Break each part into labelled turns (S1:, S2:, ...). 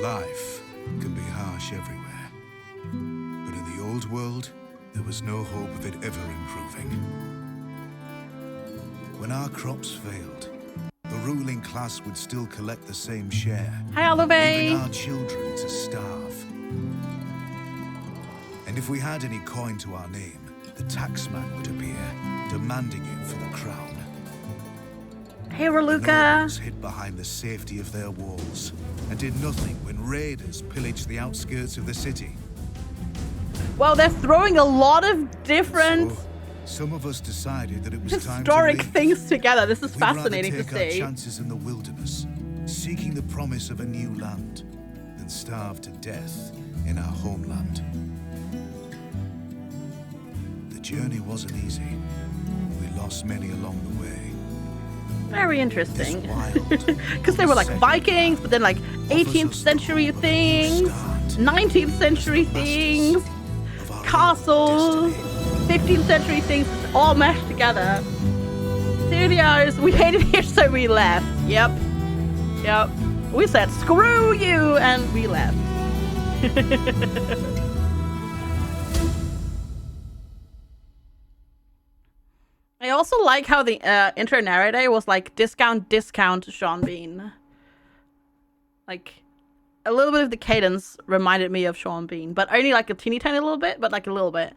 S1: Life can be harsh everywhere. But in the old world, there was no hope of it ever improving. When our crops failed, the ruling class would still collect the same share,
S2: Hi, Oliver.
S1: leaving our children to starve. And if we had any coin to our name, the taxman would appear, demanding it for the crown.
S2: Hey,
S1: The
S2: Raluca.
S1: nobles hid behind the safety of their walls and did nothing when raiders pillaged the outskirts of the city.
S2: Well, they're throwing a lot of different
S1: So, some of us decided that it was time to
S2: historic
S1: leave.
S2: things together. This is
S1: We'd rather
S2: fascinating to
S1: take our
S2: see.
S1: chances in the wilderness, seeking the promise of a new land, than starve to death in our homeland. The journey wasn't easy. We lost many along the way.
S2: Very interesting.
S1: This wild,
S2: Because they were like
S1: unsettled
S2: Vikings, but then like 18th century things, 19th century things,
S1: of our own
S2: castles,
S1: destiny.
S2: 15th century things, all meshed together. Studios, we hated it here, so we left. Yep. We said, screw you, and we left. I also like how the intro narrator was like, discount, Sean Bean. Like, a little bit of the cadence reminded me of Sean Bean, but only like a teeny tiny little bit, but like a little bit.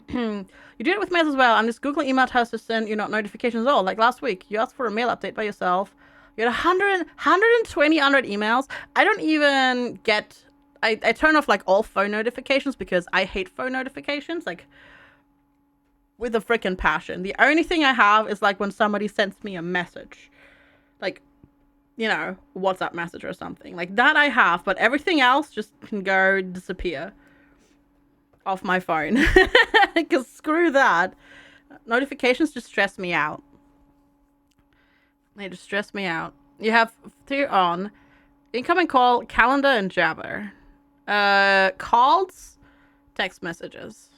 S2: You do it with mails as well. I'm just Google email has to send you not notifications at all. Like last week, you asked for a mail update by yourself. You had 120 unread emails. I don't even get... I turn off like all phone notifications because I hate phone notifications. Like, with a freaking passion. The only thing I have is like when somebody sends me a message. Like, you know, WhatsApp message or something. Like that I have, but everything else just can go disappear off my phone. Because screw that. Notifications just stress me out. They just stress me out. You have 3 on. Incoming call, calendar, and Jabber. Calls, text messages.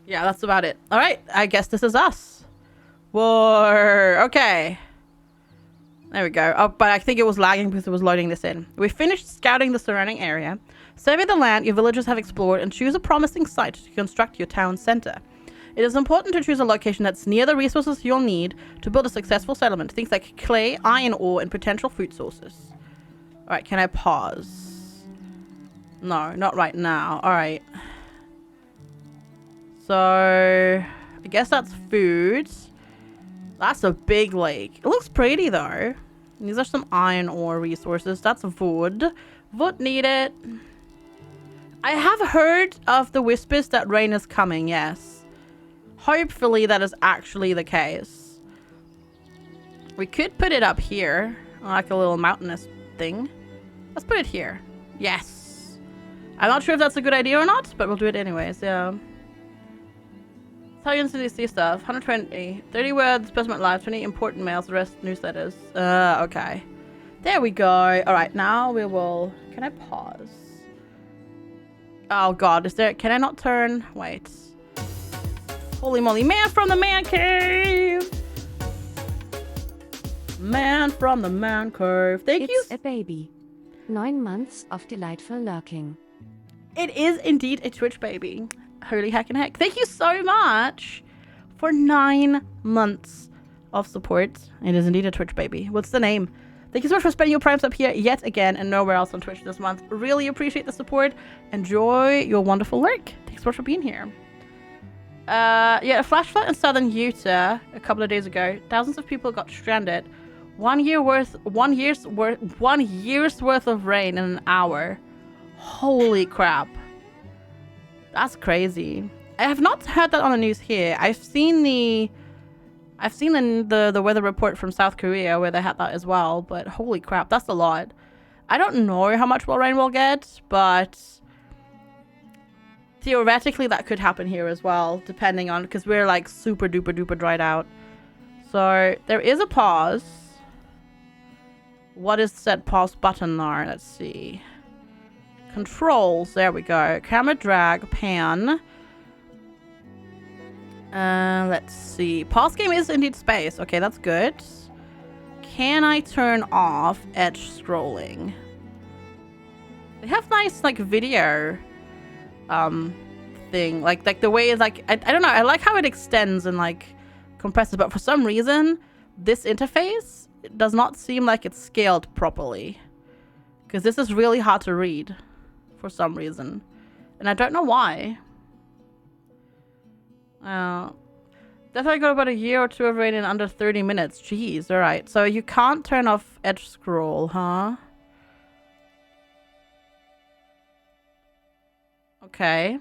S2: Yeah, that's about it. All right, I guess this is us. War. Okay. There we go. Oh, but I think it was lagging because it was loading this in. We finished scouting the surrounding area. Survey the land your villagers have explored and choose a promising site to construct your town center. It is important to choose a location that's near the resources you'll need to build a successful settlement. Things like clay, iron ore, and potential food sources. All right, can I pause? No, not right now. All right. So, I guess that's food. That's a big lake. It looks pretty though. These are some iron ore resources. That's wood. Wood needed. I have heard of the whispers that rain is coming, yes. Hopefully that is actually the case. We could put it up here, like a little mountainous thing. Let's put it here. Yes. I'm not sure if that's a good idea or not, but we'll do it anyways, yeah. That's how you instantly see stuff. 120. 30 words, personal life, 20 important mails, the rest newsletters. Okay. There we go. Alright, now we will... Can I pause? Oh god, is there... Can I not turn... Wait. Holy moly. Man from the man cave! Man from the man cave. Thank you.
S3: It's a baby. 9 months of delightful lurking.
S2: It is indeed a Twitch baby. Holy heckin' heck. Thank you so much for 9 months of support. It is indeed a Twitch baby. What's the name? Thank you so much for spending your primes up here yet again and nowhere else on Twitch this month. Really appreciate the support. Enjoy your wonderful lurk. Thanks so much for being here. Yeah, a flash flood in southern Utah a couple of days ago. Thousands of people got stranded. 1 year's worth of rain in an hour. Holy crap. That's crazy. I have not heard that on the news here. I've seen the weather report from South Korea where they had that as well, but holy crap, that's a lot. I don't know how much more rain we'll get, but theoretically that could happen here as well, depending on, because we're like super duper duper dried out. So there is a pause. What is that pause button there? Let's see. Controls, there we go. Camera drag, pan. Let's see. Pause game is indeed space. Okay, that's good. Can I turn off edge scrolling? They have nice like video thing, like the way it's like I don't know, I like how it extends and like compresses, but for some reason this interface does not seem like it's scaled properly, because this is really hard to read for some reason, and I don't know why. Definitely got about a year or two of rating in under 30 minutes. Jeez, alright. So you can't turn off edge scroll, huh? Okay.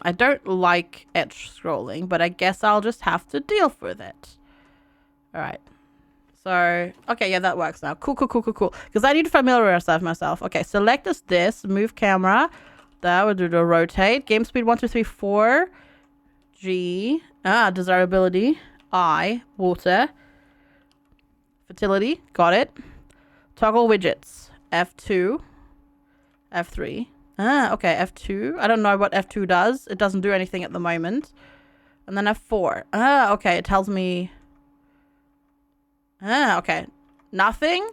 S2: I don't like edge scrolling, but I guess I'll just have to deal with it. Alright. So, okay, yeah, that works now. Cool. Because I need to familiarize myself. Okay, select this, move camera. That would do the rotate. Game speed 1, 2, 3, 4. G. Desirability. I. Water. Fertility. Got it. Toggle widgets. F2. F3. Okay, F2. I don't know what F2 does. It doesn't do anything at the moment. And then F4. Okay, it tells me... okay. Nothing.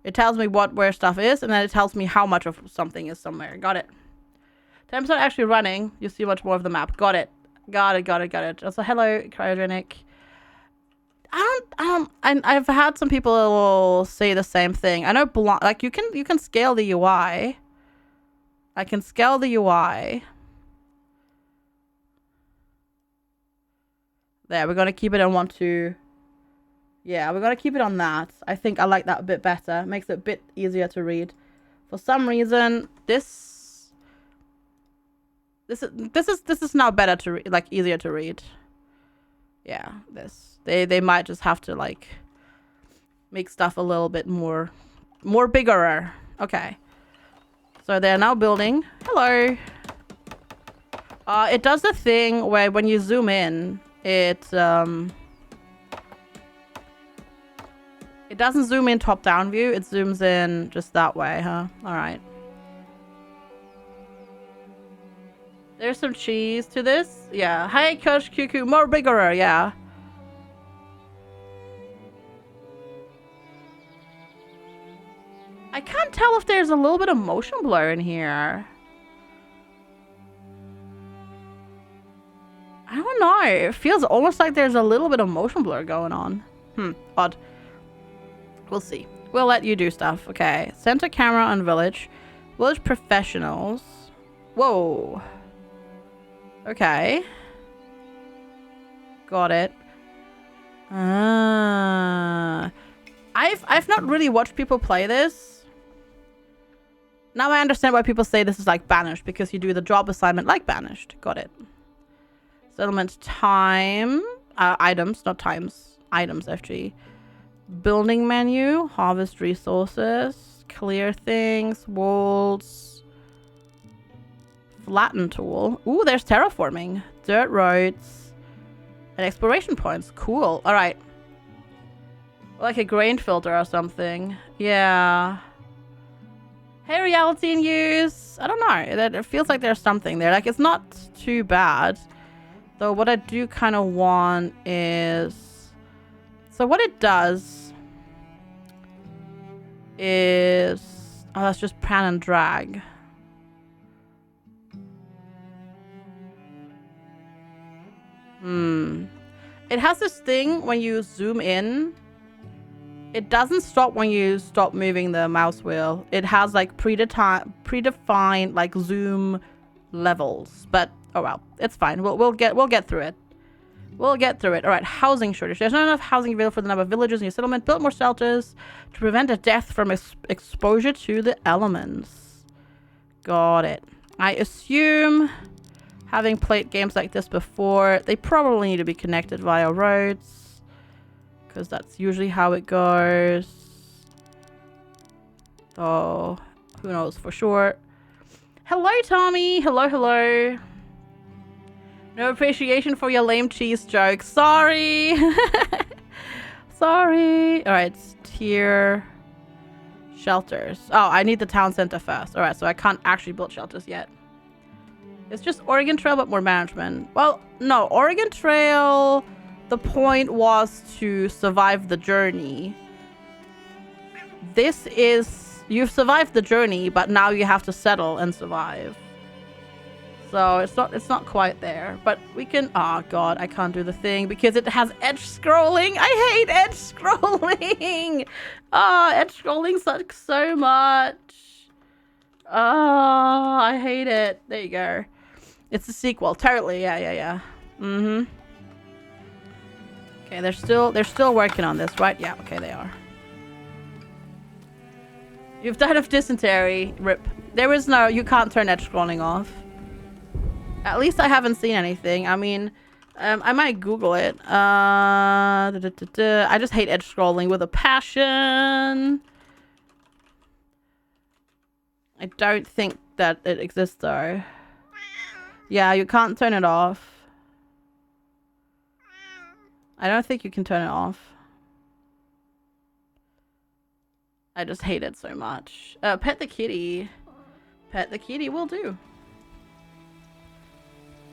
S2: It tells me where stuff is, and then it tells me how much of something is somewhere. Got it. Time's not actually running. You see much more of the map. Got it. Got it. Also, hello, cryogenic. I've had some people say the same thing. I know, like you can scale the UI. I can scale the UI. There, we're gonna keep it on 1, 2. Yeah, we're gonna keep it on that. I think I like that a bit better. Makes it a bit easier to read. For some reason, this is now better to read, like easier to read. Yeah, this. They might just have to like make stuff a little bit more bigger. Okay. So they're now building. Hello. It does the thing where when you zoom in, it doesn't zoom in top-down view. It zooms in just that way, huh? All right. There's some cheese to this. Yeah. Hey, Kush, Cuckoo, more bigger. Yeah. I can't tell if there's a little bit of motion blur in here. I don't know. It feels almost like there's a little bit of motion blur going on. Odd. We'll see. We'll let you do stuff. Okay. Center camera on village. Village professionals. Whoa. Okay. Got it. I've not really watched people play this. Now I understand why people say this is like Banished, because you do the job assignment like Banished. Got it. Settlement time. Items, not times. Items, FG. Building menu. Harvest resources. Clear things. Walls. Flatten tool. Ooh, there's terraforming. Dirt roads. And exploration points. Cool. Alright. Like a grain filter or something. Yeah. Hey, reality in use. I don't know. It feels like there's something there. Like, it's not too bad. Though what I do kind of want is... So what it does is... Oh, that's just pan and drag. It has this thing when you zoom in. It doesn't stop when you stop moving the mouse wheel. It has like predefined like zoom levels. But oh well, it's fine. We'll get through it. We'll get through it. All right, housing shortage. There's not enough housing available for the number of villagers in your settlement. Build more shelters to prevent a death from exposure to the elements. Got it. I assume, having played games like this before, they probably need to be connected via roads. Because that's usually how it goes. Oh, who knows for sure. Hello, Tommy. Hello. No appreciation for your lame cheese jokes. Sorry. Sorry. All right, tier shelters. Oh, I need the town center first. All right, so I can't actually build shelters yet. It's just Oregon Trail, but more management. Well, no, Oregon Trail, the point was to survive the journey. This is, you've survived the journey, but now you have to settle and survive. So it's not quite there, but we can, oh god, I can't do the thing because it has edge scrolling. I hate edge scrolling. Oh, edge scrolling sucks so much. Oh, I hate it. There you go. It's a sequel. Totally. Yeah. Mm-hmm. Okay, they're still working on this, right? Yeah, okay, they are. You've died of dysentery. Rip. There is no, you can't turn edge scrolling off. At least I haven't seen anything. I mean, I might Google it. I just hate edge scrolling with a passion. I don't think that it exists though. Yeah, you can't turn it off. I don't think you can turn it off. I just hate it so much. Pet the kitty. Pet the kitty will do.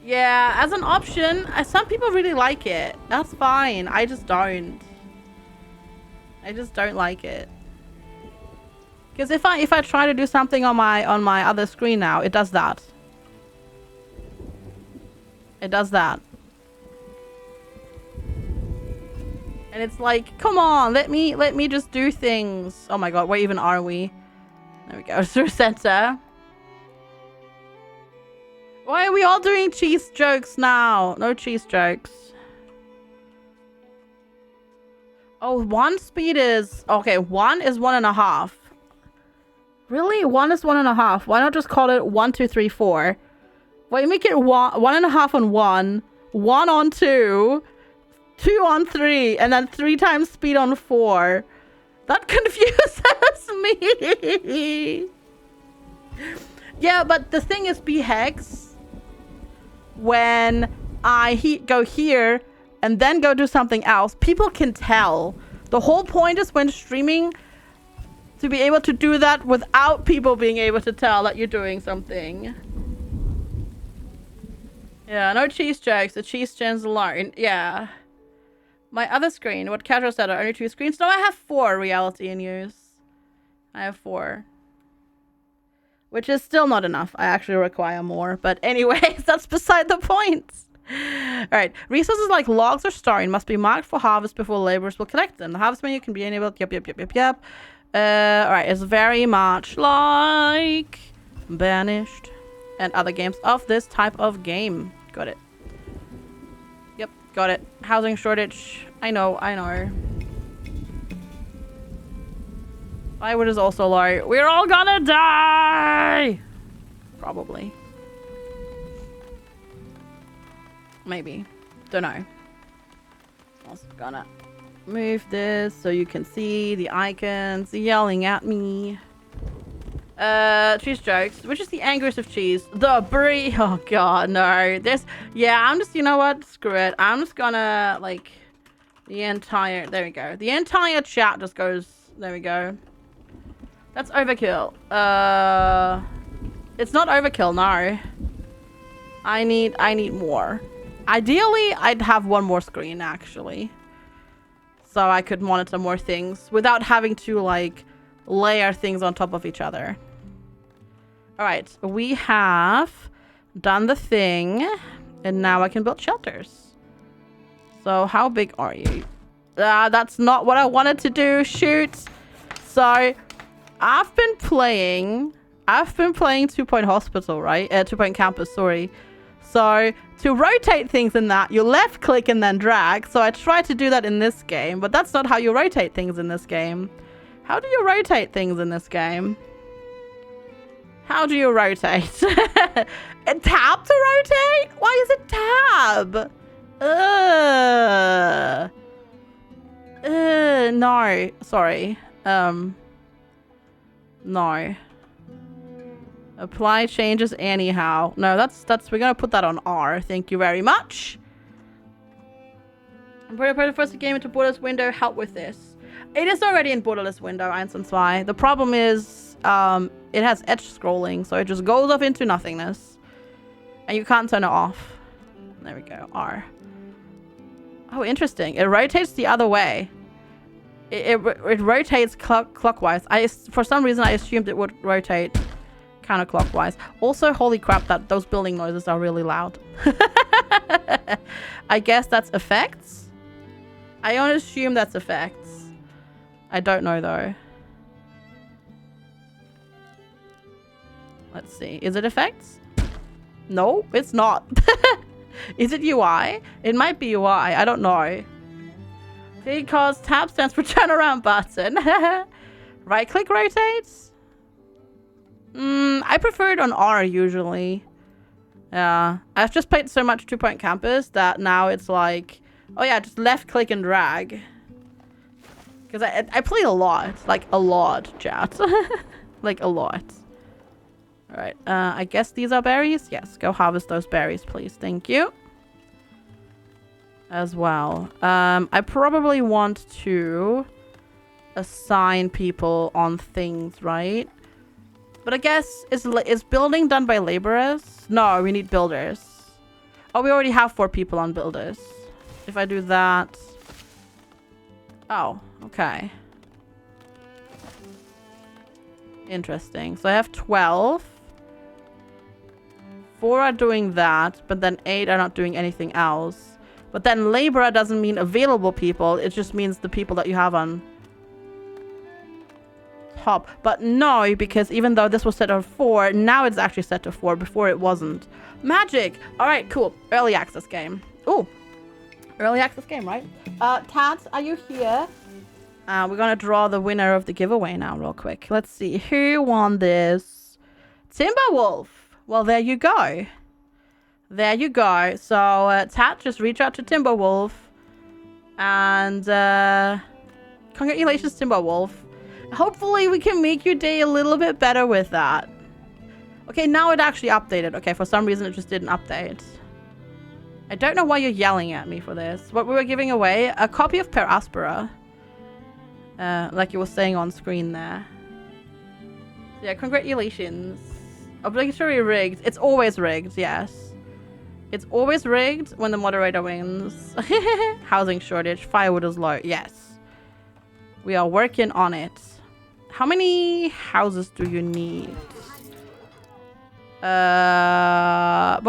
S2: Yeah, as an option, some people really like it. That's fine. I just don't. I just don't like it. Because if I try to do something on my other screen now, it does that. It does that. And it's like, come on, let me just do things. Oh my god, where even are we? There we go, through center. Why are we all doing cheese jokes now? No cheese jokes. Oh, one speed is... Okay, 1 is 1.5. Really? 1 is 1.5. Why not just call it 1, 2, 3, 4? Wait, make it 1.5 on 1, 1 on 2, 2 on 3, and then 3 times speed on 4. That confuses me. Yeah, but the thing is, B-Hex, when I go here and then go do something else, people can tell. The whole point is when streaming to be able to do that without people being able to tell that you're doing something. Yeah, no cheese jokes. The cheese gens alone. Yeah. My other screen. What Casual said are only 2 screens. No, I have 4 reality in use. I have 4. Which is still not enough. I actually require more. But anyways, that's beside the point. Alright. Resources like logs or stone must be marked for harvest before laborers will collect them. The harvest menu can be enabled. Yep. Alright. It's very much like Banished and other games of this type of game. Got it. Yep, got it. Housing shortage. I know. Plywood is also low. We're all gonna die! Probably. Maybe. Don't know. Also gonna move this so you can see the icons yelling at me. Cheese jokes. Which is the angriest of cheese? The brie. Oh god, no. Yeah, I'm just, you know what? Screw it. I'm just gonna, like, the entire, there we go. The entire chat just goes, there we go. That's overkill. It's not overkill, no. I need more. Ideally, I'd have one more screen, actually. So I could monitor more things without having to, like, layer things on top of each other. Alright, we have done the thing, and now I can build shelters. So how big are you? That's not what I wanted to do. Shoot. So I've been playing 2 Point Hospital, right? 2 Point Campus, sorry. So to rotate things in that, you left click and then drag. So I tried to do that in this game, but that's not how you rotate things in this game. How do you rotate things in this game? How do you rotate? A tab to rotate? Why is it tab? No. Sorry. No. Apply changes anyhow. No, that's we're gonna put that on R. Thank you very much. I'm pretty the first game into Borderless window. Help with this. It is already in Borderless window, 1 and 2. The problem is, it has edge scrolling, so it just goes off into nothingness. And you can't turn it off. There we go. R. Oh, interesting. It rotates the other way. It rotates clockwise. For some reason, I assumed it would rotate counterclockwise. Also, holy crap, that those building noises are really loud. I guess that's effects. I don't assume that's effects. I don't know though. Let's see. Is it effects? No, it's not. Is it UI? It might be UI. I don't know. Because tab stands for turnaround button. Right click rotates? I prefer it on R usually. Yeah. I've just played so much 2 Point Campus that now it's like, oh yeah, just left click and drag. Because I played a lot. Like a lot, chat. Like a lot. Alright, I guess these are berries? Yes, go harvest those berries, please. Thank you. As well. I probably want to assign people on things, right? But I guess, is building done by laborers? No, we need builders. Oh, we already have 4 people on builders. If I do that... Oh, okay. Interesting. So I have 12. 4 are doing that, but then 8 are not doing anything else. But then laborer doesn't mean available people. It just means the people that you have on top. But no, because even though this was set to 4, now it's actually set to 4. Before it wasn't. Magic! Alright, cool. Early access game. Ooh. Early access game, right? Tat, are you here? We're gonna draw the winner of the giveaway now real quick. Let's see. Who won this? Timberwolf! Well, there you go. There you go. So, Tat, just reach out to Timberwolf. And, congratulations, Timberwolf. Hopefully, we can make your day a little bit better with that. Okay, now it actually updated. Okay, for some reason, it just didn't update. I don't know why you're yelling at me for this. What we were giving away, a copy of Per Aspera. Like you were saying on screen there. So yeah, congratulations. Obligatory rigged. It's always rigged, yes. It's always rigged when the moderator wins. Housing shortage. Firewood is low. Yes. We are working on it. How many houses do you need? More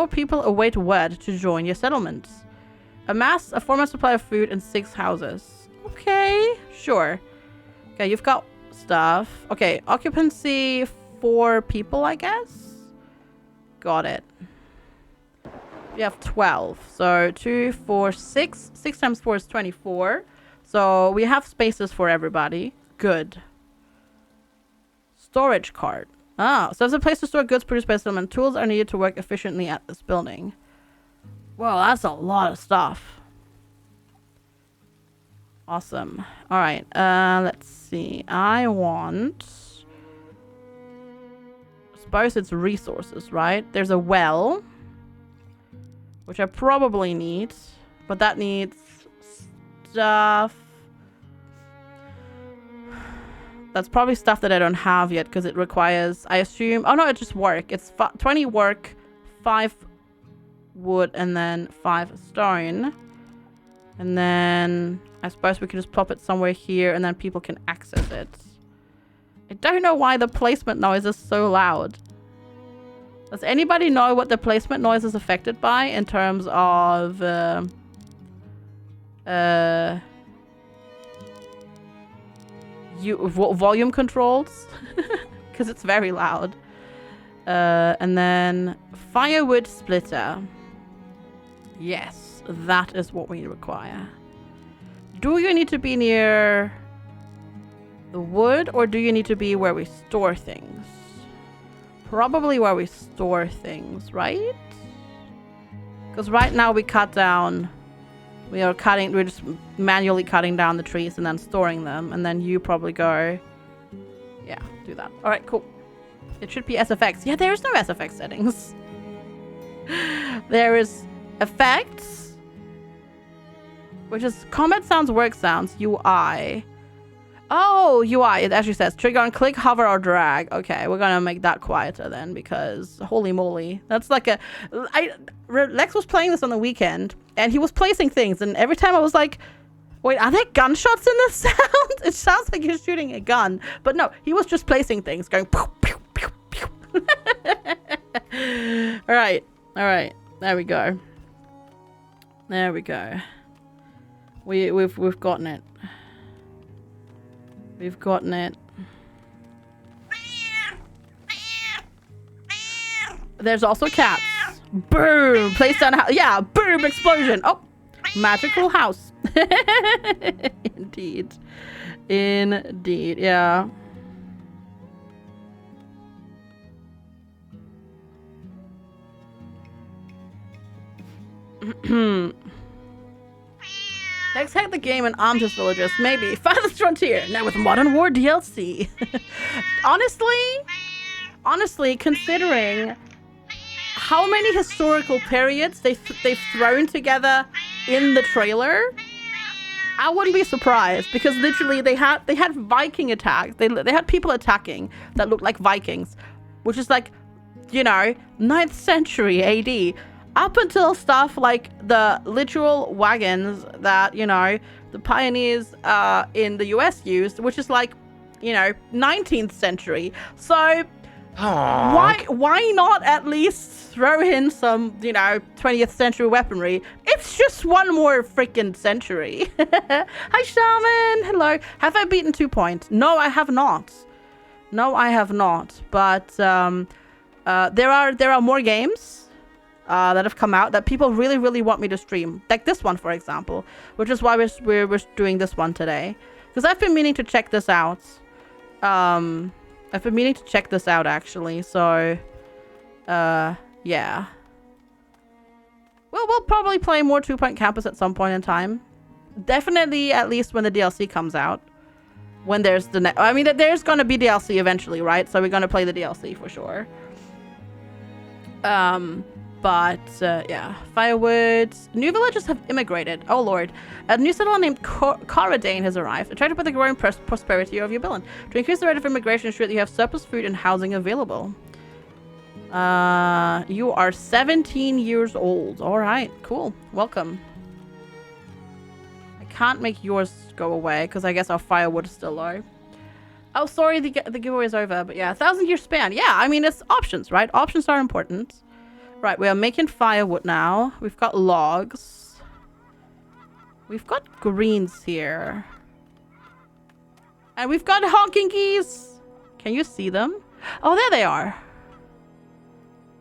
S2: people await word to join your settlement. Amass a former supply of food and 6 houses. Okay, sure. Okay, you've got stuff. Okay, occupancy 4 people, I guess. Got it. We have 12. So 2, 4, 6. 6 times 4 is 24. So we have spaces for everybody. Good. Storage cart. Ah, so there's a place to store goods produced by settlement. Tools are needed to work efficiently at this building. Well, that's a lot of stuff. Awesome. All right. Let's see. I want... suppose it's resources, right? There's a well, which I probably need, but that needs stuff. That's probably stuff that I don't have yet because it requires, I assume... oh no, it just work. It's 20 work, 5 wood, and then 5 stone. And then I suppose we can just plop it somewhere here and then people can access it. I don't know why the placement noise is so loud. Does anybody know what the placement noise is affected by in terms of volume controls? Because it's very loud. And then firewood splitter. Yes, that is what we require. Do you need to be near the wood or do you need to be where we store things? Probably where we store things, right? Because right now we cut down... we're just manually cutting down the trees and then storing them. And then you probably go... yeah, do that. Alright, cool. It should be SFX. Yeah, there is no SFX settings. There is effects, which is combat sounds, work sounds, UI. Oh, UI, it actually says trigger on click, hover, or drag. Okay, we're gonna make that quieter then, because holy moly. That's like a... Lex was playing this on the weekend, and he was placing things, and every time I was like, wait, are there gunshots in this sound? It sounds like you're shooting a gun. But no, he was just placing things, going pew, pew, pew, pew. All right. There we go. There we go. We've gotten it. We've gotten it. There's also cats. Boom! Place down house. Yeah, boom! Explosion. Oh, magical house. Indeed. Indeed. Yeah. Let's hack the game and arm his villagers. Maybe. Farthest Frontier. Now with Modern War DLC. Honestly, considering how many historical periods they've thrown together in the trailer, I wouldn't be surprised, because literally they had Viking attacks. They had people attacking that looked like Vikings, which is like, you know, 9th century AD. Up until stuff like the literal wagons that, you know, the pioneers in the US used, which is like, you know, 19th century. So why not at least throw in some, you know, 20th century weaponry? It's just one more freaking century. Hi, Shaman. Hello. Have I beaten 2 Point? No, I have not. No, I have not. But there are more games that have come out that people really want me to stream, like this one, for example, which is why we're doing this one today, because I've been meaning to check this out. I've been meaning to check this out, actually. So yeah, we'll probably play more 2 Point Campus at some point in time. Definitely, at least when the DLC comes out. When there's I mean, there's gonna be DLC eventually, right? So we're gonna play the DLC for sure. But yeah, firewood. New villagers have immigrated. Oh lord. A new settler named Caradane has arrived. Try to put the growing prosperity of your billion. To increase the rate of immigration, ensure that you have surplus food and housing available. You are 17 years old. Alright, cool. Welcome. I can't make yours go away, because I guess our firewood is still low. Oh, sorry, the giveaway is over. But yeah, 1,000-year span. Yeah, I mean, it's options, right? Options are important. Right, we are making firewood now. We've got logs. We've got greens here. And we've got honking geese. Can you see them? Oh, there they are.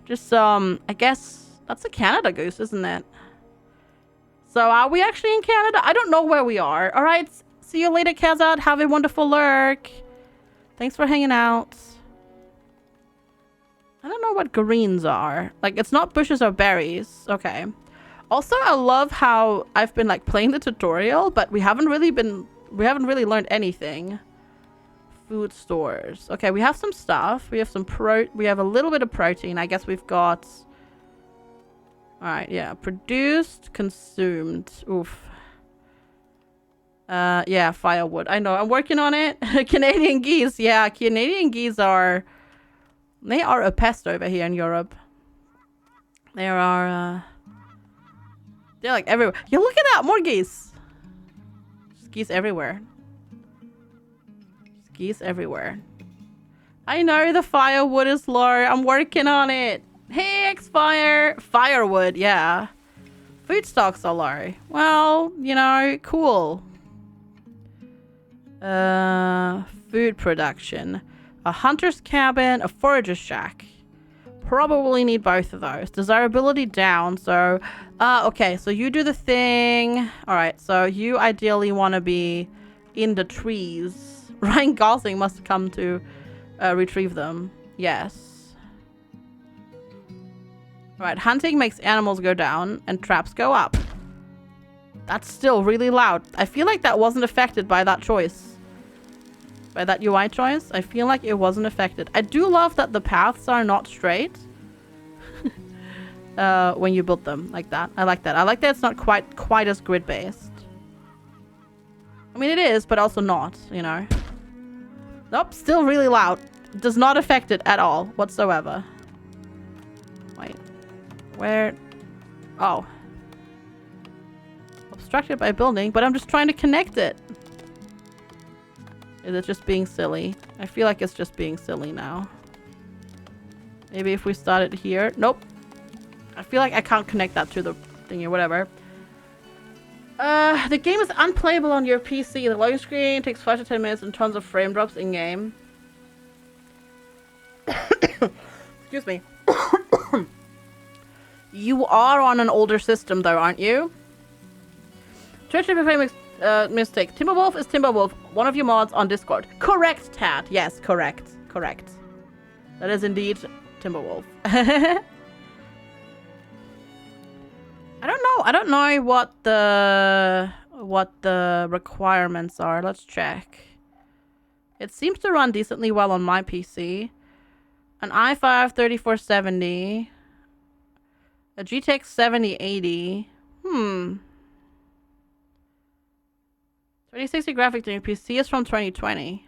S2: Just, I guess that's a Canada goose, isn't it? So are we actually in Canada? I don't know where we are. All right, see you later, Kazad. Have a wonderful lurk. Thanks for hanging out. I don't know what greens are. Like, it's not bushes or berries. Okay. Also, I love how I've been like playing the tutorial, but we haven't really learned anything. Food stores. Okay, we have some stuff. We have we have a little bit of protein. I guess we've got... Alright, yeah. Produced, consumed. Oof. Yeah, firewood. I know, I'm working on it. Canadian geese. Yeah, Canadian geese are... They are a pest over here in Europe. There are, they're like everywhere. Yeah, look at that! More geese! Just geese everywhere. Just geese everywhere. I know the firewood is low. I'm working on it. Hey, X-Fire! Firewood, yeah. Food stocks are low. Well, you know, cool. Food production. A hunter's cabin, a forager's shack. Probably need both of those. Desirability down, so... okay, so you do the thing. Alright, so you ideally want to be in the trees. Ryan Gosling must come to retrieve them. Yes. Alright, hunting makes animals go down and traps go up. That's still really loud. I feel like that wasn't affected by that choice. By that UI choice, I feel like it wasn't affected. I do love that the paths are not straight when you build them like that. I like that. I like that it's not quite as grid-based. I mean, it is, but also not, you know. Nope, still really loud. Does not affect it at all whatsoever. Wait. Where? Oh. Obstructed by building, but I'm just trying to connect it. Is it just being silly? I feel like it's just being silly now. Maybe if we start it here. Nope. I feel like I can't connect that to the thing or whatever. The game is unplayable on your PC. The loading screen takes 5 to 10 minutes and tons of frame drops in game. Excuse me. You are on an older system though, aren't you? Twitch mistake. Timberwolf is Timberwolf, one of your mods on Discord. Correct, Tad. Yes, correct. Correct. That is indeed Timberwolf. I don't know. I don't know what the requirements are. Let's check. It seems to run decently well on my PC. An i5 3470. A GTX 7080. 2060 graphics on your PC is from 2020.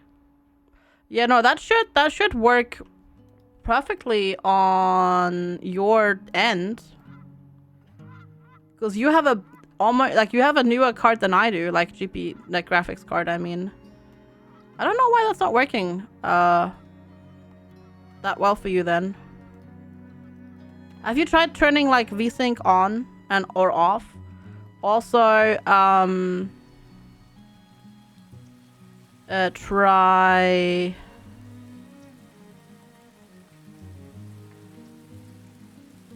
S2: Yeah, no, that should work perfectly on your end. Because you have a almost like you have a newer card than I do, like graphics card, I mean. I don't know why that's not working that well for you then. Have you tried turning like VSync on and or off? Also, try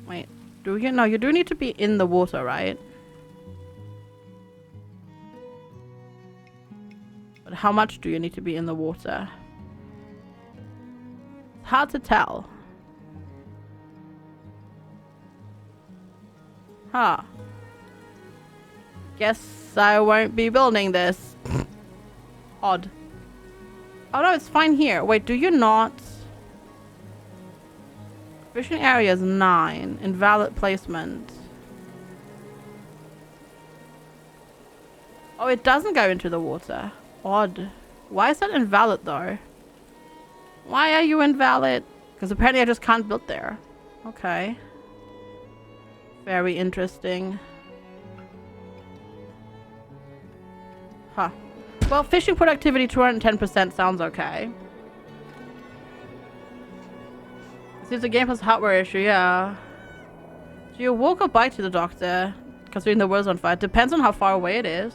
S2: wait, you do need to be in the water, right? But how much do you need to be in the water? It's hard to tell. Huh. Guess I won't be building this. Odd. Oh no, it's fine here. Wait, do you not? Fishing area is 9. Invalid placement. Oh, it doesn't go into the water. Odd. Why is that invalid though? Why are you invalid? Because apparently I just can't build there. Okay. Very interesting. Huh. Well, fishing productivity 210% sounds okay. Seems the game has a hardware issue, yeah. Do you walk or bike to the doctor? Considering the world's on fire. Depends on how far away it is.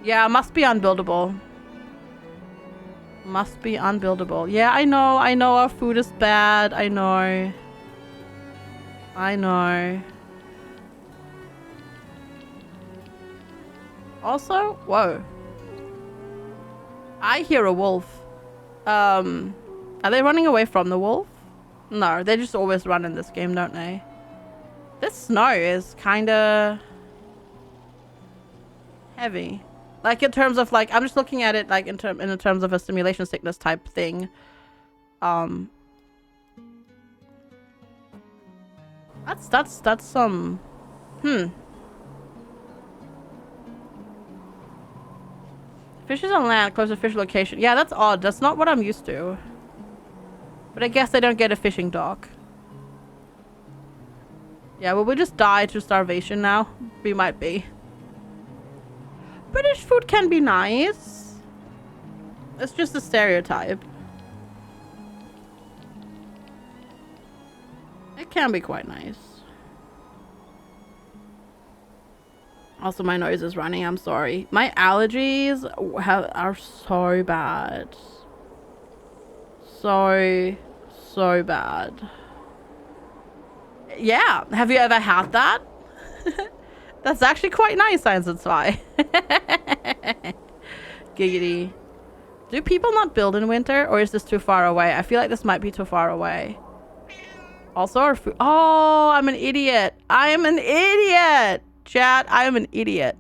S2: Yeah, must be unbuildable. Must be unbuildable. Yeah, I know our food is bad. I know. Also, whoa. I hear a wolf. Are they running away from the wolf? No, they just always run in this game, don't they? This snow is kinda heavy. Like in terms of like, I'm just looking at it like in terms of a simulation sickness type thing. That's some Fishes on land, close to fish location. Yeah, that's odd. That's not what I'm used to. But I guess they don't get a fishing dock. Yeah, will we just die to starvation now? We might be. British food can be nice. It's just a stereotype. It can be quite nice. Also, my nose is running. I'm sorry. My allergies are so bad. So bad. Yeah. Have you ever had that? That's actually quite nice, Science and Spy. Giggity. Do people not build in winter, or is this too far away? I feel like this might be too far away. Also, our food. Oh, I'm an idiot. I am an idiot. Chat, I am an idiot.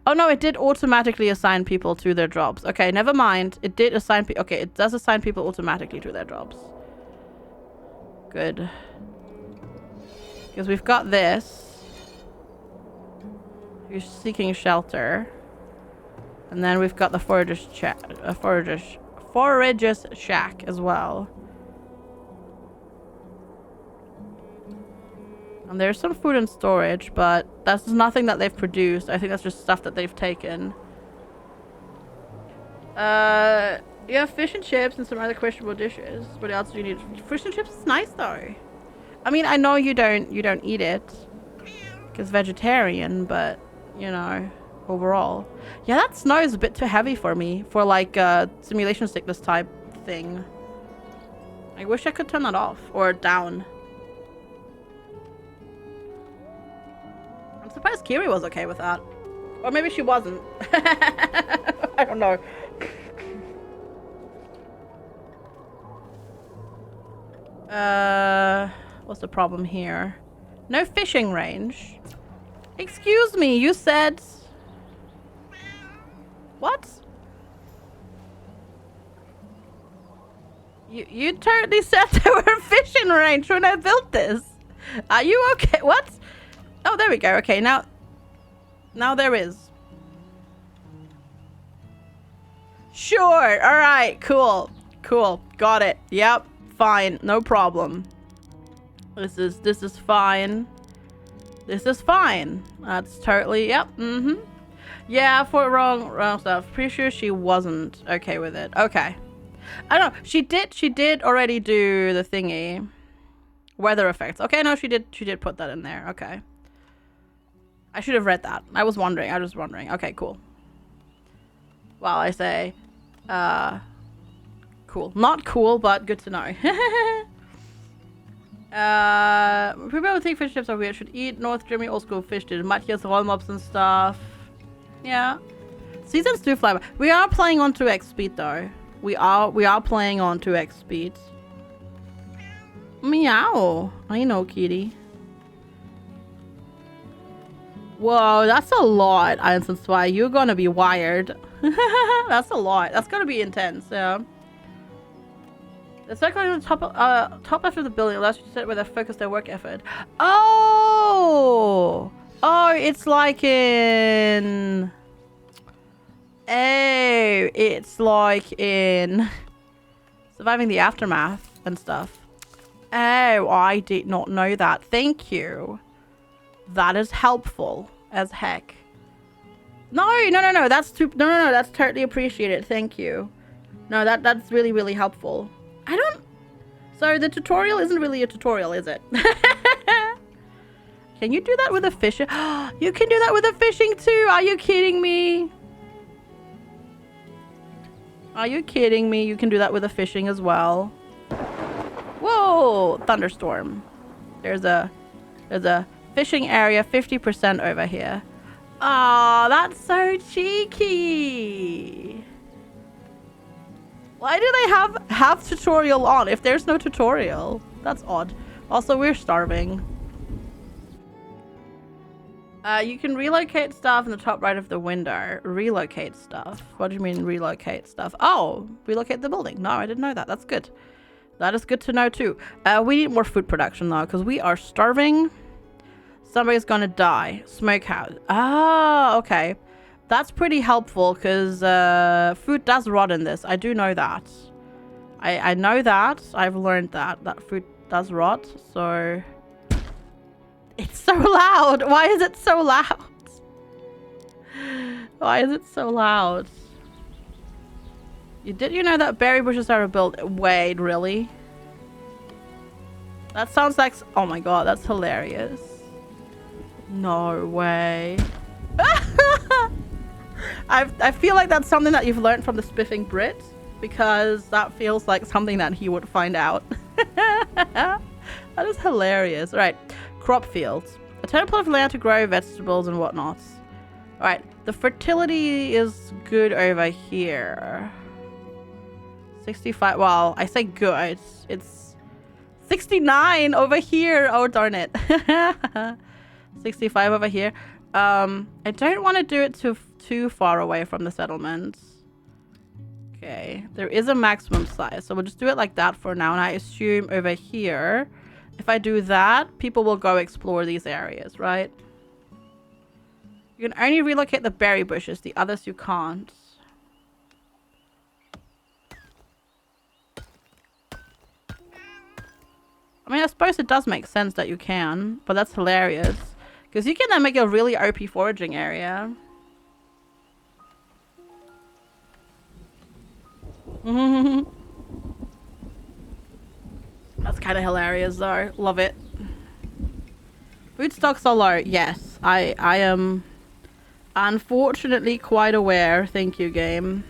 S2: Oh no, it did automatically assign people to their jobs. Okay, never mind. It did assign people. Okay, it does assign people automatically to their jobs. Good. Because we've got this. You're seeking shelter. And then we've got the forager's shack as well. And there's some food in storage, but that's nothing that they've produced. I think that's just stuff that they've taken. Yeah, fish and chips and some other questionable dishes. What else do you need? Fish and chips is nice though. I mean, I know you don't eat it because vegetarian, but you know, overall, yeah, that snow is a bit too heavy for me for like simulation sickness type thing. I wish I could turn that off or down. I'm surprised Kiri was okay with that, or maybe she wasn't. I don't know. What's the problem here? No fishing range. Excuse me, you said... What? You totally said there were a fishing range when I built this. Are you okay? What? Oh, there we go. Okay, now there is. Sure. All right. Cool. Cool. Got it. Yep. Fine. No problem. This is fine. This is fine. That's totally, yep. Mm-hmm. Yeah, for wrong stuff. Pretty sure she wasn't okay with it. Okay. I don't know. She did already do the thingy. Weather effects. Okay, no, she did put that in there. Okay. I should have read that. I was wondering. Okay, cool. Well, I say, cool. Not cool, but good to know. People would think fish chips are weird. Should eat North Germany old school fish dish. Matthias rollmops and stuff. Yeah. Seasons do fly by. We are playing on 2x speed though. We are playing on 2x speed. Meow. I know, kitty. Whoa, that's a lot, Einstein Spy. You're gonna be wired. That's a lot. That's gonna be intense, yeah. The circle on the top left of the building allows you to sit where they focus their work effort. Oh! Oh, it's like in... Oh, it's like in... Surviving the Aftermath and stuff. Oh, I did not know that. Thank you. That is helpful as heck. No, that's too... No, that's totally appreciated. Thank you. No, that's really, really helpful. I don't... So the tutorial isn't really a tutorial, is it? Can you do that with a fishing? You can do that with a fishing too. Are you kidding me? Are you kidding me? You can do that with a fishing as well. Whoa! Thunderstorm. There's a fishing area 50% over here. Oh, that's so cheeky. Why do they have tutorial on if there's no tutorial? That's odd. Also, we're starving. You can relocate stuff in the top right of the window. Relocate stuff. What do you mean relocate stuff? Oh, relocate the building. No, I didn't know that. That's good. That is good to know too. We need more food production though, because we are starving. Somebody's gonna die. Smokehouse. Ah, okay. That's pretty helpful because food does rot in this. I do know that. I know that. I've learned that food does rot. So it's so loud. Why is it so loud? Why is it so loud? You know that berry bushes are built? Wait, really? That sounds like... Oh my god, that's hilarious. No way. I feel like that's something that you've learned from the Spiffing Brit, because that feels like something that he would find out. That is hilarious. All right, crop fields. A total plot of land to grow vegetables and whatnot. All right, the fertility is good over here. 65. Well, I say good. It's 69 over here. Oh darn it. 65 over here. I don't want to do it too far away from the settlements. Okay, there is a maximum size, so we'll just do it like that for now. And I assume over here, if I do that, people will go explore these areas, right? You can only relocate the berry bushes. The others you can't. I mean, I suppose it does make sense that you can, but that's hilarious. Because you can then make a really OP foraging area. That's kind of hilarious though. Love it. Food stocks are low. Yes, I am unfortunately quite aware. Thank you, game.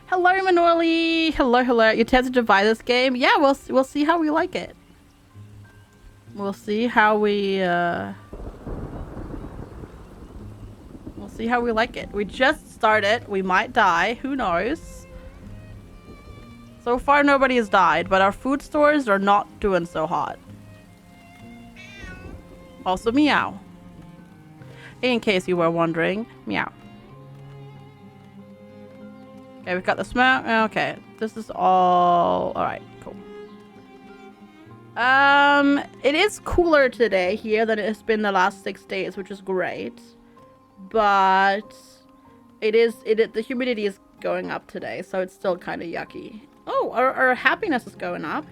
S2: Hello, Manorly. Hello, hello. You tempted to buy this game? Yeah, we'll see how we like it. We'll see how we like it. We just started. We might die. Who knows? So far, nobody has died, but our food stores are not doing so hot. Also, meow. In case you were wondering, meow. Okay, we've got the smoke. Okay, this is all right. Cool. It is cooler today here than it has been the last 6 days, which is great. But the humidity is going up today, so it's still kind of yucky. Oh, our happiness is going up.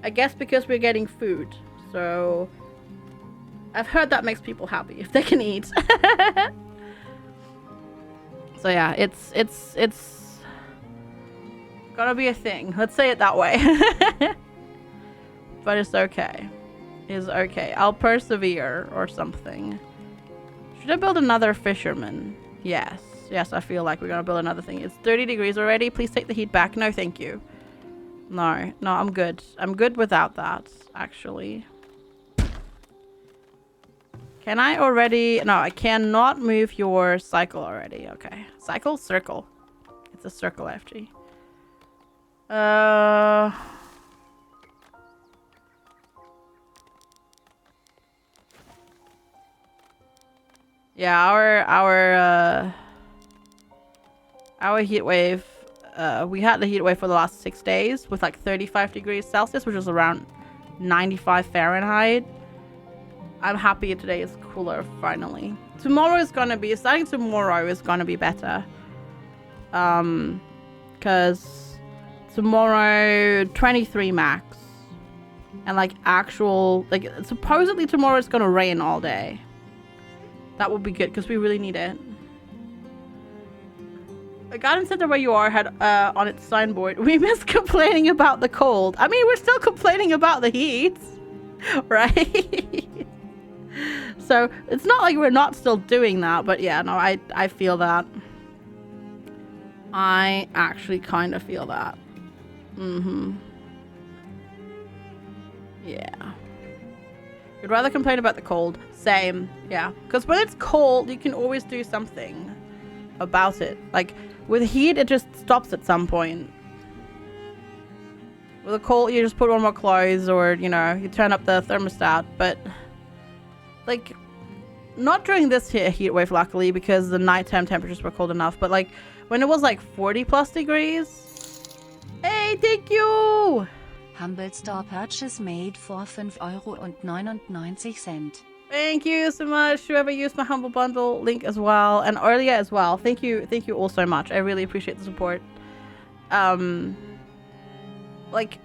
S2: I guess because we're getting food. So I've heard that makes people happy if they can eat. So yeah, it's gonna be a thing. Let's say it that way. But it's okay. It's okay. I'll persevere or something. Should I build another fisherman? Yes. Yes, I feel like we're gonna build another thing. It's 30 degrees already. Please take the heat back. No, thank you. No, I'm good. I'm good without that, actually. Can I already? No, I cannot move your cycle already. Okay. Cycle? Circle. It's a circle, FG. Yeah, our heat wave, we had the heat wave for the last 6 days with like 35 degrees Celsius, which is around 95 Fahrenheit. I'm happy today is cooler finally. Tomorrow is gonna be, starting tomorrow is gonna be better. Cause tomorrow 23 max. And like actual, like supposedly tomorrow it's gonna rain all day. That would be good because we really need it. A garden center where you are had on its signboard, we miss complaining about the cold. I mean, we're still complaining about the heat, right? So it's not like we're not still doing that, but yeah, no, I feel that. I actually kind of feel that. Yeah. You'd rather complain about the cold. Same. Yeah. Because when it's cold, you can always do something about it. Like, with heat, it just stops at some point. With a cold, you just put on more clothes or, you know, you turn up the thermostat. But, like, not during this heat wave, luckily, because the nighttime temperatures were cold enough. But, like, when it was, like, 40 plus degrees. Hey, thank you!
S3: Humble Store purchase made for €5,99.
S2: Thank you so much, whoever used my Humble Bundle link as well, and earlier as well. Thank you all so much. I really appreciate the support. Like,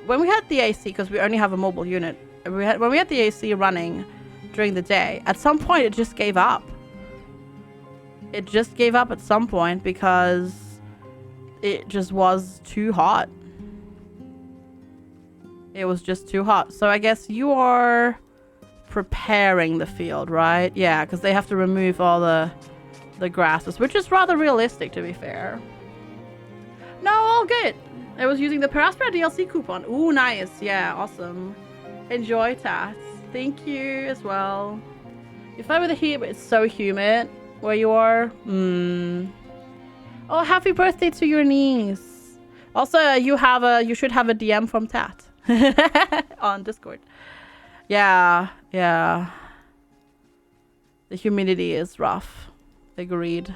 S2: when we had the AC, because we only have a mobile unit, when we had the AC running during the day, at some point it just gave up. It just gave up at some point because it just was too hot. It was just too hot. So I guess you are preparing the field, right? Yeah, because they have to remove all the grasses, which is rather realistic, to be fair. No, all good. I was using the Paraspera DLC coupon. Ooh, nice. Yeah, awesome. Enjoy, Tats. Thank you as well. You're fine with the heat, but it's so humid where you are. Oh, happy birthday to your niece. Also, you should have a DM from Tat on Discord. Yeah. The humidity is rough. Agreed.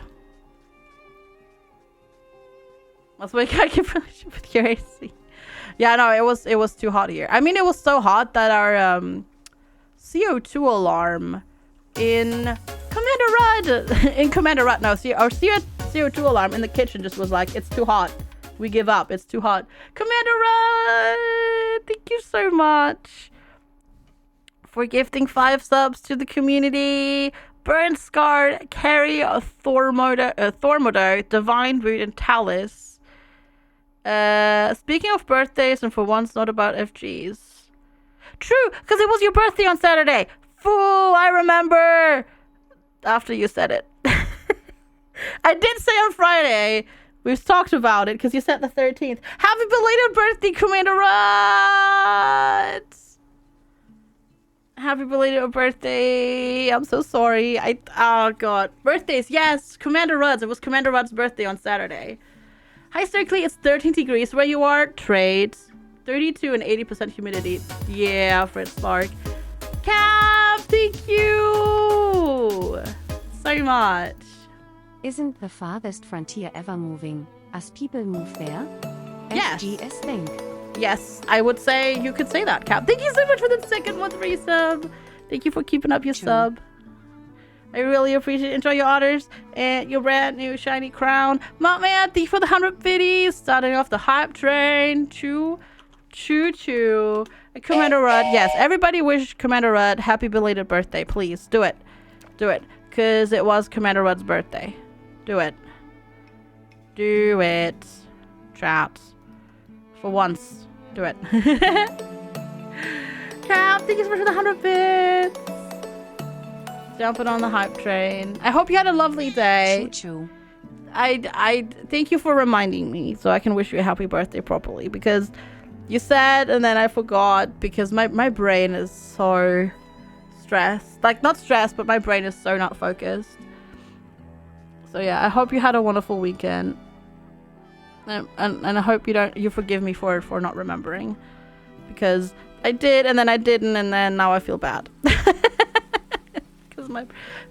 S2: That's why I keep with your AC. Yeah, no, it was too hot here. I mean, it was so hot that our CO2 alarm in Commander Rudd, no, see, our CO2 alarm in the kitchen just was like, it's too hot. We give up. It's too hot. Commander Rudd, thank you so much for gifting 5 subs to the community. Burn Scarred, Carrie, Thormodo, Divine Boot, and Talus. Speaking of birthdays, and for once not about FGs. True, because it was your birthday on Saturday. Fool, I remember. After you said it. I did say on Friday. We've talked about it because you said the 13th. Happy belated birthday, Commander Rudd. Happy belated birthday. I'm so sorry. Oh god. Birthdays, yes. Commander Rudd's. It was Commander Rudd's birthday on Saturday. Hi, Circly. It's 13 degrees where you are. Trades. 32 and 80% humidity. Yeah, Fred Spark. Cap, thank you so much.
S3: Isn't the farthest frontier ever moving, as people move there?
S2: Yes.
S3: FGS think.
S2: Yes, I would say you could say that, Cap. Thank you so much for the second month resub. Thank you for keeping up your sub. I really appreciate it. Enjoy your orders and your brand new shiny crown. Montman, thank you for the 100 biddies. Starting off the hype train. Choo. Commander Rudd. Yes, everybody wish Commander Rudd happy belated birthday. Please, do it. Do it. Because it was Commander Rudd's birthday. Do it. Do it. Chat. For once. Do it. Cap, thank you so much for the 100 bits. Jumping on the hype train. I hope you had a lovely day.
S3: Choo-choo.
S2: I thank you for reminding me so I can wish you a happy birthday properly, because you said and then I forgot because my brain is so stressed. Like, not stressed, but my brain is so not focused. So yeah, I hope you had a wonderful weekend. And I hope you forgive me for not remembering, because I did and then I didn't and then now I feel bad. Because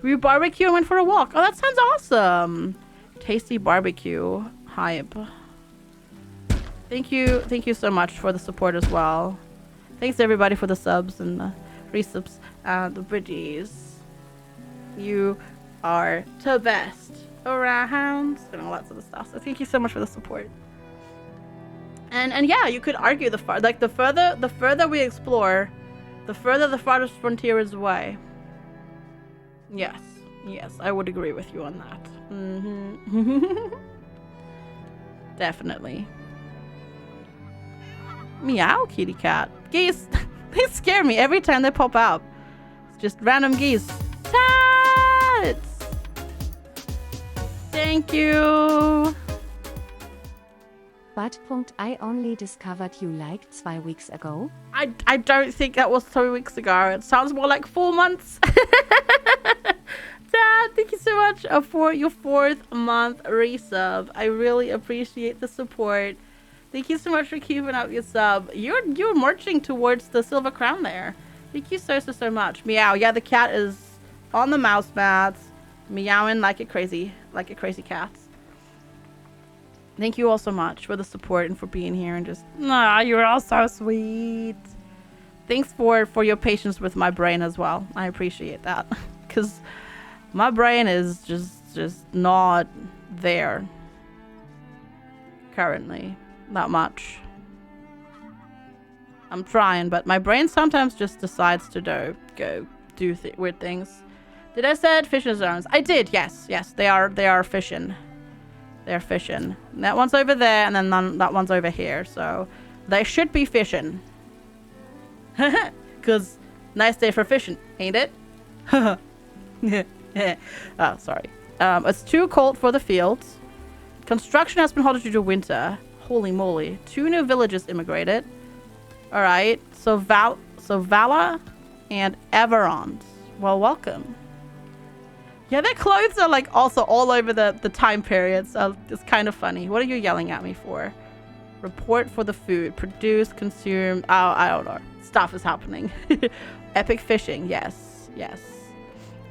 S2: we barbecued and went for a walk. Oh, that sounds awesome. Tasty barbecue hype. Thank you so much for the support as well. Thanks everybody for the subs and the resubs and the bridges. You are the best around and all that sort of stuff. So thank you so much for the support. And yeah, you could argue the further we explore, the further the farthest frontier is away. Yes, I would agree with you on that. Definitely. Meow, kitty cat. Geese, they scare me every time they pop up. It's just random geese. Tats! Thank you.
S3: But I only discovered you like 2 weeks ago.
S2: I don't think that was 3 weeks ago. It sounds more like 4 months. Dad, thank you so much for your 4th month resub. I really appreciate the support. Thank you so much for keeping up your sub. You're marching towards the silver crown there. Thank you so much. Meow. Yeah, the cat is on the mouse mats, meowing like a crazy cat. Thank you all so much for the support and for being here and just, you're all so sweet. Thanks for your patience with my brain as well. I appreciate that, because my brain is just not there currently. Not much. I'm trying, but my brain sometimes just decides to go do weird things. Did I say fishing zones? I did. Yes. They are fishing. They're fishing. That one's over there, and then that one's over here. So they should be fishing. Cause nice day for fishing, ain't it? Oh, sorry. It's too cold for the fields. Construction has been halted due to winter. Holy moly. 2 new villages immigrated. Alright. So Vala and Everond. Well, welcome. Yeah, their clothes are like also all over the time period. So it's kind of funny. What are you yelling at me for? Report for the food. Produce, consume. Oh, I don't know. Stuff is happening. Epic fishing. Yes.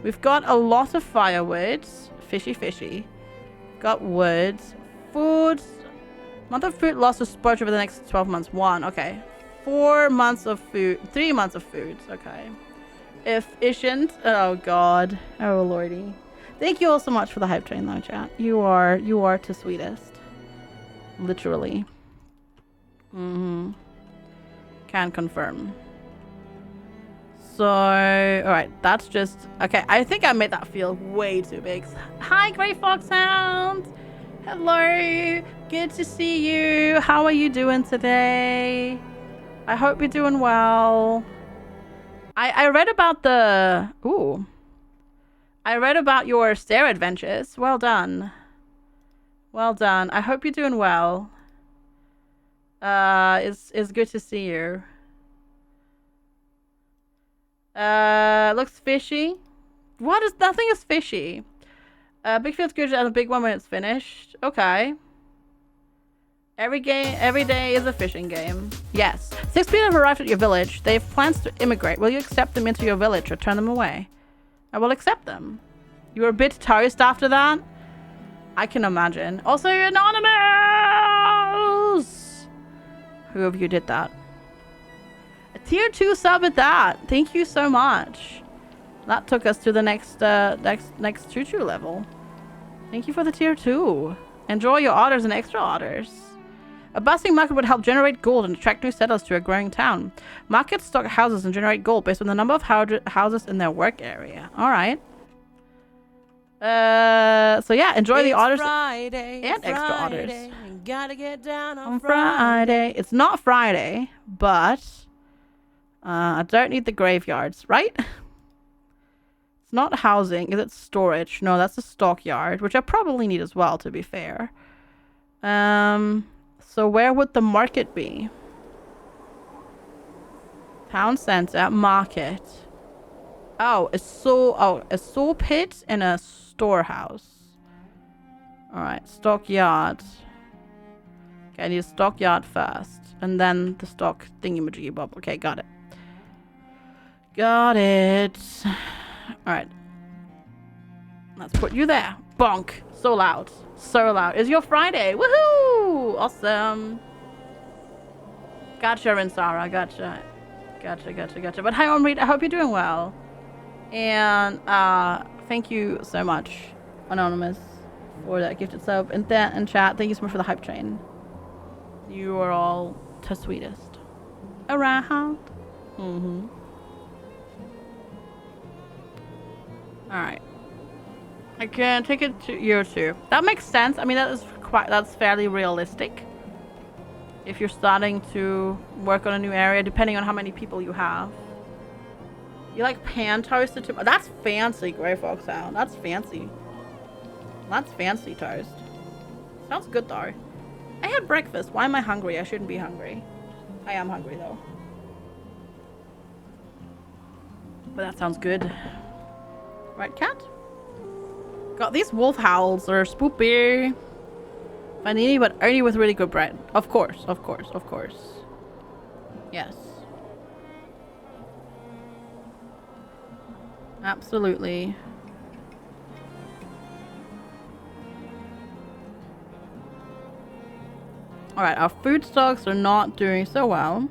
S2: We've got a lot of firewood. Fishy. Got wood. Food. Month of food loss to spoilage over the next 12 months. 1. Okay. 4 months of food. 3 months of food. Okay. Efficient. Oh, God. Oh, lordy. Thank you all so much for the hype train, though, chat. You are the sweetest. Literally. Mm-hmm. Can confirm. So, alright, that's just... Okay, I think I made that feel way too big. Hi, Grey Foxhound! Hello! Good to see you! How are you doing today? I hope you're doing well. I read about the... Ooh. I read about your stair adventures. Well done. Well done. I hope you're doing well. It's good to see you. Looks fishy. What is... Nothing is fishy. Big field's good and a big one when it's finished. Okay. Every day is a fishing game. Yes. 6 people have arrived at your village. They have plans to immigrate. Will you accept them into your village or turn them away? I will accept them. You were a bit toast after that? I can imagine. Also, you're anonymous! Who of you did that? A tier 2 sub at that. Thank you so much. That took us to the next choo-choo level. Thank you for the tier 2. Enjoy your orders and extra orders. A bustling market would help generate gold and attract new settlers to a growing town. Markets stock houses and generate gold based on the number of houses in their work area. All right. So yeah, enjoy the orders
S4: Friday,
S2: and extra orders.
S4: Gotta get down
S2: On Friday. It's not Friday, but I don't need the graveyards, right? It's not housing. Is it storage? No, that's a stockyard, which I probably need as well, to be fair. So where would the market be? Town center, market. Oh, a saw pit and a storehouse. All right, stockyard. Okay, I need a stockyard first, and then the stock thingy bob. Okay, got it. Got it. All right. Let's put you there. Bonk. So loud. So loud. It's your Friday. Woohoo! Awesome. Gotcha, Rinsara. Gotcha. But hi, Omri. I hope you're doing well. And thank you so much, Anonymous, for that gifted sub. And chat, thank you so much for the hype train. You are all the sweetest around. Mm-hmm. Alright. I can take it to year 2. That makes sense. I mean, that's fairly realistic. If you're starting to work on a new area, depending on how many people you have. You like pan toasted too? That's fancy, Grey Foxhound. That's fancy. That's fancy toast. Sounds good though. I had breakfast. Why am I hungry? I shouldn't be hungry. I am hungry though. But that sounds good. Right, cat? God, these wolf howls are spoopy. Panini, but only with really good bread. Of course. Yes. Absolutely. Alright, our food stocks are not doing so well.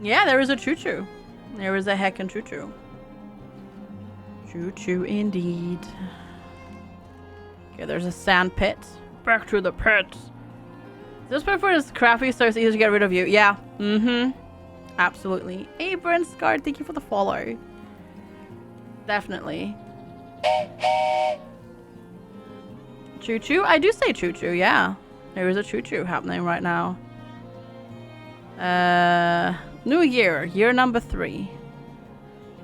S2: Yeah, there is a choo-choo. There is a heckin' choo-choo. Choo-choo indeed. Okay, there's a sand pit. Back to the pit. This pepper is crappy, so it's easy to get rid of you. Yeah. Mm-hmm. Absolutely. Hey, Brent Scar, thank you for the follow. Definitely. Choo-choo? I do say choo-choo, yeah. There is a choo-choo happening right now. New year. Year number 3.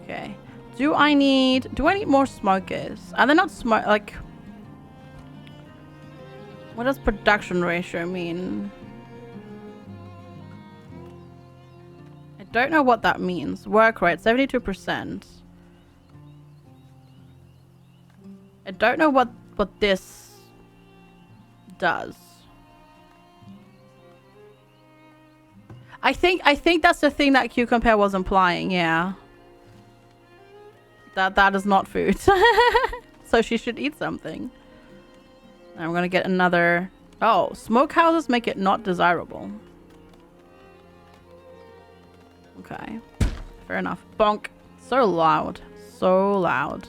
S2: Okay. Do I need more smokers? Are they not like... What does production ratio mean? I don't know what that means. Work rate, 72%. I don't know what this does. I think that's the thing that QCompare was implying, yeah. That is not food. So she should eat something. I'm gonna get another Oh, smokehouses make it not desirable. Okay. Fair enough. Bonk. So loud. So loud.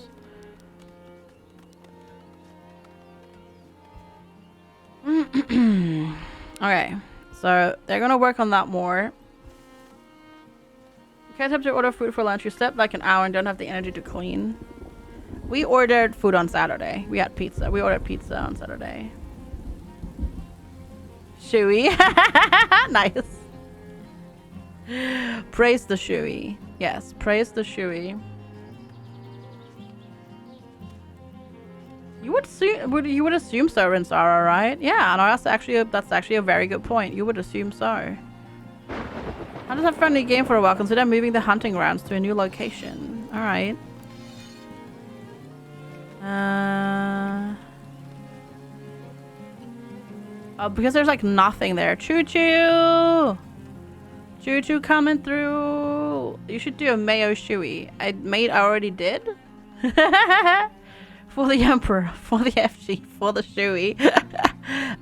S2: Okay. So they're gonna work on that more. You can't have to order food for lunch. You slept like an hour and don't have the energy to clean. We ordered food on Saturday. We had pizza. We ordered pizza on Saturday. Shui. Nice. Praise the Shui. Yes, praise the Shui. You would assume so, Rinsara, right? Yeah, no, that's actually a very good point. You would assume so. How does that friendly game for a while? Consider moving the hunting grounds to a new location. All right. Oh, because there's like nothing there. Choo choo. Choo choo coming through. You should do a mayo shui. I already did. For the Emperor, for the FG, for the Shui.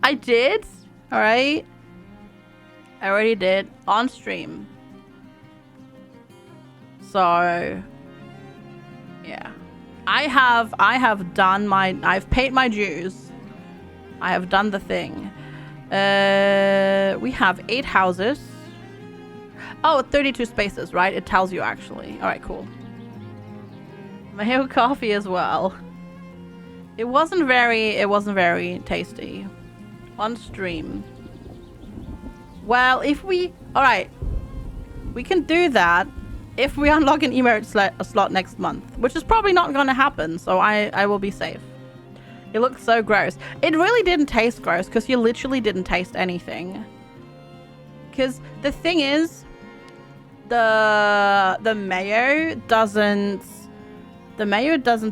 S2: I did. All right. I already did on stream. So, yeah. I've paid my dues. I have done the thing. We have 8 houses. Oh, 32 spaces, right? It tells you actually. All right, cool. Mayo coffee as well. It wasn't very tasty on stream. Well, alright, we can do that if we unlock an emote slot next month, which is probably not going to happen, so I will be safe. It looks so gross. It really didn't taste gross because you literally didn't taste anything. Because the thing is, the mayo doesn't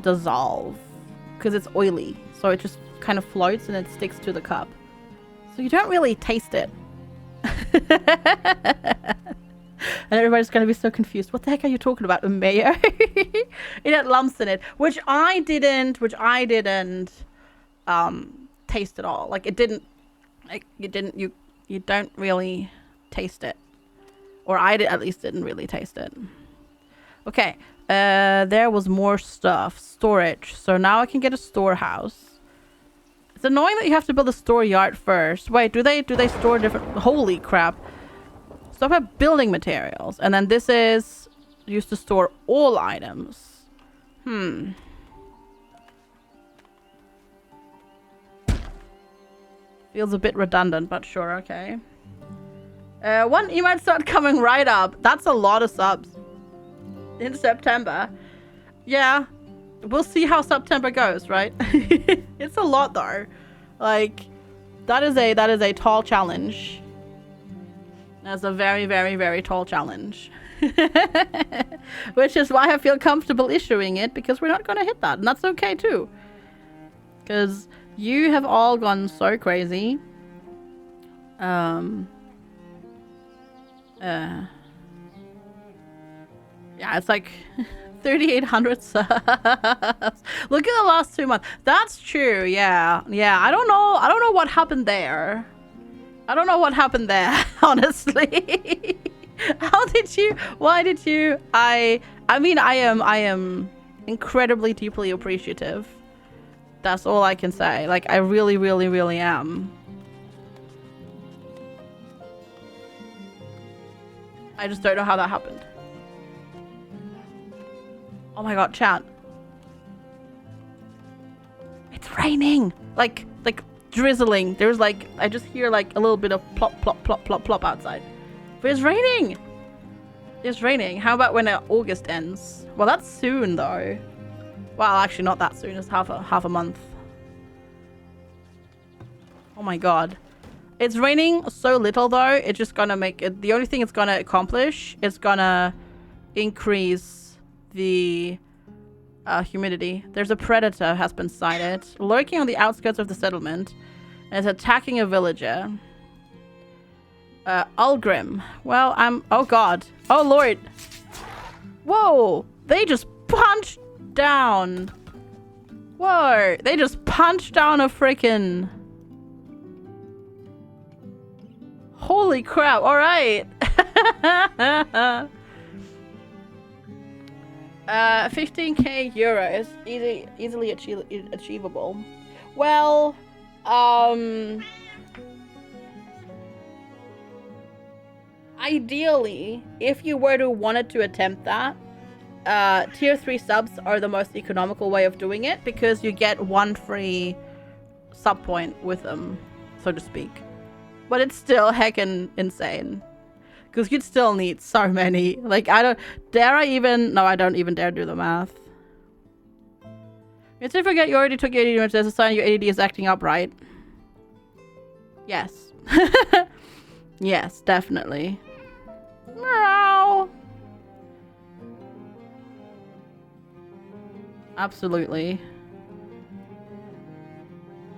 S2: dissolve. Because it's oily, so it just kind of floats and it sticks to the cup, so you don't really taste it. And everybody's gonna be so confused. What the heck are you talking about? A mayo? It had lumps in it, which I didn't taste at all. Like it didn't, like you don't really taste it, or at least didn't really taste it. Okay. There was more stuff. Storage. So now I can get a storehouse. It's annoying that you have to build a store yard first. Wait, do they store different? Holy crap. Stuff about building materials. And then this is used to store all items. Feels a bit redundant, but sure, okay. One emote start coming right up. That's a lot of subs. In September. Yeah, we'll see how September goes, right? It's a lot though. Like that is a tall challenge. That's a very, very, very tall challenge. Which is why I feel comfortable issuing it, because we're not going to hit that, and that's okay too. Because you have all gone so crazy. Yeah, it's like 3,800 subs. Look at the last 2 months. That's true. Yeah. I don't know what happened there. Honestly. Why did you? I mean, I am incredibly deeply appreciative. That's all I can say. Like, I really, really, really am. I just don't know how that happened. Oh my god, chat. It's raining. Like drizzling. There's like, I just hear like a little bit of plop, plop, plop, plop, plop outside. But it's raining. It's raining. How about when August ends? Well, that's soon though. Well, actually not that soon. It's half a month. Oh my god. It's raining so little though. It's just gonna make it, the only thing it's gonna accomplish is gonna increase the humidity. There's a predator has been sighted lurking on the outskirts of the settlement and is attacking a villager. Ulgrim. Well, oh god. Oh lord. Whoa. They just punched down. Whoa. They just punched down a freaking Holy crap, alright. 15k euros, easily achievable. Well, ideally, if you were to wanted to attempt that, tier 3 subs are the most economical way of doing it because you get one free sub point with them, so to speak. But it's still heckin' insane. Because you'd still need so many. Like, I don't even dare do the math. You did forget you already took your ADD units. There's a sign your ADD is acting up, right? Yes. Yes, definitely. Meow. Absolutely.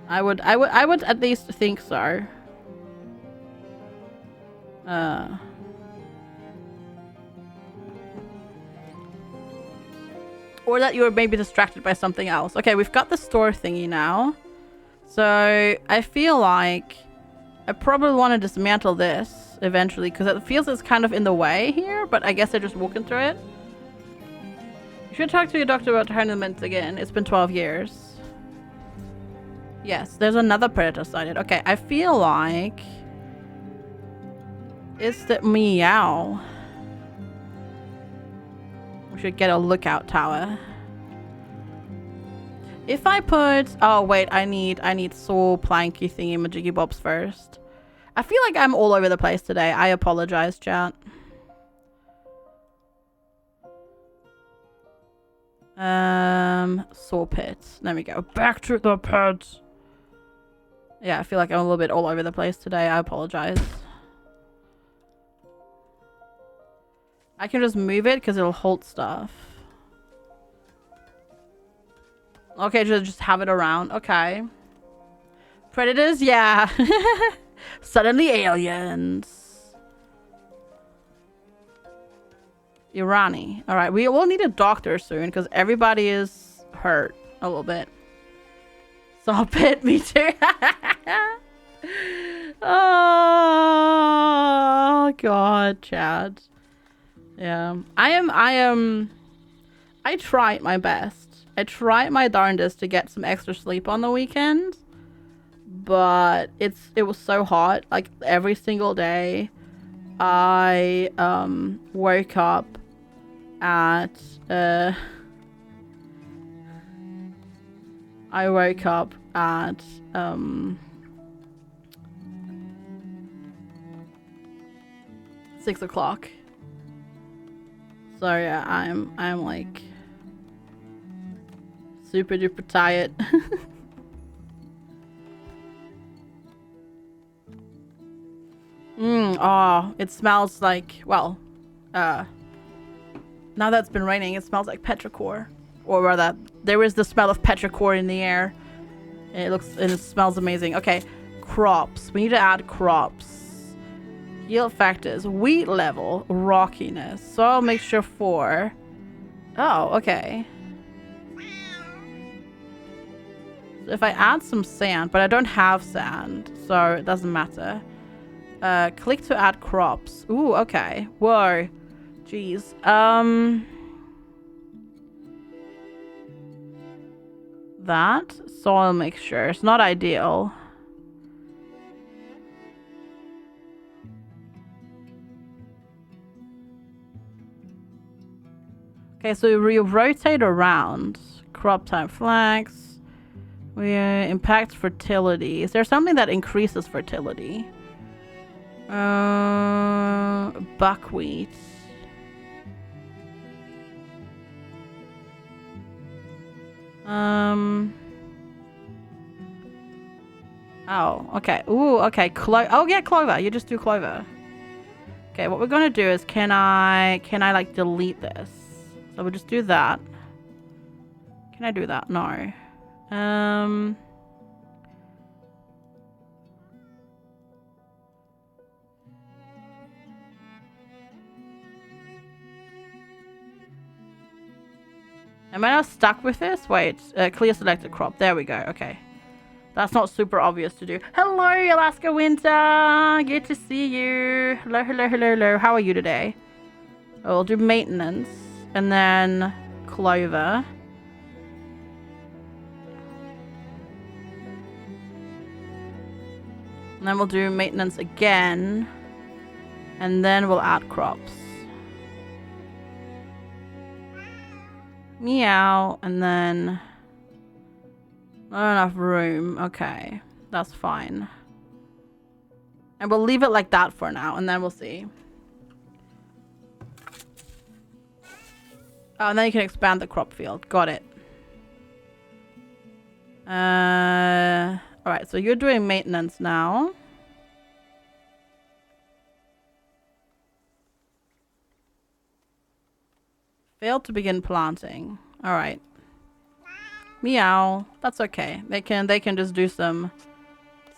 S2: I would at least think so. Or that you were maybe distracted by something else. Okay, we've got the store thingy now. So I feel like I probably want to dismantle this eventually because it feels it's kind of in the way here, but I guess they're just walking through it. You should talk to your doctor about tournaments again. It's been 12 years. Yes, there's another predator sighted. Okay, I feel like it's the meow. We should get a lookout tower. If I put... Oh, wait. I need saw planky thingy majiggy bobs first. I feel like I'm all over the place today. I apologize, chat. Saw pits. There we go. Back to the pits. Yeah, I feel like I'm a little bit all over the place today. I apologize. I can just move it because it'll hold stuff. Okay, just have it around. Okay. Predators? Yeah. Suddenly aliens. Irani. Alright, we will need a doctor soon because everybody is hurt a little bit. Saw pit, me too. Oh, God, Chad. Yeah, I tried my best. I tried my darndest to get some extra sleep on the weekend, but it was so hot. Like every single day, I woke up at 6 o'clock. So yeah, I'm like super duper tired. Oh, it smells like, well, now that it's been raining, it smells like petrichor. Or rather, there is the smell of petrichor in the air. It smells amazing. Okay, crops. We need to add crops. Yield factors, wheat level, rockiness, soil mixture 4. Oh, okay. So if I add some sand, but I don't have sand, so it doesn't matter. Click to add crops. Ooh, okay. Whoa. Jeez. That soil mixture. It's not ideal. Okay, so we rotate around. Crop type flax. We impact fertility. Is there something that increases fertility? Buckwheat. Oh, okay. Ooh, okay. Oh, yeah, clover. You just do clover. Okay, what we're gonna do is can I like delete this? So we'll just do that. Can I do that? No. Am I now stuck with this? Wait, clear selected crop. There we go. Okay. That's not super obvious to do. Hello, Alaska Winter. Good to see you. Hello, hello, hello, hello. How are you today? Oh, we'll do maintenance. And then Clover. And then we'll do maintenance again. And then we'll add crops. Meow. And then... not enough room. Okay. That's fine. And we'll leave it like that for now. And then we'll see. Oh, and then you can expand the crop field. Got it. Alright, so you're doing maintenance now. Failed to begin planting. Alright. Meow. That's okay. They can just do some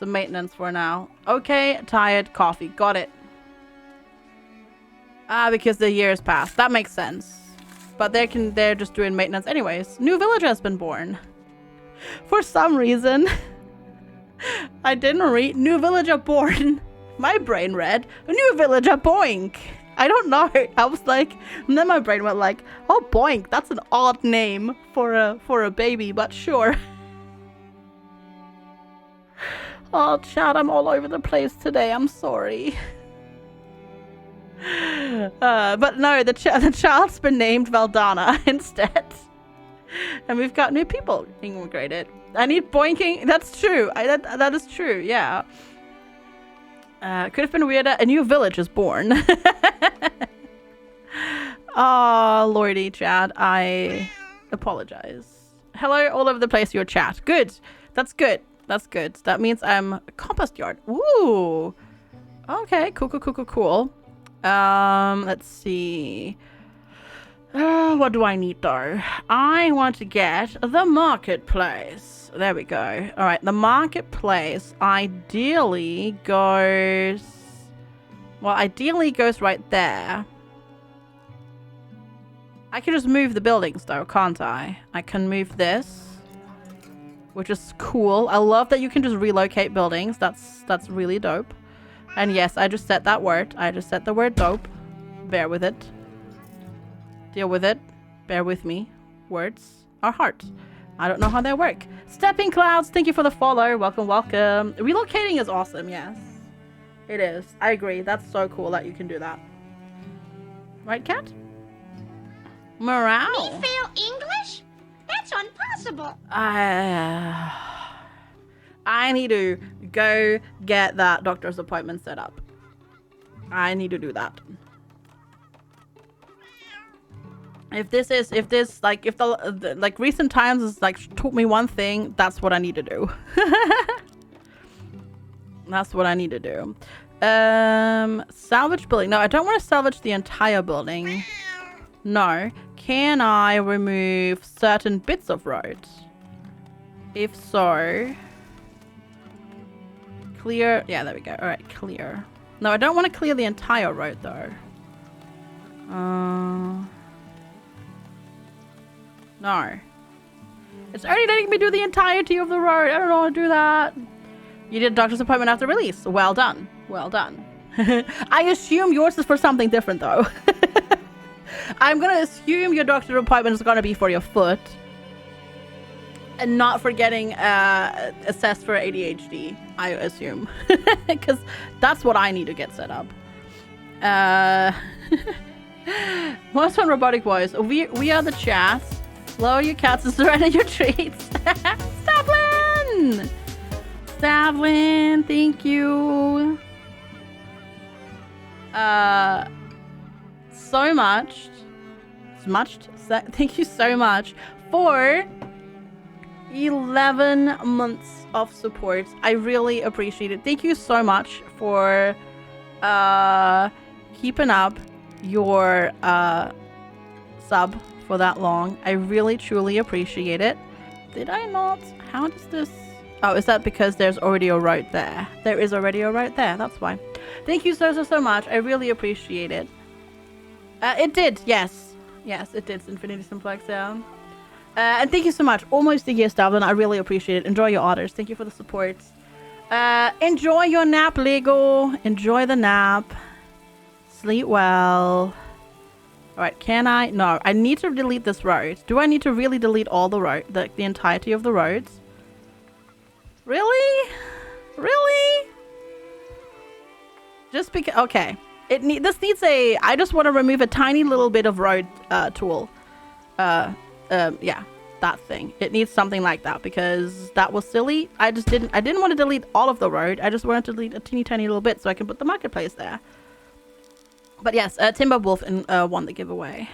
S2: maintenance for now. Okay, tired, coffee. Got it. Ah, because the years passed. That makes sense. But they're just doing maintenance anyways. New villager has been born. For some reason, I didn't read new villager born. My brain read new villager boink. I don't know. I was like, and then my brain went like, oh boink, that's an odd name for a baby, but sure. Oh, chat, I'm all over the place today. I'm sorry. But no, the child's been named Valdana instead. And we've got new people immigrated. I need boinking. That's true. That is true. Yeah. Could have been weirder. A new village is born. Oh, Lordy, Chad. I apologize. Hello, all over the place. Your chat. Good. That's good. That's good. That means I'm a compost yard. Ooh. Okay. Cool. Let's see. What do I need though? I want to get the marketplace. There we go. All right, the marketplace ideally goes right there. I can just move the buildings though, can't I? I can move this, which is cool. I love that you can just relocate buildings. That's really dope. And yes, I just said that word. I just said the word dope. Bear with it. Deal with it. Bear with me. Words are hard. I don't know how they work. Stepping Clouds, thank you for the follow. Welcome. Relocating is awesome, yes. It is. I agree. That's so cool that you can do that. Right, Cat? Morale.
S5: Me fail English? That's impossible.
S2: I need to go get that doctor's appointment set up. I need to do that. If the recent times has like taught me one thing, that's what I need to do. That's what I need to do. Salvage building. No, I don't want to salvage the entire building. No. Can I remove certain bits of road? If so, clear. Yeah, there we go. All right, clear. No, I don't want to clear the entire road though. No. It's already letting me do the entirety of the road. I don't know how to do that. You did a doctor's appointment after release. Well done. Well done. I assume yours is for something different though. I'm going to assume your doctor's appointment is going to be for your foot. And not for getting assessed for ADHD, I assume. Because that's what I need to get set up. Most on robotic voice. We are the chats. Lower your cats and surrender your treats. Stavlin! Stavlin, thank you. So much. Thank you so much for 11 months of support. I really appreciate it. Thank you so much for keeping up your sub for that long. I really truly appreciate it. Did I not? How does this... Oh, is that because there's already a road there? There is already a road there. That's why. Thank you so much. I really appreciate it. It did. Yes. Yes, it did. Infinity Simplex, yeah. And thank you so much. Almost a year, Stavlin. I really appreciate it. Enjoy your orders. Thank you for the support. Enjoy your nap, Lego. Enjoy the nap. Sleep well. Alright, can I? No, I need to delete this road. Do I need to really delete all the road, the entirety of the roads? Really? Really? Just because, okay. This needs a, I just want to remove a tiny little bit of road tool. Yeah, that thing. It needs something like that because that was silly. I didn't want to delete all of the road. I just wanted to delete a teeny tiny little bit so I can put the marketplace there. But yes, Timber Wolf won the giveaway.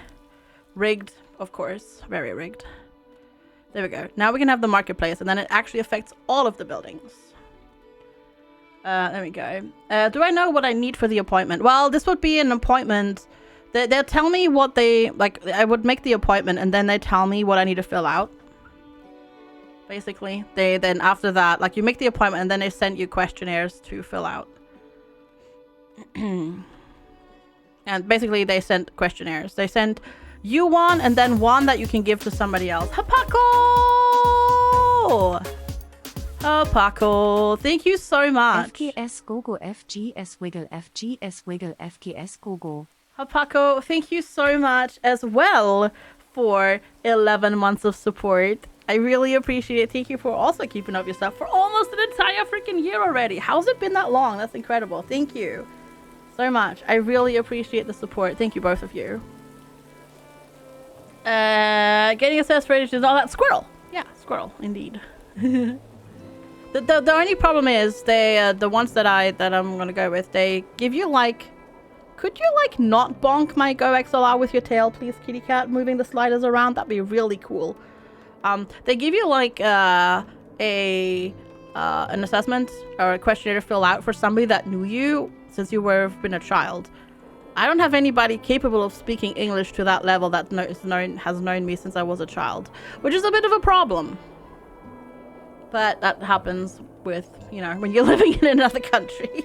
S2: Rigged, of course. Very rigged. There we go. Now we can have the marketplace and then it actually affects all of the buildings. There we go. Do I know what I need for the appointment? Well, this would be an appointment. They'll tell me what they... Like, I would make the appointment and then they tell me what I need to fill out. Basically. Then after that, like, you make the appointment and then they send you questionnaires to fill out. And basically they sent questionnaires. They sent you one and then one that you can give to somebody else. Hapako! Hapako, thank you so much.
S3: FGS Gogo FGS Wiggle FGS Wiggle FGS Gogo.
S2: Hapako, thank you so much as well for 11 months of support. I really appreciate it. Thank you for also keeping up your stuff for almost an entire freaking year already. How's it been that long? That's incredible. Thank you so much. I really appreciate the support. Thank you, both of you. Getting assessed for is all that squirrel. Yeah, squirrel, indeed. The only problem is they the ones that I'm gonna go with, they give you like, could you like not bonk my Go XLR with your tail, please, kitty cat? Moving the sliders around, that'd be really cool. They give you like an assessment or a questionnaire to fill out for somebody that knew you since you were been a child. I don't have anybody capable of speaking English to that level that has known me since I was a child, which is a bit of a problem. But that happens with, you know, when you're living in another country.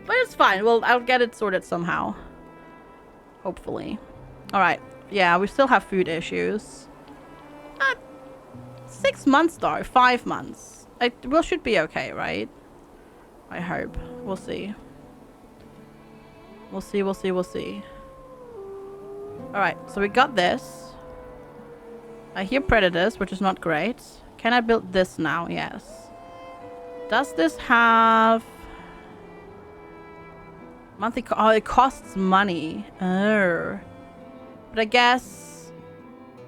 S2: But it's fine. Well, I'll get it sorted somehow. Hopefully. Alright. Yeah, we still have food issues. 6 months though. 5 months. We should be okay, right? I hope. We'll see. We'll see, we'll see, we'll see. Alright, so we got this. I hear predators, which is not great. Can I build this now? Yes. Does this have... monthly... oh, it costs money. Oh. But I guess...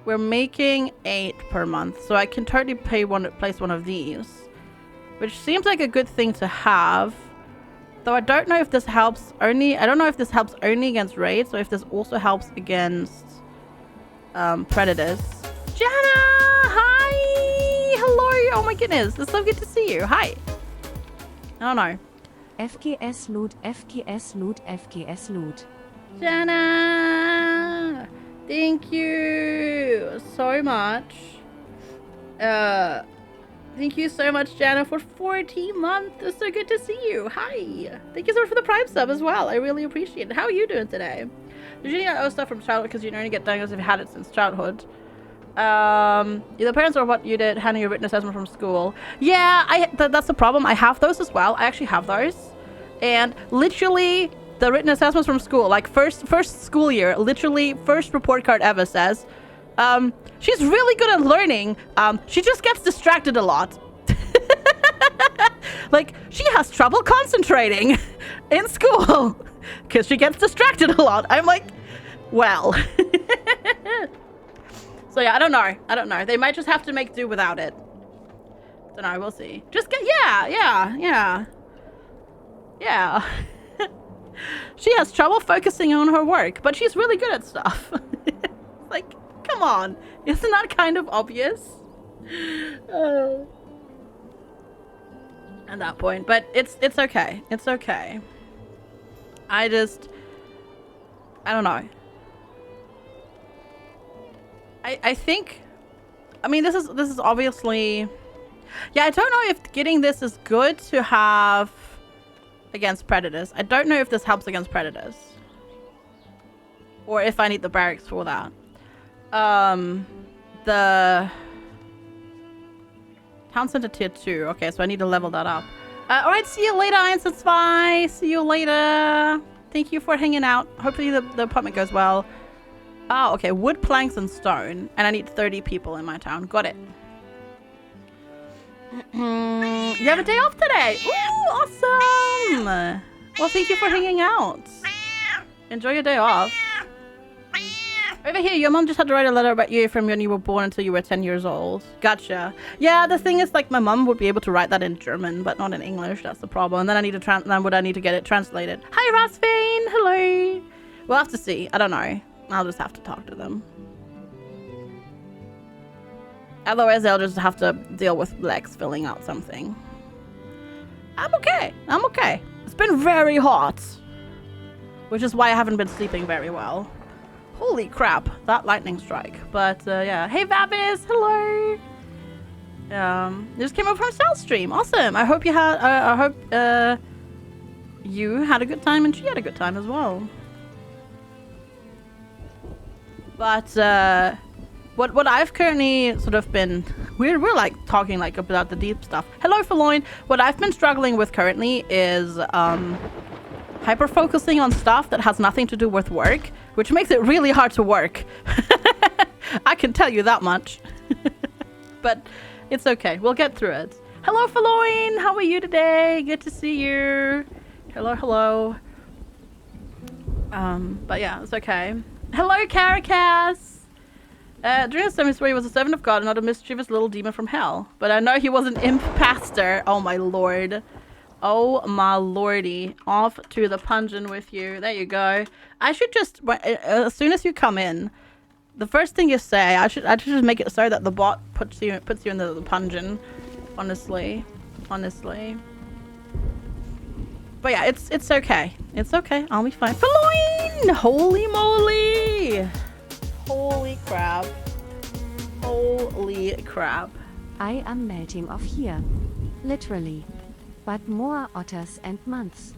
S2: we're making 8 per month. So I can totally place one of these. Which seems like a good thing to have. Though I don't know if this helps only... I don't know if this helps only against raids or if this also helps against predators. Jana! Hi! Hello! Oh my goodness, it's so good to see you. Hi. I don't know.
S3: FGS loot, FGS loot, FGS loot.
S2: Jana! Thank you so much. Thank you so much, Jana, for 14 months. It's so good to see you. Hi. Thank you so much for the Prime sub as well. I really appreciate it. How are you doing today? Did you need to owe stuff from childhood because you only get diagnosed if you had it since childhood? Either parents or what you did, handing your written assessment from school. Yeah, that's the problem. I have those as well. I actually have those. And literally, the written assessments from school, like first school year, literally first report card ever says, she's really good at learning. She just gets distracted a lot. Like, she has trouble concentrating in school because she gets distracted a lot. I'm like, well. So yeah, I don't know. They might just have to make do without it. Don't know, we'll see. Just get, yeah. She has trouble focusing on her work, but she's really good at stuff. Like, come on. Isn't that kind of obvious? At that point. But it's okay. It's okay. I don't know. I think... I mean, this is obviously... Yeah, I don't know if getting this is good to have against predators. I don't know if this helps against predators. Or if I need the barracks for that. the town center tier 2. Okay, so I need to level that up. Alright, see you later, Einstein Spy. See you later. Thank you for hanging out. Hopefully the apartment goes well. Oh, okay. Wood, planks, and stone. And I need 30 people in my town. Got it. You have a day off today. Ooh, awesome. Well, thank you for hanging out. Enjoy your day off. Over here, your mom just had to write a letter about you from when you were born until you were 10 years old. Gotcha. Yeah, the thing is, like, my mom would be able to write that in German, but not in English. That's the problem. And then I need to then would I need to get it translated. Hi, Rasvane. Hello. We'll have to see. I don't know. I'll just have to talk to them. Otherwise, they'll just have to deal with Lex filling out something. I'm okay. I'm okay. It's been very hot, which is why I haven't been sleeping very well. Holy crap, that lightning strike. But yeah. Hey, Vavis, hello. Just came up from South Stream. Awesome. I hope you had. I hope you had a good time and she had a good time as well. But what I've currently sort of been, we're like talking like about the deep stuff. Hello, Forloin. What I've been struggling with currently is hyper focusing on stuff that has nothing to do with work, which makes it really hard to work. I can tell you that much. But it's okay. We'll get through it. Hello, Forloin. How are you today? Good to see you. Hello, hello. But yeah, it's okay. Hello, Caracas. During the 70s, where he was a servant of God and not a mischievous little demon from hell. But I know he was an imp pastor. Oh my lord. Oh my lordy. Off to the pungeon with you. There you go. I should just, as soon as you come in, the first thing you say, I should just make it so that the bot puts you in the pungeon. Honestly. Honestly. But yeah, it's okay. It's okay. I'll be fine. Forloin! Holy moly! Holy crap. Holy crap.
S3: I am melting off here. Literally. But more otters and months.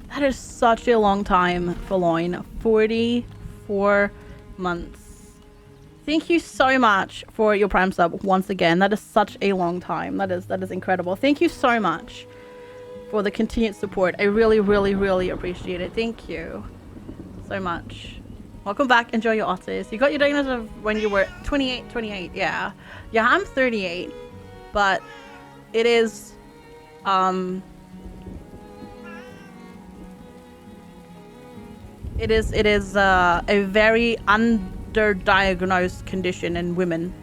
S2: That is such a long time, Forloin. 44 months. Thank you so much for your Prime sub once again. That is such a long time. That is incredible. Thank you so much for the continued support. I really, really, really appreciate it. Thank you so much. Welcome back. Enjoy your otters. You got your diagnosis of when you were 28. Yeah. Yeah, I'm 38. But it is it is a very underdiagnosed condition in women,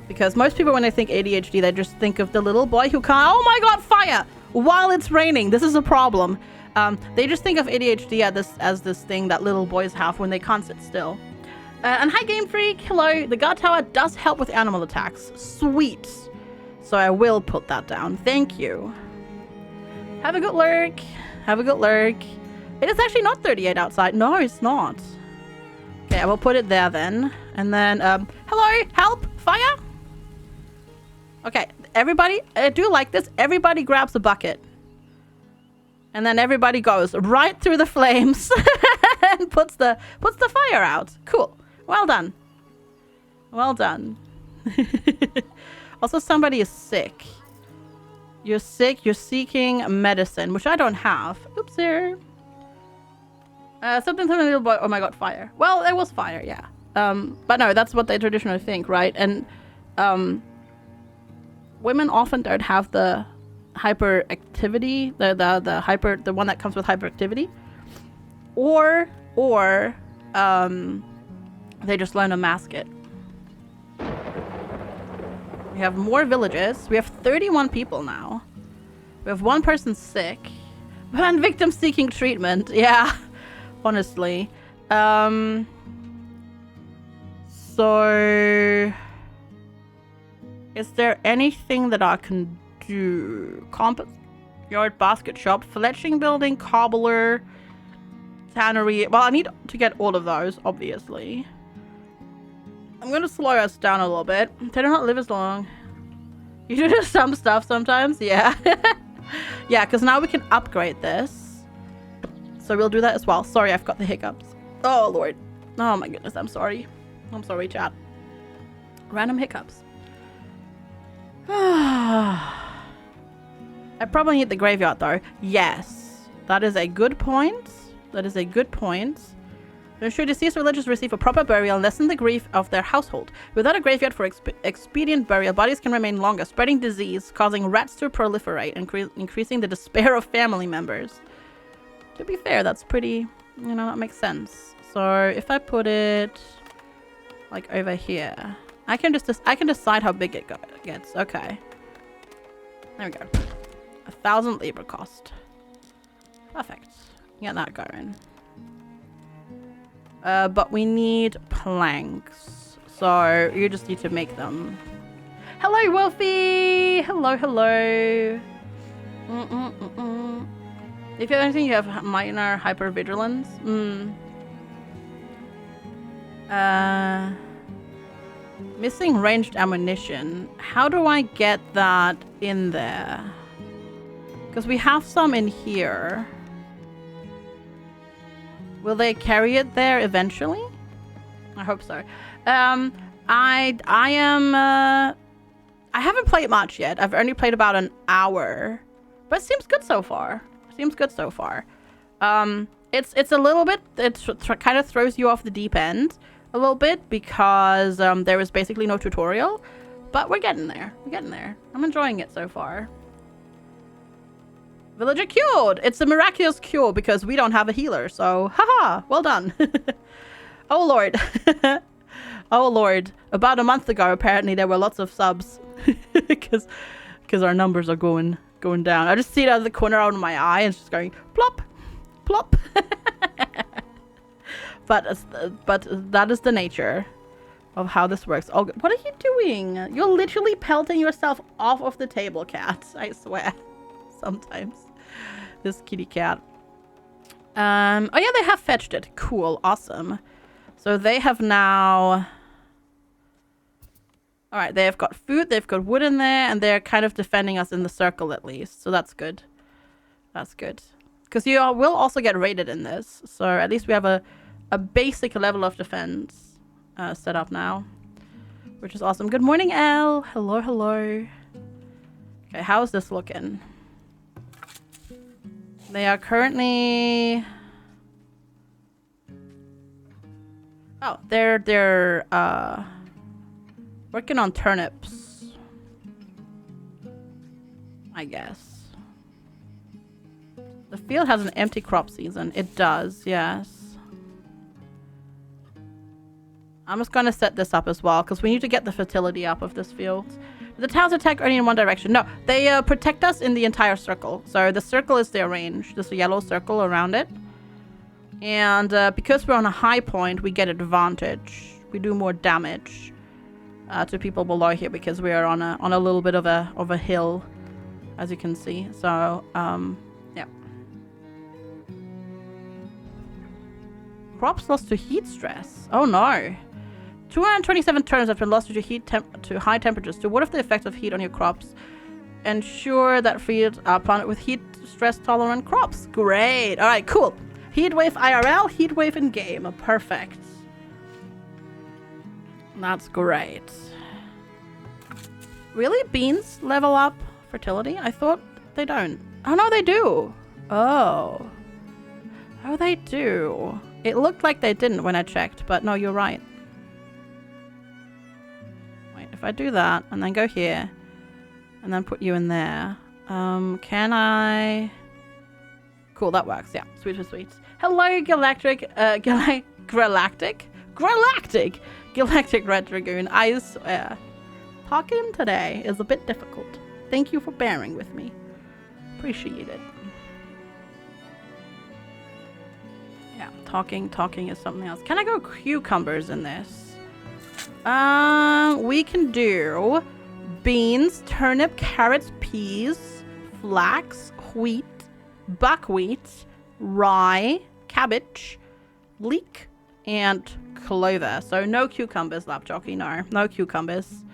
S2: because most people, when they think ADHD, they just think of the little boy who can't, oh my god, fire while it's raining. This is a problem. They just think of ADHD as this thing that little boys have when they can't sit still. And hi, Game Freak. Hello. The guard tower does help with animal attacks. Sweet. So I will put that down. Thank you. Have a good lurk. Have a good lurk. It is actually not 38 outside. No, it's not. Okay, I will put it there then. And then, hello, help, fire. Okay, everybody, I do like this. Everybody grabs a bucket. And then everybody goes right through the flames and puts the fire out. Cool. Well done. Well done. Also, somebody is sick. You're sick. You're seeking medicine, which I don't have. Oops, there. Something little boy. Oh my god, fire. Well, there was fire, yeah. But no, that's what they traditionally think, right? And women often don't have the hyperactivity, the one that comes with hyperactivity, or they just learn to mask it. We have more villages. We have 31 people now. We have one person sick. One victim seeking treatment. Yeah, honestly. So, is there anything that I can do? Compass yard, basket shop, fletching building, cobbler, tannery. Well, I need to get all of those, obviously. I'm gonna slow us down a little bit. They do not live as long. You do some stuff sometimes, yeah. Yeah, because now we can upgrade this. So we'll do that as well. Sorry, I've got the hiccups. Oh, Lord. Oh, my goodness, I'm sorry. I'm sorry, chat. Random hiccups. I probably need the graveyard though. Yes. That is a good point. That is a good point. To ensure deceased religious receive a proper burial and lessen the grief of their household. Without a graveyard for expedient burial, bodies can remain longer, spreading disease, causing rats to proliferate, and increasing the despair of family members. To be fair, that's pretty, you know, that makes sense. So if I put it like over here, I can decide how big it gets. Okay. There we go. 1,000 labor cost. Perfect. Get that going. But we need planks. So you just need to make them. Hello, Wolfie! Hello, hello. If you have anything, you have minor hypervigilance. Missing ranged ammunition. How do I get that in there? Because we have some in here. Will they carry it there eventually? I hope so. I haven't played much yet. I've only played about an hour, but it seems good so far. Seems good so far. It's a little bit. It kind of throws you off the deep end a little bit because there is basically no tutorial, but we're getting there. We're getting there. I'm enjoying it so far. Villager cured! It's a miraculous cure because we don't have a healer, so haha! Well done. Oh lord. Oh lord. About a month ago, apparently there were lots of subs because our numbers are going down. I just see it out of the corner out of my eye and it's just going plop, plop. But that is the nature of how this works. Oh, what are you doing? You're literally pelting yourself off of the table, cat. I swear. Sometimes. This kitty cat. Oh yeah, they have fetched it. Cool. Awesome. So they have now... Alright, they have got food, they've got wood in there, and they're kind of defending us in the circle at least. So that's good. That's good. Because you will also get raided in this. So at least we have a basic level of defense set up now. Which is awesome. Good morning, Elle. Hello, hello. Okay, how is this looking? They are currently... Oh, they're working on turnips. I guess. The field has an empty crop season. It does, yes. I'm just gonna set this up as well because we need to get the fertility up of this field. The towns attack only in one direction. No, they protect us in the entire circle. So the circle is their range. There's a yellow circle around it. And because we're on a high point, we get advantage. We do more damage to people below here because we are on a little bit of a hill, as you can see. So yeah. Crops lost to heat stress. Oh no. 227 turns have been lost due to high temperatures. To what if the effect of heat on your crops? Ensure that fields are planted with heat stress tolerant crops. Great. All right, cool. Heatwave IRL, heatwave in game. Perfect. That's great. Really? Beans level up fertility? I thought they don't. Oh no, they do. Oh. Oh, they do. It looked like they didn't when I checked, but no, you're right. If I do that and then go here and then put you in there, can I? Cool, that works. Yeah, sweet, sweet, sweet. Hello, Galactic Red Dragoon. I swear, talking today is a bit difficult. Thank you for bearing with me. Appreciate it. Yeah, talking is something else. Can I go cucumbers in this? We can do beans, turnip, carrots, peas, flax, wheat, buckwheat, rye, cabbage, leek, and clover. So no cucumbers, Lapjockey. No cucumbers.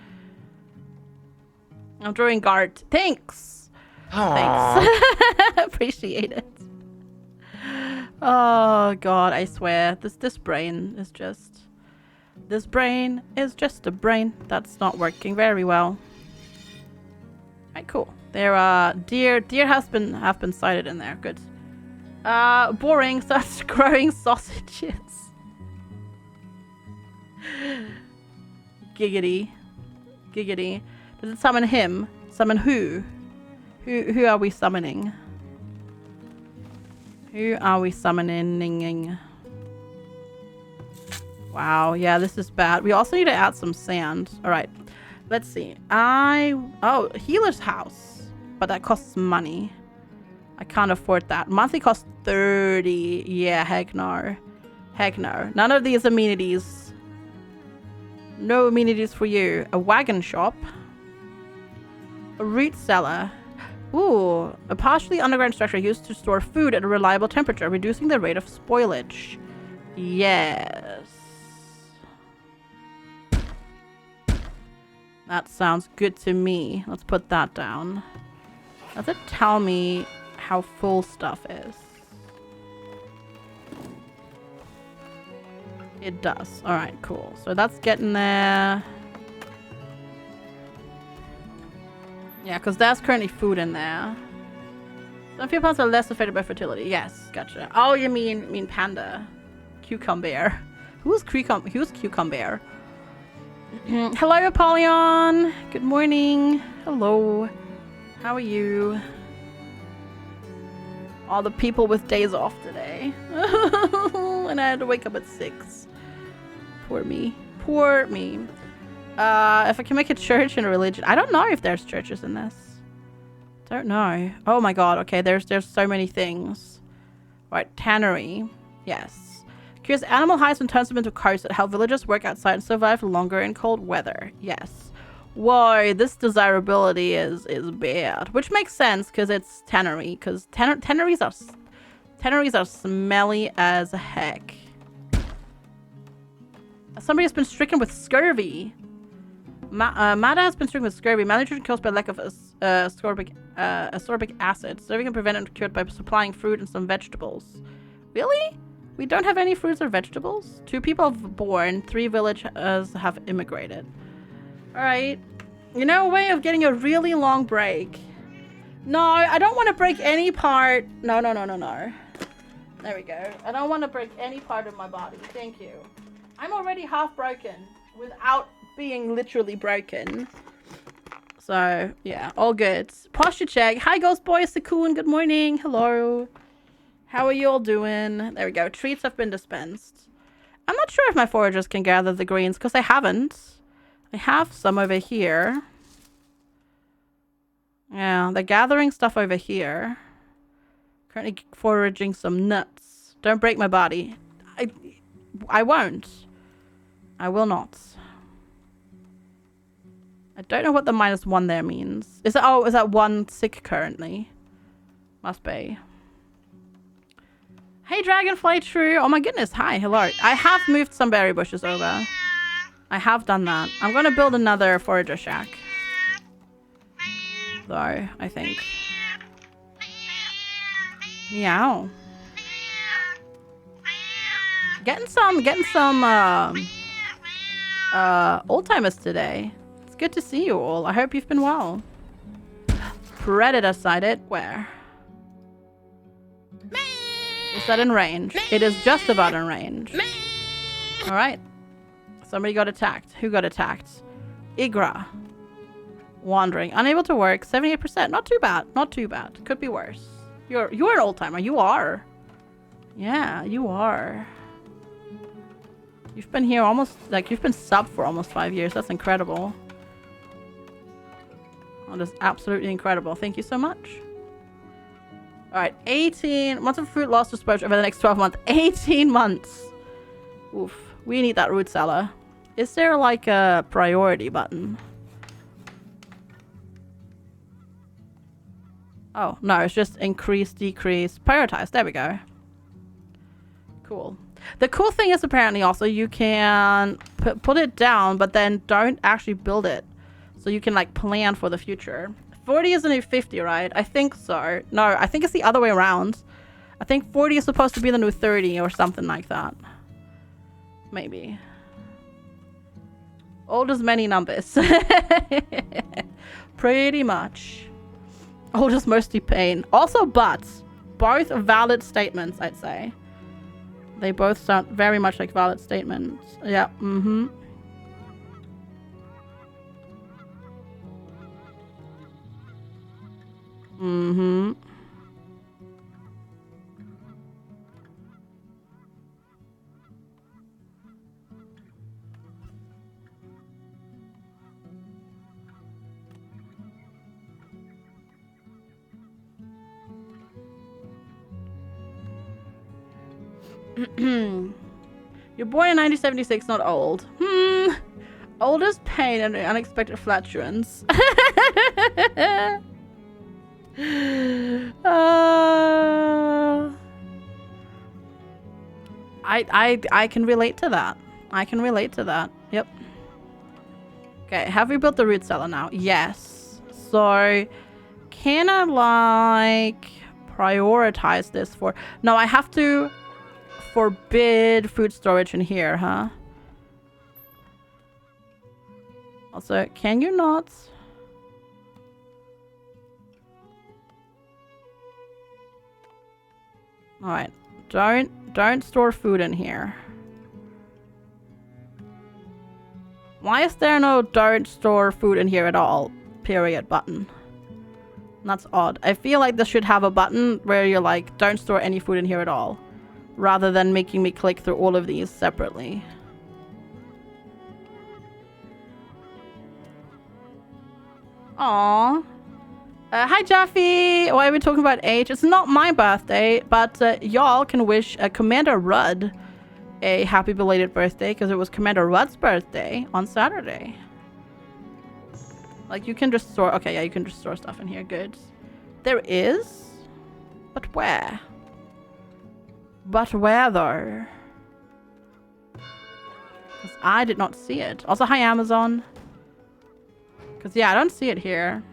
S2: I'm drawing guard. Thanks. Aww. Thanks. Appreciate it. Oh god, I swear. This brain is just... This brain is just a brain that's not working very well. Alright, cool. There are deer have been sighted in there. Good. Boring. Starts growing sausages. Giggity. Giggity. Does it summon him? Summon who? Who are we summoning? Who are we summoning? Wow, yeah, this is bad. We also need to add some sand. Alright. Let's see. Oh, healer's house. But that costs money. I can't afford that. Monthly costs 30. Yeah, heck no. Heck no. None of these amenities. No amenities for you. A wagon shop. A root cellar. Ooh. A partially underground structure used to store food at a reliable temperature, reducing the rate of spoilage. Yes. That sounds good to me. Let's put that down. Does it tell me how full stuff is? It does. Alright, cool. So that's getting there. Yeah, because there's currently food in there. Some few plants are less affected by fertility. Yes, gotcha. Oh, you mean panda. Cucumber. Who's cucumber? Hello, Apollyon. Good morning. Hello. How are you? All the people with days off today. And I had to wake up at 6. Poor me. Poor me. If I can make a church and a religion. I don't know if there's churches in this. Don't know. Oh my god. Okay, there's so many things. Right, tannery. Yes. Cures animal hides and turns them into coats that help villagers work outside and survive longer in cold weather. Yes. Whoa, this desirability is bad. Which makes sense because it's tannery. Because tanneries are smelly as heck. Somebody has been stricken with scurvy. Mada has been stricken with scurvy. Malnutrition caused by lack of ascorbic acid. Scurvy can prevent it and cured by supplying fruit and some vegetables. Really? We don't have any fruits or vegetables? 2 people have born, 3 villagers have immigrated. Alright. You know, a way of getting a really long break. No, I don't want to break any part. No. There we go. I don't want to break any part of my body. Thank you. I'm already half broken without being literally broken. So, yeah, all good. Posture check. Hi, Ghost Boy, Sakun. Good morning. Hello. How are you all doing? There we go. Treats have been dispensed. I'm not sure if my foragers can gather the greens because I haven't. I have some over here. Yeah, they're gathering stuff over here. Currently foraging some nuts. Don't break my body. I won't. I will not. I don't know what the -1 there means. Is that 1 sick currently? Must be. Hey, Dragonfly True. Oh my goodness. Hi. Hello. I have moved some berry bushes over. I have done that. I'm going to build another forager shack. Though, I think. Meow. Getting some old timers today. It's good to see you all. I hope you've been well. Predator sighted. Where? Is that in range? It is just about in range. Alright. Somebody got attacked. Who got attacked? Igra. Wandering. Unable to work. 78%. Not too bad. Not too bad. Could be worse. You're an old timer. You are. Yeah, you are. You've been here almost, like, you've been sub for almost 5 years. That's incredible. That is absolutely incredible. Thank you so much. Alright, 18 months of fruit lost to spoilage over the next 12 months. 18 months! Oof. We need that root cellar. Is there like a priority button? Oh, no, it's just increase, decrease, prioritize. There we go. Cool. The cool thing is apparently also you can put it down, but then don't actually build it. So you can like plan for the future. 40 is the new 50, right? I think so. No, I think it's the other way around. I think 40 is supposed to be the new 30 or something like that. Maybe. Old as many numbers. Pretty much. Old as mostly pain. Also butts. Both valid statements, I'd say. They both sound very much like valid statements. Yeah, mm-hmm. Mm-hmm. You're born in 1976, not old. Old as pain and unexpected flatulence. I can relate to that. I can relate to that. Yep. Okay, have we built the root cellar now? Yes. So, can I, like, prioritize this for... No, I have to forbid food storage in here, huh? Also, can you not... Alright. Don't store food in here. Why is there no don't store food in here at all? Period button. That's odd. I feel like this should have a button where you're like, don't store any food in here at all. Rather than making me click through all of these separately. Aww. Hi Jaffe! Why are we talking about age? It's not my birthday, but y'all can wish Commander Rudd a happy belated birthday because it was Commander Rudd's birthday on Saturday. Like, you can just store... Okay, yeah, you can just store stuff in here. Good. There is? But where? But where, though? Because I did not see it. Also, hi, Amazon. Because, yeah, I don't see it here.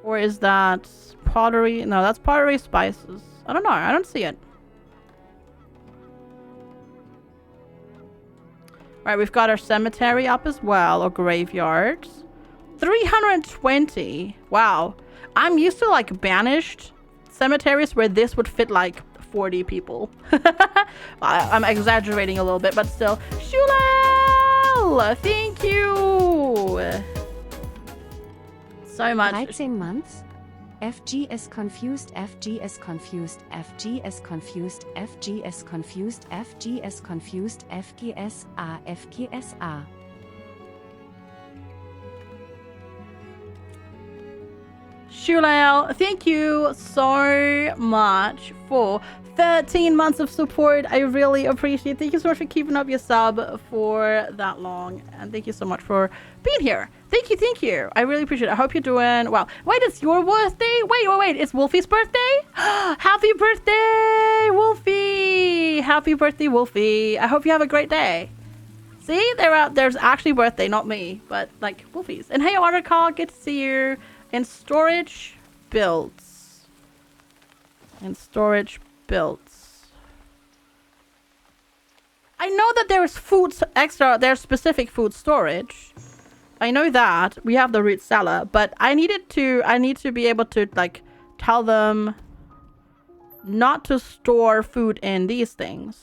S2: Or is that pottery? No, that's pottery spices. I don't know. I don't see it. Alright, we've got our cemetery up as well, or graveyard. 320. Wow. I'm used to, like, banished cemeteries where this would fit, like, 40 people. I'm exaggerating a little bit, but still. Shulel! Thank you! So much.
S3: 13 months. FGS confused, FGS confused, FGS confused, FGS confused, FGS confused, FGSA, FGSA.
S2: Shulel, thank you so much for 13 months of support. I really appreciate it. Thank you so much for keeping up your sub for that long. And thank you so much for being here. Thank you, thank you. I really appreciate it. I hope you're doing well. Wait, it's your birthday? Wait. It's Wolfie's birthday? Happy birthday, Wolfie. Happy birthday, Wolfie. I hope you have a great day. See, there's actually birthday, not me, but like Wolfie's. And hey, Article, good to see you. In storage builds. In storage builds. I know that there's food extra, there's specific food storage. I know that. We have the root cellar, but I need to be able to, like, tell them not to store food in these things.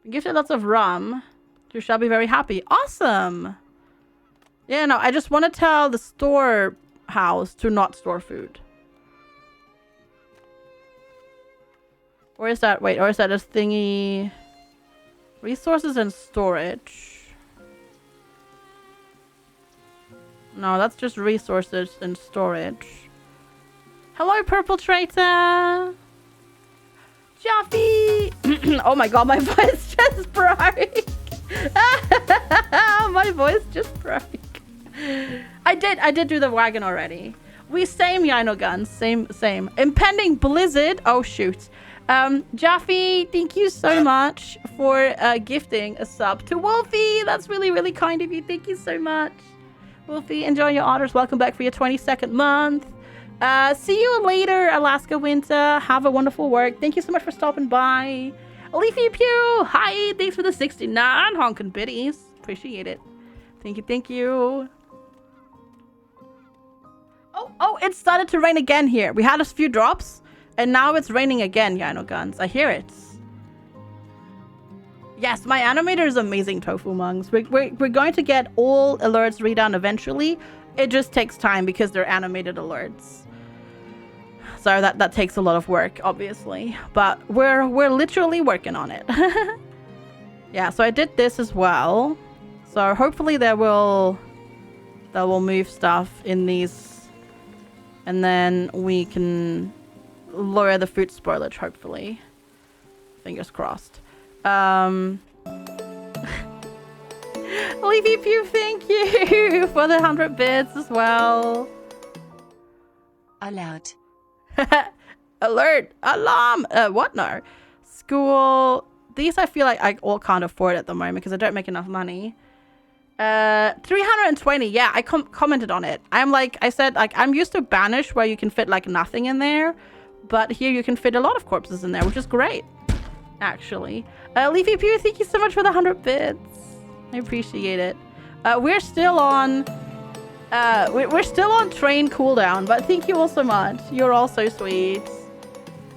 S2: Gifted lots of rum. You shall be very happy. Awesome! Yeah, no, I just want to tell the storehouse to not store food. Or is that, wait, or is that a thingy? Resources and storage. No, that's just resources and storage. Hello, Purple Traitor! Jaffe! Oh my god, my voice just broke! My voice just broke. I did do the wagon already. We same Yino guns. Same. Impending blizzard. Oh shoot. Jaffe, thank you so much for gifting a sub to Wolfie. That's really, really kind of you. Thank you so much. Wolfie, enjoy your honors. Welcome back for your 22nd month. See you later, Alaska Winter. Have a wonderful work. Thank you so much for stopping by. Leafy Pew, hi. Thanks for the 69 honkin' biddies. Appreciate it. Thank you, thank you. Oh, it started to rain again here. We had a few drops, and now it's raining again. Yeah, no guns. I hear it. Yes, my animator is amazing, Tofu Monks. We're going to get all alerts redone eventually. It just takes time because they're animated alerts. So that takes a lot of work, obviously. But we're literally working on it. Yeah, so I did this as well. So hopefully they will move stuff in these. And then we can lower the food spoilage, hopefully. Fingers crossed. Leafy Pew, thank you for the 100 bits as well.
S3: Alert.
S2: Alert! Alarm! What? No. School. These I feel like I all can't afford at the moment because I don't make enough money. 320. Yeah, I commented on it. I said, I'm used to Banish where you can fit like nothing in there. But here you can fit a lot of corpses in there, which is great. Actually. Leafy Pew, thank you so much for the 100 bits. I appreciate it. We're still on train cooldown, but thank you all so much. You're all so sweet.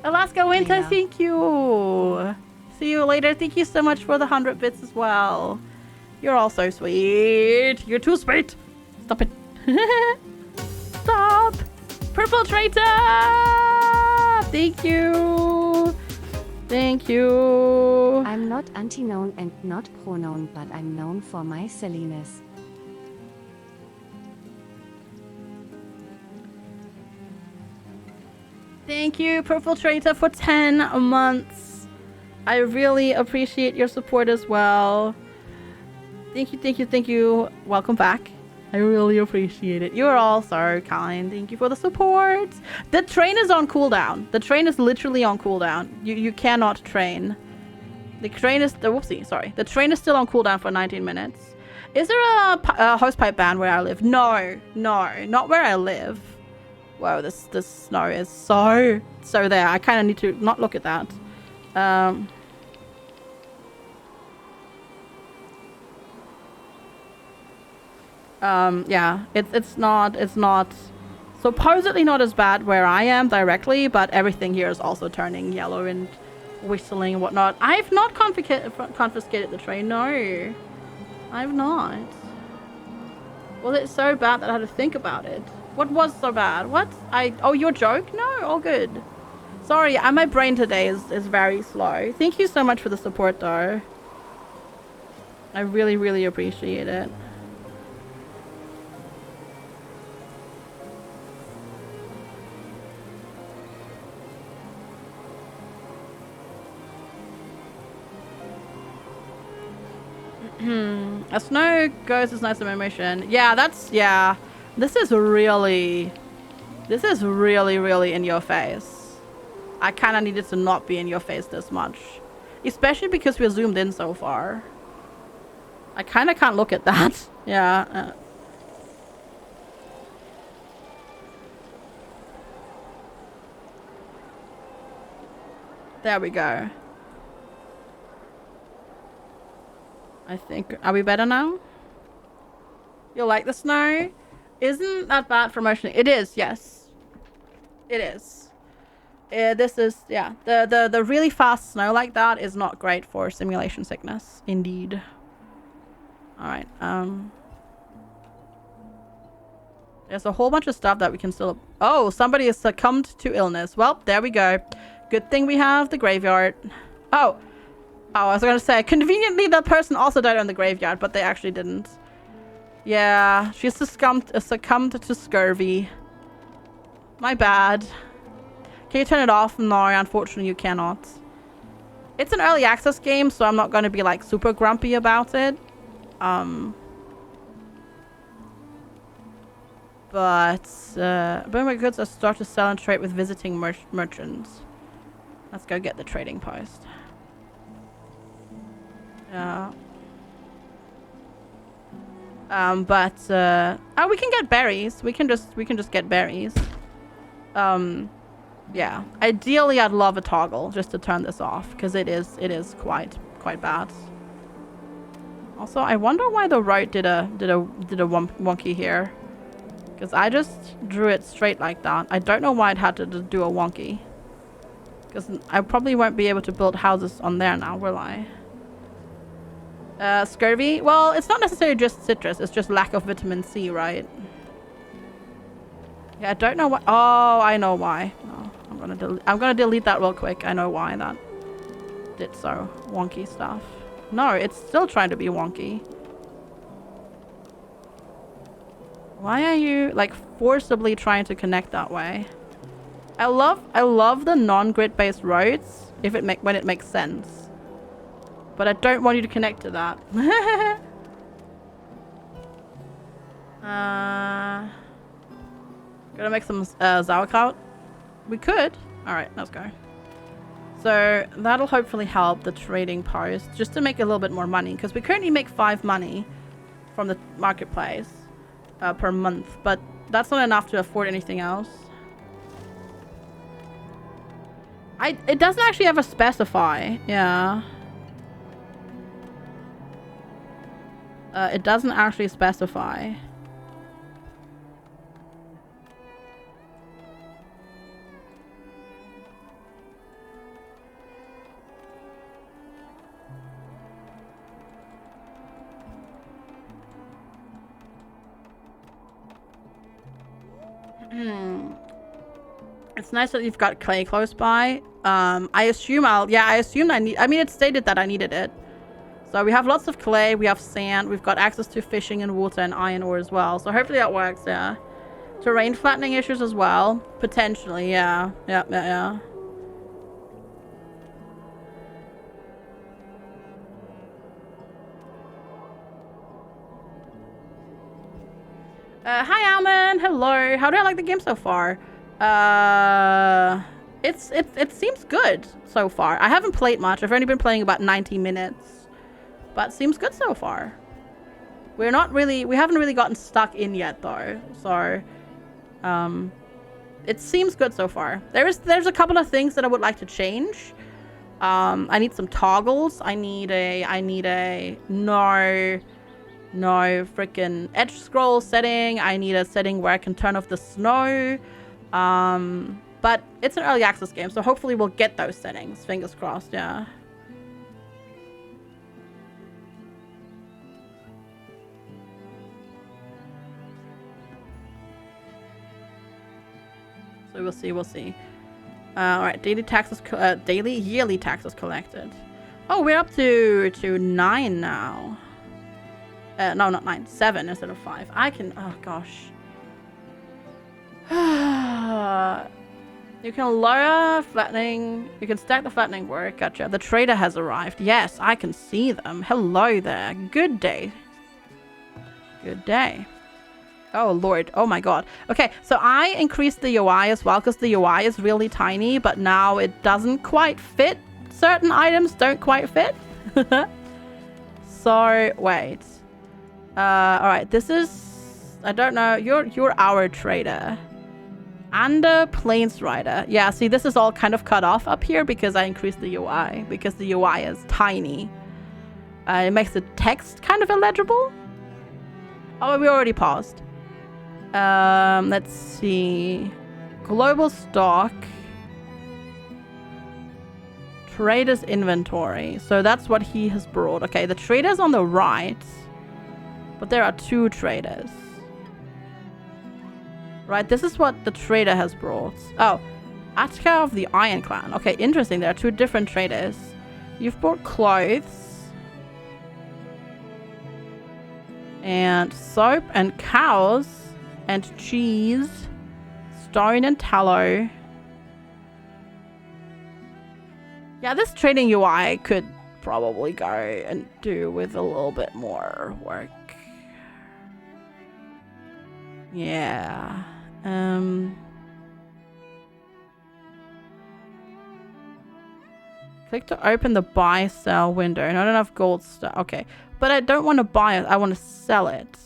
S2: Alaska Winter, thank you. See you later. Thank you so much for the 100 bits as well. You're all so sweet. You're too sweet. Stop it. Stop. Purple Traitor. Thank you. Thank you.
S3: I'm not anti-known and not pro-known, but I'm known for my silliness.
S2: Thank you, Purple Traitor, for 10 months. I really appreciate your support as well. Thank you, thank you, thank you. Welcome back. I really appreciate it. You're all so kind. Thank you for the support. The train is on cooldown. The train is literally on cooldown. You cannot train. The train is... whoopsie, sorry. The train is still on cooldown for 19 minutes. Is there a hosepipe ban where I live? No, not where I live. Whoa, this snow is so there. I kind of need to not look at that. Yeah, it's not supposedly not as bad where I am directly, but everything here is also turning yellow and whistling and whatnot. I've not confiscated the train. No, I've not. Was it so bad that I had to think about it? What was so bad? What? Oh, your joke? No, all good. Sorry, my brain today is very slow. Thank you so much for the support, though. I really, really appreciate it. A snow ghost is nice emotion. Yeah, yeah. This is really in your face. I kind of needed to not be in your face this much. Especially because we're zoomed in so far. I kind of can't look at that. Yeah. There we go. I think... Are we better now? You like the snow? Isn't that bad for motion? It is, yes. It is. This is... Yeah. The really fast snow like that is not great for simulation sickness. Indeed. Alright. There's a whole bunch of stuff that we can still... Oh, somebody has succumbed to illness. Well, there we go. Good thing we have the graveyard. Oh, I was going to say, conveniently that person also died on the graveyard, but they actually didn't. Yeah, she succumbed to scurvy. My bad. Can you turn it off? No, unfortunately you cannot. It's an early access game, so I'm not going to be like super grumpy about it. But Boomer goods are start to sell and trade with visiting merchants. Let's go get the trading post. Yeah. Oh, we can get berries. We can just get berries. Yeah. Ideally, I'd love a toggle just to turn this off because it is quite bad. Also, I wonder why the road did a wonky here. Because I just drew it straight like that. I don't know why it had to do a wonky. Because I probably won't be able to build houses on there now, will I? Scurvy? Well, it's not necessarily just citrus. It's just lack of vitamin C, right? Yeah, I don't know why. Oh, I know why. Oh, I'm gonna delete that real quick. I know why that did so. Wonky stuff. No, it's still trying to be wonky. Why are you like forcibly trying to connect that way? I love the non-grid based roads when it makes sense. But I don't want you to connect to that. Gonna make some sauerkraut. We could. Alright, let's go. So that'll hopefully help the trading post just to make a little bit more money, because we currently make 5 money from the marketplace per month, but that's not enough to afford anything else. It doesn't actually ever specify. Yeah. It doesn't actually specify. It's nice that you've got clay close by. I assume I mean, it stated that I needed it. So we have lots of clay, we have sand, we've got access to fishing and water and iron ore as well. So hopefully that works, yeah. Terrain flattening issues as well. Potentially, yeah. Yeah. Hi Alman, hello. How do I like the game so far? It seems good so far. I haven't played much. I've only been playing about 90 minutes. But seems good so far. We haven't really gotten stuck in yet though. So it seems good so far. There's a couple of things that I would like to change. I need some toggles. I need a no freaking edge scroll setting. I need a setting where I can turn off the snow. But it's an early access game, so hopefully we'll get those settings. Fingers crossed, yeah. So we'll see. All right, yearly taxes collected. Oh, we're up to 9 now. No, not 9, 7 instead of 5. Oh gosh. You can lower flattening. You can stack the flattening work. Gotcha. The trader has arrived. Yes, I can see them. Hello there. Good day. Good day. Oh lord, oh my god. Okay, so I increased the UI as well because the UI is really tiny, but now it doesn't quite fit. Certain items don't quite fit. So wait. Alright, this is, I don't know, you're our trader. And a plains rider. Yeah, see, this is all kind of cut off up here because I increased the UI, because the UI is tiny. It makes the text kind of illegible. Oh, we already paused. Let's see. Global stock. Trader's inventory. So that's what he has brought. Okay, the trader's on the right. But there are 2 traders. Right, this is what the trader has brought. Oh, Atka of the Iron Clan. Okay, interesting. There are 2 different traders. You've brought clothes. And soap and cows. And cheese, stone and tallow. Yeah, this trading UI could probably go and do with a little bit more work. Yeah. Click to open the buy sell window. Not enough gold stuff. Okay, but I don't want to buy it. I want to sell it.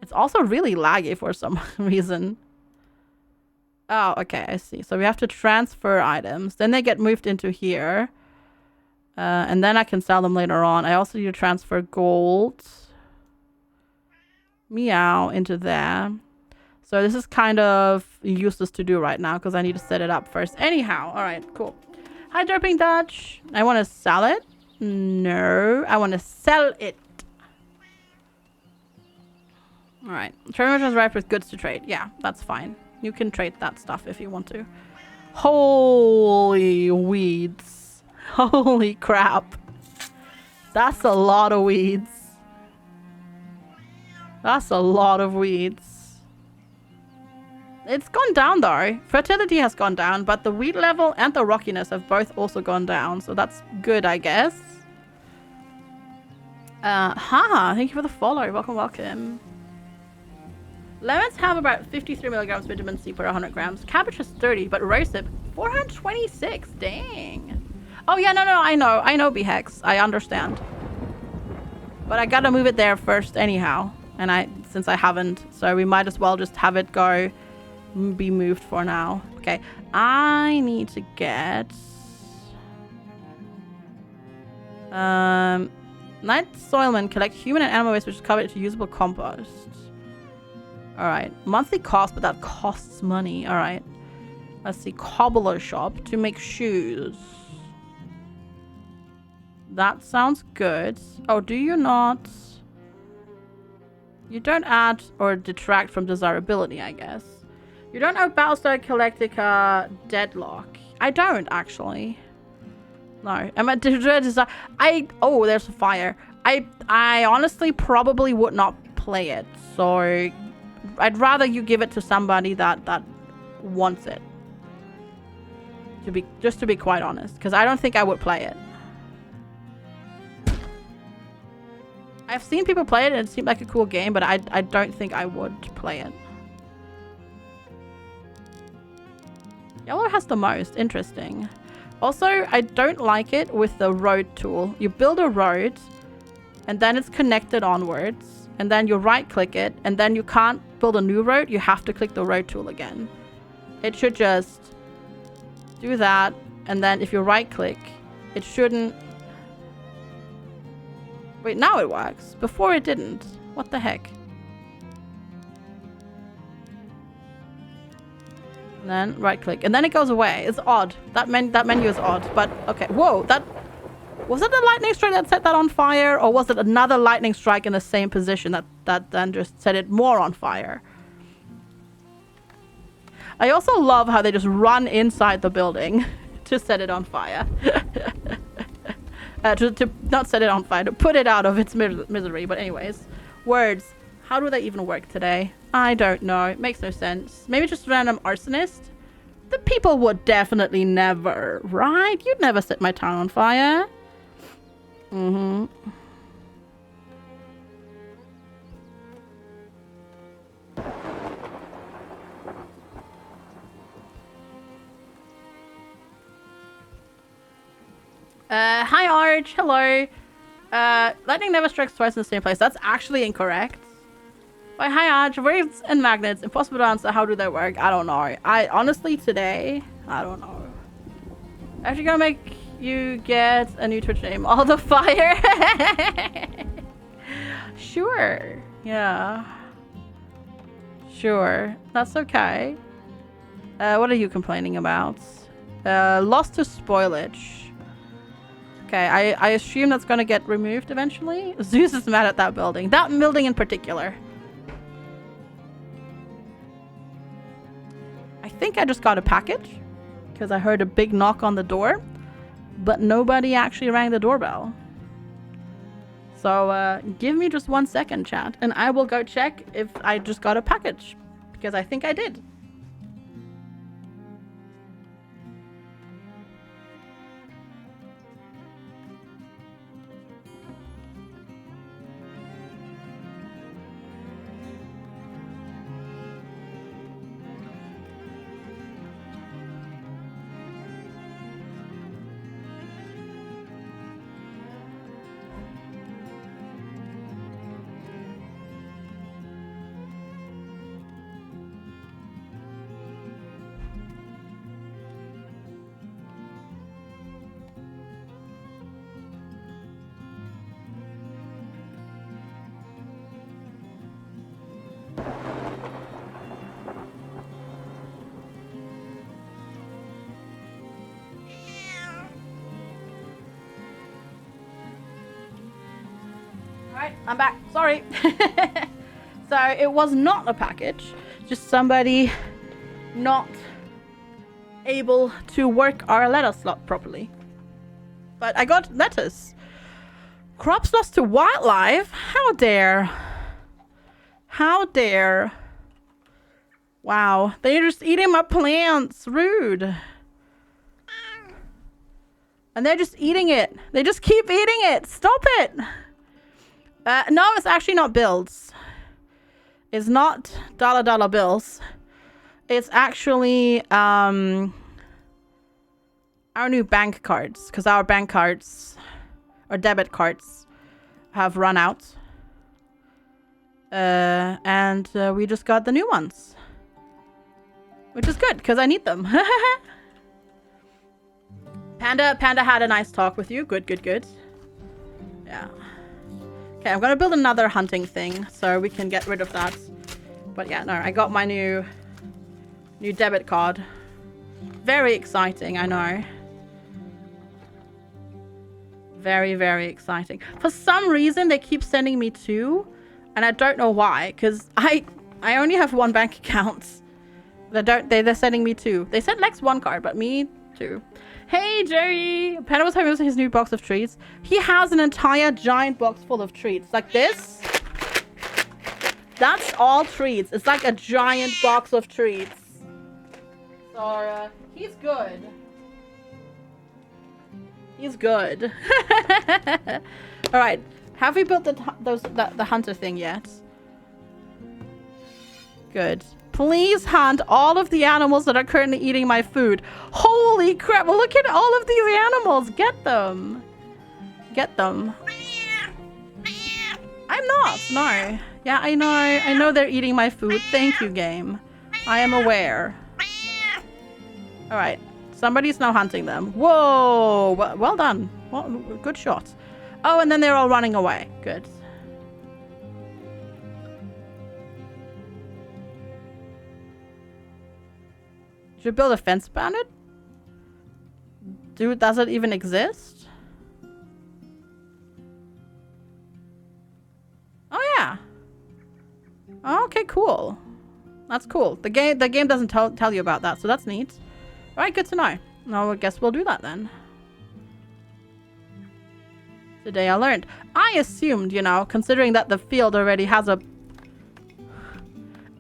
S2: It's also really laggy for some reason. Oh, okay, I see. So we have to transfer items. Then they get moved into here. And then I can sell them later on. I also need to transfer gold. Meow into there. So this is kind of useless to do right now because I need to set it up first. Anyhow, all right, cool. Hi, Derping Dutch. I want to sell it. No, I want to sell it. All right. Trade merchant is ripe with goods to trade. Yeah, that's fine. You can trade that stuff if you want to. Holy weeds. Holy crap. That's a lot of weeds. That's a lot of weeds. It's gone down though. Fertility has gone down, but the weed level and the rockiness have both also gone down. So that's good, I guess. Thank you for the follow. Welcome, welcome. Lemons have about 53 milligrams vitamin C per 100 grams. Cabbage is 30, but rosehip 426. Dang. Oh yeah, no, I know, B-Hex. I understand. But I gotta move it there first anyhow. And since I haven't, so we might as well just have it be moved for now. Okay, I need to get night soilmen collect human and animal waste which is covered into usable compost. All right, monthly cost, but that costs money. All right, let's see. Cobbler shop to make shoes. That sounds good. Oh, do you not? You don't add or detract from desirability, I guess. You don't have Battlestar Galactica Deadlock. I don't, actually. No. I'm at oh, there's a fire. I honestly probably would not play it. So I'd rather you give it to somebody that wants it. Just to be quite honest. Because I don't think I would play it. I've seen people play it and it seemed like a cool game, but I don't think I would play it. Yellow has the most. Interesting. Also, I don't like it with the road tool. You build a road and then it's connected onwards and then you right click it and then you can't build a new road. You have to click the road tool again. It should just do that, and then if you right click, it shouldn't. Wait, now it works. Before it didn't. What the heck? And then right click. And then it goes away. It's odd. That menu is odd. But okay. Whoa, that... Was it a lightning strike that set that on fire? Or was it another lightning strike in the same position that then just set it more on fire? I also love how they just run inside the building to set it on fire. To not set it on fire, to put it out of its misery. But anyways, words. How do they even work today? I don't know. It makes no sense. Maybe just random arsonist? The people would definitely never, right? You'd never set my town on fire. Mm-hmm. Hi Arch, hello. Lightning never strikes twice in the same place. That's actually incorrect. But hi Arch, waves and magnets, impossible to answer. How do they work? I don't know. I honestly today, I don't know. Actually gonna make you get a new Twitch name. All the fire. Sure. Yeah. Sure. That's okay. What are you complaining about? Lost to spoilage. Okay, I assume that's going to get removed eventually. Zeus is mad at that building. That building in particular. I think I just got a package. Because I heard a big knock on the door. But nobody actually rang the doorbell. So, give me just 1 second, chat. And I will go check if I just got a package. Because I think I did. Alright, I'm back. Sorry. So it was not a package. Just somebody not able to work our letter slot properly. But I got letters. Crops lost to wildlife? How dare. How dare. Wow. They're just eating my plants. Rude. And they're just eating it. They just keep eating it. Stop it. No, it's actually not bills. It's not dollar bills. It's actually our new bank cards. Because our bank cards, or debit cards, have run out. And we just got the new ones. Which is good, because I need them. Panda had a nice talk with you. Good. Yeah. Okay, I'm gonna build another hunting thing so we can get rid of that. But yeah, no, I got my new debit card. Very exciting, I know. Very, very exciting. For some reason, they keep sending me 2, and I don't know why, because I only have 1 bank account. They're sending me 2. They sent Lex 1 card, but me 2. Hey, Jerry! Panda was having his new box of treats. He has an entire giant box full of treats. Like this. That's all treats. It's like a giant box of treats. So, he's good. He's good. Alright. Have we built the hunter thing yet? Good. Please hunt all of the animals that are currently eating my food. Holy crap. Look at all of these animals. Get them. Get them. I'm not. No. Yeah, I know. I know they're eating my food. Thank you, game. I am aware. Alright. Somebody's now hunting them. Whoa. Well done. Well, good shot. Oh, and then they're all running away. Good. Should we build a fence around it? Dude, does it even exist? Oh yeah. Okay, cool. That's cool. The game doesn't tell you about that, so that's neat. Alright, good to know. No, I guess we'll do that then. Today I learned. I assumed, you know, considering that the field already has a...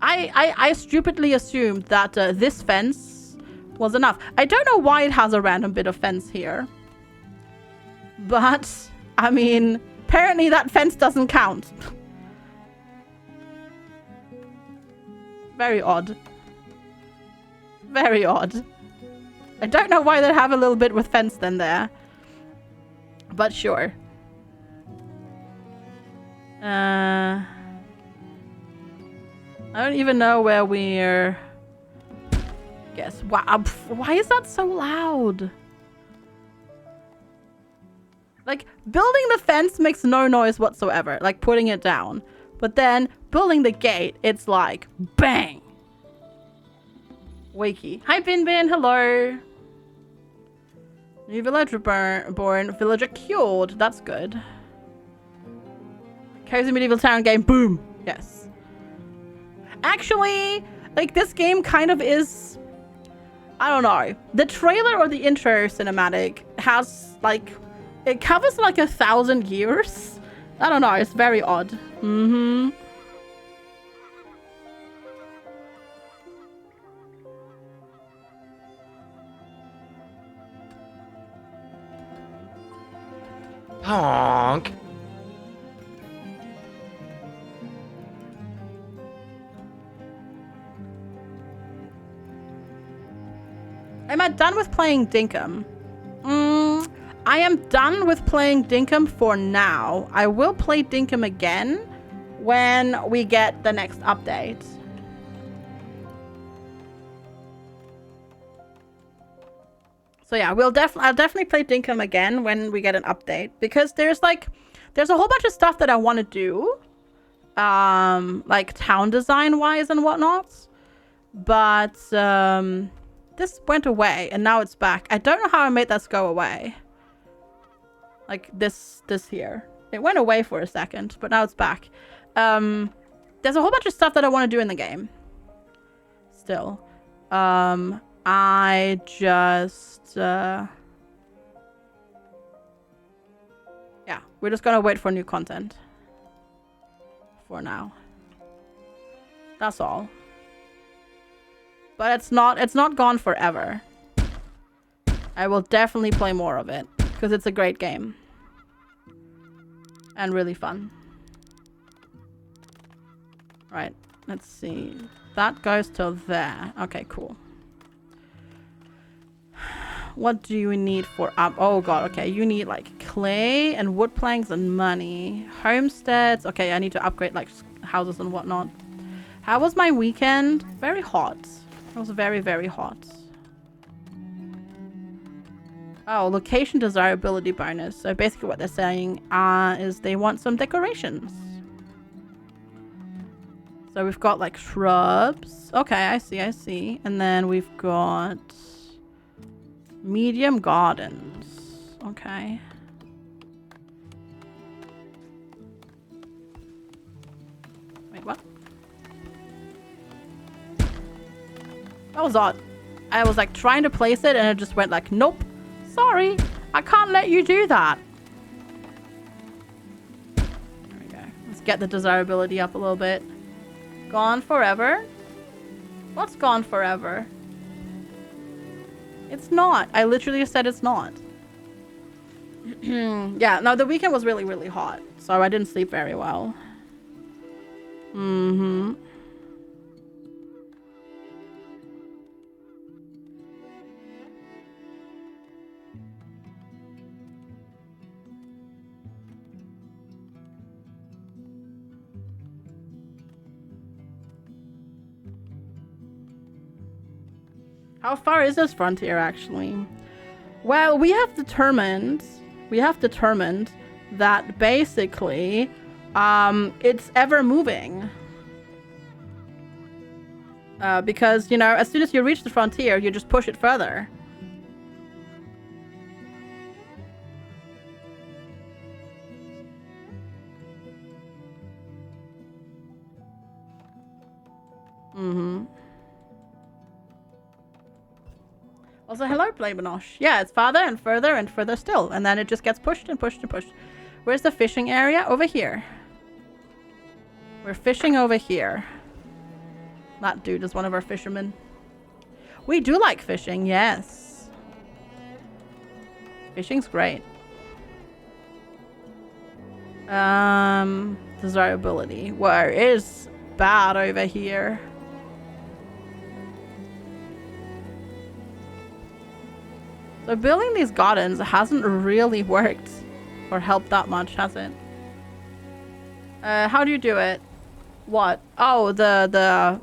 S2: I stupidly assumed that this fence was enough. I don't know why it has a random bit of fence here. But, I mean, apparently that fence doesn't count. Very odd. Very odd. I don't know why they have a little bit with fence then there. But sure. I don't even know where we're... Guess. Wow. Why is that so loud? Like, building the fence makes no noise whatsoever. Like, putting it down. But then, building the gate, it's like, bang! Wakey. Hi, Bin Bin. Hello. New villager born. Villager cured. That's good. Cozy medieval town game. Boom. Yes. Actually, like, this game kind of is... I don't know. The trailer or the intro cinematic has, like... It covers, like, 1,000 years. I don't know. It's very odd. Mm-hmm.
S6: Honk.
S2: Am I done with playing Dinkum? I am done with playing Dinkum for now. I will play Dinkum again when we get the next update. So yeah, I'll definitely play Dinkum again when we get an update, because there's a whole bunch of stuff that I want to do, like town design wise and whatnot, but this went away and now it's back. I don't know how I made this go away. Like this here. It went away for a second, but now it's back. There's a whole bunch of stuff that I want to do in the game. Still. I just... yeah, we're just gonna wait for new content. For now. That's all. But it's not gone forever. I will definitely play more of it. Because it's a great game. And really fun. Right. Let's see. That goes to there. Okay, cool. What do you need for up? Oh god, okay. You need like clay and wood planks and money. Homesteads. Okay, I need to upgrade like houses and whatnot. How was my weekend? Very hot. It was very, very hot. Oh, location desirability bonus. So basically what they're saying is they want some decorations. So we've got like shrubs. Okay, I see. And then we've got medium gardens. Okay. Wait, what? That was odd. I was like trying to place it and it just went like, nope. Sorry, I can't let you do that. There we go. Let's get the desirability up a little bit. Gone forever? What's gone forever? It's not. I literally said it's not. Yeah, no, the weekend was really, really hot. So I didn't sleep very well. Mm-hmm. How far is this frontier, actually? Well, we have determined that basically, it's ever moving. Because, you know, as soon as you reach the frontier, you just push it further. Mm-hmm. Also, hello, Blaybanosh. Yeah, it's farther and further and further still. And then it just gets pushed and pushed and pushed. Where's the fishing area? Over here. We're fishing over here. That dude is one of our fishermen. We do like fishing, yes. Fishing's great. Desirability. Well, it is bad over here. So building these gardens hasn't really worked or helped that much, has it? How do you do it? What? Oh, the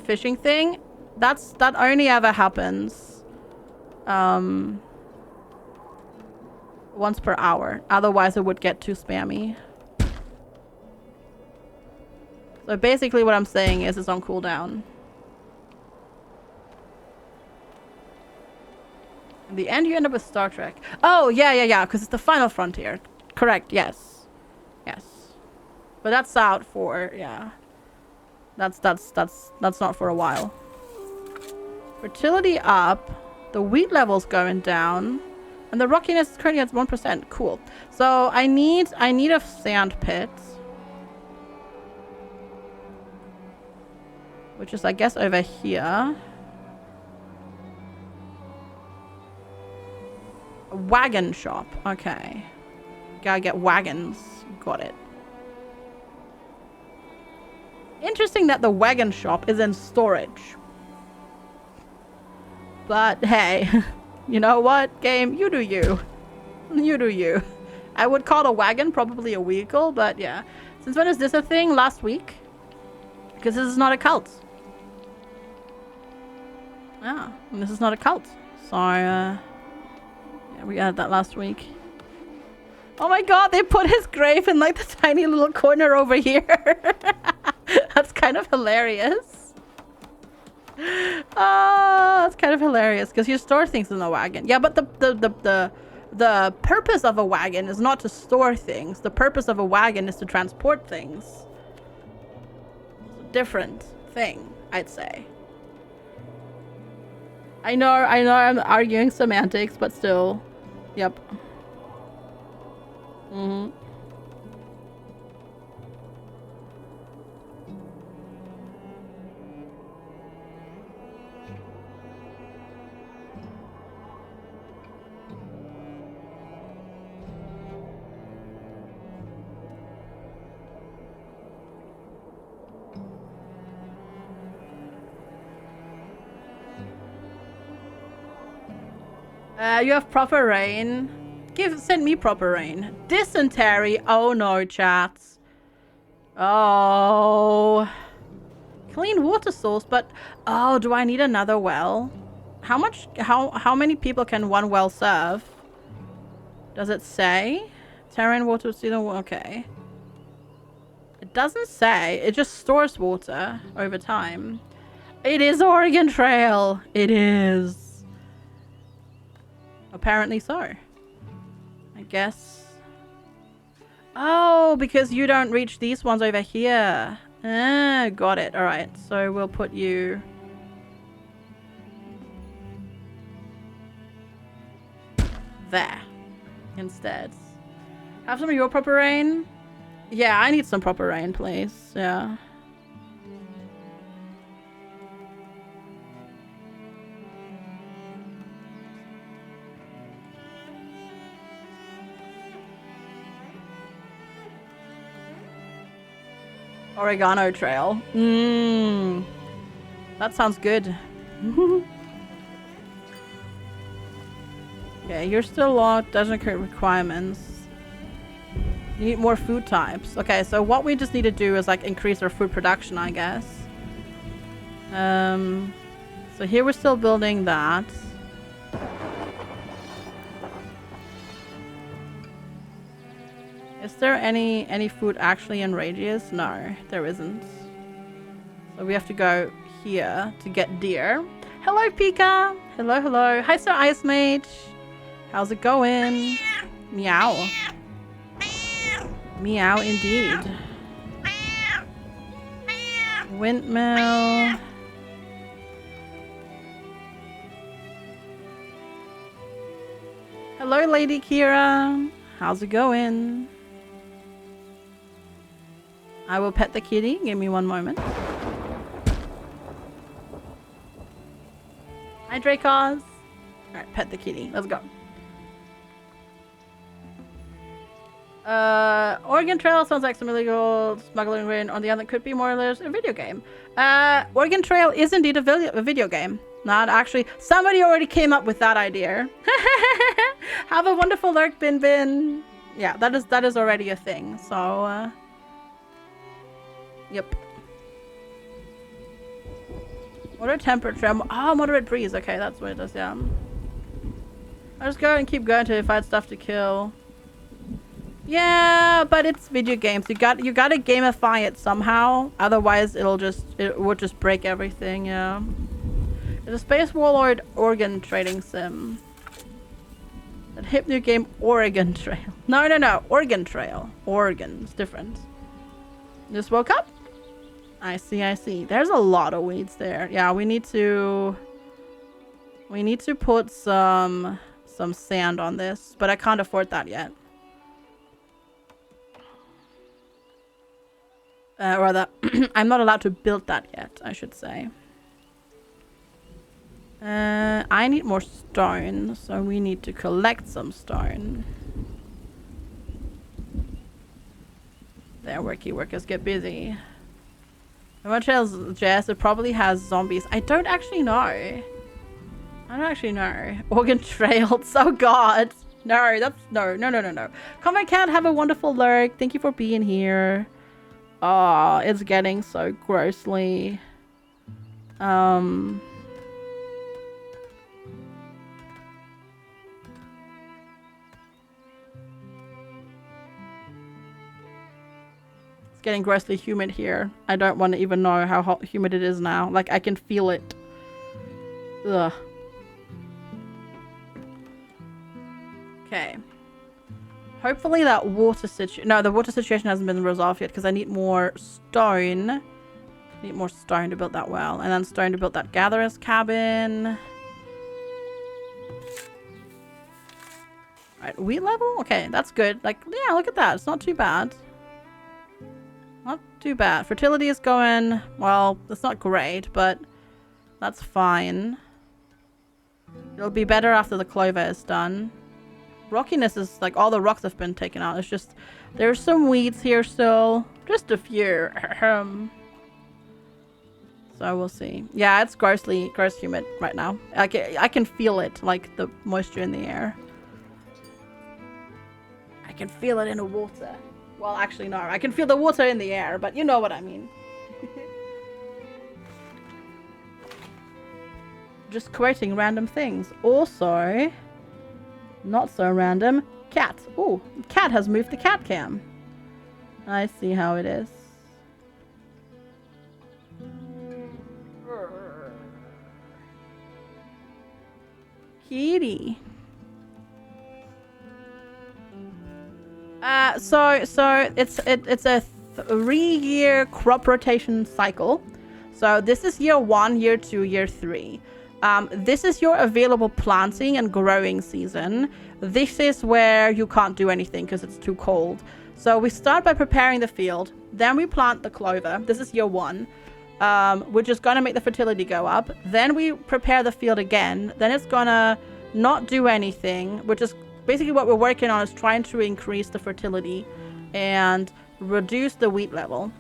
S2: fishing thing? That only ever happens once per hour. Otherwise it would get too spammy. So basically what I'm saying is it's on cooldown. In the end, you end up with Star Trek. Oh, yeah, because it's the final frontier. Correct, yes. Yes. But that's out for, yeah. That's not for a while. Fertility up. The wheat level's going down. And the rockiness is currently at 1%. Cool. So I need a sand pit. Which is, I guess, over here. A wagon shop. Okay. Gotta get wagons. Got it. Interesting that the wagon shop is in storage. But hey, you know what, game? You do you. You do you. I would call a wagon probably a vehicle, but yeah. Since when is this a thing? Last week? Because this is not a cult. Yeah, and this is not a cult. So, yeah, we had that last week. Oh my god, they put his grave in like the tiny little corner over here. That's kind of hilarious. Oh, that's kind of hilarious because you store things in the wagon. Yeah, but the the purpose of a wagon is not to store things. The purpose of a wagon is to transport things. It's a different thing, I'd say. I know I'm arguing semantics, but still. Yep. Mm-hmm. You have proper rain. Send me proper rain. Dysentery. Oh no, chats. Oh. Clean water source, but oh, do I need another well? How many people can one well serve? Does it say? Terrain water, okay. It doesn't say. It just stores water over time. It is Oregon Trail. It is. Apparently so. I guess. Oh, because you don't reach these ones over here. Ah, got it. Alright, so we'll put you... there. Instead. Have some of your proper rain? Yeah, I need some proper rain, please. Yeah. Oregano Trail. Mmm. That sounds good. Okay, you're still locked. Doesn't create requirements. You need more food types. Okay, so what we just need to do is like increase our food production, I guess. So here we're still building that. Is there any food actually in radius? No, there isn't. So we have to go here to get deer. Hello, Pika. Hello, hello. Hi, Sir Ice Mage. How's it going? Meow. Meow indeed. Windmill. Hello, Lady Kira. How's it going? I will pet the kitty. Give me one moment. Hi, Dracos. Alright, pet the kitty. Let's go. Oregon Trail sounds like some illegal smuggling rain. On the other, could be more or less a video game. Oregon Trail is indeed a video game. Not actually. Somebody already came up with that idea. Have a wonderful lurk, Bin Bin. Yeah, that is already a thing. So, yep. Moderate temperature. Oh, moderate breeze. Okay, that's what it does, yeah. I'll just go and keep going till you find stuff to kill. Yeah, but it's video games. You gotta gamify it somehow. Otherwise, it would just break everything, yeah. It's a Space Warlord Oregon trading sim. That hip new game Oregon Trail. No. Oregon Trail. Oregon. It's different. Just woke up? I see. There's a lot of weeds there. Yeah, we need to put some sand on this, but I can't afford that yet. Rather, I'm not allowed to build that yet, I should say. I need more stone, so we need to collect some stone. There, worky workers, get busy. How much else, Jess? It probably has zombies. I don't actually know. Oregon Trail. Oh god. No, that's no. Combat Cat, have a wonderful lurk. Thank you for being here. Oh, it's getting so grossly. It's getting grossly humid here. I don't want to even know how hot humid it is now. Like, I can feel it. Ugh. Okay. Hopefully that water situation... No, the water situation hasn't been resolved yet because I need more stone. Need more stone to build that well. And then stone to build that gatherer's cabin. Right, wheat level? Okay, that's good. Like, yeah, look at that. It's not too bad. Not too bad. Fertility is going... Well, it's not great, but that's fine. It'll be better after the clover is done. Rockiness is like all the rocks have been taken out. It's just there's some weeds here still. Just a few. So we'll see. Yeah, it's gross humid right now. I can feel it, like the moisture in the air. I can feel it in the water. Well, actually, no. I can feel the water in the air, but you know what I mean. Just creating random things. Also, not so random. Cat. Ooh, cat has moved the cat cam. I see how it is. Kitty. So it's a 3-year crop rotation cycle. So this is year 1, year 2, year 3. This is your available planting and growing season. This is where you can't do anything because it's too cold. So we start by preparing the field. Then we plant the clover. This is year 1, which is going to make the fertility go up. Then we prepare the field again. Then it's going to not do anything, which is basically what we're working on, is trying to increase the fertility and reduce the wheat level.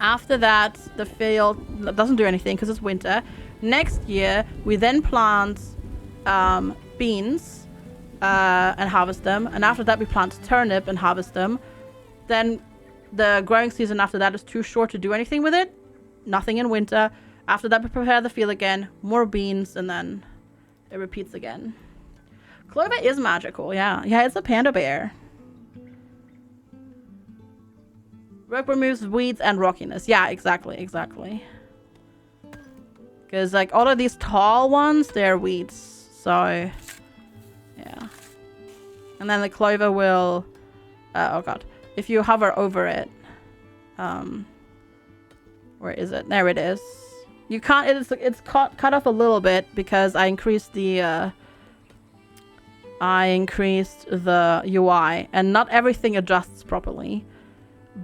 S2: After that, the field doesn't do anything because it's winter. Next year, we then plant beans and harvest them. And after that, we plant turnip and harvest them. Then the growing season after that is too short to do anything with it. Nothing in winter. After that, we prepare the field again. More beans, and then it repeats again. Clover is magical, yeah. Yeah, it's a panda bear. Rope removes weeds and rockiness. Yeah, exactly. Because, like, all of these tall ones, they're weeds. So, yeah. And then the clover will... oh, God. If you hover over it... where is it? There it is. You can't... It's cut off a little bit because I increased the... UI. And not everything adjusts properly.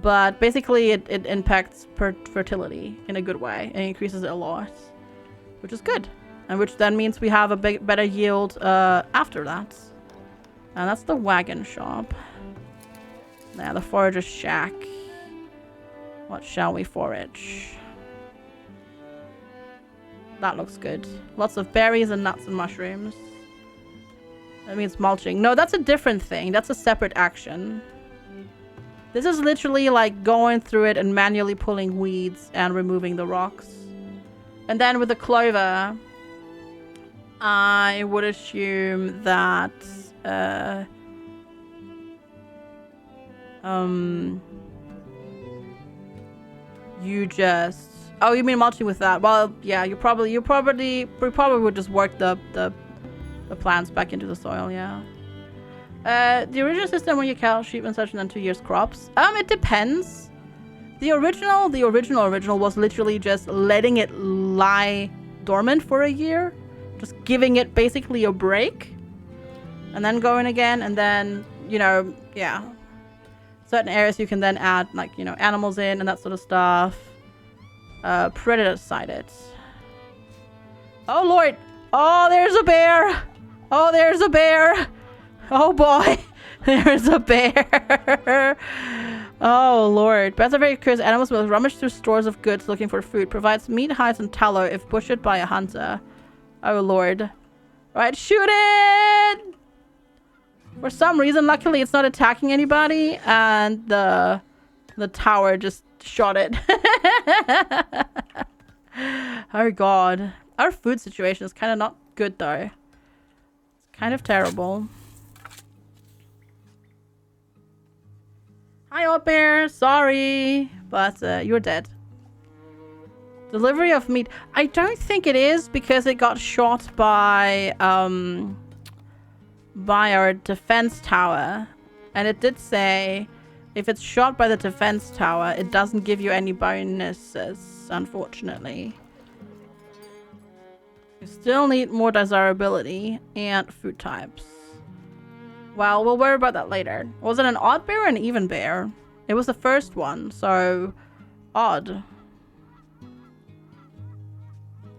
S2: But basically, it impacts fertility in a good way. It increases it a lot. Which is good. And which then means we have a better yield after that. And that's the wagon shop. Now, the forager's shack. What shall we forage? That looks good. Lots of berries and nuts and mushrooms. That means mulching. No, that's a different thing. That's a separate action. This is literally like going through it and manually pulling weeds and removing the rocks. And then with the clover, I would assume that you just... Oh, you mean mulching with that? Well, yeah, we probably would just work the plants back into the soil, yeah. The original system when you cattle, sheep and such, and then 2 years crops. It depends. The original was literally just letting it lie dormant for a year. Just giving it basically a break. And then going again, and then, you know, yeah. Certain areas you can then add, like, you know, animals in and that sort of stuff. Predator sighted. Oh, Lord. Oh, there's a bear. Oh, there's a bear. Oh, boy. There's a bear. Oh, Lord. Bears are very curious animals will rummage through stores of goods looking for food. Provides meat, hides, and tallow if butchered by a hunter. Oh, Lord. Right, shoot it! For some reason, luckily, it's not attacking anybody. And the tower just shot it. Oh, God. Our food situation is kind of not good, though. It's kind of terrible. Hi, old bear. Sorry, but you're dead. Delivery of meat. I don't think it is because it got shot by by our defense tower. And it did say if it's shot by the defense tower, it doesn't give you any bonuses, unfortunately. You still need more desirability and food types. Well, we'll worry about that later. Was it an odd bear or an even bear? It was the first one, so odd.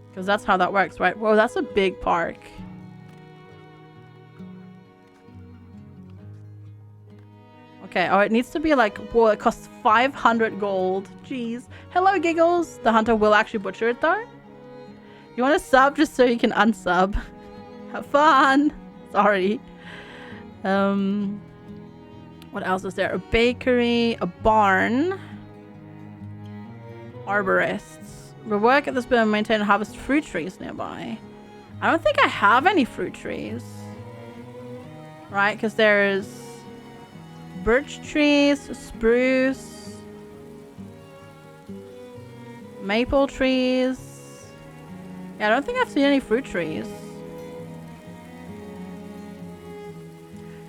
S2: Because that's how that works, right? Whoa, that's a big park. Okay, oh, it needs to be like, whoa, it costs 500 gold. Jeez. Hello, Giggles. The hunter will actually butcher it, though. You want to sub just so you can unsub? Have fun. Sorry. What else is there? A bakery, a barn, arborists. We work at this building and maintain and harvest fruit trees nearby. I don't think I have any fruit trees. Right? Because there's birch trees, spruce, maple trees. Yeah, I don't think I've seen any fruit trees.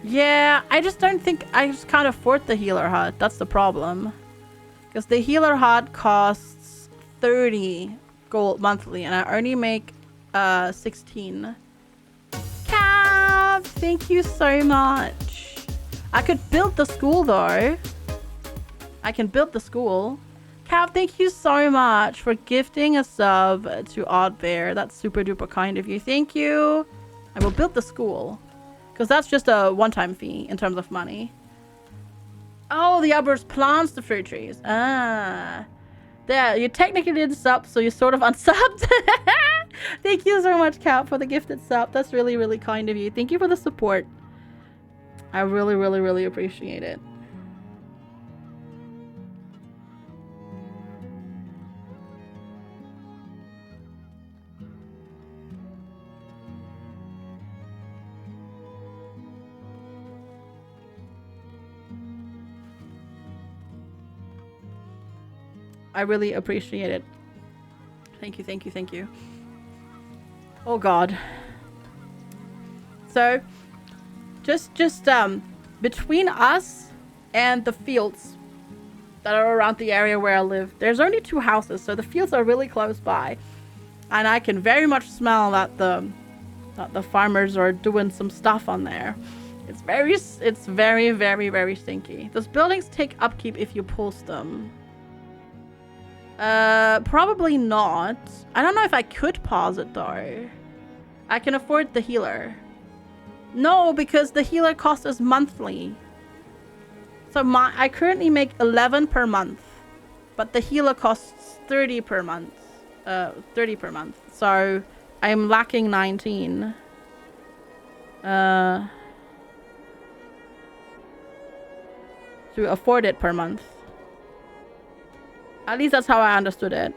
S2: Yeah, I just don't think... I just can't afford the healer hut. That's the problem. Because the healer hut costs 30 gold monthly. And I only make 16. Cav! Thank you so much. I could build the school though. I can build the school. Cav, thank you so much for gifting a sub to Odd Bear. That's super duper kind of you. Thank you. I will build the school. Because that's just a one-time fee in terms of money. Oh, the arborist plants the fruit trees. Ah. There, you technically did sub, so you sort of unsubbed. Thank you so much, Cap, for the gifted sub. That's really, really kind of you. Thank you for the support. I really, really, really appreciate it. I really appreciate it. Thank you, thank you, thank you. Oh god. So, just between us and the fields that are around the area where I live, there's only 2 houses, so the fields are really close by. And I can very much smell that the farmers are doing some stuff on there. It's very, very, very stinky. Does buildings take upkeep if you pulse them? Probably not. I don't know if I could pause it though. I can afford the healer. No, because the healer costs us monthly. So I currently make 11 per month, but the healer costs 30 per month. 30 per month. So I'm lacking 19. To afford it per month. At least that's how I understood it.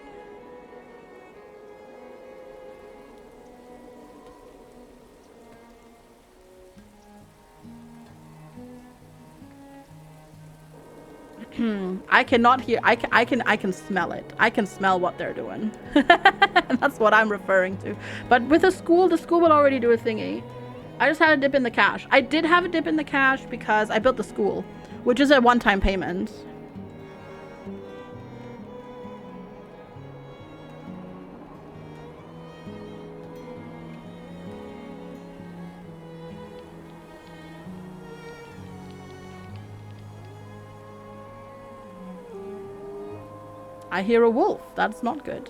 S2: I cannot hear. I can smell it. I can smell what they're doing. That's what I'm referring to. But with the school will already do a thingy. I just had a dip in the cash. I did have a dip in the cash because I built the school, which is a one-time payment. I hear a wolf. That's not good.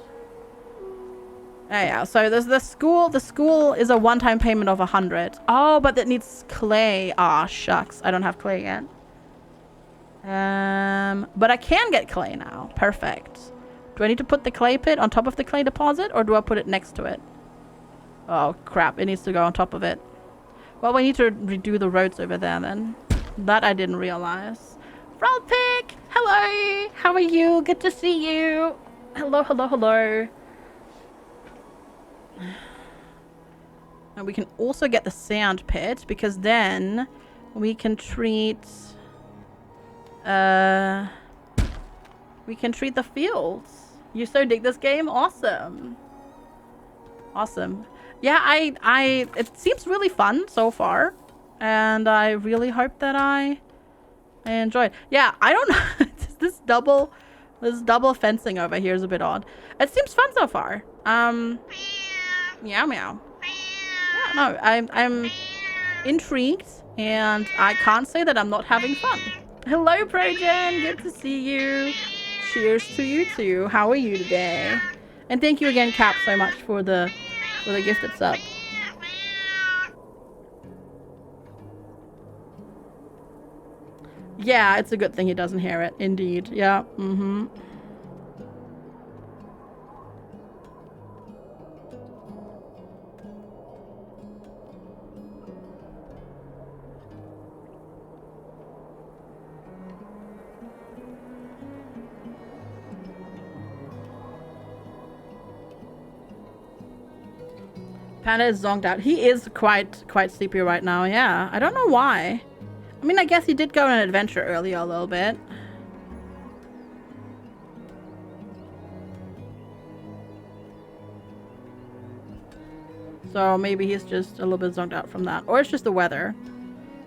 S2: Yeah, so there's the school. The school is a one-time payment of 100. Oh, but it needs clay. Ah, shucks. I don't have clay yet. But I can get clay now. Perfect. Do I need to put the clay pit on top of the clay deposit, or do I put it next to it? Oh, crap. It needs to go on top of it. Well, we need to redo the roads over there then. That I didn't realize. Frolpick! Hello! How are you? Good to see you! Hello, hello, hello. And we can also get the sand pit, because then we can treat... we can treat the fields. You so dig this game? Awesome. Awesome. Yeah, it seems really fun so far. and I really hope that I enjoy it. Yeah, I don't know. This double fencing over here is a bit odd. It seems fun so far. Meow meow. Yeah, no, I'm intrigued, and I can't say that I'm not having fun. Hello, Progen. Good to see you. Cheers to you too. How are you today? And thank you again, Cap, so much for the gifted sub. Yeah, it's a good thing he doesn't hear it. Indeed. Yeah. Mm-hmm. Panda is zonked out. He is quite sleepy right now. Yeah. I don't know why. I mean, I guess he did go on an adventure earlier a little bit. So maybe he's just a little bit zoned out from that. Or it's just the weather.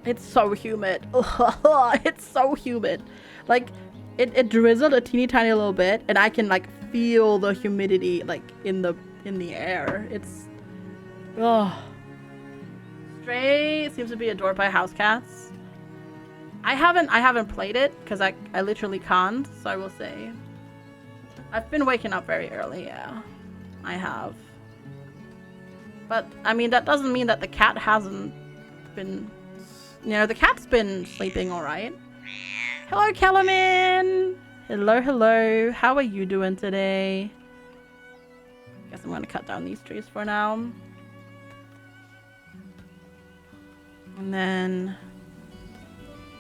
S2: It's so humid. It's so humid. Like, it drizzled a teeny tiny little bit, and I can like feel the humidity like in the air. It's Stray seems to be adored by house cats. I haven't played it because I literally can't, so I will say. I've been waking up very early, yeah. I have. But I mean, that doesn't mean that the cat hasn't been, you know, the cat's been sleeping all right. Hello, Kellerman. Hello. How are you doing today? Guess I'm gonna cut down these trees for now. And then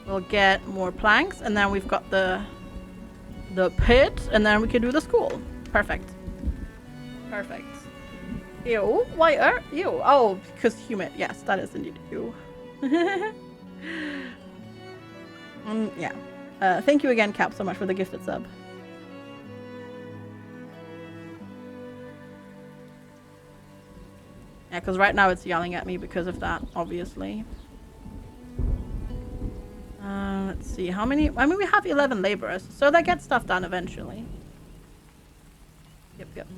S2: we'll get more planks, and then we've got the pit, and then we can do the school. Perfect. Ew. Why ew? Oh, because humid. Yes, that is indeed ew. Yeah. Thank you again, Cap, so much for the gifted sub. Yeah, because right now it's yelling at me because of that, obviously. Let's see, how many? I mean, we have 11 laborers, so they get stuff done eventually. Yep.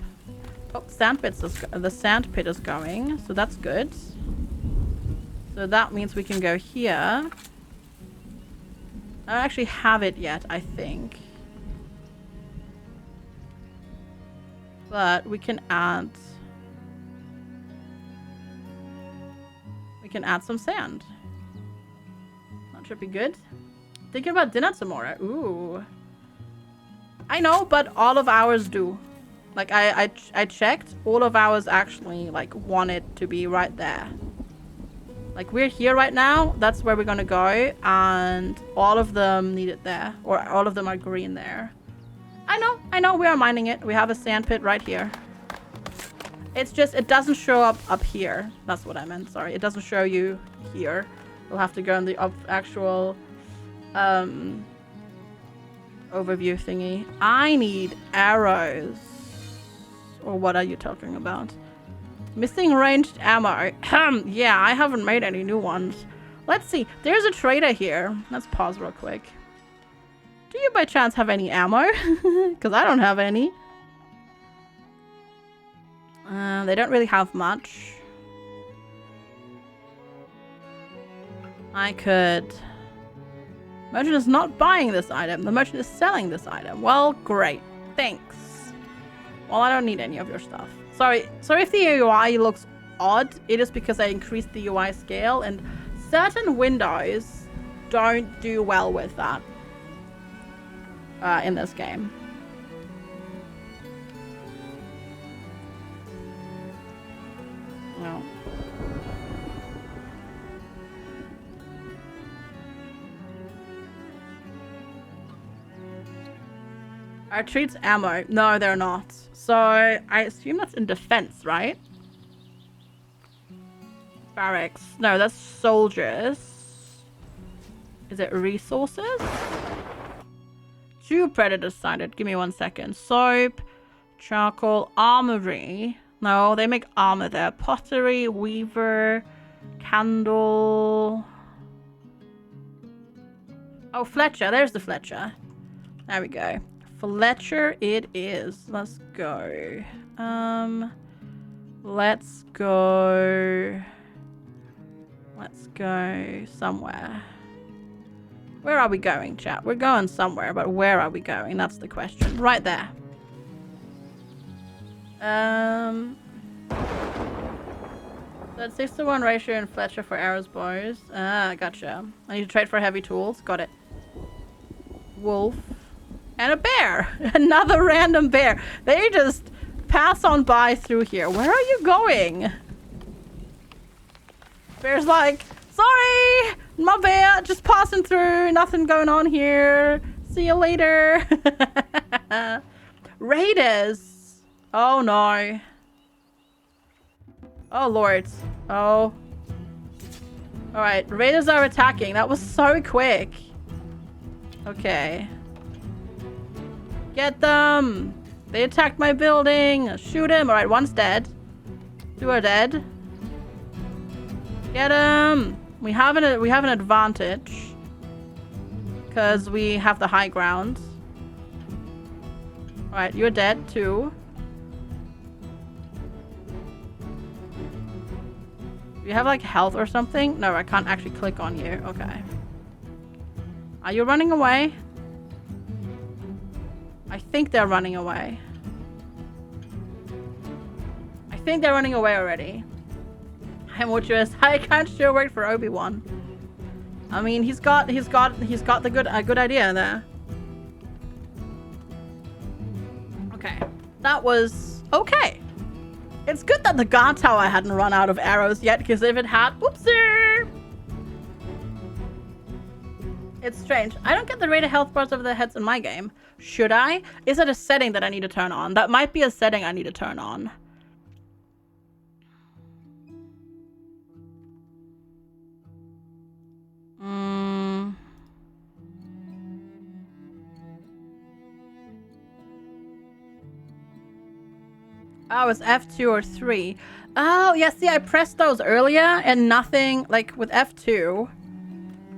S2: Oh, the sand pit is going, so that's good. So that means we can go here. I don't actually have it yet, I think. But we can add some sand. That should be good. Thinking about dinner tomorrow. Ooh. I know, but all of ours do. Like, I checked. All of ours actually, like, want it to be right there. Like, we're here right now. That's where we're gonna go. And all of them need it there. Or all of them are green there. I know. We are mining it. We have a sand pit right here. It's just, it doesn't show up here. That's what I meant. Sorry. It doesn't show you here. You'll have to go in the actual overview thingy. I need arrows. Or what are you talking about? Missing ranged ammo. Yeah, I haven't made any new ones. Let's see. There's a trader here. Let's pause real quick. Do you by chance have any ammo? Because I don't have any. They don't really have much. I could... Merchant is not buying this item. The merchant is selling this item. Well, great. Thanks. Well, I don't need any of your stuff. Sorry if the UI looks odd. It is because I increased the UI scale, and certain windows don't do well with that in this game. No. Are treats ammo? No, they're not. So I assume that's in defense, right? Barracks. No, that's soldiers. Is it resources? Two predators sighted. Give me 1 second. Soap, charcoal, armory. No, they make armor there. Pottery, weaver, candle. Oh, Fletcher. There's the Fletcher. There we go. Fletcher it is. Let's go. Let's go. Let's go somewhere. Where are we going, chat? We're going somewhere, but where are we going? That's the question. Right there. That's 6-to-1 ratio in Fletcher for arrows, bows. Ah, gotcha. I need to trade for heavy tools. Got it. Wolf. And a bear. Another random bear. They just pass on by through here. Where are you going? Bear's like, sorry, my bear, just passing through. Nothing going on here. See you later. Raiders. Oh no. Oh lord. Oh. Alright, raiders are attacking. That was so quick. Okay. Get them. They attacked my building. Shoot him. Alright, one's dead. Two are dead. Get him. We have an advantage. Because we have the high ground. Alright, you're dead too. Do you have like health or something? No, I can't actually click on you. Okay. Are you running away? I think they're running away. I think they're running away already. I'm Witcheress. I can't sure work for Obi-Wan. I mean, he's got the good idea there. Okay. That was okay. It's good that the guard tower hadn't run out of arrows yet, because if it had, whoopsie! It's strange. I don't get the rate of health bars over their heads in my game. Should I? Is it a setting that I need to turn on? That might be a setting I need to turn on. Oh, it's F2 or 3. Oh, yeah, see, I pressed those earlier and nothing, like with F2.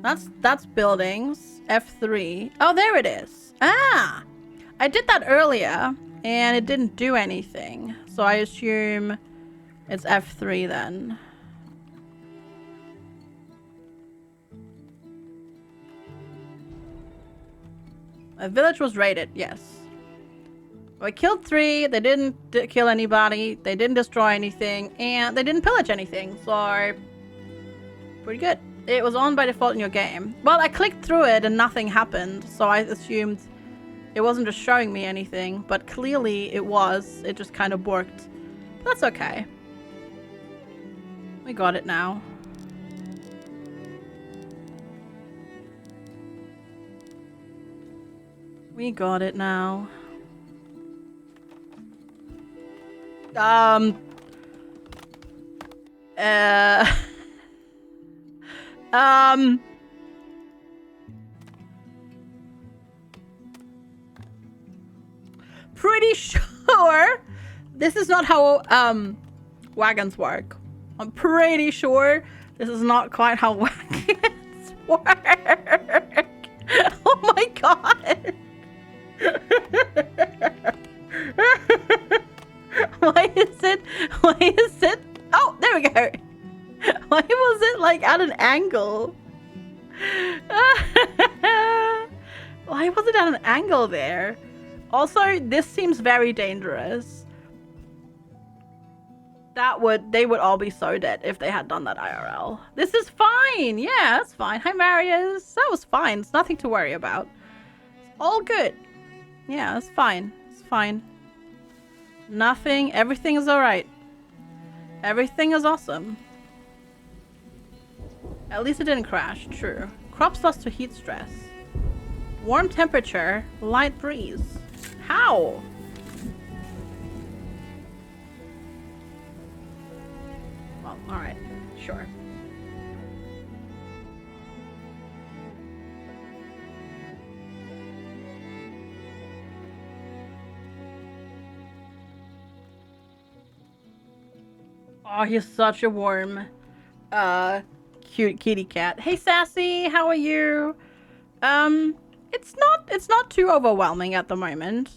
S2: That's buildings. F3. Oh, there it is. Ah! I did that earlier and it didn't do anything. So I assume it's F3 then. A village was raided, yes. I killed 3, they didn't kill anybody, they didn't destroy anything, and they didn't pillage anything, so pretty good. It was on by default in your game. Well, I clicked through it and nothing happened, so I assumed it wasn't just showing me anything, but clearly it was. It just kind of worked. But that's okay. We got it now. We got it now. Pretty sure this is not how wagons work. I'm pretty sure this is not quite how wagons work. Oh my god. Why is it? Oh, there we go. Why was it like at an angle? Why was it at an angle there? Also, this seems very dangerous. They would all be so dead if they had done that IRL. This is fine. Yeah, that's fine. Hi, Marius. That was fine. It's nothing to worry about. It's all good. Yeah, that's fine. It's fine. Nothing. Everything is alright. Everything is awesome. At least it didn't crash. True. Crops lost to heat stress. Warm temperature. Light breeze. How? Well, alright. Sure. Oh, he's such a warm, cute kitty cat. Hey, Sassy, how are you? It's not too overwhelming at the moment.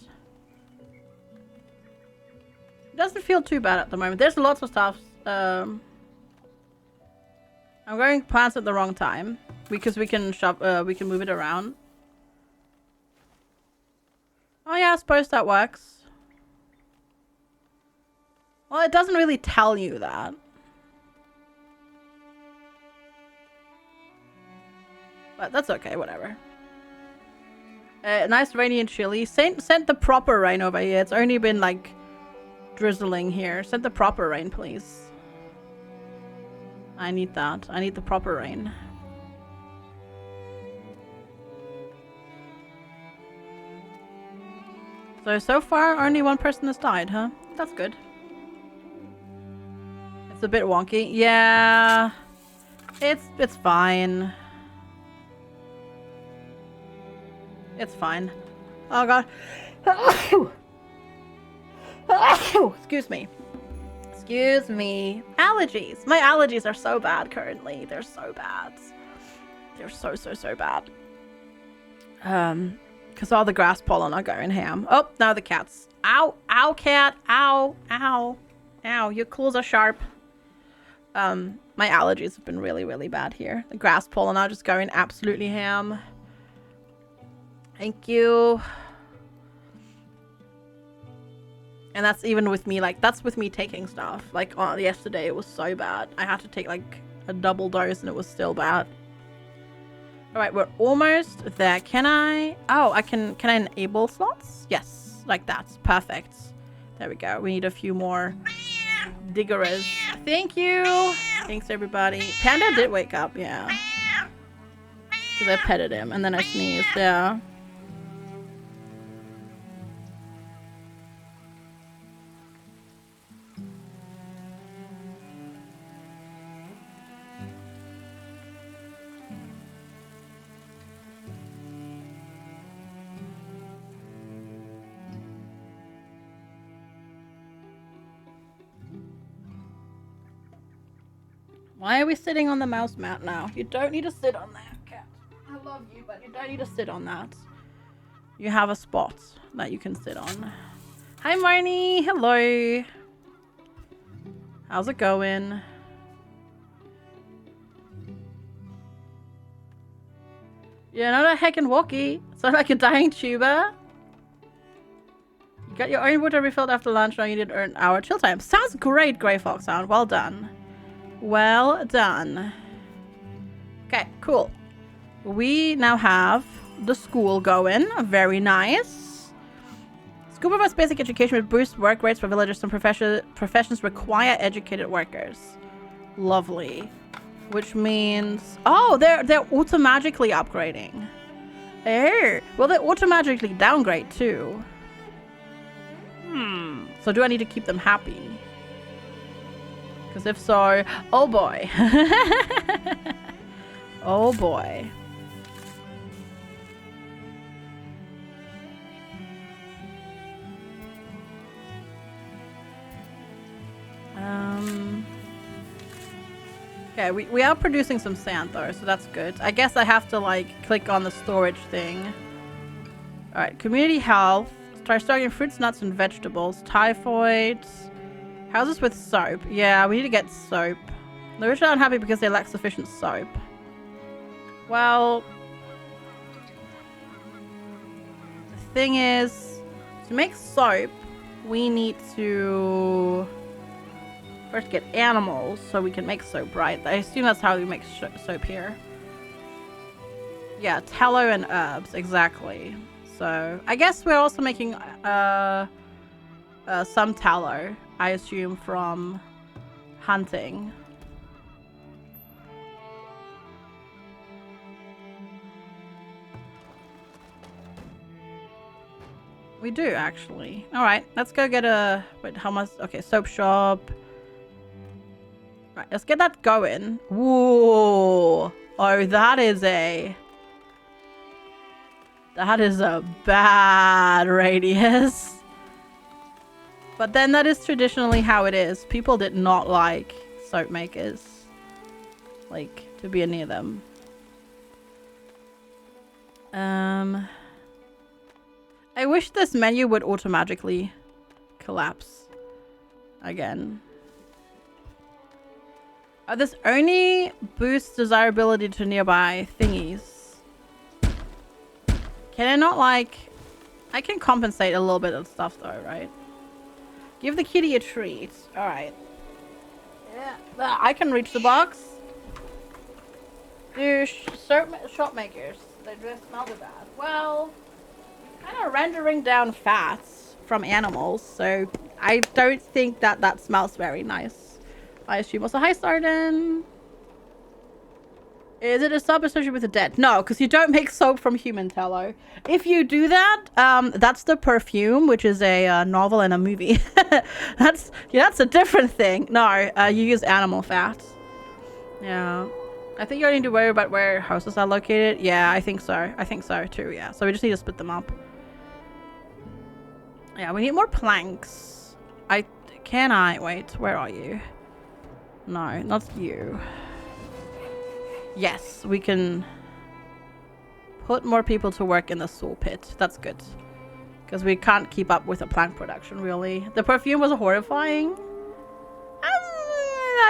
S2: It doesn't feel too bad at the moment. There's lots of stuff. I'm growing plants at the wrong time because we can move it around. Oh yeah, I suppose that works. Well, it doesn't really tell you that. But that's okay, whatever. Nice rainy and chilly. Send the proper rain over here. It's only been like drizzling here. Send the proper rain, please. I need that. I need the proper rain. So far, only one person has died, huh? That's good. It's a bit wonky. Yeah. It's fine. It's fine. Oh god. Excuse me. Excuse me. Allergies. My allergies are so bad currently. They're so bad. They're so bad. Because all the grass pollen are going ham. Oh, now the cats. Ow. Ow, cat. Ow. Ow. Ow. Your claws are sharp. My allergies have been really bad here. The grass pollen are just going absolutely ham. Thank you. And that's even with me, like, that's with me taking stuff. Like, yesterday it was so bad. I had to take, like, a double dose and it was still bad. Alright, we're almost there. Can I... Oh, can I enable slots? Yes, like that. Perfect. There we go. We need a few more diggerers. Thank you. Thanks, everybody. Panda did wake up, yeah. Because I petted him and then I sneezed, yeah. Why are we sitting on the mouse mat now? You don't need to sit on that, cat. I love you, but you don't need to sit on that. You have a spot that you can sit on. Hi, Marnie. Hello. How's it going? You're not a heckin' walkie. Sound like a dying tuber. You got your own water refilled after lunch. Now you need to earn our chill time. Sounds great, Grey Fox Sound. Well done. Well done. Okay, cool. We now have the school going. Very nice. School provides basic education with boost work rates for villagers. Some professions require educated workers. Lovely. Which means... Oh, they're automagically upgrading. Oh, well, they automatically downgrade too. So do I need to keep them happy? Because if so, oh boy. Oh boy. Okay, we are producing some sand though, so that's good. I guess I have to like click on the storage thing. Alright, community health. Try storing fruits, nuts, and vegetables. Typhoid. Houses with soap. Yeah, we need to get soap. The rich are unhappy because they lack sufficient soap. Well, the thing is, to make soap, we need to first get animals so we can make soap, right? I assume that's how we make soap here. Yeah, tallow and herbs, exactly. So, I guess we're also making some tallow, I assume, from hunting. We do, actually. Alright, let's go get a... Wait, how much? Okay, soap shop. Right, let's get that going. Whoa. Oh, that is a bad radius. But then that is traditionally how it is. People did not like soap makers. Like, to be near them. I wish this menu would automatically collapse again. This only boosts desirability to nearby thingies. Can I not, like... I can compensate a little bit of stuff though, right? Give the kitty a treat. Alright. Yeah, I can reach the box. Do shop makers. They just smell bad. Well, kind of rendering down fats from animals, so I don't think that that smells very nice. I assume also, hi Sarden. Is it a sub associated with the dead? No, because you don't make soap from human tallow. If you do that, that's the perfume, which is a novel and a movie. that's a different thing. No, you use animal fat. Yeah. I think you don't need to worry about where houses are located. Yeah, I think so. I think so too, yeah. So we just need to split them up. Yeah, we need more planks. Wait, where are you? No, not you. Yes, we can put more people to work in the soul pit. That's good. Because we can't keep up with the plank production, really. The perfume was horrifying.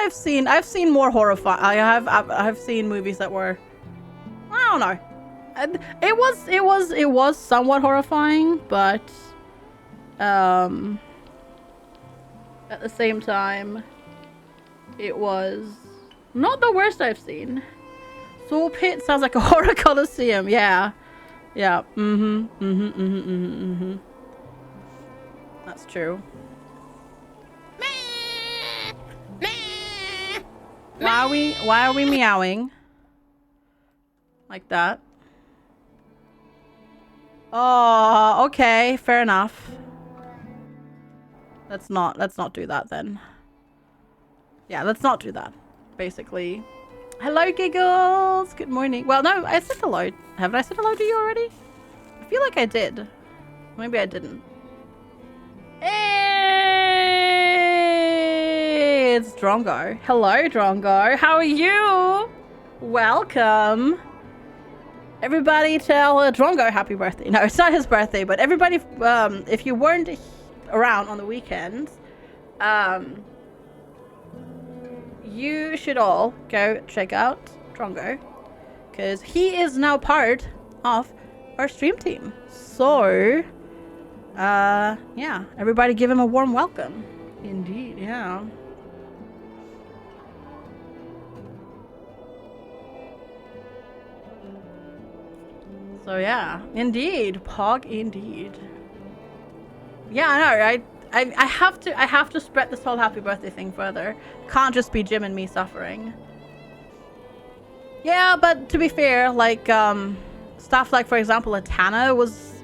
S2: I've seen more horrifying. I've seen movies that were, I don't know. It was somewhat horrifying, but at the same time, it was not the worst I've seen. Soul Pit sounds like a horror coliseum. Yeah. Yeah. That's true. Why are we meowing? Like that? Oh, okay. Fair enough. Let's not do that then. Yeah, let's not do that. Basically. Hello, Giggles! Good morning. Well, no, I said hello. Haven't I said hello to you already? I feel like I did. Maybe I didn't. Hey! It's Drongo. Hello, Drongo. How are you? Welcome. Everybody tell Drongo happy birthday. No, it's not his birthday, but everybody, if you weren't around on the weekends, you should all go check out Drongo, because he is now part of our stream team. So, yeah, everybody give him a warm welcome. Indeed, yeah. So yeah, indeed, Pog, indeed. Yeah, I know, right? I have to spread this whole happy birthday thing further. Can't just be Jim and me suffering. Yeah, but to be fair, like stuff like, for example, Atana was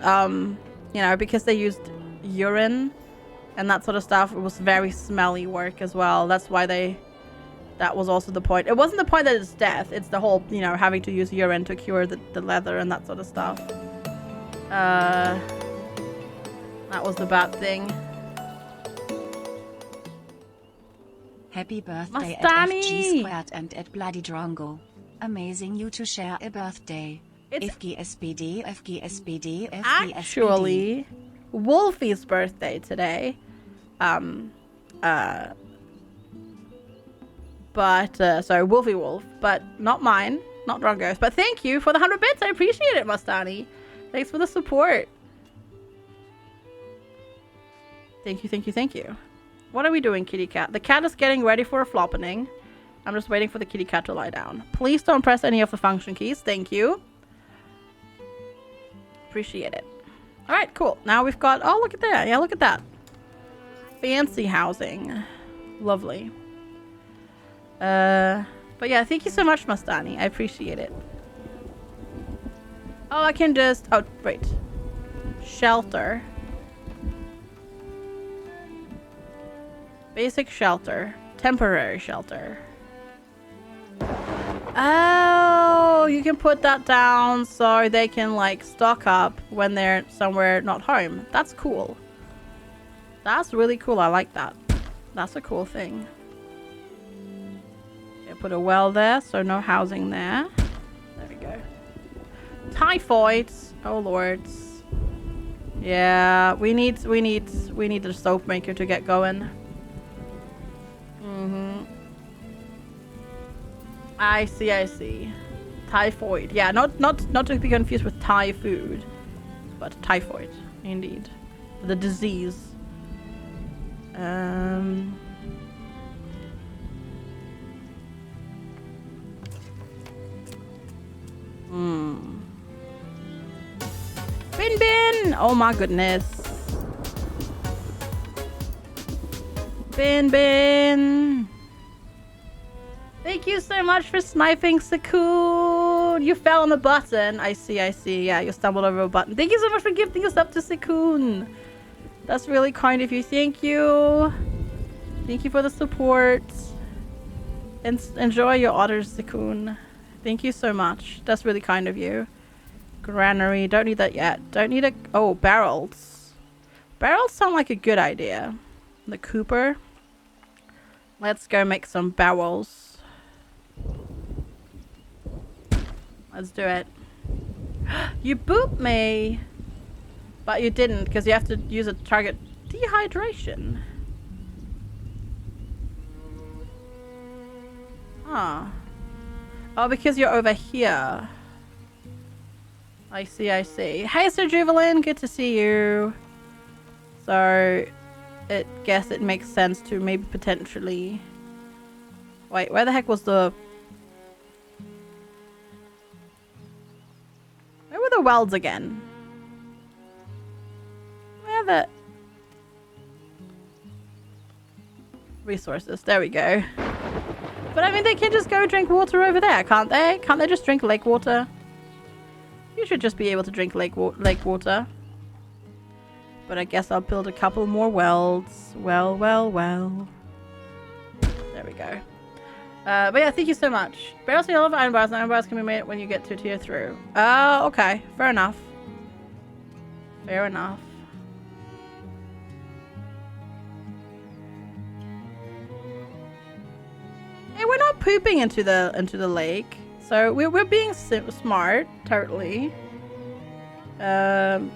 S2: you know, because they used urine and that sort of stuff, it was very smelly work as well. That's why that was also the point. It wasn't the point that it's death, it's the whole, you know, having to use urine to cure the leather and that sort of stuff. That was the bad thing.
S3: Happy birthday
S2: Mastani!
S3: at FG² and at Bloody Drongo. Amazing you to share a birthday.
S2: It's
S3: FGSPD, FGSPD, FGSPD.
S2: actually Wolfie's birthday today. Sorry, Wolfie Wolf, but not mine, not Drongo's. But thank you for the 100 bits. I appreciate it, Mastani. Thanks for the support. Thank you, thank you, thank you. What are we doing, kitty cat? The cat is getting ready for a floppening. I'm just waiting for the kitty cat to lie down. Please don't press any of the function keys. Thank you. Appreciate it. All right, cool. Now we've got... Oh, look at that. Yeah, look at that. Fancy housing. Lovely. But yeah, thank you so much, Mastani. I appreciate it. Oh, I can just... Oh, wait. Shelter. Basic shelter. Temporary shelter. Oh, you can put that down so they can, like, stock up when they're somewhere not home. That's cool. That's really cool. I like that. That's a cool thing. Okay, put a well there, so no housing there. There we go. Typhoid. Oh lord. Yeah, we need the soap maker to get going. I see. Typhoid. Yeah, not to be confused with Thai food, but typhoid, indeed. The disease. Bin! Oh my goodness. Bin! Thank you so much for sniping, Sakun. You fell on the button. I see. Yeah, you stumbled over a button. Thank you so much for gifting us up to Sakun. That's really kind of you. Thank you. Thank you for the support. And enjoy your otters, Sakun. Thank you so much. That's really kind of you. Granary. Don't need that yet. Don't need a... Oh, barrels. Barrels sound like a good idea. The Cooper. Let's go make some barrels. Let's do it. You booped me. But you didn't, because you have to use a target dehydration. Huh. Oh, because you're over here. I see. Hey, Sir Juvelin, good to see you. So, guess it makes sense to maybe potentially... Wait, where the heck was the... Where were the welds again? Where the... Resources, there we go. But I mean, they can just go drink water over there, can't they? Can't they just drink lake water? You should just be able to drink lake water. But I guess I'll build a couple more welds. Well. There we go. But yeah, thank you so much. Barrels need a lot of iron bars, and iron bars can be made when you get to tier 3. Oh, okay. Fair enough. Hey, we're not pooping into the lake. So we're being smart, totally.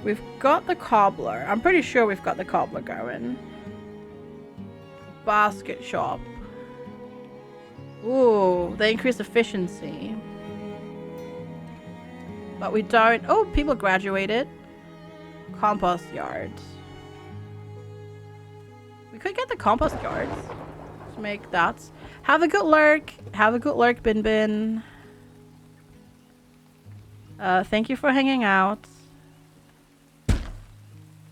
S2: We've got the cobbler. I'm pretty sure we've got the cobbler going. Basket shop. Ooh, they increase efficiency. But we don't... Oh, people graduated. Compost yards. We could get the compost yards. Let's make that. Have a good lurk. Bin. Thank you for hanging out.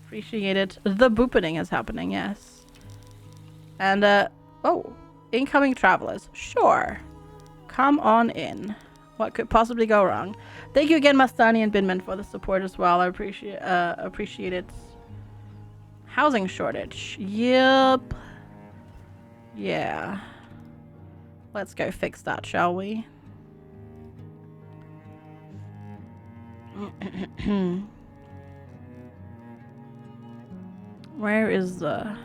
S2: Appreciate it. The boopening is happening, yes. And, oh. Incoming travelers. Sure. Come on in. What could possibly go wrong? Thank you again, Mastani and Binman, for the support as well. I appreciate it. Housing shortage. Yep. Yeah. Let's go fix that, shall we? Where is the...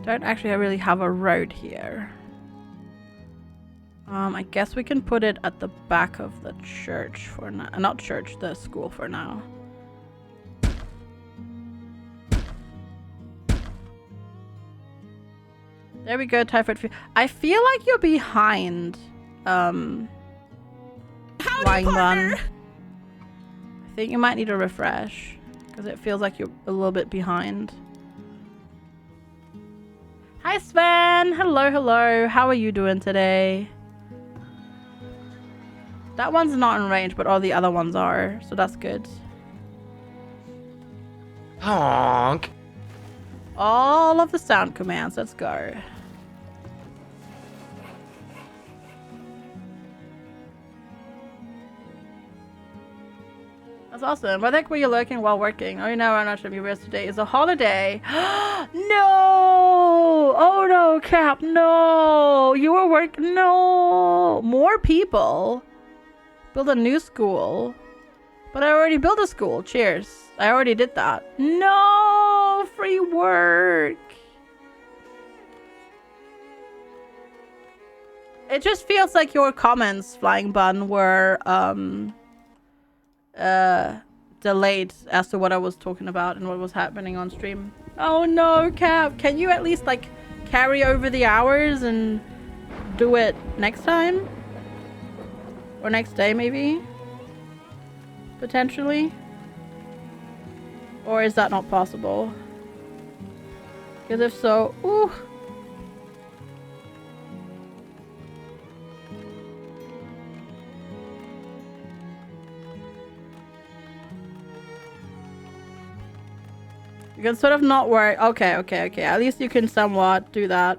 S2: Don't actually really have a road here. I guess we can put it at the back of the church for now. Not church, the school for now. There we go, Typhoid. I feel like you're behind. Howdy, partner. I think you might need a refresh because it feels like you're a little bit behind. Hi, Sven. Hello. How are you doing today? That one's not in range, but all the other ones are, so that's good.
S6: Honk.
S2: All of the sound commands. Let's go. That's awesome. Where the heck were you lurking while working? Oh, no, I'm not sure if you realized today is a holiday. No! Oh, no, Cap. No! You were working. No! More people? Build a new school? But I already built a school. Cheers. I already did that. No! Free work. It just feels like your comments, Flying Bun, were, delayed as to what I was talking about and what was happening on stream. Oh no, Cap. Can you at least like carry over the hours and do it next time? Or next day maybe? Potentially? Or is that not possible? Because if so, ooh. You can sort of not work. Okay. At least you can somewhat do that.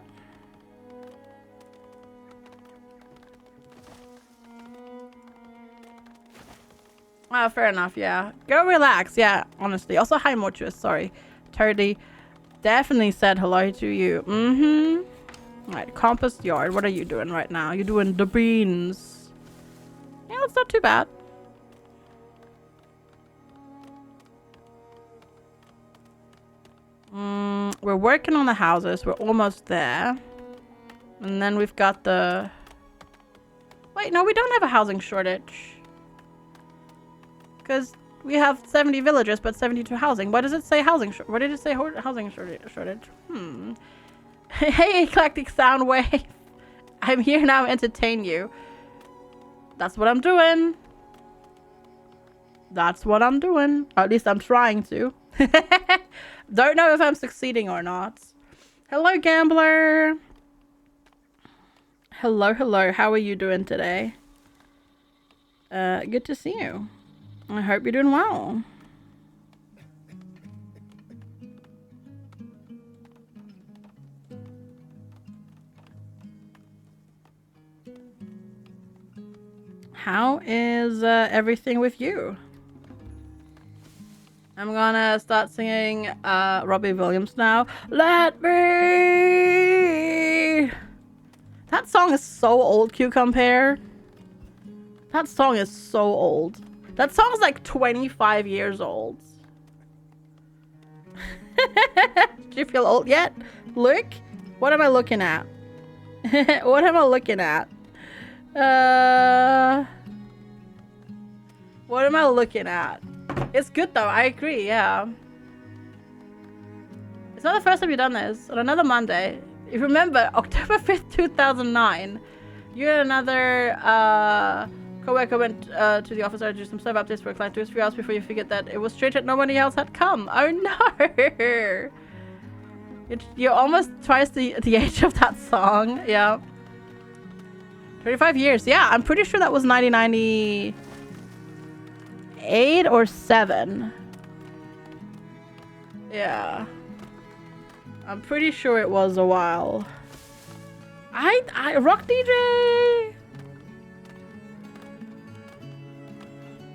S2: Ah, fair enough, yeah. Go relax, yeah, honestly. Also, hi, Mortuous, sorry. Turdy definitely said hello to you. Alright, Compass Yard. What are you doing right now? You're doing the beans. Yeah, that's not too bad. We're working on the houses. We're almost there. And then we've got the... Wait, no, we don't have a housing shortage. Because we have 70 villagers, but 72 housing. Why does it say housing shortage? What did it say housing shortage? Hey, Eclectic Soundwave. I'm here now to entertain you. That's what I'm doing. That's what I'm doing. Or at least I'm trying to. Don't know if I'm succeeding or not. Hello, Gambler. Hello. How are you doing today? Good to see you. I hope you're doing well. How is everything with you? I'm gonna start singing Robbie Williams now. Let me. That song is so old, Q-Compare. That song is so old. That song's like 25 years old. Do you feel old yet? Look? What am I looking at? What am I looking at? What am I looking at? It's good though, I agree, yeah. It's not the first time you've done this. On another Monday. If you remember, October 5th, 2009, you and another co-worker went to the office to do some server updates for a client 2 or 3 hours before you figured that it was strange that nobody else had come. Oh no! You're almost twice the age of that song. Yeah. 25 years. Yeah, I'm pretty sure that was 1998 or 7. Yeah. I'm pretty sure it was a while. I Rock DJ!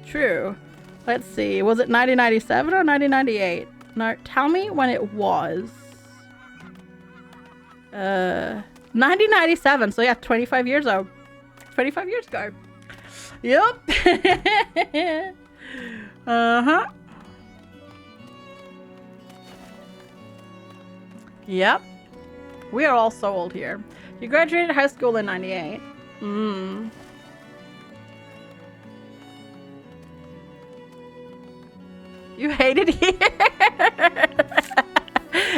S2: True. Let's see. Was it 1997 or 1998? No, tell me when it was. 1997. So yeah, 25 years ago. 25 years ago. Yep. Uh-huh. Yep. We are all so old here. You graduated high school in 98. You hate it here?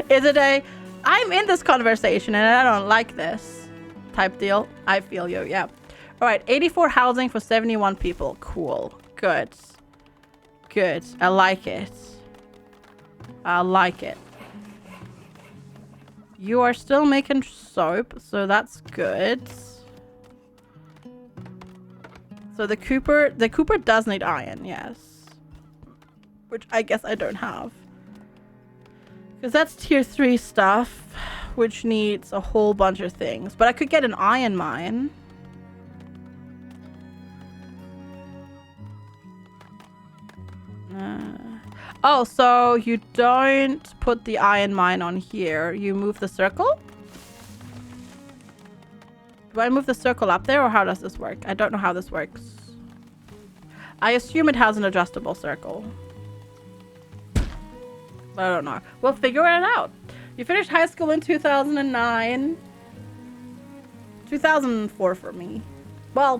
S2: Is it a I'm in this conversation and I don't like this type deal? I feel you, yeah. Alright, 84 housing for 71 people. Cool. Good. Good. I like it. I like it. You are still making soap, so that's good. So the Cooper does need iron, yes. Which I guess I don't have. Because that's tier 3 stuff, which needs a whole bunch of things. But I could get an iron mine. Oh, so you don't put the iron mine on here. You move the circle? Do I move the circle up there, or how does this work? I don't know how this works. I assume it has an adjustable circle. But I don't know. We'll figure it out. You finished high school in 2009. 2004 for me. Well,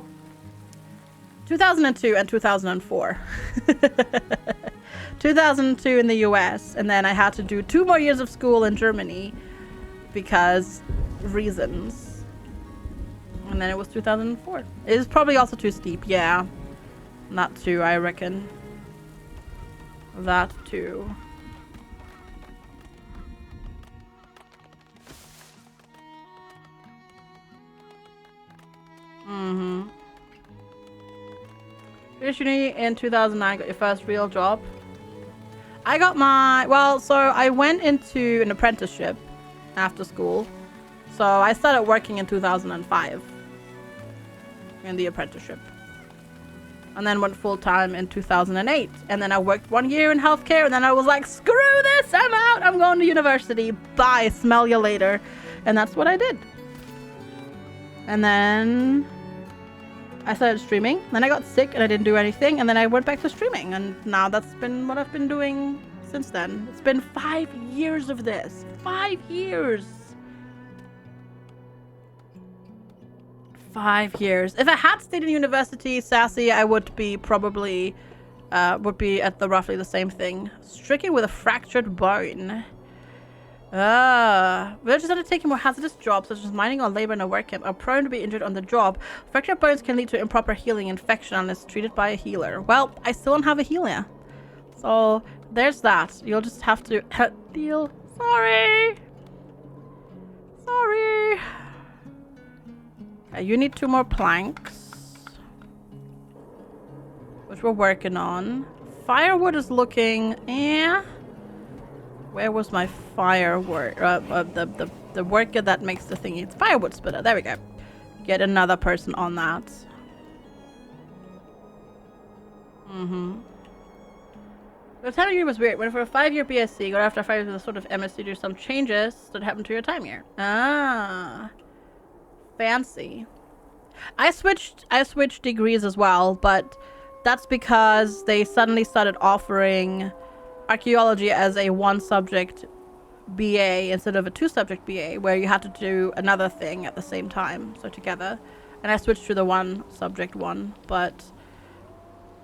S2: 2002 and 2004. 2002 in the US, and then I had to do 2 more years of school in Germany because reasons. And then it was 2004. It was probably also too steep, yeah. That too, I reckon. That too. Mm-hmm. Finished uni in 2009, got your first real job. I got my, well, so I went into an apprenticeship after school. So I started working in 2005 in the apprenticeship. And then went full-time in 2008. And then I worked 1 year in healthcare, and then I was like, screw this, I'm out, I'm going to university. Bye, smell you later. And that's what I did. And then I started streaming. Then I got sick and I didn't do anything. And then I went back to streaming. And now that's been what I've been doing since then. It's been 5 years of this. 5 years. 5 years. If I had stayed in university, Sassy, I would be probably, would be at the roughly the same thing. Stricken with a fractured bone. Villagers undertaking more hazardous jobs such as mining or labor in a work camp are prone to be injured on the job. Fractured bones can lead to improper healing infection unless treated by a healer. Well, I still don't have a healer. So, there's that. You'll just have to deal. Sorry. Sorry. Okay, you need 2 more planks. Which we're working on. Firewood is looking, where was my firewood? The worker that makes the thingy. It's firewood splitter. There we go. Get another person on that. Mm-hmm. The time year was weird. Went for a 5-year BSc, got after 5 years with a sort of MSc, do some changes that happened to your time year. Ah. Fancy. I switched degrees as well, but that's because they suddenly started offering archaeology as a 1-subject BA instead of a 2-subject BA, where you had to do another thing at the same time, so together. And I switched to the 1-subject one, but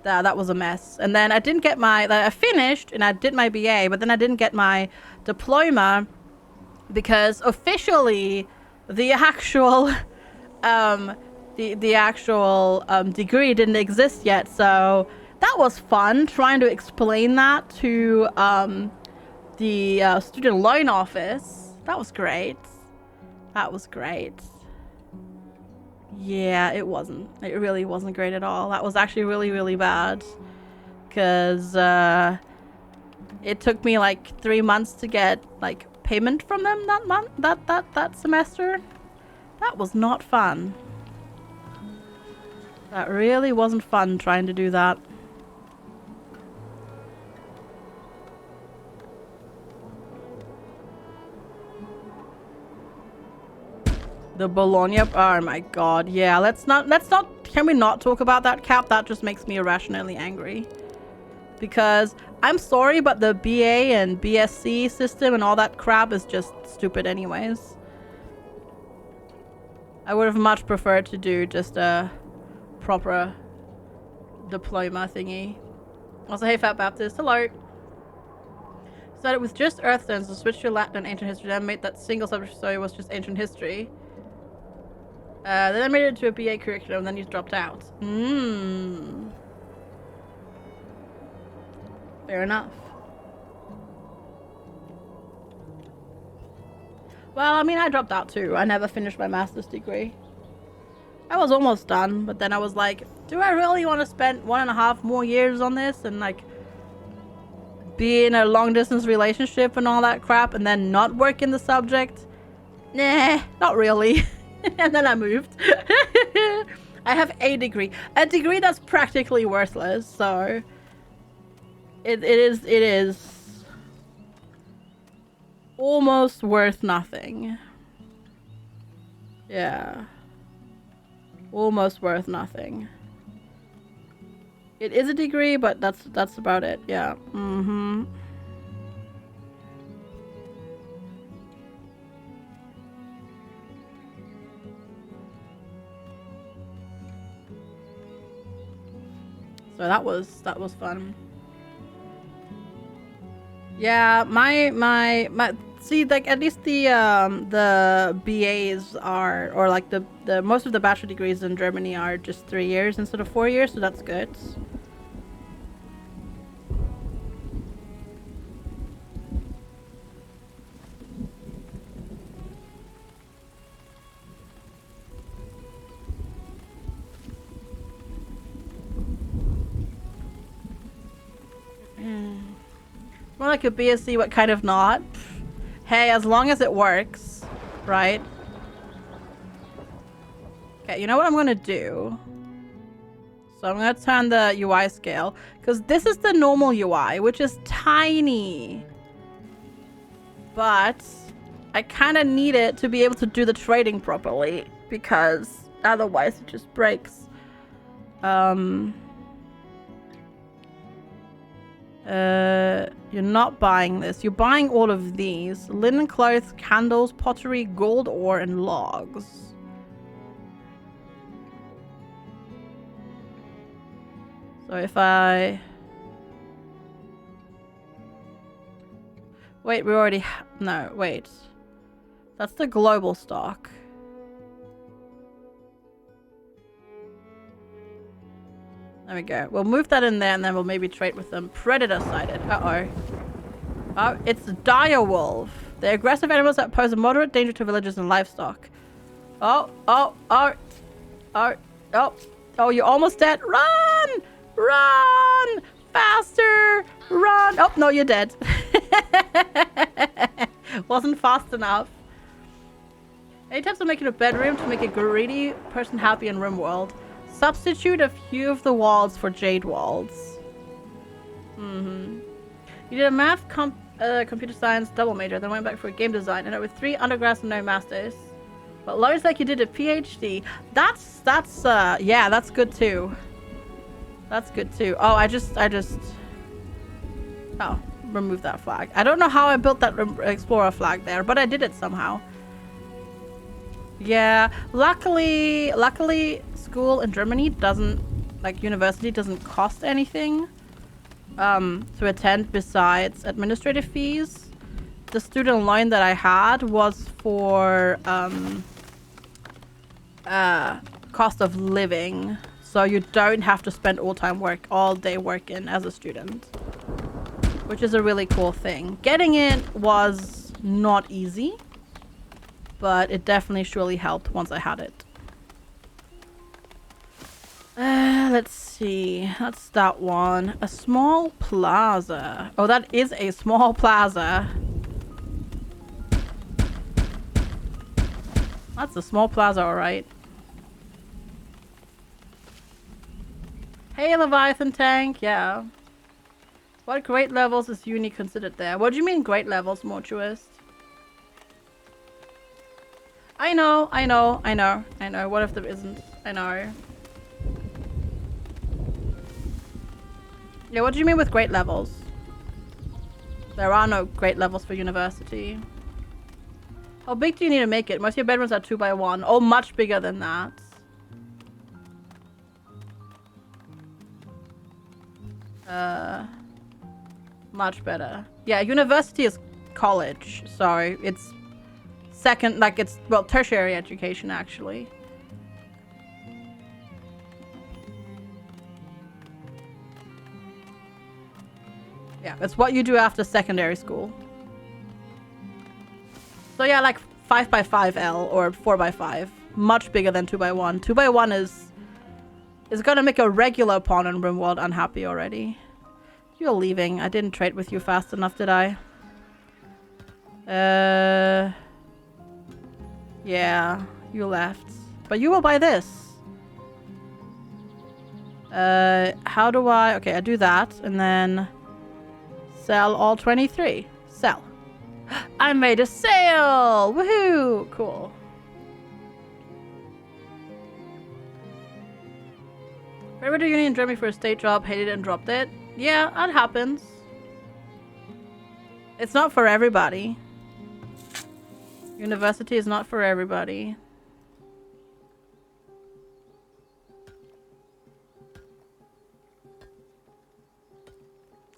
S2: that was a mess. And then I didn't get my, I finished and I did my BA, but then I didn't get my diploma because officially the actual the actual degree didn't exist yet. So that was fun, trying to explain that to the student loan office. That was great. That was great. Yeah, it wasn't. It really wasn't great at all. That was actually really, really bad. Because it took me like 3 months to get like payment from them that month, that semester. That was not fun. That really wasn't fun trying to do that. The Bologna, oh my god, yeah, let's not, can we not talk about that, Cap? That just makes me irrationally angry. Because, I'm sorry, but the BA and BSc system and all that crap is just stupid anyways. I would have much preferred to do just a proper diploma thingy. Also, hey Fat Baptist, hello. Started with just Earthstones, so switched to Latin and Ancient History, then made that single subject story was just Ancient History. Then I made it into a BA curriculum, and then you dropped out. Fair enough. Well, I mean, I dropped out too. I never finished my master's degree. I was almost done, but then I was like, do I really want to spend 1.5 more years on this and like be in a long distance relationship and all that crap and then not work in the subject? Nah, not really. And then I moved. I have a degree that's practically worthless, so it is almost worth nothing. Yeah, almost worth nothing. It is a degree, but that's about it. Yeah. So that was fun. Yeah, my see, like, at least the BAs are, or like the most of the bachelor degrees in Germany are just 3 years instead of 4 years, so that's good. More like a BSc, what kind of not? Hey, as long as it works, right? Okay, you know what I'm gonna do? So I'm gonna turn the UI scale, because this is the normal UI, which is tiny. But I kind of need it to be able to do the trading properly, because otherwise it just breaks. You're not buying this. You're buying all of these. Linen clothes, candles, pottery, gold ore, and logs. So if I... Wait, we already... No, wait. That's the global stock. There we go. We'll move that in there and then we'll maybe trade with them. Predator-sided. Uh-oh. Oh, it's dire wolf. They're aggressive animals that pose a moderate danger to villagers and livestock. Oh, you're almost dead. Run! Run! Faster! Run! Oh, no, you're dead. Wasn't fast enough. Any tips on making a bedroom to make a greedy person happy in RimWorld? Substitute a few of the walls for jade walls. You did a math, computer science double major, then went back for game design, and it with 3 undergrads and no masters. But looks like you did a PhD. Yeah, that's good too. That's good too. Oh, I just oh, remove that flag. I don't know how I built that explorer flag there, but I did it somehow. Yeah, luckily school in Germany doesn't, like, university doesn't cost anything to attend besides administrative fees. The student loan that I had was for cost of living, so you don't have to spend all day working as a student, which is a really cool thing. Getting it was not easy, but it definitely surely helped once I had it. Let's see. That's that one. A small plaza. Oh, that is a small plaza. That's a small plaza, alright. Hey, Leviathan Tank. Yeah. What grade levels is uni considered there? What do you mean grade levels, Mortuist? I know. What if there isn't? I know. Yeah, what do you mean with grade levels? There are no grade levels for university. How big do you need to make it? Most of your bedrooms are 2x1. Oh, much bigger than that. Much better. Yeah, university is college, so it's second, like, it's, well, tertiary education, actually. Yeah, it's what you do after secondary school. So yeah, like 5x5L or 4x5. Much bigger than 2x1. 2x1 is gonna make a regular pawn in RimWorld unhappy already. You're leaving. I didn't trade with you fast enough, did I? Yeah, you left. But you will buy this. How do I... Okay, I do that, and then... Sell all 23. Sell. I made a sale! Woohoo! Cool. Where to uni in Germany for a state job, hated it and dropped it? Yeah, that happens. It's not for everybody. University is not for everybody.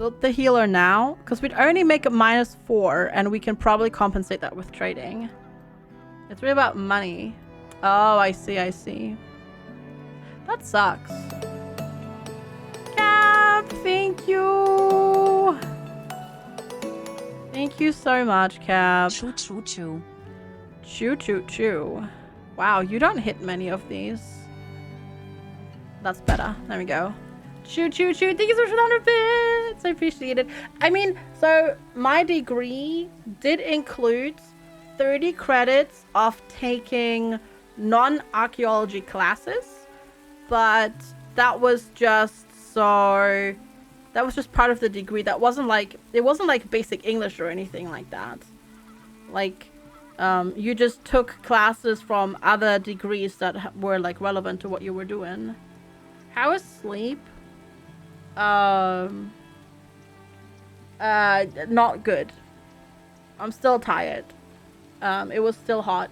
S2: Build the healer now, because we'd only make it -4, and we can probably compensate that with trading. It's really about money. Oh, I see, I see. That sucks. Cap, thank you. Thank you so much, Cap.
S3: Choo choo choo.
S2: Choo choo choo. Wow, you don't hit many of these. That's better. There we go. Choo choo choo. Thank you so much for the 100 bits. I appreciate it. I mean, so my degree did include 30 credits of taking non-archaeology classes, but that was just part of the degree. That wasn't like, it wasn't like basic English or anything like that. Like, you just took classes from other degrees that were like relevant to what you were doing. How is sleep? Not good. I'm still tired. It was still hot.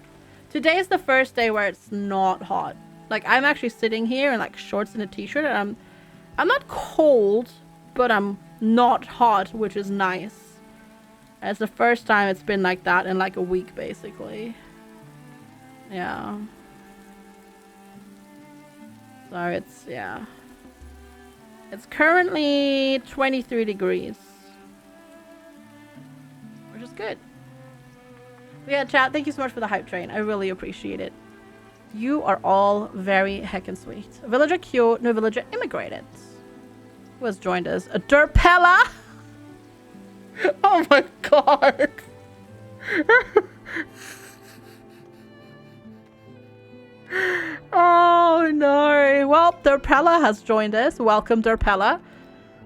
S2: Today is the first day where it's not hot. Like, I'm actually sitting here in like shorts and a t-shirt, and I'm not cold, but I'm not hot, which is nice. And it's the first time it's been like that in like a week, basically. Yeah. So it's, yeah. It's currently 23 degrees. Which is good. But yeah, chat, thank you so much for the hype train. I really appreciate it. You are all very heckin' sweet. Villager cute, no villager immigrated. Who has joined us? A Derpella! Oh my god! Oh no. Well, Derpella has joined us. Welcome, Derpella.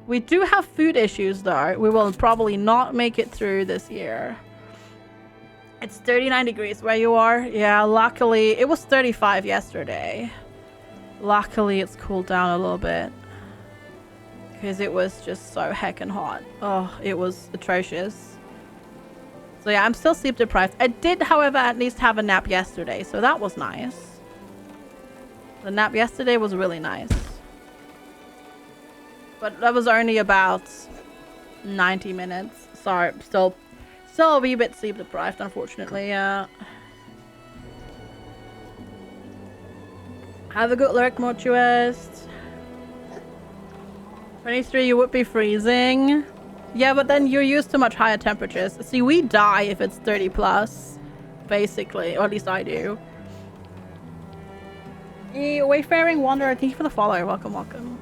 S2: We do have food issues though. We will probably not make it through this year. It's 39 degrees where you are. Yeah, luckily it was 35 yesterday. Luckily it's cooled down a little bit, because it was just so heckin' hot. Oh, it was atrocious. So yeah, I'm still sleep deprived. I did, however, at least have a nap yesterday, so that was nice. The nap yesterday was really nice. But that was only about 90 minutes. Sorry, still a wee bit sleep deprived, unfortunately. Have a good lurk, Mortuist. 23, you would be freezing. Yeah, but then you're used to much higher temperatures. See, we die if it's 30 plus, basically. Or at least I do. Wayfaring Wanderer, thank you for the follow. Welcome, welcome.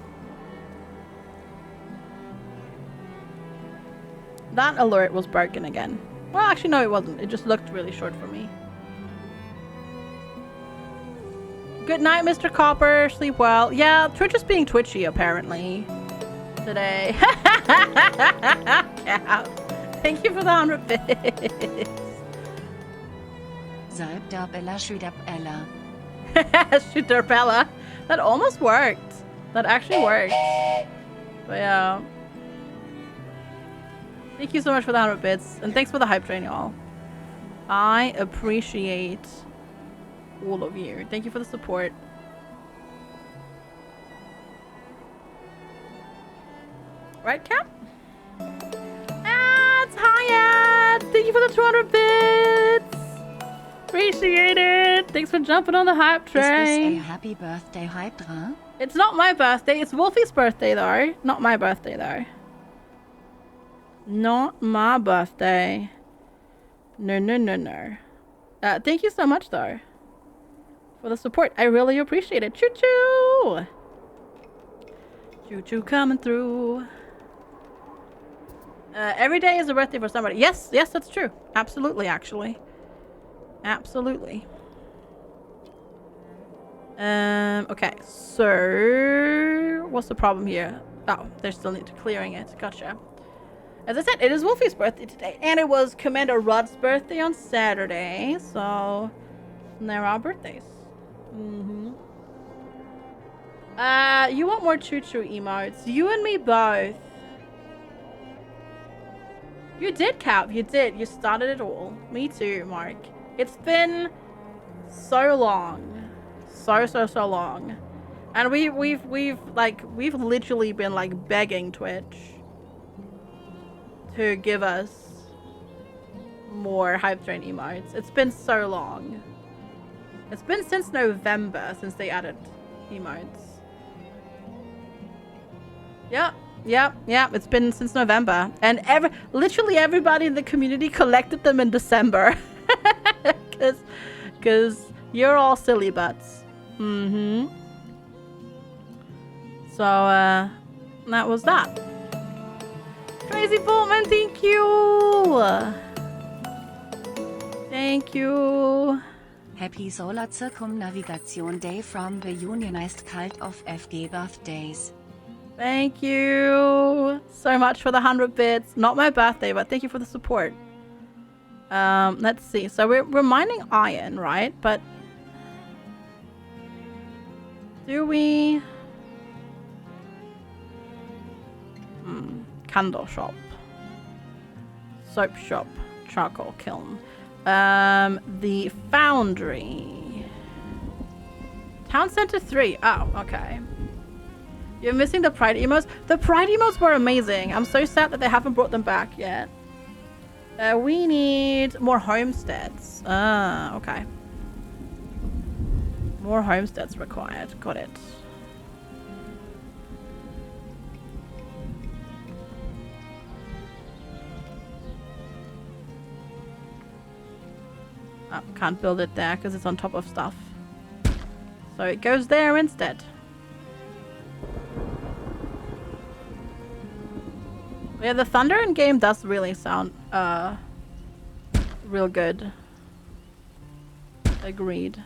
S2: That alert was broken again. Well, actually, no, it wasn't. It just looked really short for me. Good night, Mr. Copper. Sleep well. Yeah, Twitch is being twitchy, apparently. Today. Yeah. Thank you for the 100 bits. Shooterbella. That almost worked. That actually worked. But yeah. Thank you so much for the 100 bits. And thanks for the hype train, y'all. I appreciate all of you. Thank you for the support. Right, Cap? It's Hyatt! Thank you for the 200 bits! Appreciate it! Thanks for jumping on the hype train.
S3: Is this a happy birthday, Hydra?
S2: It's not my birthday. It's Wolfie's birthday, though. Not my birthday, though. Not my birthday. No, no, no, no. Thank you so much, though, for the support. I really appreciate it. Choo-choo! Choo-choo coming through. Every day is a birthday for somebody. Yes, yes, that's true. Absolutely, actually. Absolutely. Okay, so what's the problem here? Oh, they still need to clearing it. Gotcha. As I said, it is Wolfie's birthday today, and it was Commander Rudd's birthday on Saturday, so there are birthdays. You want more choo-choo emotes? You and me both. You did, Cap. You did. You started it all. Me too, Mark. It's been so long. So long. And we've literally been like begging Twitch to give us more hype train emotes. It's been so long. It's been since November since they added emotes. Yeah. It's been since November, and literally everybody in the community collected them in December, because you're all silly butts. So that was that. Crazy Boltman, thank you. Thank you.
S3: Happy Solar Circumnavigation Day from the Unionized Cult of FG Birthdays.
S2: Thank you so much for the 100 bits. Not my birthday, but thank you for the support. Let's see. So we're mining iron, right? But do we? Candle shop, soap shop, charcoal kiln, the foundry, town center 3. Oh, okay. You're missing the Pride emotes. The Pride emotes were amazing. I'm so sad that they haven't brought them back yet. We need more homesteads. Okay. More homesteads required. Got it. Oh, can't build it there because it's on top of stuff. So it goes there instead. Yeah, the thunder in game does really sound real good. Agreed.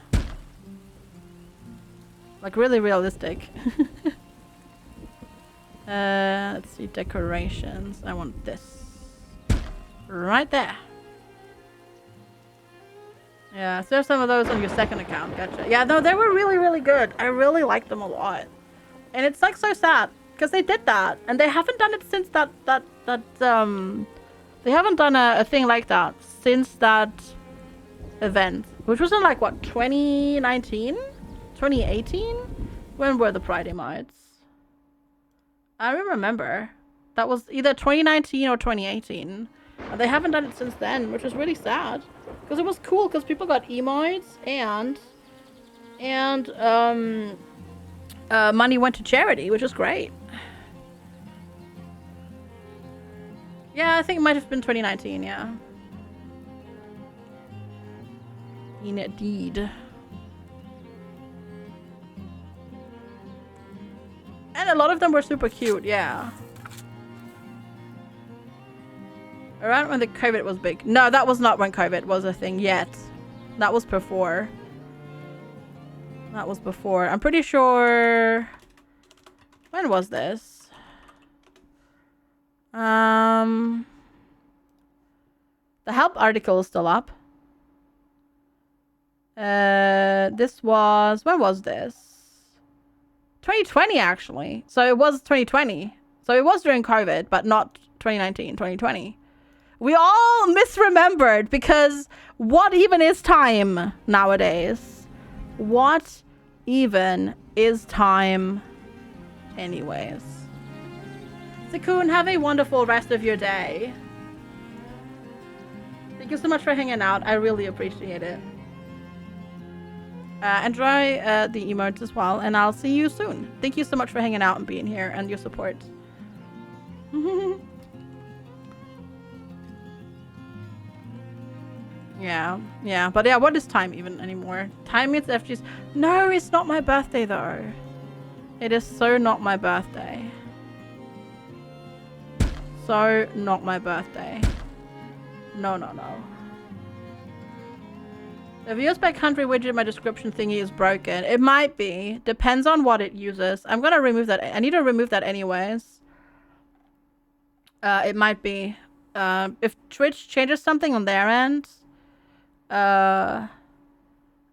S2: Like really realistic. Let's see, decorations. I want this. Right there. Yeah, so there's some of those on your second account. Gotcha. Yeah, no, they were really, really good. I really liked them a lot. And it's like so sad. Because they did that, and they haven't done it since they haven't done a thing like that since that event, which was in like what, 2019, 2018? When were the Pride emotes? I don't remember. That was either 2019 or 2018, and they haven't done it since then, which was really sad. Because it was cool, because people got emotes and money went to charity, which was great. Yeah, I think it might have been 2019, yeah. Indeed. And a lot of them were super cute, yeah. Around when the COVID was big. No, that was not when COVID was a thing yet. That was before. That was before. I'm pretty sure... When was this? The help article is still up. This was... When was this? 2020, actually. So it was 2020. So it was during COVID, but not 2019, 2020. We all misremembered because what even is time nowadays? What even is time anyways? Sakun, have a wonderful rest of your day. Thank you so much for hanging out. I really appreciate it. Enjoy the emotes as well, and I'll see you soon. Thank you so much for hanging out and being here and your support. Yeah, but yeah, what is time even anymore? Time means FG's. No, it's not my birthday though. It is so not my birthday. So not my birthday. No. The views by country widget in my description thingy is broken. It might be. Depends on what it uses. I'm gonna remove that. I need to remove that anyways. It might be. If Twitch changes something on their end,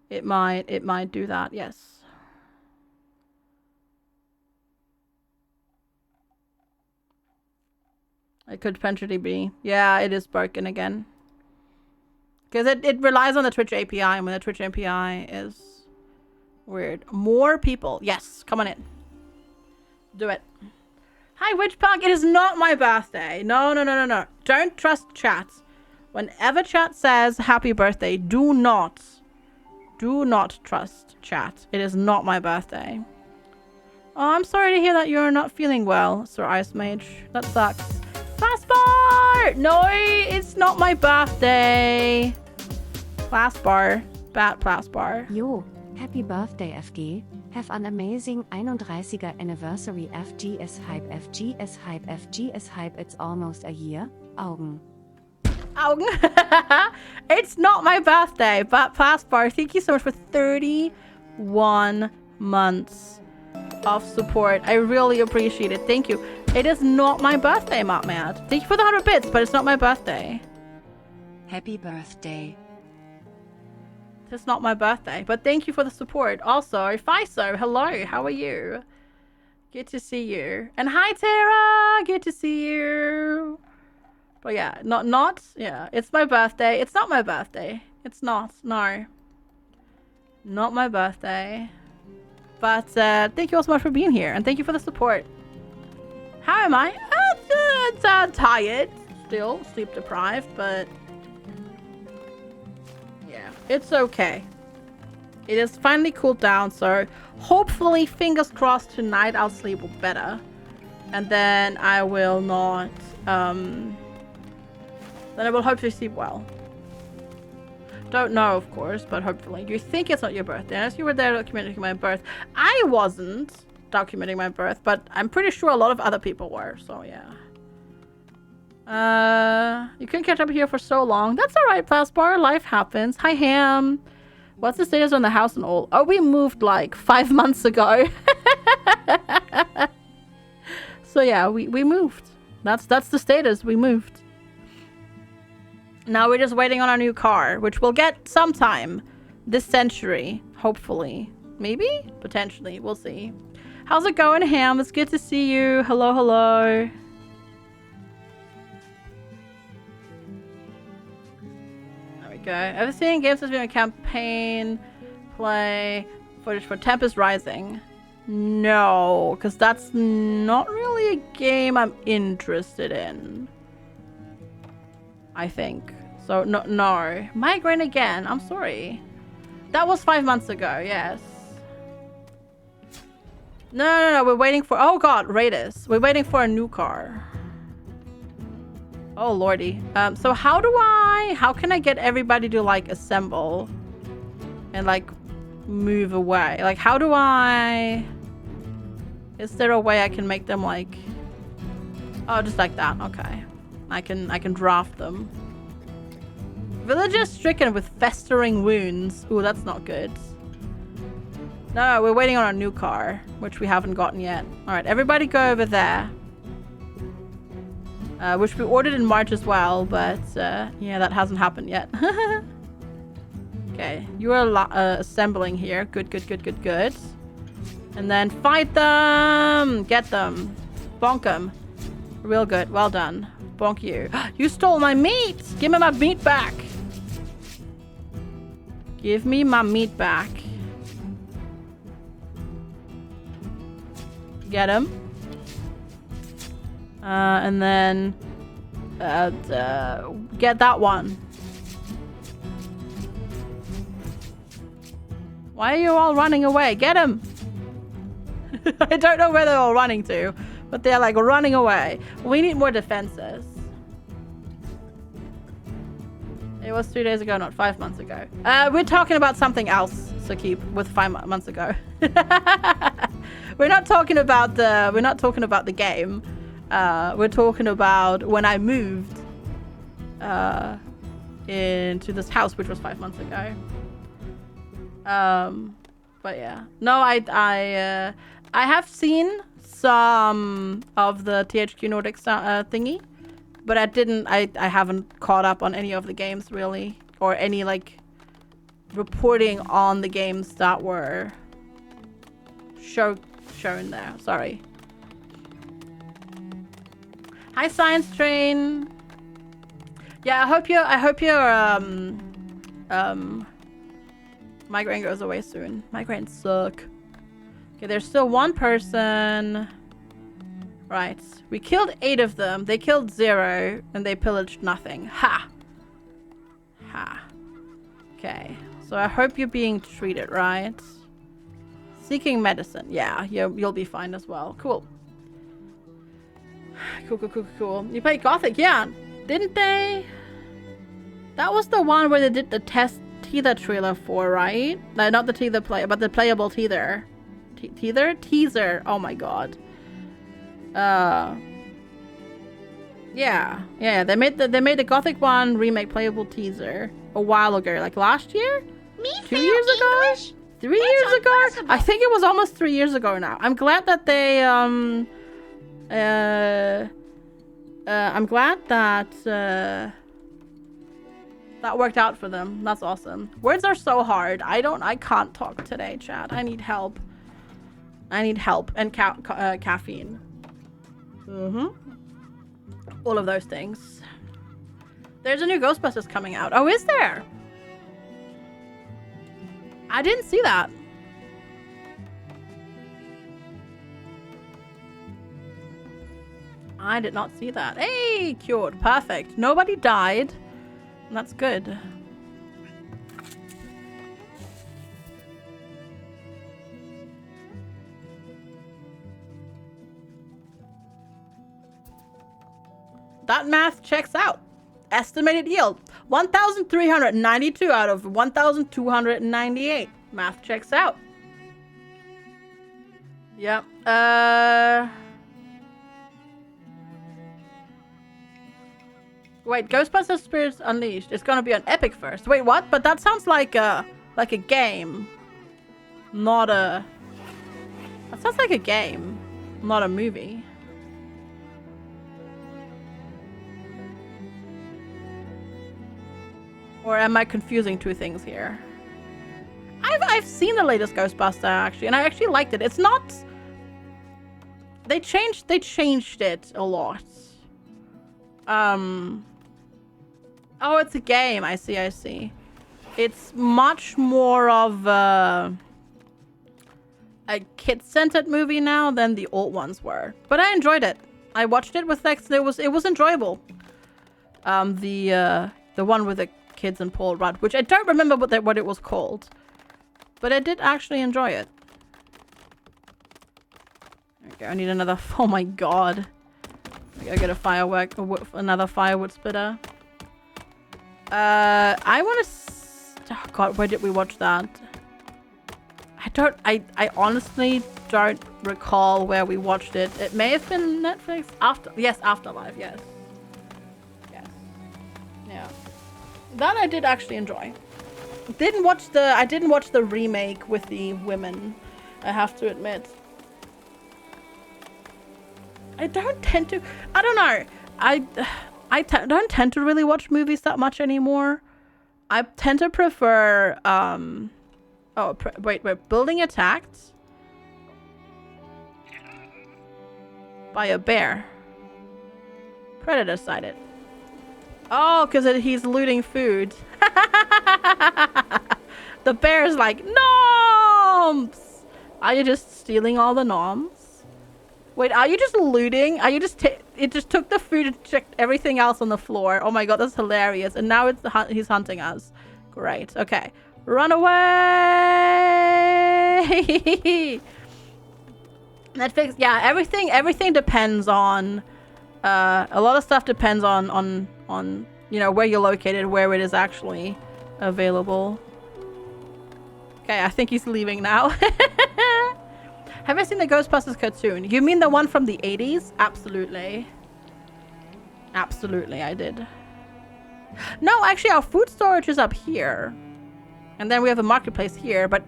S2: it might do that, yes. It could potentially be. Yeah, it is broken again. Because it relies on the Twitch API, and when the Twitch API is weird. More people. Yes, come on in. Do it. Hi, Witch Punk. It is not my birthday. No, no, no, no, no. Don't trust chat. Whenever chat says happy birthday, do not trust chat. It is not my birthday. Oh, I'm sorry to hear that you're not feeling well, Sir Ice Mage. That sucks. Classbar! No, it's not my birthday. Classbar. Bad Classbar.
S3: Jo, happy birthday FG. Have an amazing 31er anniversary FGS Hype FGS Hype FGS Hype. It's almost a year. Augen.
S2: Augen. It's not my birthday, but Classbar, thank you so much for 31 months of support. I really appreciate it. Thank you. It is not my birthday, Mad. Thank you for the 100 bits, but it's not my birthday.
S7: Happy birthday.
S2: It's not my birthday, but thank you for the support. Also, Fiso, hello, how are you? Good to see you. And hi, Tara, good to see you. But yeah, yeah, it's my birthday. It's not my birthday. It's not, no. Not my birthday. But thank you all so much for being here, and thank you for the support. How am I? Tired, still sleep deprived, but yeah, it's okay. It has finally cooled down, so hopefully, fingers crossed, tonight I'll sleep better, and then I will not. Then I will hopefully sleep well. Don't know, of course, but hopefully. You think it's not your birthday, unless you were there documenting my birth. I wasn't documenting my birth, but I'm pretty sure a lot of other people were, so yeah. You couldn't catch up here for so long. That's alright, Fastbar. Life happens. Hi, Ham. What's the status on the house and all? Oh, we moved like 5 months ago. So yeah, we moved. That's the status. We moved. Now we're just waiting on our new car, which we'll get sometime this century, hopefully. Maybe? Potentially. We'll see. How's it going, Ham? It's good to see you. Hello, hello. There we go. Ever seen games that's been a campaign play footage for Tempest Rising? No, because that's not really a game I'm interested in. I think. So, no. Migraine again. I'm sorry. That was 5 months ago, yes. No. We're waiting for... Oh, God. Raiders. We're waiting for a new car. Oh, lordy. So how can I get everybody to, like, assemble and, like, move away? Like, how do I... Is there a way I can make them, like... Oh, just like that. Okay. I can draft them. Villager stricken with festering wounds. Ooh, that's not good. No, we're waiting on our new car, which we haven't gotten yet. Alright, everybody go over there. Which we ordered in March as well, but yeah, that hasn't happened yet. Okay, you are assembling here. Good. And then fight them! Get them. Bonk them. Real good. Well done. Bonk you. You stole my meat! Give me my meat back! Give me my meat back. Get him. And then... get that one. Why are you all running away? Get him! I don't know where they're all running to, but they're like running away. We need more defenses. It was 2 days ago, not 5 months ago. We're talking about something else, Sakib, with 5 months ago. We're not talking about the game. We're talking about when I moved into this house, which was 5 months ago. But yeah, no, I have seen some of the THQ Nordic thingy, but I haven't caught up on any of the games really, or any like reporting on the games that were shown there. Sorry. Hi, Science Train. Yeah, I hope your migraine goes away soon. Migraines suck. Okay, there's still one person Right. We killed 8 of them. They killed 0, and they pillaged nothing. Ha! Ha. Okay. So I hope you're being treated, right? Seeking medicine. Yeah, you'll be fine as well. Cool. Cool. You played Gothic? Yeah. Didn't they? That was the one where they did the teaser trailer for, right? No, not the teaser play, but the playable teaser. Teaser. Oh my god. Yeah. They made the Gothic 1 remake playable teaser a while ago, like last year, 2 years ago,
S5: English?
S2: 3
S5: That's
S2: years ago.
S5: impossible.
S2: I think it was almost 3 years ago now. I'm glad that they I'm glad that that worked out for them. That's awesome. Words are so hard. I can't talk today, chat. I need help. And caffeine. All of those things. There's a new Ghostbusters coming out. Oh, is there? I didn't see that. I did not see that. Hey, cured. Perfect. Nobody died. That's good. That math checks out. Estimated yield 1,392 out of 1,298. Math checks out. Yep. Wait, Ghostbusters Spirits Unleashed. It's gonna be on Epic first. Wait, what? But that sounds like a game. Not a... That sounds like a game. Not a movie. Or am I confusing two things here? I've seen the latest Ghostbuster actually, and I actually liked it. It's not... They changed it a lot. Oh, it's a game. I see. It's much more of a kid-centered movie now than the old ones were. But I enjoyed it. I watched it with Lex. It was enjoyable. The one with the kids and Paul Rudd, which I don't remember what it was called, but I did actually enjoy it. Okay, I need another. Oh my god! I get another firewood spitter. I want to. Oh god, where did we watch that? I honestly don't recall where we watched it. It may have been Netflix. Afterlife. Yes. Yeah. That I did actually enjoy. I didn't watch the remake with the women, I have to admit. I don't tend to. I don't know. I don't tend to really watch movies that much anymore. I tend to prefer wait, Building Attacked by a bear. Predator sighted. Oh, because he's looting food. The bear's like, noms! Are you just stealing all the noms? Wait, are you just looting? Are you just it just took the food and checked everything else on the floor. Oh my god, that's hilarious. And now he's hunting us. Great. Okay. Run away! Netflix, yeah, everything depends on a lot of stuff depends on you know where you're located, where it is actually available. Okay, I think he's leaving now. Have you seen the Ghostbusters cartoon? You mean the one from the 80s? Absolutely. Absolutely, I did. No, actually our food storage is up here. And then we have a marketplace here, but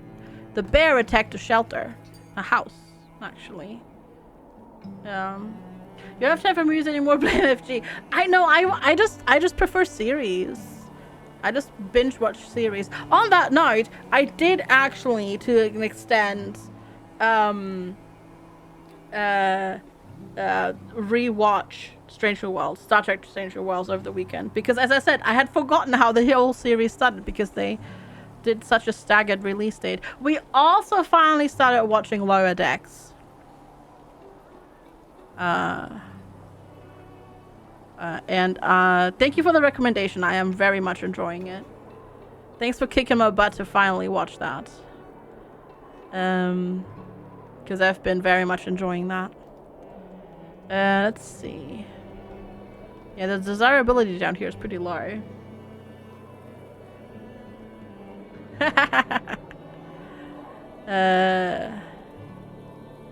S2: the bear attacked a shelter. A house, actually. You don't have time for movies anymore, blame FG. I know, I just prefer series. I just binge watch series. On that note, I did actually, to an extent, rewatch Stranger Worlds, Star Trek Stranger Worlds over the weekend. Because as I said, I had forgotten how the whole series started because they did such a staggered release date. We also finally started watching Lower Decks. And thank you for the recommendation. I am very much enjoying it. Thanks for kicking my butt to finally watch that. Because I've been very much enjoying that. Let's see. Yeah, the desirability down here is pretty low.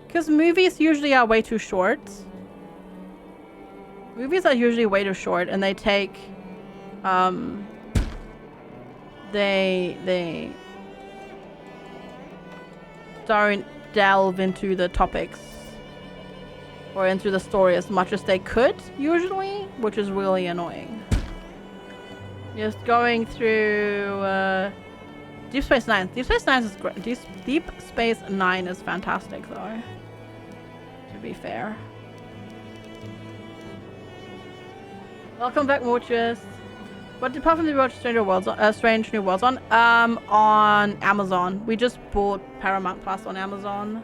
S2: Because movies usually are way too short. Movies are usually way too short, and they take, they don't delve into the topics or into the story as much as they could, usually, which is really annoying. Just going through, Deep Space Nine. Deep Space Nine is great. Deep Space Nine is fantastic, though, to be fair. Welcome back, Morchus. What department did you watch Strange New Worlds on? On Amazon. We just bought Paramount Plus on Amazon.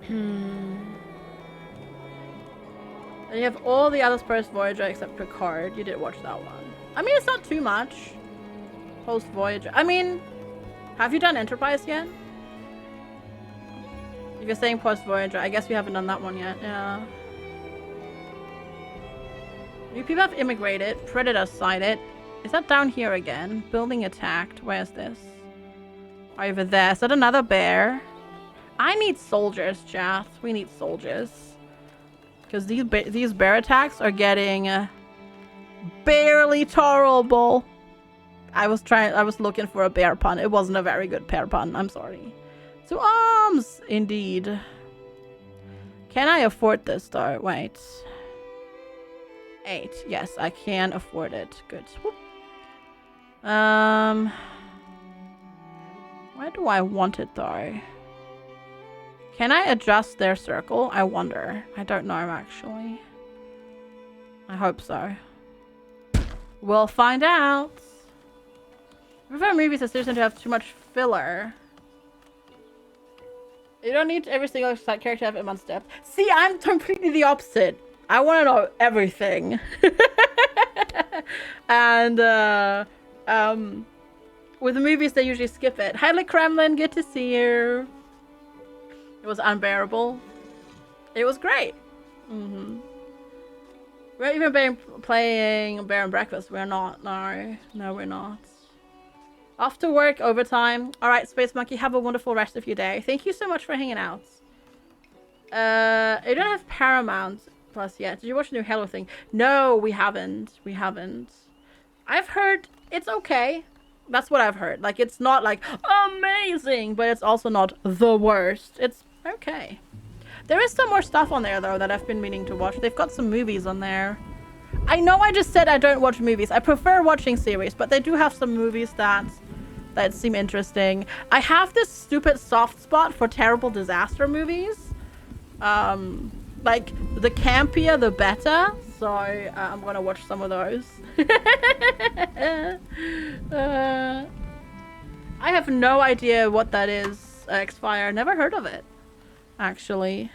S2: And you have all the others post Voyager except Picard. You did watch that one. I mean, it's not too much. Post Voyager. I mean, have you done Enterprise yet? If you're saying post Voyager, I guess we haven't done that one yet. Yeah. New people have immigrated. Predator sighted. Is that down here again? Building attacked. Where's this? Over there. Is that another bear? I need soldiers, chat. We need soldiers. Because these bear attacks are getting barely tolerable. I was looking for a bear pun. It wasn't a very good bear pun. I'm sorry. To arms! Indeed. Can I afford this though? Wait. 8. Yes, I can afford it. Good. Whoop. Where do I want it though? Can I adjust their circle? I wonder. I don't know actually. I hope so. We'll find out. I prefer movies that seriously to have too much filler. You don't need every single character to have a month's depth. See, I'm completely the opposite. I want to know everything. And with the movies, they usually skip it. Hi, Kremlin, good to see you. It was unbearable. It was great. We're even playing Bear and Breakfast. We're not. No, we're not. Off to work, overtime. All right, Space Monkey, have a wonderful rest of your day. Thank you so much for hanging out. You don't have Paramount Plus yet. Did you watch the new Halo thing? No, we haven't. We haven't. I've heard it's okay. That's what I've heard. Like, it's not like amazing, but it's also not the worst. It's okay. There is some more stuff on there though that I've been meaning to watch. They've got some movies on there. I know I just said I don't watch movies. I prefer watching series, but they do have some movies that seem interesting. I have this stupid soft spot for terrible disaster movies. Like, the campier the better. So I'm gonna watch some of those. I have no idea what that is. X-Fire. Never heard of it, actually.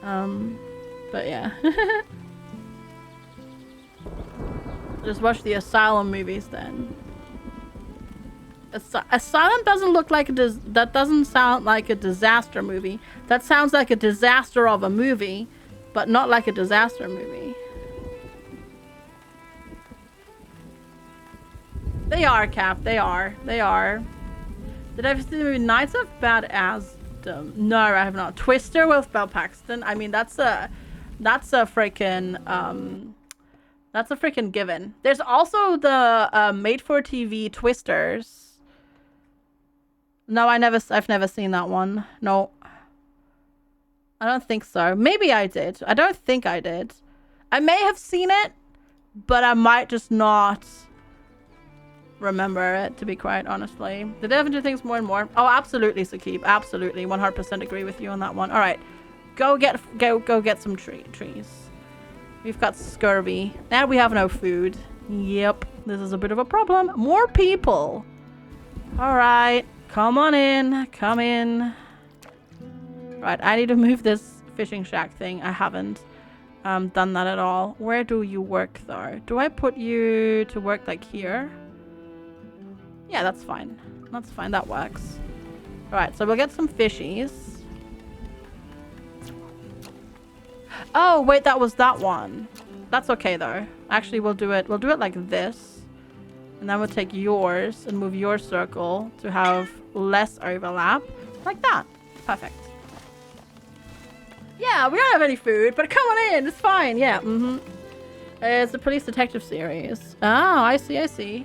S2: But yeah. Just watch the Asylum movies then. Asylum doesn't look like that doesn't sound like a disaster movie. That sounds like a disaster of a movie, but not like a disaster movie. They are, Cap. They are. They are. Did I ever see the movie Knights of Badassdom? No, I have not. Twister with Bill Paxton. I mean, that's a freaking given. There's also the made-for-TV Twisters. No, I've never seen that one. No. I don't think so. Maybe I did. I don't think I did. I may have seen it, but I might just not remember it, to be quite honestly. Did they ever do things more and more? Oh, absolutely, Sakib. Absolutely. 100% agree with you on that one. All right. Go get some trees. We've got scurvy. And we have no food. Yep. This is a bit of a problem. More people. All right. Come on in. Come in. Right, I need to move this fishing shack thing. I haven't done that at all. Where do you work though? Do I put you to work like here? Yeah, that's fine. That's fine, that works. Alright, so we'll get some fishies. Oh, wait, that was that one. That's okay though. Actually, we'll do it like this. And then we'll take yours and move your circle to have less overlap. Like that. Perfect. Yeah, we don't have any food, but come on in. It's fine. Yeah. It's the police detective series. Oh, I see.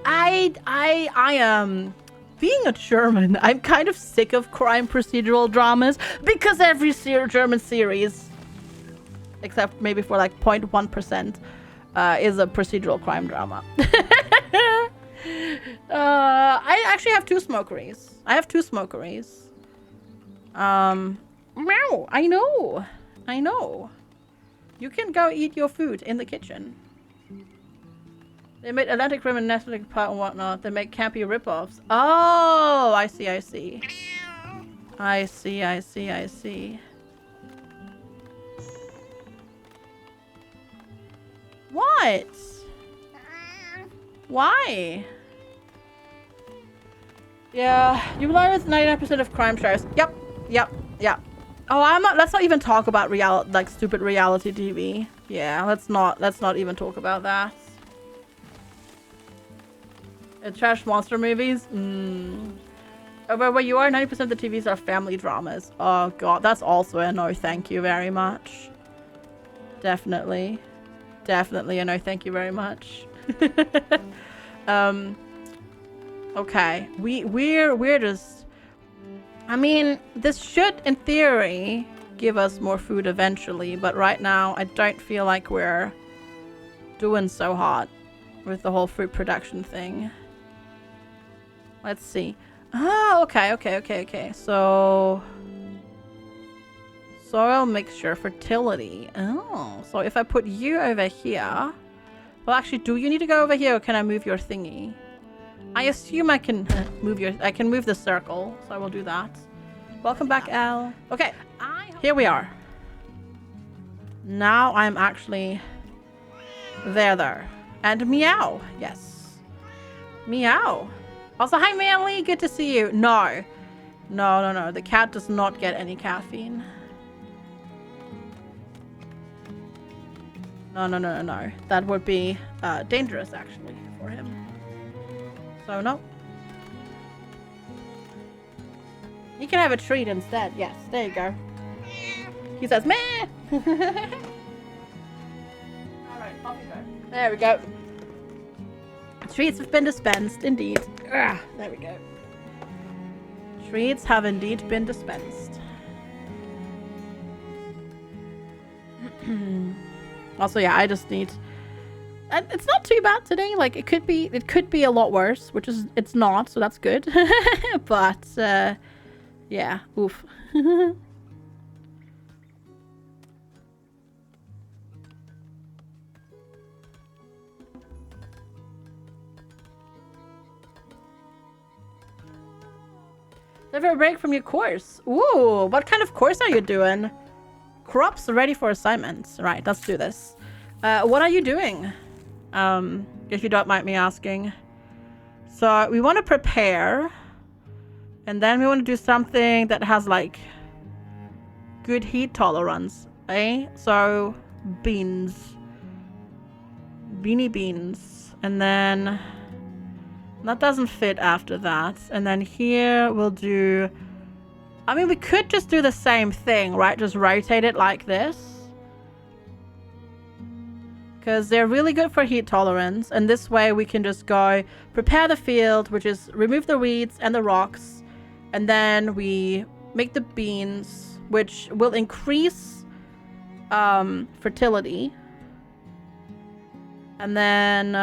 S2: I am being a German. I'm kind of sick of crime procedural dramas because every German series, except maybe for like 0.1%, is a procedural crime drama. I actually have 2 smokeries. Meow. I know. You can go eat your food in the kitchen. They made Atlantic Rim and Netflix part and whatnot. They make campy ripoffs. Oh, I see. What? Why? Yeah, you learn it's 99% of crime shows. Yep. Oh, let's not even talk about stupid reality TV. Yeah, let's not even talk about that. Trash monster movies? Over where you are, 90% of the TVs are family dramas. Oh god, that's also a no thank you very much. Definitely a no thank you very much. Okay, we're just, I mean, this should in theory give us more food eventually, but right now I don't feel like we're doing so hot with the whole fruit production thing. Let's see. Oh, okay. So soil mixture, fertility. Oh, so if I put you over here, well, actually, do you need to go over here, or can I move your thingy? I assume I can move the circle, so I will do that. Welcome back, Al. Okay, here we are. Now I'm actually there. And meow. Yes. Meow. Also, hi, Manly. Good to see you. No. The cat does not get any caffeine. No. That would be dangerous, actually, for him. So, no. He can have a treat instead. Yes, there you go. He says, meh. Alright, off you go. There we go. Treats have been dispensed, indeed. There we go. Treats have indeed been dispensed. Also, yeah, I just need... It's not too bad today. Like, it could be a lot worse, which is... It's not, so that's good. But, yeah. Oof. Have a break from your course. Ooh, what kind of course are you doing? Crops ready for assignments. Right, let's do this. What are you doing? If you don't mind me asking. So we want to prepare. And then we want to do something that has like good heat tolerance. Eh? So beans. Beanie beans. And then... That doesn't fit after that. And then here we'll do... I mean, we could just do the same thing, right? Just rotate it like this. Because they're really good for heat tolerance. And this way we can just go prepare the field, which is remove the weeds and the rocks. And then we make the beans, which will increase fertility. And then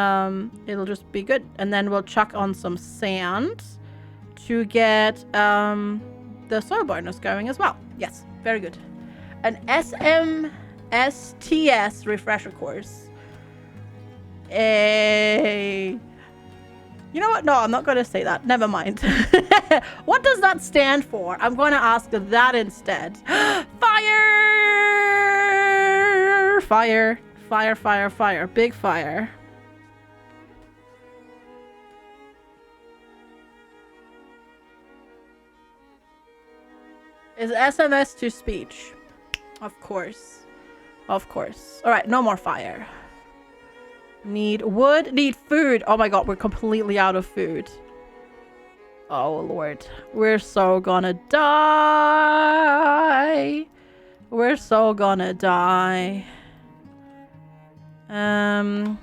S2: it'll just be good. And then we'll chuck on some sand to get the soil bonus going as well. Yes, very good. An SMSTS refresher course. You know what? No, I'm not going to say that. Never mind. What does that stand for? I'm going to ask that instead. Fire! Fire. Fire, fire, fire. Big fire. Is SMS to speech? Of course. Of course. All right, no more fire. Need wood, need food. Oh my god, we're completely out of food. Oh lord. We're so gonna die. We're so gonna die. Alright,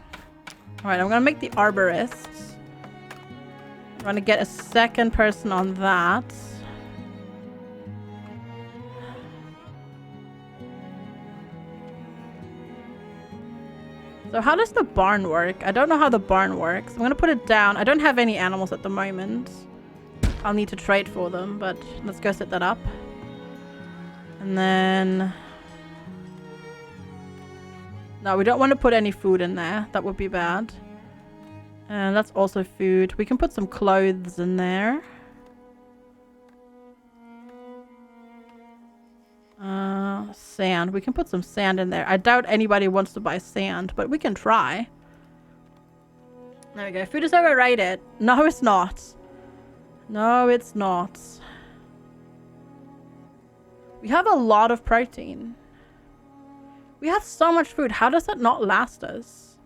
S2: I'm gonna make the arborist. I'm gonna get a second person on that. So how does the barn work? I don't know how the barn works. I'm gonna put it down. I don't have any animals at the moment. I'll need to trade for them, but let's go set that up. And then... No, we don't want to put any food in there. That would be bad. And that's also food. We can put some clothes in there. Sand. We can put some sand in there. I doubt anybody wants to buy sand, but we can try. There we go. Food is overrated. No, it's not. No, it's not. We have a lot of protein. We have so much food. How does that not last us?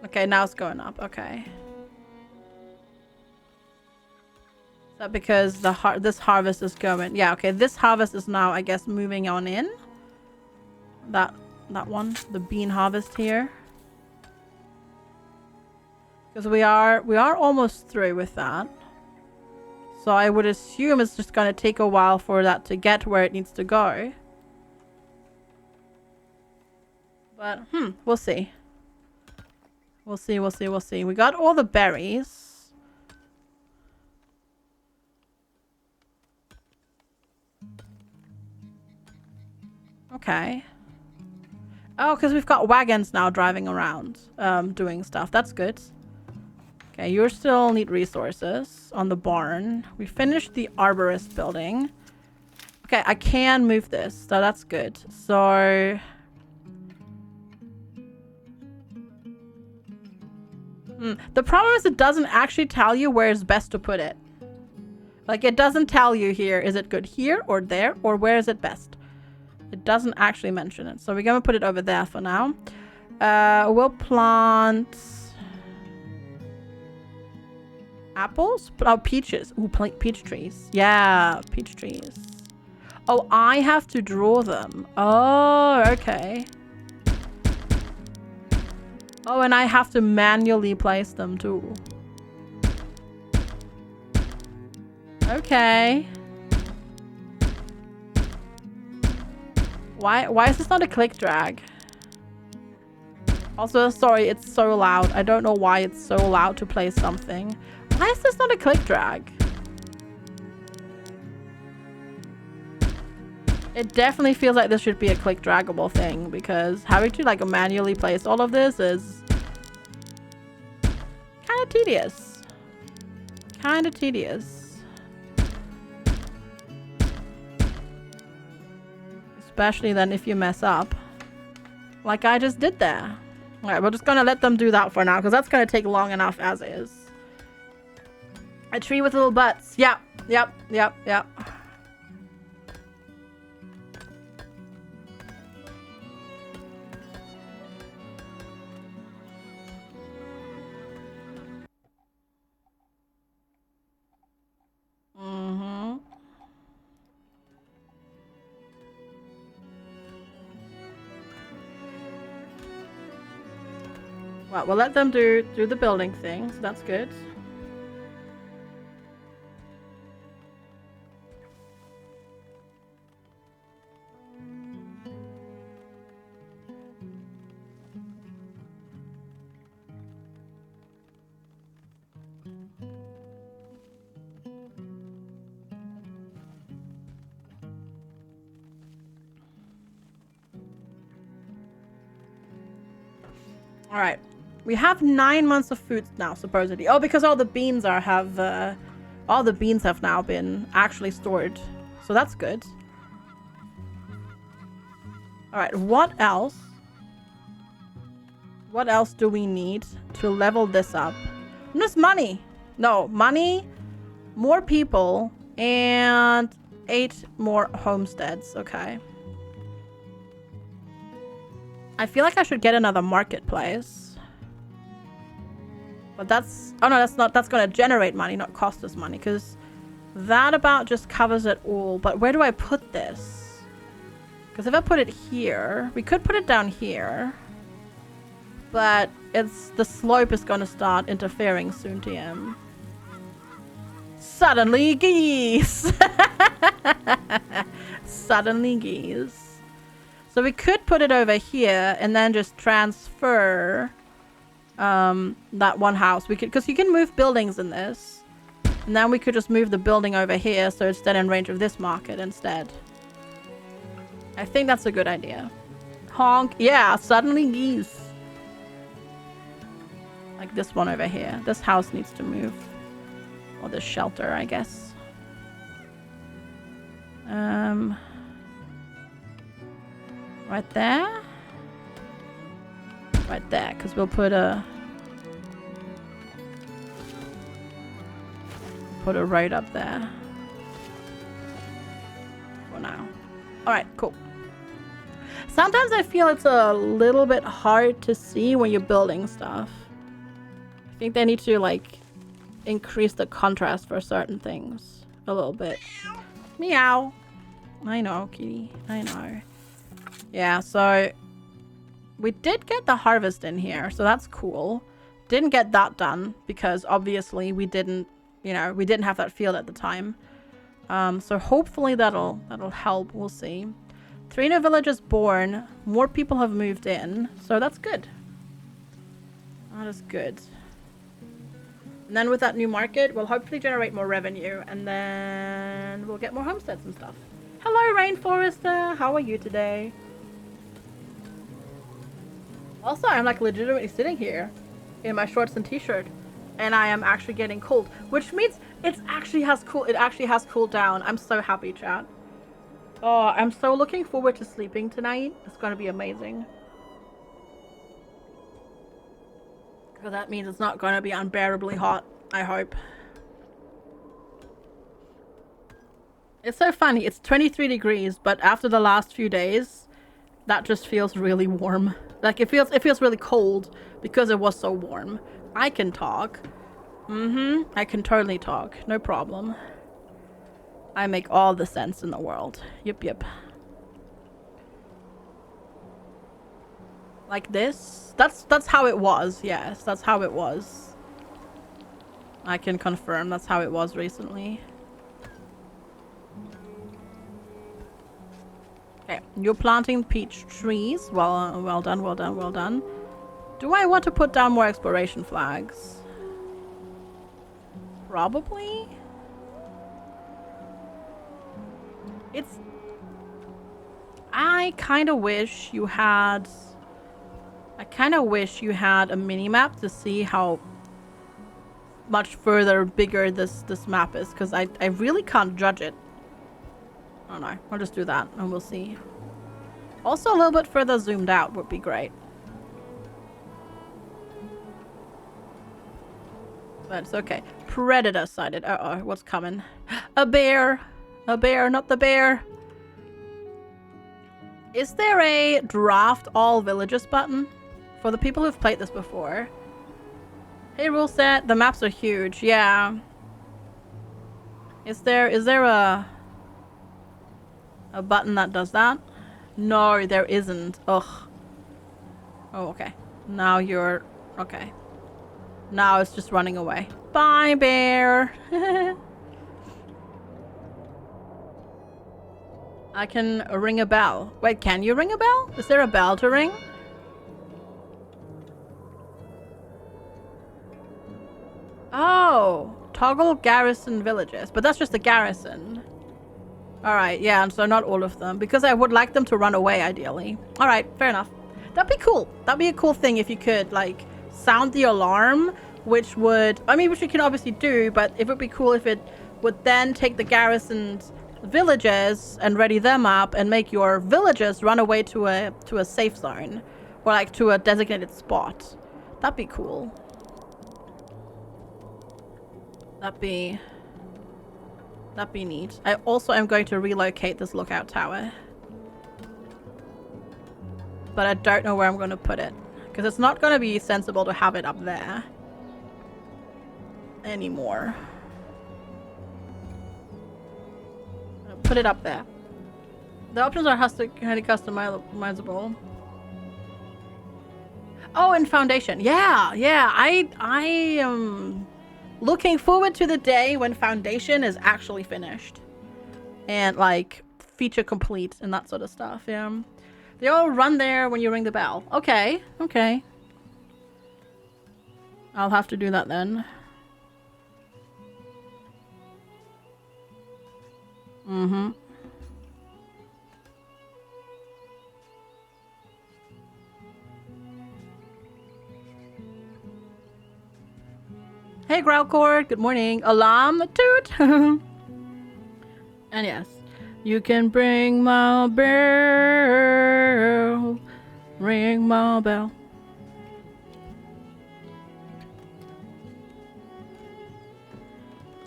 S2: Okay, now it's going up. Okay. Is that because this harvest is going? Yeah, okay. This harvest is now, I guess, moving on in. That one, the bean harvest here. Because we are almost through with that. So I would assume it's just going to take a while for that to get where it needs to go. But, we'll see. We'll see, we'll see, we'll see. We got all the berries. Okay. Oh, because we've got wagons now driving around, doing stuff. That's good. Okay, you still need resources on the barn. We finished the arborist building. Okay, I can move this, so that's good. So... The problem is it doesn't actually tell you where it's best to put it. Like, it doesn't tell you here, is it good here or there, or where is it best? It doesn't actually mention it. So we're going to put it over there for now. We'll plant... apples? Oh, peaches. Ooh, peach trees. Yeah, peach trees. Oh, I have to draw them. Oh, okay. Oh, and I have to manually place them too. Okay. Why is this not a click drag? Also, sorry, it's so loud. I don't know why it's so loud to place something. Why is this not a click drag? It definitely feels like this should be a click draggable thing, because having to like manually place all of this is kind of tedious. Kind of tedious. Especially then if you mess up. Like I just did there. Alright, we're just gonna let them do that for now, because that's gonna take long enough as is. A tree with little butts. Yep, yep, yep, yep. Well, we'll let them do the building thing, so that's good. All right. We have 9 months of food now, supposedly. Oh, because all the beans have now been actually stored. So that's good. Alright, what else? What else do we need to level this up? Just money. No, money, more people, and 8 more homesteads. Okay. I feel like I should get another marketplace. But that's... Oh no, that's not... That's going to generate money, not cost us money. Because that about just covers it all. But where do I put this? Because if I put it here... We could put it down here. But the slope is going to start interfering soon, TM. Suddenly geese! Suddenly geese. So we could put it over here and then just transfer that one house. We could, because you can move buildings in this. And then we could just move the building over here so it's then in range of this market instead. I think that's a good idea. Honk. Yeah, suddenly geese. Like this one over here. This house needs to move. Or this shelter, I guess. Right there. Right there, because we'll put a road up there. For now. Alright, cool. Sometimes I feel it's a little bit hard to see when you're building stuff. I think they need to, like, increase the contrast for certain things a little bit. Meow. I know, kitty. I know. Yeah, so we did get the harvest in here, so that's cool. Didn't get that done because obviously we didn't, you know, we didn't have that field at the time. So hopefully that'll help. We'll see. 3 new villages born. More people have moved in, so that's good. That is good. And then with that new market, we'll hopefully generate more revenue, and then we'll get more homesteads and stuff. Hello, Rainforester. How are you today? Also, I'm like legitimately sitting here in my shorts and t-shirt, and I am actually getting cold, which means it actually has cooled down. I'm so happy, chat. Oh, I'm so looking forward to sleeping tonight. It's going to be amazing. So that means it's not going to be unbearably hot, I hope. It's so funny. It's 23 degrees, but after the last few days, that just feels really warm. Like, it feels really cold because it was so warm. I can talk. I can totally talk. No problem. I make all the sense in the world. Yep. Like this? That's how it was. Yes, that's how it was. I can confirm that's how it was recently. Okay, you're planting peach trees. Well done. Do I want to put down more exploration flags? Probably. I kind of wish you had a mini-map to see how much further bigger this map is, because I really can't judge it. I don't know. I'll just do that and we'll see. Also, a little bit further zoomed out would be great. But it's okay. Predator sighted. Uh-oh, what's coming? A bear! A bear, not the bear! Is there a draft all villages button? For the people who've played this before. Hey, rule set. The maps are huge. Yeah. Is there a button that does that? No, there isn't. Ugh. Oh, okay. Now you're... Okay. Now it's just running away. Bye, bear. I can ring a bell. Wait, can you ring a bell? Is there a bell to ring? Oh, toggle garrison villages. But that's just a garrison. Alright, yeah, and so not all of them. Because I would like them to run away, ideally. Alright, fair enough. That'd be cool. That'd be a cool thing if you could, like, sound the alarm, which would, I mean, which you can obviously do, but it would be cool if it would then take the garrisoned villages and ready them up and make your villagers run away to a safe zone or like to a designated spot. That'd be cool. That'd be neat. I also am going to relocate this lookout tower, but I don't know where I'm going to put it because it's not going to be sensible to have it up there anymore. I'll put it up there. The options are highly customizable. Oh, and Foundation. Yeah. I am looking forward to the day when Foundation is actually finished and like feature complete and that sort of stuff. Yeah. They all run there when you ring the bell. Okay. I'll have to do that then. Hey, Growlcord. Good morning. Alarm toot. And yes, you can bring my bell. Ring my bell.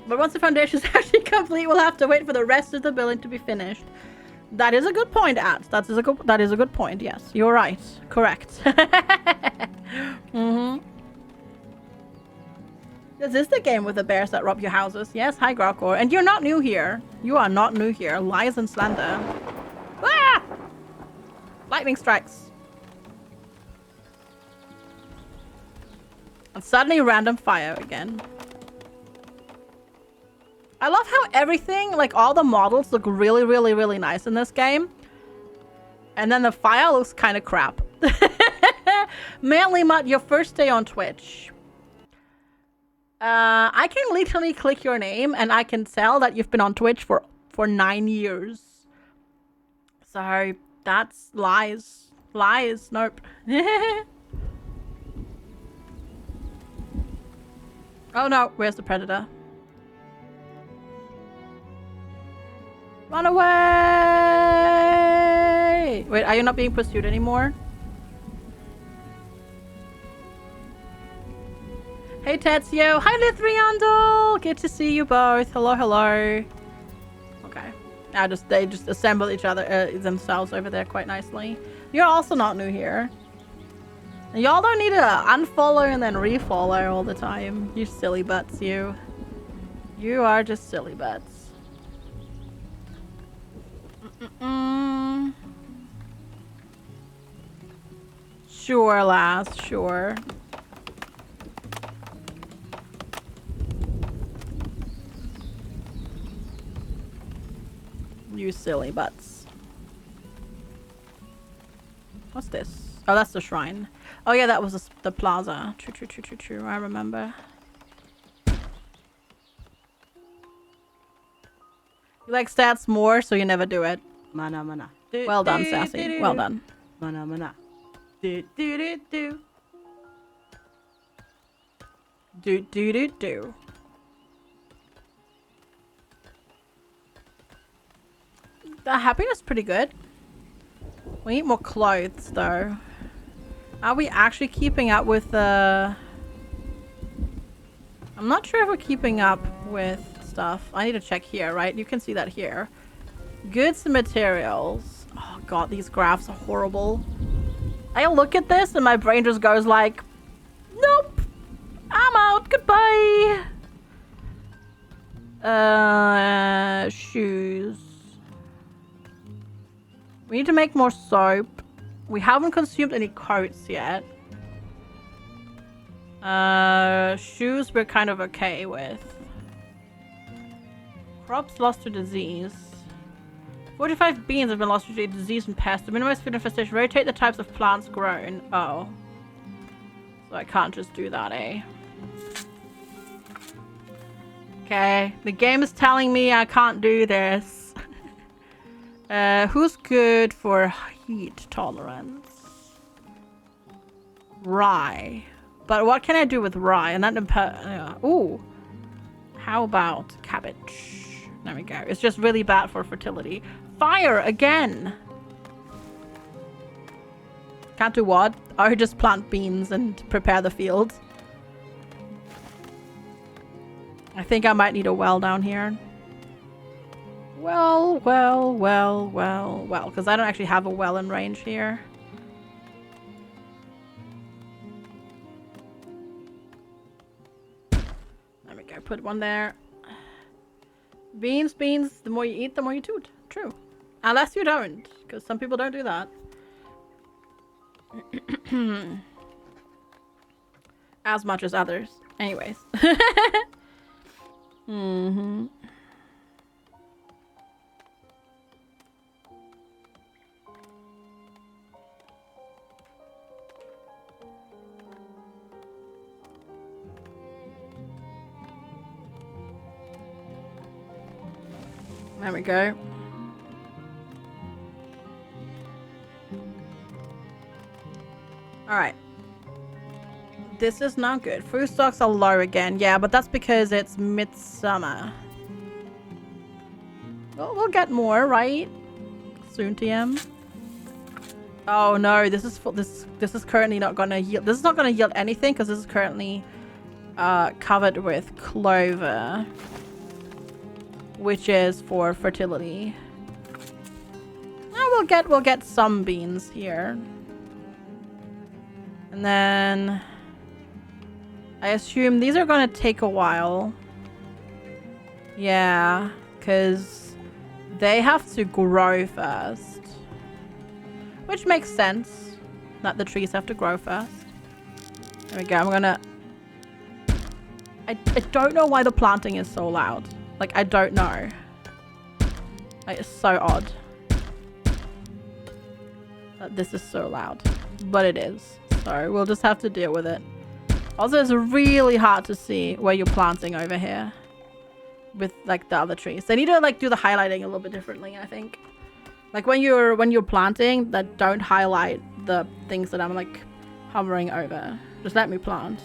S2: But once the foundation is actually complete, we'll have to wait for the rest of the building to be finished. That is a good point, At. That is a good point. Yes, you're right. Correct. This is the game with the bears that rob your houses. Yes, hi, Grokor. And you're not new here. You are not new here. Lies and slander. Ah! Lightning strikes. And suddenly random fire again. I love how everything, like all the models look really, really, really nice in this game. And then the fire looks kind of crap. Manly Mutt, your first day on Twitch. I can literally click your name and I can tell that you've been on Twitch for 9 years. So that's lies. Lies. Nope. Oh no, where's the predator? Run away! Wait, are you not being pursued anymore? Hey Tetsuo! Hi Lithriandel! Good to see you both. Hello, hello. Okay. Now they just assemble each other themselves over there quite nicely. You're also not new here. Y'all don't need to unfollow and then refollow all the time. You silly butts, you. You are just silly butts. Sure, lass, sure. You silly butts. What's this? Oh, that's the shrine. Oh yeah, that was the plaza. True. I remember. You like stats more, so you never do it. Mana. Well done, Sassy. Well done. Mana. Do. The happiness is pretty good. We need more clothes, though. Are we actually keeping up with the... I'm not sure if we're keeping up with stuff. I need to check here, right? You can see that here. Goods and materials. Oh god, these graphs are horrible. I look at this and my brain just goes like, nope, I'm out, goodbye. Shoes. We need to make more soap. We haven't consumed any coats yet. Shoes we're kind of okay with. Crops lost to disease. 45 beans have been lost to disease and pest. To minimize food infestation, rotate the types of plants grown. Oh. So I can't just do that, eh? Okay. The game is telling me I can't do this. Who's good for heat tolerance? Rye. But what can I do with rye? And that ooh. How about cabbage? There we go. It's just really bad for fertility. Fire again. Can't do what? Or just plant beans and prepare the field. I think I might need a well down here. Well, because I don't actually have a well in range here. There we go, put one there. Beans, the more you eat, the more you toot. True. Unless you don't, because some people don't do that. As much as others. Anyways. Mm-hmm. There we go. Alright. This is not good. Food stocks are low again. Yeah, but that's because it's midsummer. Well, we'll get more, right? Soon, TM. Oh no, this is currently not gonna yield. This is not gonna yield anything because this is currently covered with clover, which is for fertility. Oh, we'll get some beans here. And then I assume these are gonna take a while. Yeah, because they have to grow first. Which makes sense that the trees have to grow first. There we go. I'm gonna... I don't know why the planting is so loud. Like, I don't know. Like, it's so odd that this is so loud. But it is. So we'll just have to deal with it. Also, it's really hard to see where you're planting over here with like the other trees. They need to like do the highlighting a little bit differently, I think. Like when you're planting, that don't highlight the things that I'm like hovering over. Just let me plant.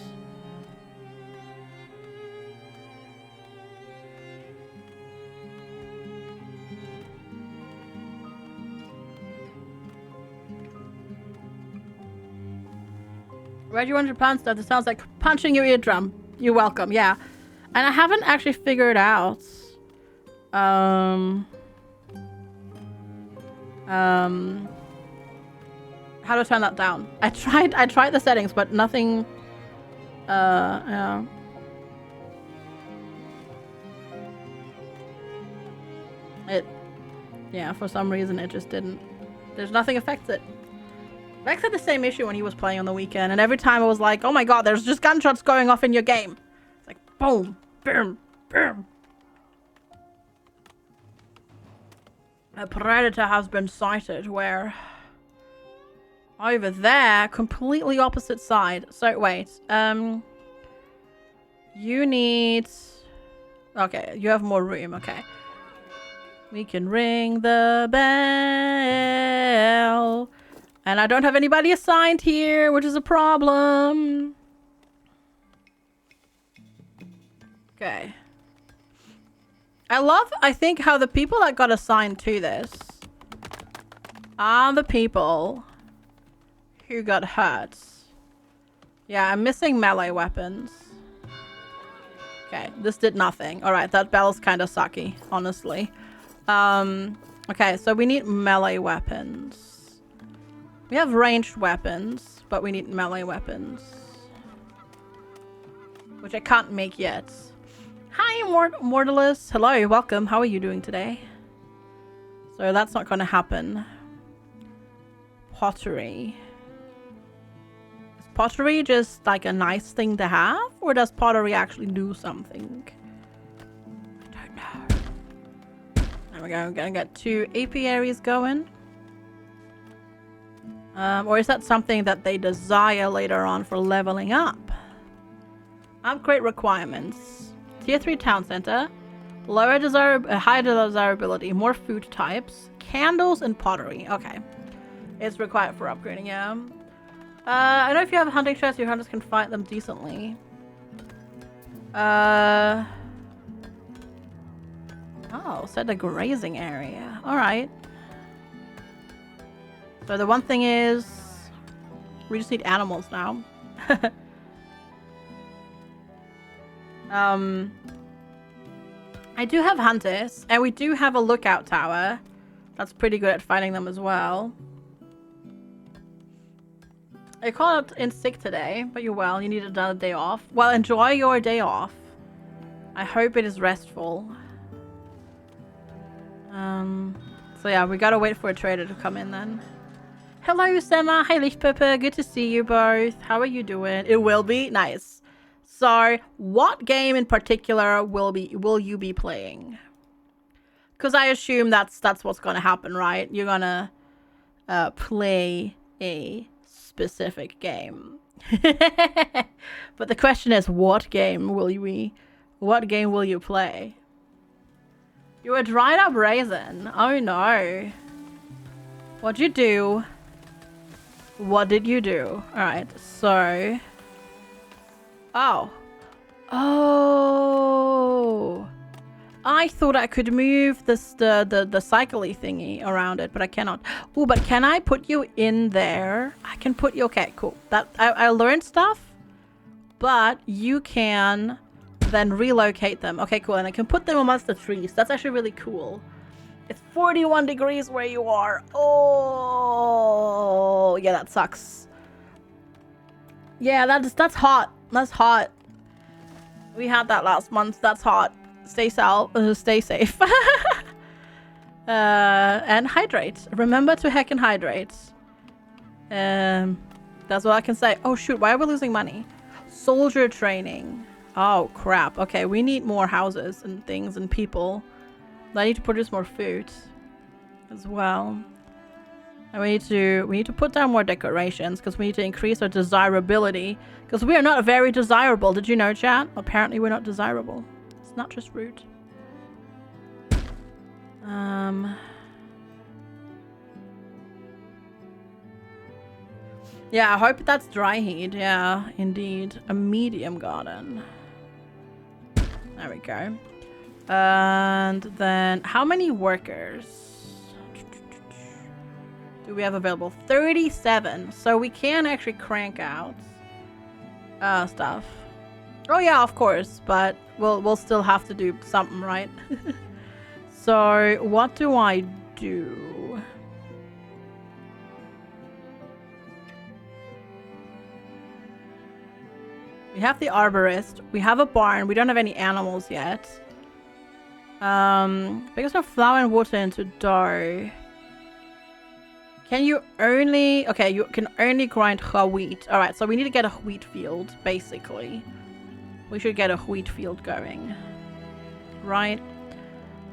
S2: Where do you want to plant stuff? It sounds like punching your eardrum. You're welcome, yeah. And I haven't actually figured out how to turn that down. I tried the settings, but nothing yeah. Yeah, for some reason it just didn't. There's nothing affects it. Vex had the same issue when he was playing on the weekend, and every time I was like, oh my god, there's just gunshots going off in your game. It's like, boom, boom, boom. A predator has been sighted where? Over there, completely opposite side. So, wait, you need... Okay, you have more room, okay. We can ring the bell. And I don't have anybody assigned here, which is a problem. Okay. I think how the people that got assigned to this are the people who got hurt. Yeah, I'm missing melee weapons. Okay, this did nothing. Alright, that bell's kind of sucky, honestly. Okay, so we need melee weapons. We have ranged weapons, but we need melee weapons. Which I can't make yet. Hi, Mortalis. Hello, welcome. How are you doing today? So that's not going to happen. Pottery. Is pottery just like a nice thing to have? Or does pottery actually do something? I don't know. There we go. I'm going to get 2 apiaries going. Or is that something that they desire later on for leveling up? Upgrade requirements. Tier 3 town center. High desirability. More food types. Candles and pottery. Okay. It's required for upgrading, yeah. I don't know if you have hunting chests, your hunters can fight them decently. Oh, set the grazing area. Alright. So the one thing is, we just need animals now. I do have hunters, and we do have a lookout tower. That's pretty good at finding them as well. I called in sick today, but you're well. You need another day off. Well, enjoy your day off. I hope it is restful. So yeah, we gotta wait for a trader to come in then. Hello, Sema. Hi, Lichtpepper. Good to see you both. How are you doing? It will be nice. So, what game in particular will you be playing? Because I assume that's what's gonna happen, right? You're gonna play a specific game. But the question is, what game will you play? You a dried up raisin. Oh no. What'd you do? What did you do? Alright, so... Oh. Oh. I thought I could move the cycle-y thingy around it, but I cannot. Oh, but can I put you in there? I can put you... Okay, cool. I learned stuff, but you can then relocate them. Okay, cool. And I can put them amongst the trees. That's actually really cool. It's 41 degrees where you are. Oh, yeah, that sucks. Yeah, that's hot. That's hot. We had that last month. That's hot. Stay safe. And hydrate. Remember to heckin' hydrate. That's what I can say. Oh shoot, why are we losing money? Soldier training. Oh crap. Okay, we need more houses and things and people. I need to produce more food as well. And we need to put down more decorations because we need to increase our desirability. Because we are not very desirable. Did you know, chat? Apparently we're not desirable. It's not just rude. Yeah, I hope that's dry heat. Yeah, indeed. A medium garden. There we go. And then how many workers do we have available? 37. So we can actually crank out stuff. Oh yeah, of course, but we'll still have to do something, right? So what do I do? We have the arborist. We have a barn. We don't have any animals yet. Because of flour and water into dough. Can you only... Okay, you can only grind wheat. Alright, so we need to get a wheat field, basically. We should get a wheat field going. Right?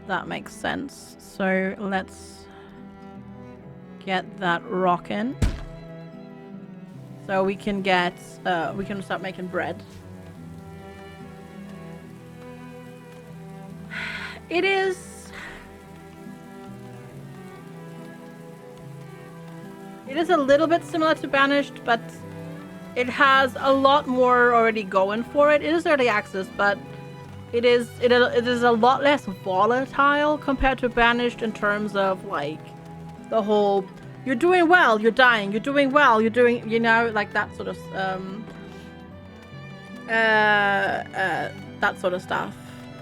S2: That makes sense. So let's get that rocking. So we can get... we can start making bread. It is... It is a little bit similar to Banished, but it has a lot more already going for it. It is early access, but it is a lot less volatile compared to Banished in terms of like the whole you're doing well, you're dying, you're doing well, you're doing, you know, like that sort of that sort of stuff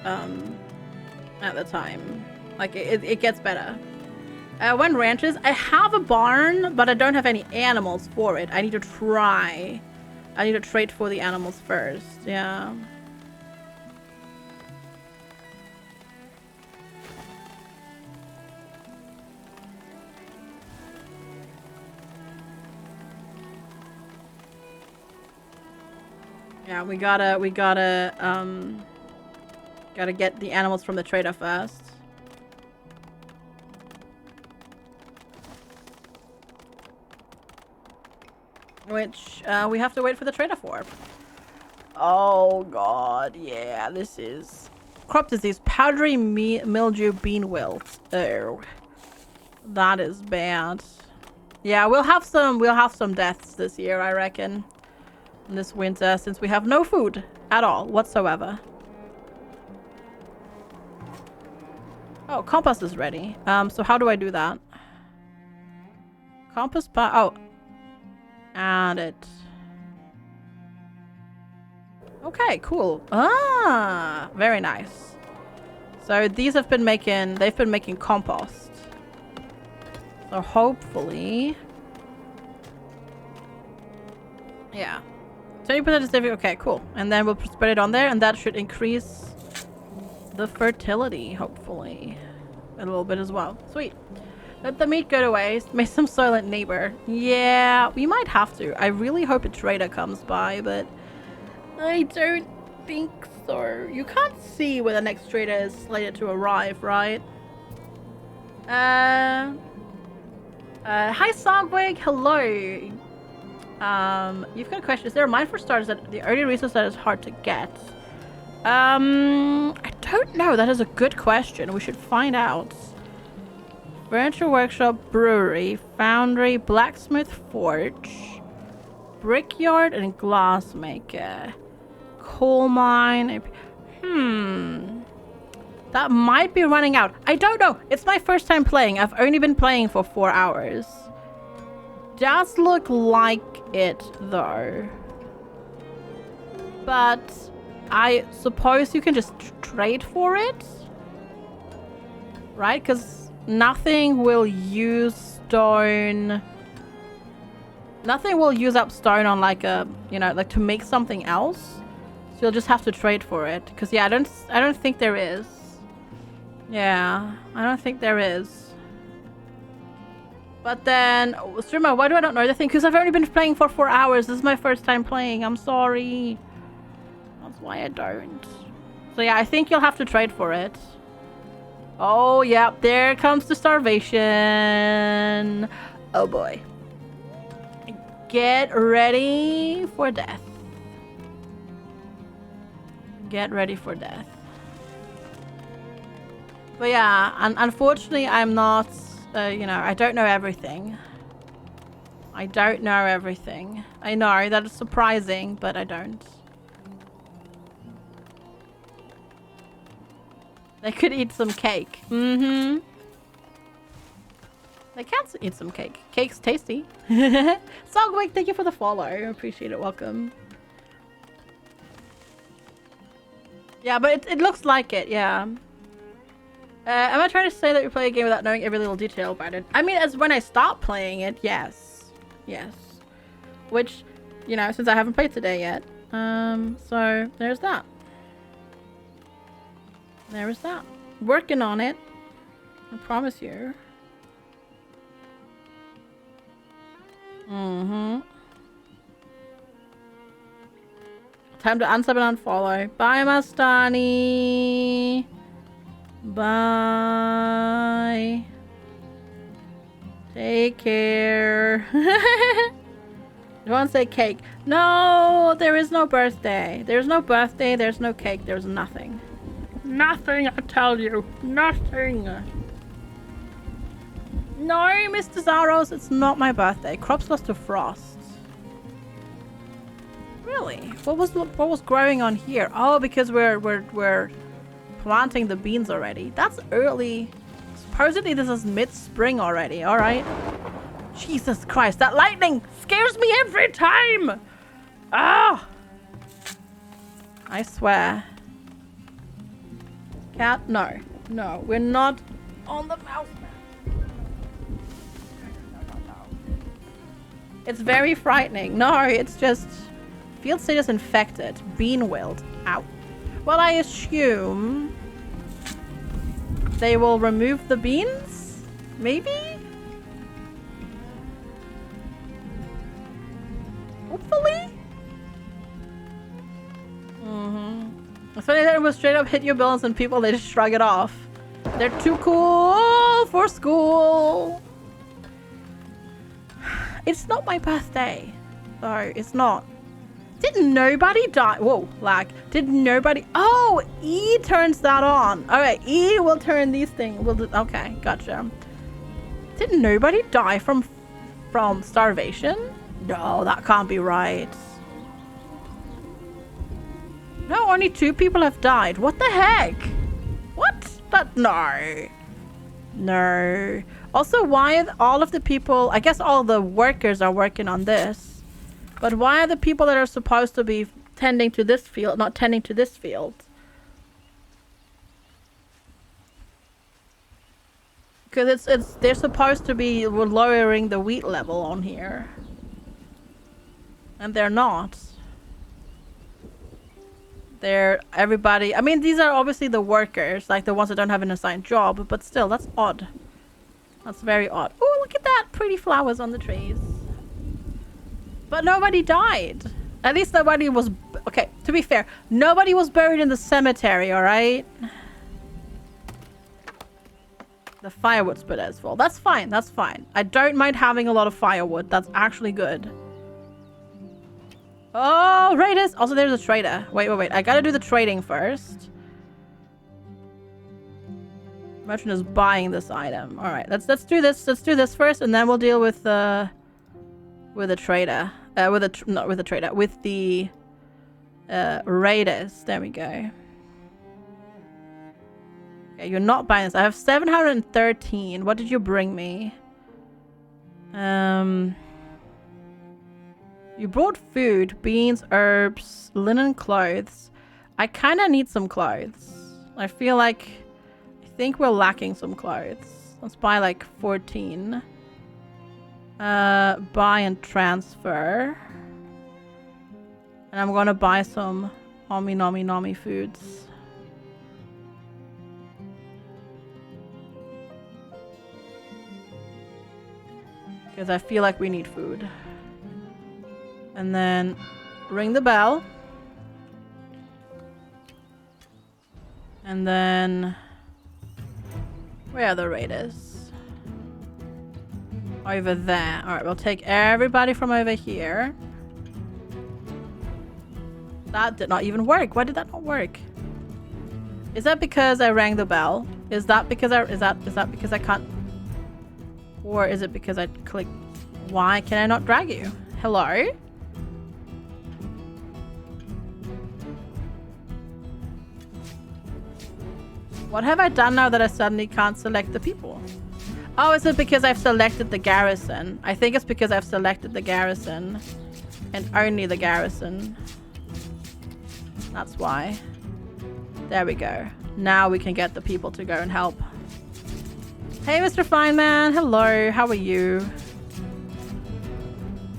S2: at the time. Like it gets better. When ranches, I have a barn, but I don't have any animals for it. I need to try. I need to trade for the animals first. Yeah. Yeah, we gotta get the animals from the trader first. Which we have to wait for the trader for. Oh god, yeah, this is crop disease, powdery mildew, bean wilt. Oh, that is bad. Yeah, we'll have some deaths this year, I reckon. This winter, since we have no food at all whatsoever. Oh, compost is ready. So how do I do that? Compost oh. Add it. Okay, cool. Ah, very nice. So these have been making, they've been making compost. So hopefully, yeah. 20% is difficult. Okay, cool. And then we'll spread it on there, and that should increase the fertility, hopefully, a little bit as well. Sweet. Let the meat go to waste. Make some Soylent neighbor. Yeah, we might have to. I really hope a trader comes by, but I don't think so. You can't see where the next trader is slated to arrive, right? Hi Sogwig, hello. You've got a question. Is there a mine for starters that the only resource that is hard to get? I don't know. That is a good question. We should find out. Furniture workshop, brewery, foundry, blacksmith forge, brickyard, and glassmaker. Coal mine. That might be running out. I don't know. It's my first time playing. I've only been playing for 4 hours. Does look like it though. But I suppose you can just trade for it, right? Because nothing will use stone. Nothing will use up stone on like a, you know, like to make something else. So you'll just have to trade for it. Because yeah, I don't think there is. Yeah, I don't think there is. But then, streamer, why do I not know the thing? Because I've only been playing for 4 hours. This is my first time playing. I'm sorry. That's why I don't. So yeah, I think you'll have to trade for it. Oh, yeah. There comes the starvation. Oh, boy. Get ready for death. Get ready for death. But yeah, unfortunately, I'm not... you know, I don't know everything. I don't know everything. I know that is surprising, but I don't. They could eat some cake. Mm-hmm. They can eat some cake. Cake's tasty. Sogwig, thank you for the follow. I appreciate it. Welcome. Yeah, but it looks like it, yeah. Am I trying to say that you play a game without knowing every little detail about it? I mean, as when I start playing it, yes. Yes. Which, you know, since I haven't played today yet. So, there's that. There is that. Working on it. I promise you. Mm-hmm. Time to unsub and unfollow. Bye, Mastani. Bye. Take care. You want to say cake? No, there is no birthday. There's no birthday. There's no cake. There's nothing. Nothing, I tell you. Nothing. No, Mr. Zaros, it's not my birthday. Crops lost to frost. Really? What was growing on here? Oh, because we're planting the beans already. That's early. Supposedly this is mid-spring already. All right. Jesus Christ, that lightning scares me every time. Ah! I swear. Cat, no. No, we're not on the mouse. It's very frightening. No, it's just field state is infected. Bean wilt. Ow. Well, I assume they will remove the beans? Maybe? Hopefully? It's funny that it was straight up hit your bills and people, they just shrug it off. They're too cool for school. It's not my birthday. So, it's not. Did nobody die? Whoa, lag. Did nobody? Oh, E turns that on. Alright, E will turn these things. Okay, gotcha. Did nobody die from from starvation? No, that can't be right. No, only 2 people have died. What the heck? What? That no. No. Also, why are all of the people... I guess all the workers are working on this. But why are the people that are supposed to be tending to this field not tending to this field? Because they're supposed to be lowering the wheat level on here. And they're not. They're everybody... I mean, these are obviously the workers, like the ones that don't have an assigned job, but still, that's odd. That's very odd. Oh, look at that! Pretty flowers on the trees. But nobody died. At least nobody was... Okay, to be fair, nobody was buried in the cemetery, alright? The firewood splitter is full. That's fine, that's fine. I don't mind having a lot of firewood. That's actually good. Oh, raiders! Also, there's a trader. Wait. I gotta do the trading first. Merchant is buying this item. All right, let's do this. Let's do this first, and then we'll deal with the trader. With the raiders. There we go. Okay, you're not buying this. I have 713. What did you bring me? You brought food, beans, herbs, linen, clothes. I kind of need some clothes. I think we're lacking some clothes. Let's buy like 14. Buy and transfer. And I'm gonna buy some Nomi foods. Because I feel like we need food. And then ring the bell. And then where are the raiders? Over there. Alright, we'll take everybody from over here. That did not even work. Why did that not work? Is that because I rang the bell? Is that because I can't? Or is it because I clicked? Why can I not drag you? Hello? What have I done now that I suddenly can't select the people? Oh, is it because I've selected the garrison? I think it's because I've selected the garrison. And only the garrison. That's why. There we go. Now we can get the people to go and help. Hey, Mr. Fineman. Hello. How are you?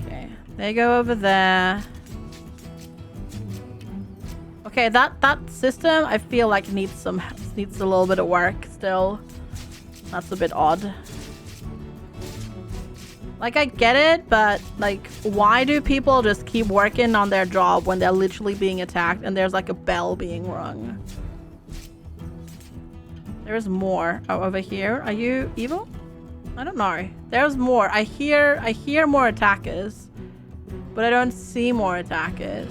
S2: Okay. They go over there. Okay, that system I feel like needs a little bit of work still. That's a bit odd. Like, I get it, but like, why do people just keep working on their job when they're literally being attacked and there's like a bell being rung? There's more. Oh, over here. Are you evil? I don't know. There's more. I hear more attackers, but I don't see more attackers.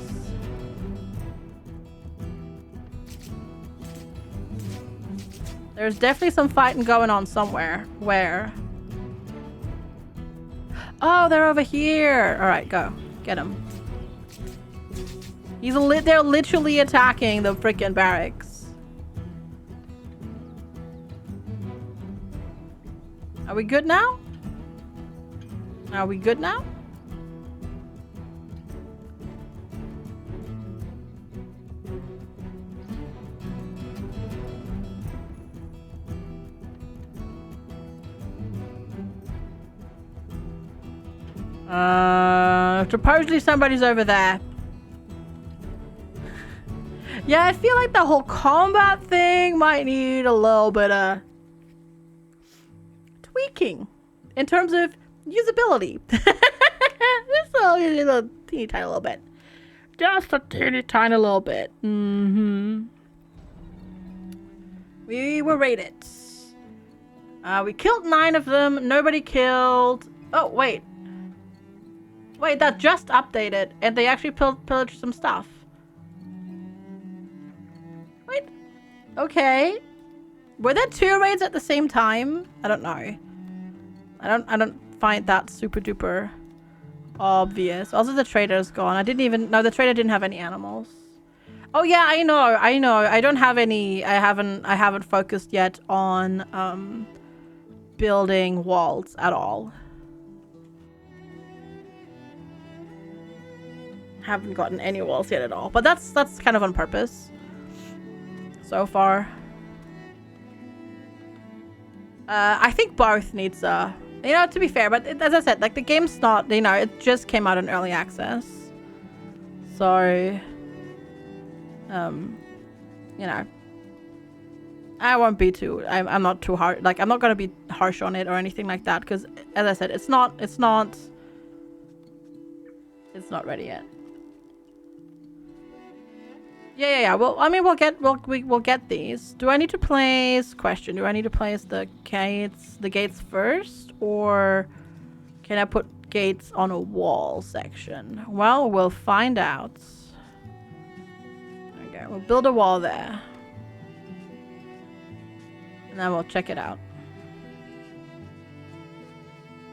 S2: There's definitely some fighting going on somewhere. Where? Oh, they're over here. All right, go. Get him. They're literally attacking the freaking barracks. Are we good now? Are we good now? Supposedly somebody's over there. Yeah, I feel like the whole combat thing might need a little bit of tweaking in terms of usability. Just a little teeny tiny little bit. Just a teeny tiny little bit. We were raided. We killed 9 of them. Nobody killed... Oh, wait. Wait, that just updated, and they actually pillaged some stuff. Wait. Okay. Were there 2 raids at the same time? I don't know. I don't find that super duper obvious. Also, the trader's gone. I didn't even... No, the trader didn't have any animals. Oh yeah, I know. I don't have any... I haven't focused yet on building walls at all. Haven't gotten any walls yet at all. But that's kind of on purpose. So far. I think both needs a... You know, to be fair, but as I said, like, the game's not... You know, it just came out in early access. So... you know, I won't be too... I'm not too hard... Like, I'm not gonna be harsh on it or anything like that, because, as I said, it's not ready yet. Yeah. Well, I mean, we'll get these. Do I need to place... Question. Do I need to place the gates first? Or can I put gates on a wall section? Well, we'll find out. Okay, we'll build a wall there. And then we'll check it out.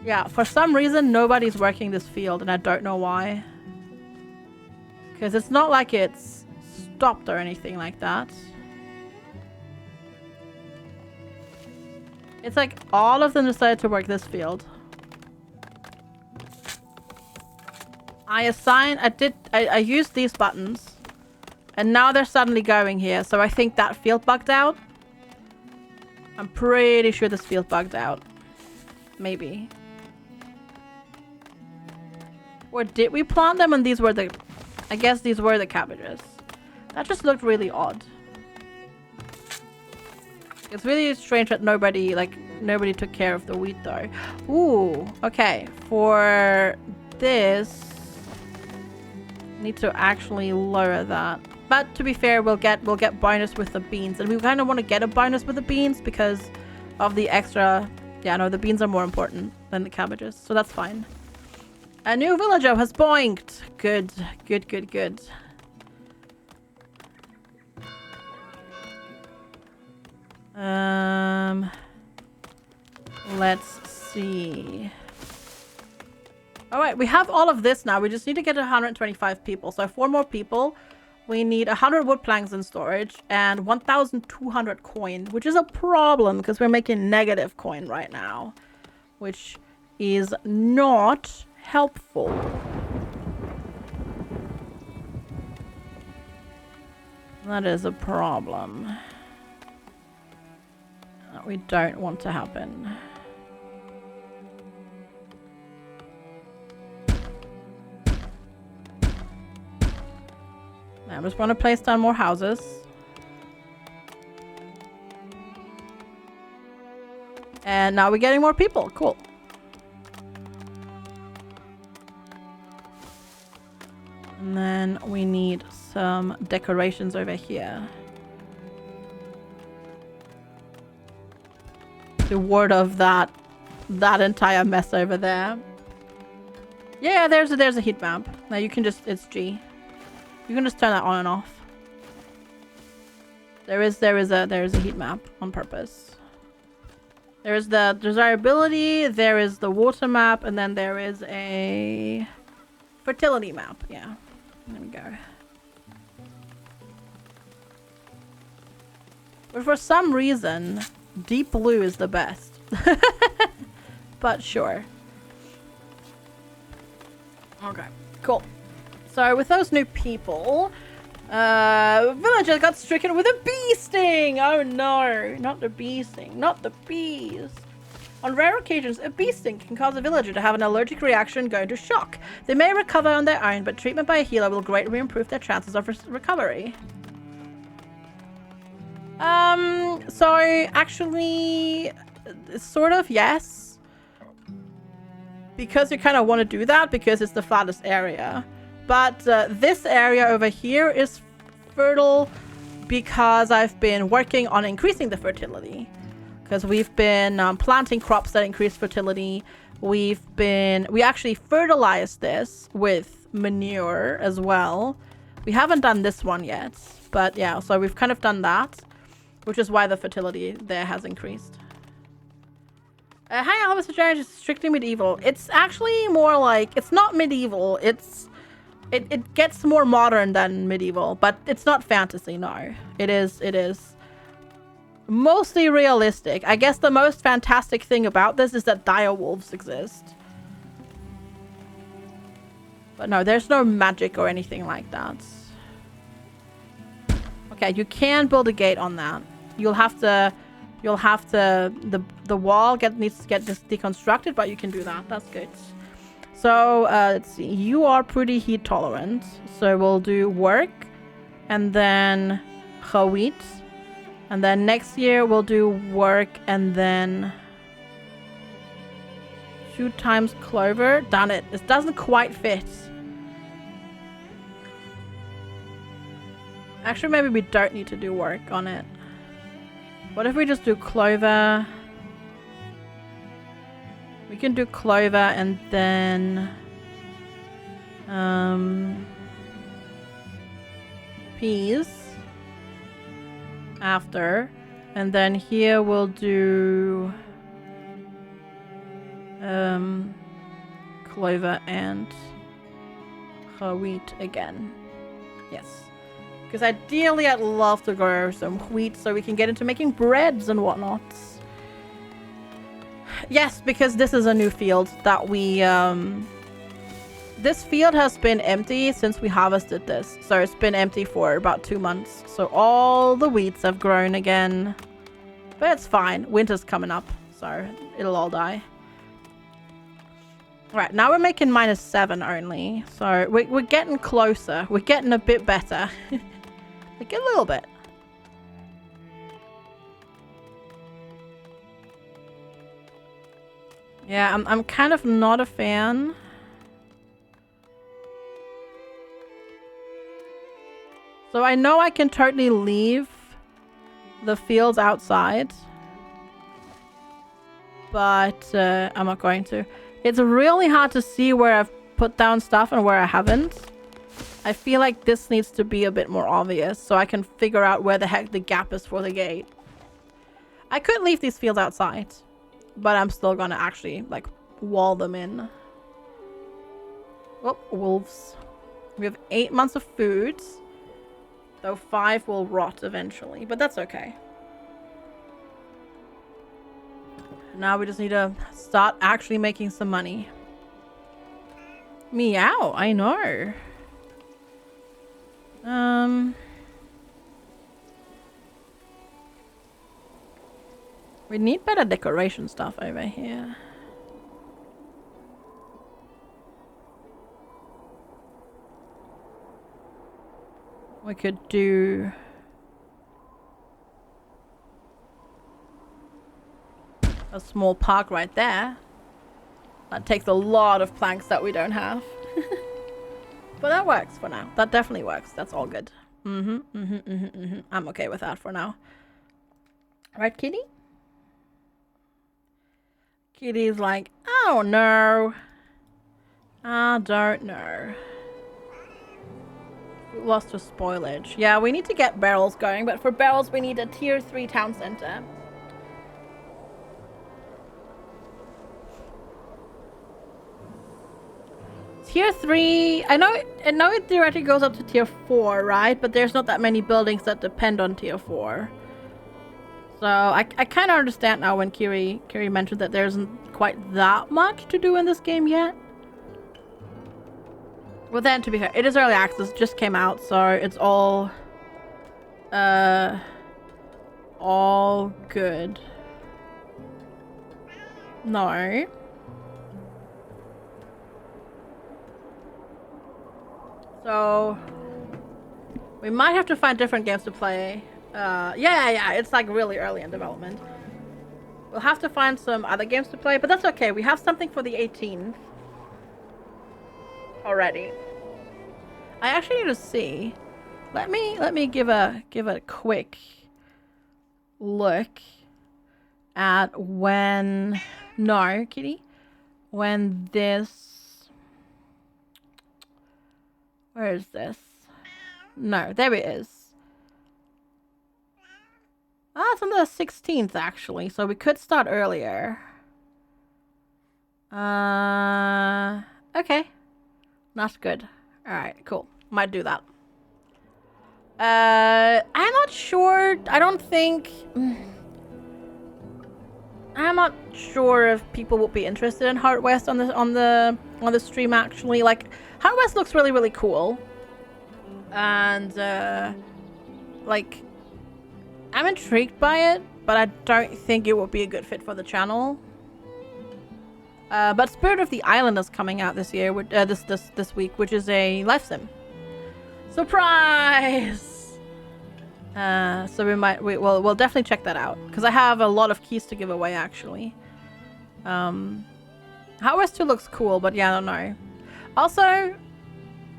S2: Yeah, for some reason, nobody's working this field, and I don't know why. Because it's not like it's stopped or anything like that. It's like all of them decided to work this field. I used these buttons, and now they're suddenly going here, so I think that field bugged out. I'm pretty sure this field bugged out. Maybe. Or did we plant them and these were the... I guess these were the cabbages. That just looked really odd. It's really strange that nobody took care of the wheat though. Ooh, okay. For this, need to actually lower that. But to be fair, we'll get bonus with the beans, and we kind of want to get a bonus with the beans because of the extra. Yeah, no, the beans are more important than the cabbages, so that's fine. A new villager has boinked. Good. Let's see. Alright, we have all of this now. We just need to get 125 people. So 4 more people. We need 100 wood planks in storage and 1,200 coin, which is a problem because we're making negative coin right now, which is not helpful. That is a problem that we don't want to happen. I just want to place down more houses. And now we're getting more people. Cool. And then we need some decorations over here to ward off that entire mess over there. Yeah, there's a heat map. Now you can just, it's G. You can just turn that on and off. There is a heat map on purpose. There is the desirability, there is the water map, and then there is a fertility map. Yeah. There we go. But for some reason, deep blue is the best. But sure. Okay, cool. So with those new people, villager got stricken with a bee sting. Oh no, not the bee sting, not the bees. On rare occasions, a bee sting can cause a villager to have an allergic reaction and go into shock. They may recover on their own, but treatment by a healer will greatly improve their chances of recovery. So actually, sort of, yes. Because you kind of want to do that because it's the flattest area. But this area over here is fertile because I've been working on increasing the fertility. Because we've been planting crops that increase fertility. We actually fertilized this with manure as well. We haven't done this one yet. But yeah, so we've kind of done that. Which is why the fertility there has increased. High Elvis Giant is strictly medieval. It's actually more like, it's not medieval. It gets more modern than medieval, but it's not fantasy, no. It is mostly realistic. I guess the most fantastic thing about this is that dire wolves exist. But no, there's no magic or anything like that. Okay, you can build a gate on that. You'll have to the wall needs to get deconstructed, but you can do that. That's good. So let's see. You are pretty heat tolerant, so we'll do work, and then wheat, and then next year we'll do work, and then 2 times clover. Done it. This doesn't quite fit. Actually, maybe we don't need to do work on it. What if we just do clover? We can do clover and then peas after, and then here we'll do clover and wheat again. Yes. Because ideally I'd love to grow some wheat so we can get into making breads and whatnot. Yes, because this is a new field that we... This field has been empty since we harvested this. So it's been empty for about 2 months. So all the wheats have grown again. But it's fine. Winter's coming up. So it'll all die. Right, now we're making -7 only. So we're getting closer. We're getting a bit better. Like a little bit. Yeah, I'm kind of not a fan. So I know I can totally leave the fields outside. But I'm not going to. It's really hard to see where I've put down stuff and where I haven't. I feel like this needs to be a bit more obvious so I can figure out where the heck the gap is for the gate. I could leave these fields outside, but I'm still gonna actually like wall them in. Oh, wolves. We have 8 months of food, though 5 will rot eventually, but that's okay. Now we just need to start actually making some money. Meow, I know. We need better decoration stuff over here. We could do a small park right there. That takes a lot of planks that we don't have. But that works for now. That definitely works. That's all good. I'm okay with that for now. Right, kitty? Kitty's like, oh no. I don't know. We lost to spoilage. Yeah, we need to get barrels going, but for barrels we need a tier 3 town center. Tier 3, I know it theoretically goes up to tier 4, right? But there's not that many buildings that depend on tier 4. So I kind of understand now when Kiri mentioned that there isn't quite that much to do in this game yet. Well then, to be fair, it is early access, it just came out, so it's all good. No. So we might have to find different games to play. Yeah, it's like really early in development. We'll have to find some other games to play, but that's okay. We have something for the 18th already. I actually need to see. Let me give a quick look at when kitty. When this, where is this? No, there it is. Ah, it's on the 16th actually, so we could start earlier. Okay. Not good. Alright, cool. Might do that. I'm not sure. I don't think... I'm not sure if people will be interested in Heart West on the stream actually. Like, Heart West looks really, really cool. And, like, I'm intrigued by it, but I don't think it will be a good fit for the channel. But Spirit of the Island is coming out this year, this week, which is a life sim. Surprise! So we'll definitely check that out because I have a lot of keys to give away actually. Heart West 2 looks cool, but yeah, I don't know. Also,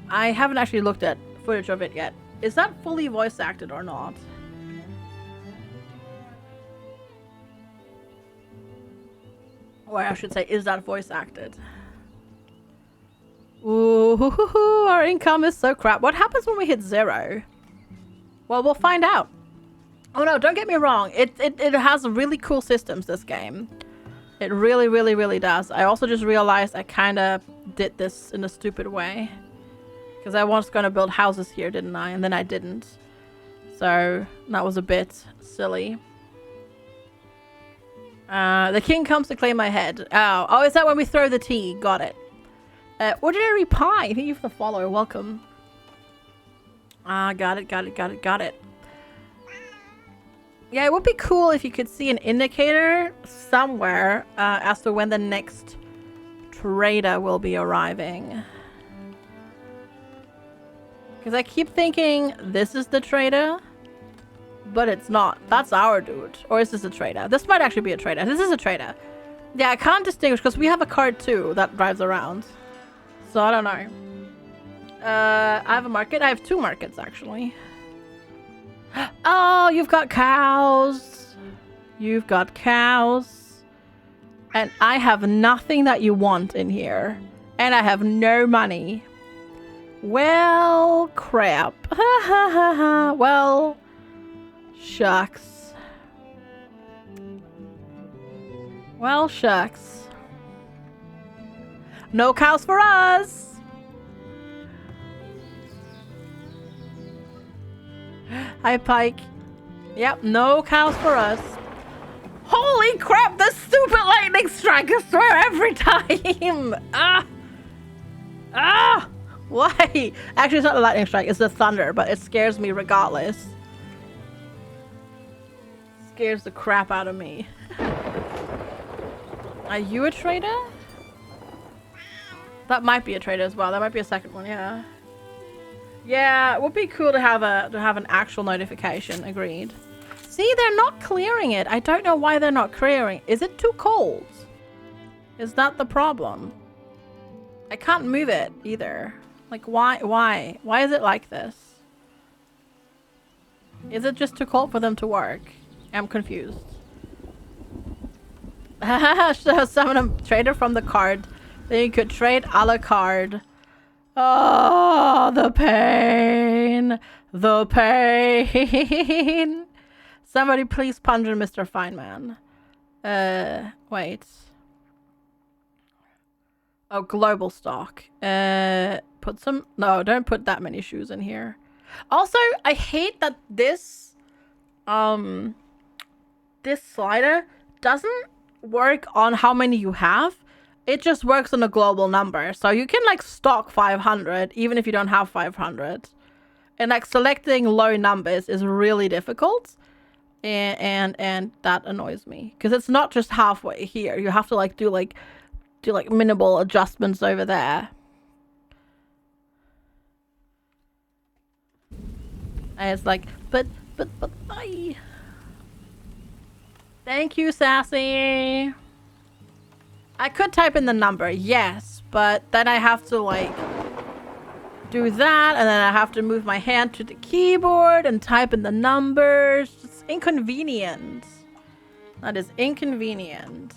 S2: I haven't actually looked at footage of it yet. Is that fully voice acted or not? Or I should say, is that voice acted? Ooh, our income is so crap. What happens when we hit 0? Well, we'll find out. Oh no, don't get me wrong. It has really cool systems, this game. It really, really, really does. I also just realized I kind of did this in a stupid way. Because I was going to build houses here, didn't I? And then I didn't. So, that was a bit silly. The king comes to claim my head. Oh, is that when we throw the tea? Got it. Ordinary Pie, thank you for the follow. Welcome. Got it. Yeah, it would be cool if you could see an indicator somewhere as to when the next trader will be arriving. Because I keep thinking this is the trader, but it's not. That's our dude. Or is this a trader? This might actually be a trader. This is a trader. Yeah, I can't distinguish because we have a card too that drives around. So I don't know. I have a market. I have 2 markets actually. Oh, you've got cows. You've got cows. And I have nothing that you want in here. And I have no money. Well, crap. Well, shucks. Well, shucks. No cows for us. Hi, Pike. Yep, no cows for us. Holy crap, the stupid lightning strike, I swear, every time. Why? Actually, it's not a lightning strike, it's the thunder, but it scares me regardless. Scares the crap out of me. Are you a trader? That might be a trader as well. That might be a second one, yeah. Yeah, it would be cool to have an actual notification. Agreed. See, they're not clearing it. I don't know why they're not clearing. Is it too cold? Is that the problem? I can't move it either. Like, why? Why is it like this? Is it just too cold for them to work? I'm confused. So summon a trader from the card. Then you could trade a la carte. Oh, the pain. The pain. Somebody please pungent Mr. Feynman. Wait. Oh, global stock. Put some... No, don't put that many shoes in here. Also, I hate that this... this slider doesn't work on how many you have. It just works on a global number. So you can, like, stock 500, even if you don't have 500. And, like, selecting low numbers is really difficult. And that annoys me. Because it's not just halfway here. You have to, like, do minimal adjustments over there. And it's like, but, bye. Thank you, Sassy. I could type in the number, yes, but then I have to, like, do that, and then I have to move my hand to the keyboard and type in the numbers. It's inconvenient. That is inconvenient.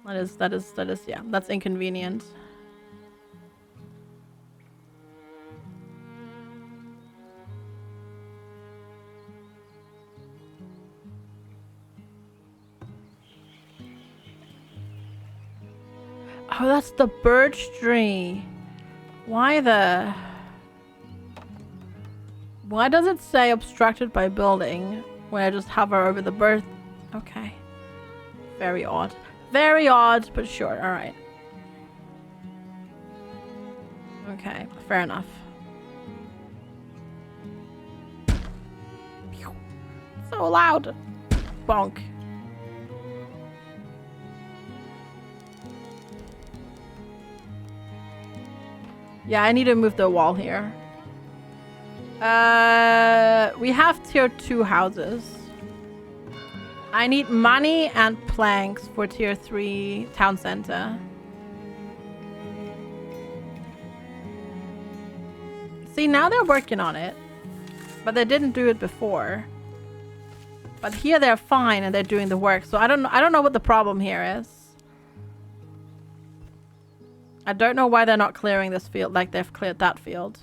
S2: That is, yeah, that's inconvenient. Oh, that's the birch tree. Why does it say obstructed by building when I just hover over the bird? Okay. Very odd. Very odd, but sure. All right. Okay, fair enough. So loud. Bonk. Yeah, I need to move the wall here. We have tier 2 houses. I need money and planks for tier 3 town center. See, now they're working on it. But they didn't do it before. But here they're fine and they're doing the work. So I don't know what the problem here is. I don't know why they're not clearing this field like they've cleared that field.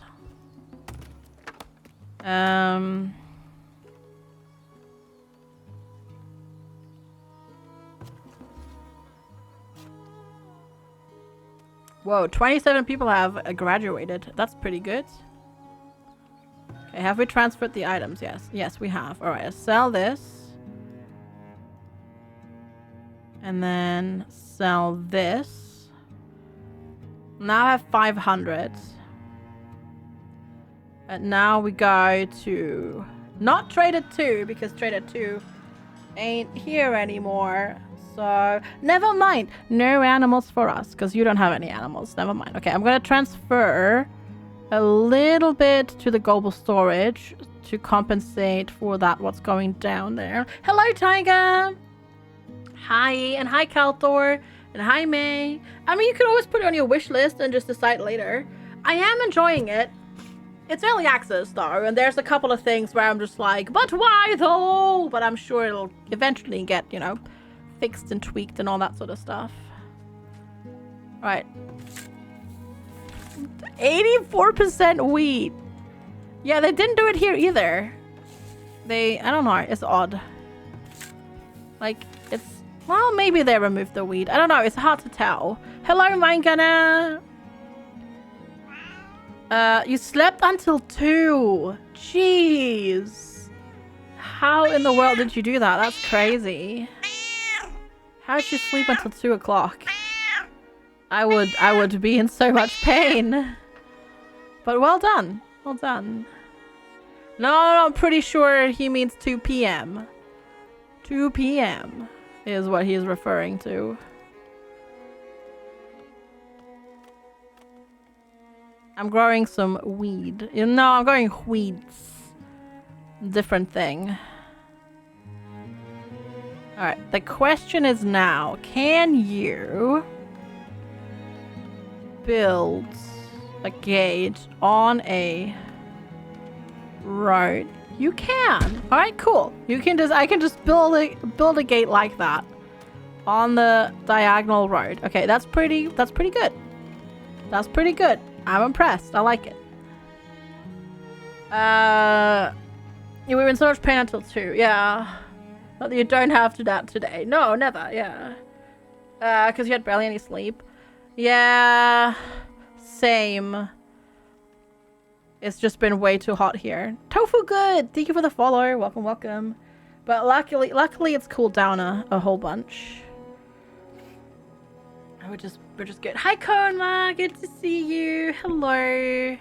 S2: Whoa, 27 people have graduated. That's pretty good. Okay, have we transferred the items? Yes. Yes, we have. Alright, let's sell this. And then sell this. Now I have 500. And now we go to... Not Trader 2, because Trader 2 ain't here anymore. So, never mind. No animals for us, because you don't have any animals. Never mind. Okay, I'm going to transfer a little bit to the global storage to compensate for that, what's going down there. Hello, Tiger! Hi, and hi, Kalthor, and hi, May. I mean, you can always put it on your wish list and just decide later. I am enjoying it. It's early access, though, and there's a couple of things where I'm just like, but why, though? But I'm sure it'll eventually get, you know, fixed and tweaked and all that sort of stuff. Right. 84% wheat. Yeah, they didn't do it here either. I don't know, it's odd. Like, it's... Well, maybe they removed the wheat. I don't know, it's hard to tell. Hello, Minegana! You slept until 2. Jeez. How in the world did you do that? That's crazy. How did you sleep until 2 o'clock? I would be in so much pain. But well done. Well done. No, I'm pretty sure he means 2 p.m. 2 p.m. is what he's referring to. I'm growing some weed. No, I'm growing weeds. Different thing. Alright, the question is now, can you build a gate on a road? You can. Alright, cool. I can just build a gate like that on the diagonal road. Okay, that's pretty good. That's pretty good. I'm impressed. I like it. You were in so much pain until 2. Yeah. Not that you don't have to that today. No, never. Yeah. Because you had barely any sleep. Yeah. Same. It's just been way too hot here. Tofu good. Thank you for the follow. Welcome, welcome. But luckily it's cooled down a whole bunch. We're just good. Hi, Konma. Good to see you. Hello.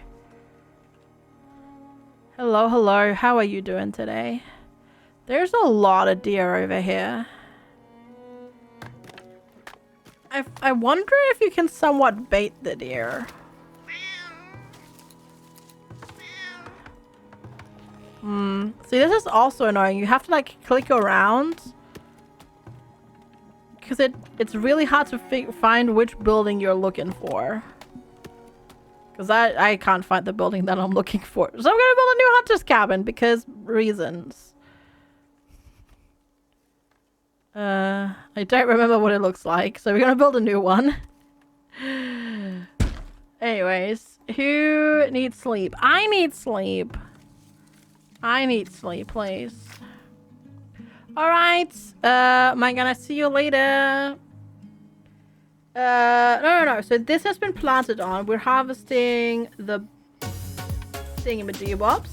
S2: Hello. How are you doing today? There's a lot of deer over here. I wonder if you can somewhat bait the deer. See, this is also annoying. You have to like click around. Because it's really hard to find which building you're looking for. Because I can't find the building that I'm looking for. So I'm going to build a new hunter's cabin because reasons. I don't remember what it looks like. So we're going to build a new one. Anyways, who needs sleep? I need sleep. I need sleep, please. Alright, am I gonna see you later? No. So this has been planted on. We're harvesting the thingamajigabobs.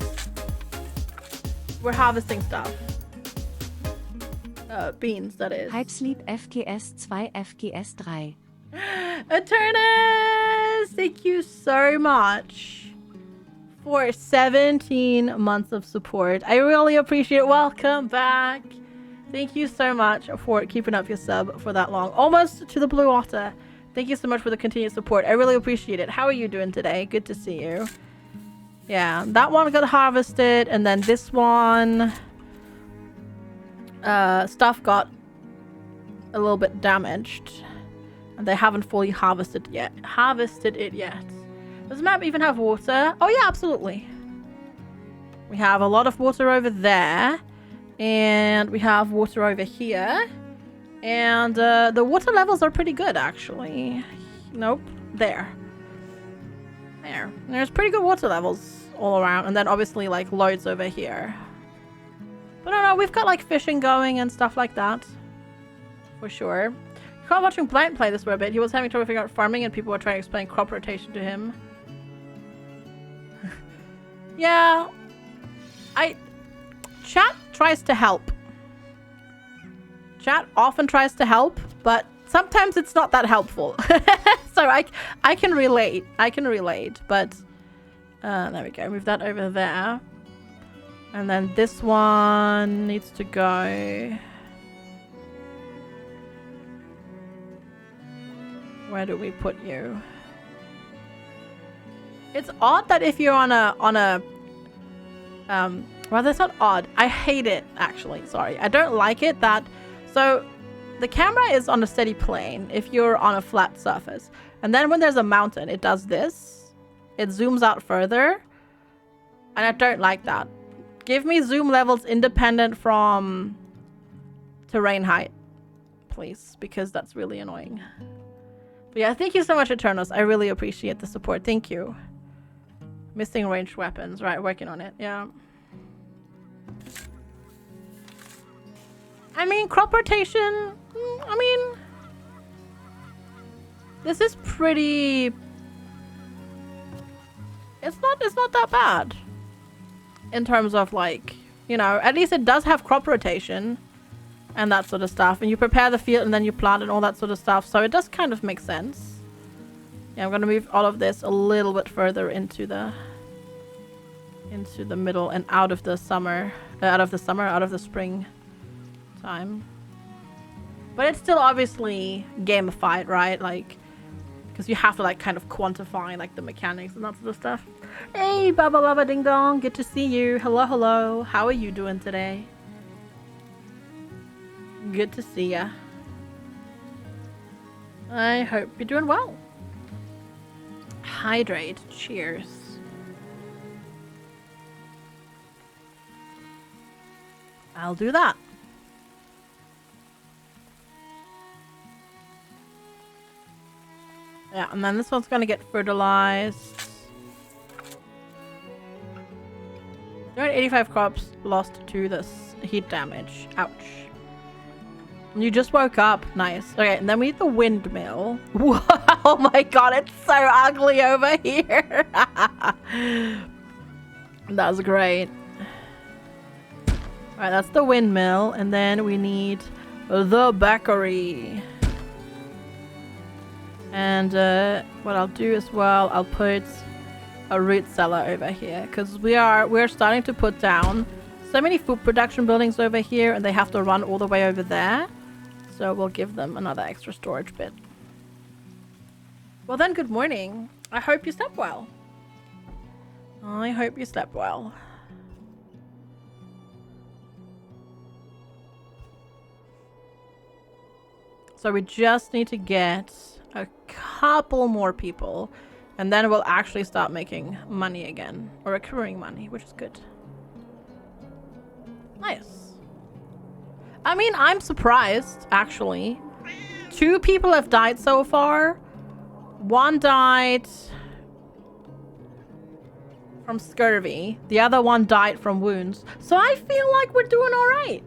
S2: We're harvesting stuff. Beans, that is.
S3: Hypesleep FGS 2 FGS 3.
S2: Eternus! Thank you so much for 17 months of support. I really appreciate it. Welcome back. Thank you so much for keeping up your sub for that long. Almost to the blue otter. Thank you so much for the continued support. I really appreciate it. How are you doing today? Good to see you. Yeah, that one got harvested, and then this one stuff got a little bit damaged, and they haven't fully harvested it yet. Does the map even have water? Oh yeah, absolutely. We have a lot of water over there, and we have water over here, and the water levels are pretty good actually. Nope, there. There's pretty good water levels all around, and then obviously like loads over here. But no, we've got like fishing going and stuff like that for sure. You can't watching Blind play this for a bit. He was having trouble figuring out farming, and people were trying to explain crop rotation to him. Yeah, chat tries to help. Chat often tries to help, but sometimes it's not that helpful. So I can relate. But there we go. Move that over there. And then this one needs to go. Where do we put you? It's odd that if you're on a well, that's not odd. I hate it actually. Sorry. I don't like it that so the camera is on a steady plane if you're on a flat surface. And then when there's a mountain, it does this. It zooms out further. And I don't like that. Give me zoom levels independent from terrain height, please, because that's really annoying. But yeah, thank you so much, Eternus. I really appreciate the support. Thank you. Missing ranged weapons. Right, working on it. Yeah. I mean, crop rotation. I mean, this is pretty. It's not that bad. In terms of like, you know, at least it does have crop rotation and that sort of stuff. And you prepare the field and then you plant and all that sort of stuff. So it does kind of make sense. Yeah, I'm going to move all of this a little bit further into the middle and out of the spring time. But it's still obviously gamified, right? Like, because you have to like kind of quantify like the mechanics and that sort of stuff. Hey, Baba Lava Ding Dong, good to see you. Hello. How are you doing today? Good to see ya. I hope you're doing well. Hydrate. Cheers. I'll do that. Yeah, and then this one's gonna get fertilized. 85 crops lost to this heat damage. Ouch. You just woke up. Nice. Okay, and then we need the windmill. Whoa, oh my god, it's so ugly over here. That's great. Alright, that's the windmill. And then we need the bakery. And what I'll do as well, I'll put a root cellar over here, because we're starting to put down so many food production buildings over here, and they have to run all the way over there. So we'll give them another extra storage bit. Well then, good morning. I hope you slept well. I hope you slept well. So we just need to get a couple more people, and then we'll actually start making money again, or accruing money, which is good. Nice. I mean, I'm surprised, actually. 2 people have died so far. 1 died from scurvy. The other one died from wounds. So I feel like we're doing alright.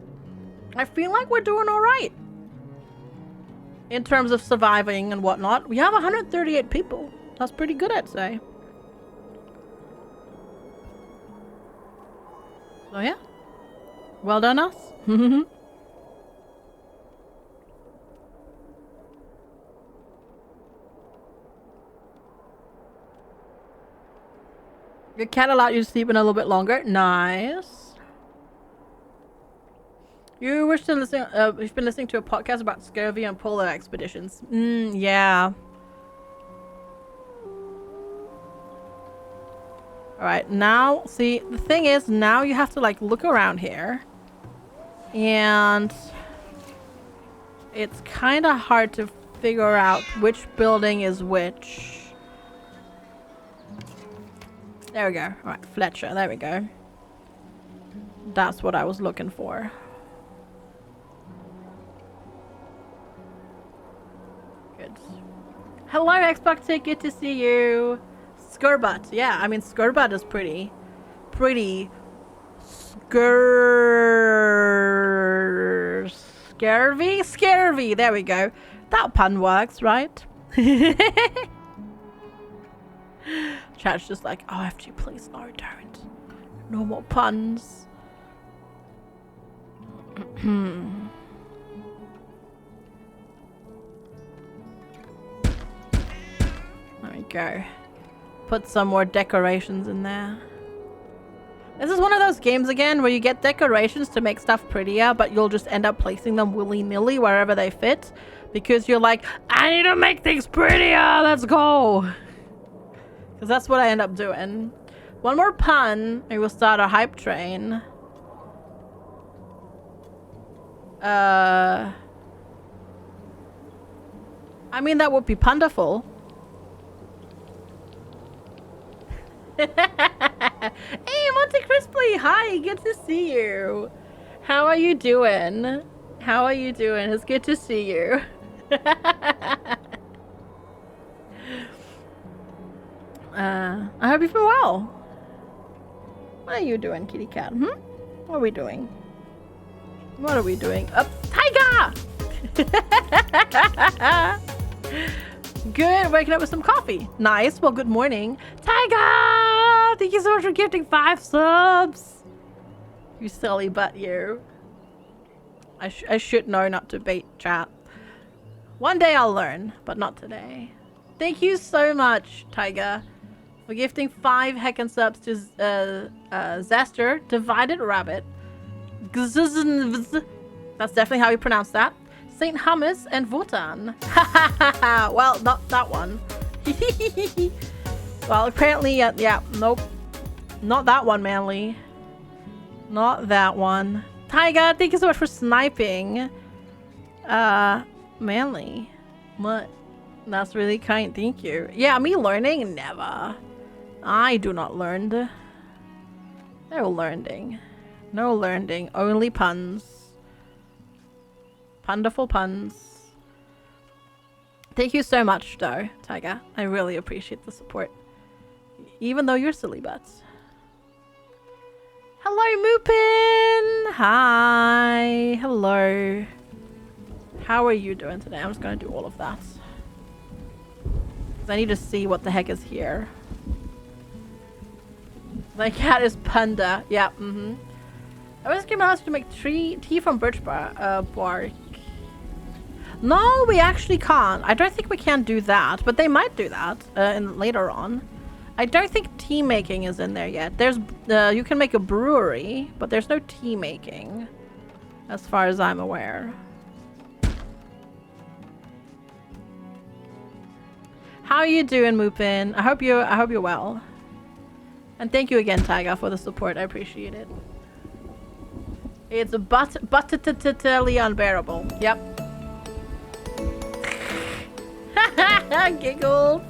S2: in terms of surviving and whatnot. We have 138 people. That's pretty good, I'd say. So yeah. Well done, us. Your cat allowed you to sleep in a little bit longer. Nice. You wish to listen. You've been listening to a podcast about scurvy and polar expeditions. Yeah. All right, now see the thing is now you have to like look around here, and it's kind of hard to figure out which building is which. There we go. All right, Fletcher. There we go. That's what I was looking for. Good. Hello, Xbox. Good to see you. Scurbut. Yeah, I mean, Scurbut is pretty Scurvy. There we go. That pun works, right? Chat's just like, oh, FG, please, no, don't. No more puns. There we go. Put some more decorations in there. This is one of those games again where you get decorations to make stuff prettier, but you'll just end up placing them willy-nilly wherever they fit because you're like, I need to make things prettier. Let's go. Because that's what I end up doing. One more pun, and we'll start a hype train. I mean, that would be punderful. Hey, Monte Crisply! Hi, good to see you. How are you doing? How are you doing? It's good to see you. I hope you've been well. What are you doing, kitty cat? What are we doing? What are we doing? Tiger! Good, waking up with some coffee. Nice. Well, good morning. Tiger! Thank you so much for gifting 5 subs. You silly butt, you. I should know not to bait chat. One day I'll learn, but not today. Thank you so much, Tiger, for gifting 5 heckin' subs to Zester, Divided Rabbit. That's definitely how you pronounce that. Saint Hummus and Votan. Well, not that one. Well, apparently, yeah, nope. Not that one, Manly. Not that one. Tiger, thank you so much for sniping. Manly. What? That's really kind, thank you. Yeah, me learning? Never. I do not learn. No learning. No learning. Only puns. Wonderful puns. Thank you so much, though, Tiger. I really appreciate the support. Even though you're silly butts. Hello, Moopin! Hi! Hello. How are you doing today? I'm just gonna do all of that. Because I need to see what the heck is here. My cat is Panda. Yeah, I was going to ask you to make tea from birch bark. No, we actually can't. I don't think we can do that, but they might do that later on. I don't think tea making is in there yet. There's you can make a brewery, but there's no tea making, as far as I'm aware. How are you doing, Moopin? I hope you're well. And thank you again, Tiger, for the support. I appreciate it. It's utterly unbearable. Yep. Giggle.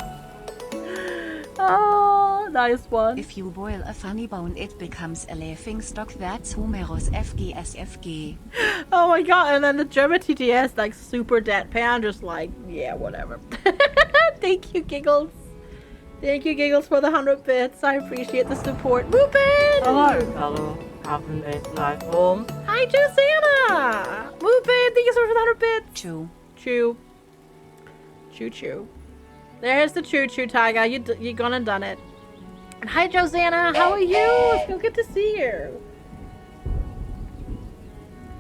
S2: Oh, nice one.
S7: If you boil a funny bone, it becomes a laughing stock. That's humorous. FGSFG.
S2: Oh my god, and then the German TTS, like, super deadpan, just like, yeah, whatever. Thank you, Giggles. Thank you, Giggles, for the 100 bits. I appreciate the support. Moopin!
S8: Hello, fellow Half-Made Life Home.
S2: Hi, Josanna! Moopin, thank you so much for the 100 bits.
S7: Chew.
S2: Chew. Choo choo. There's the choo choo, Tiger. You gone and done it. And hi, Josanna. How are you? It's so good to see you.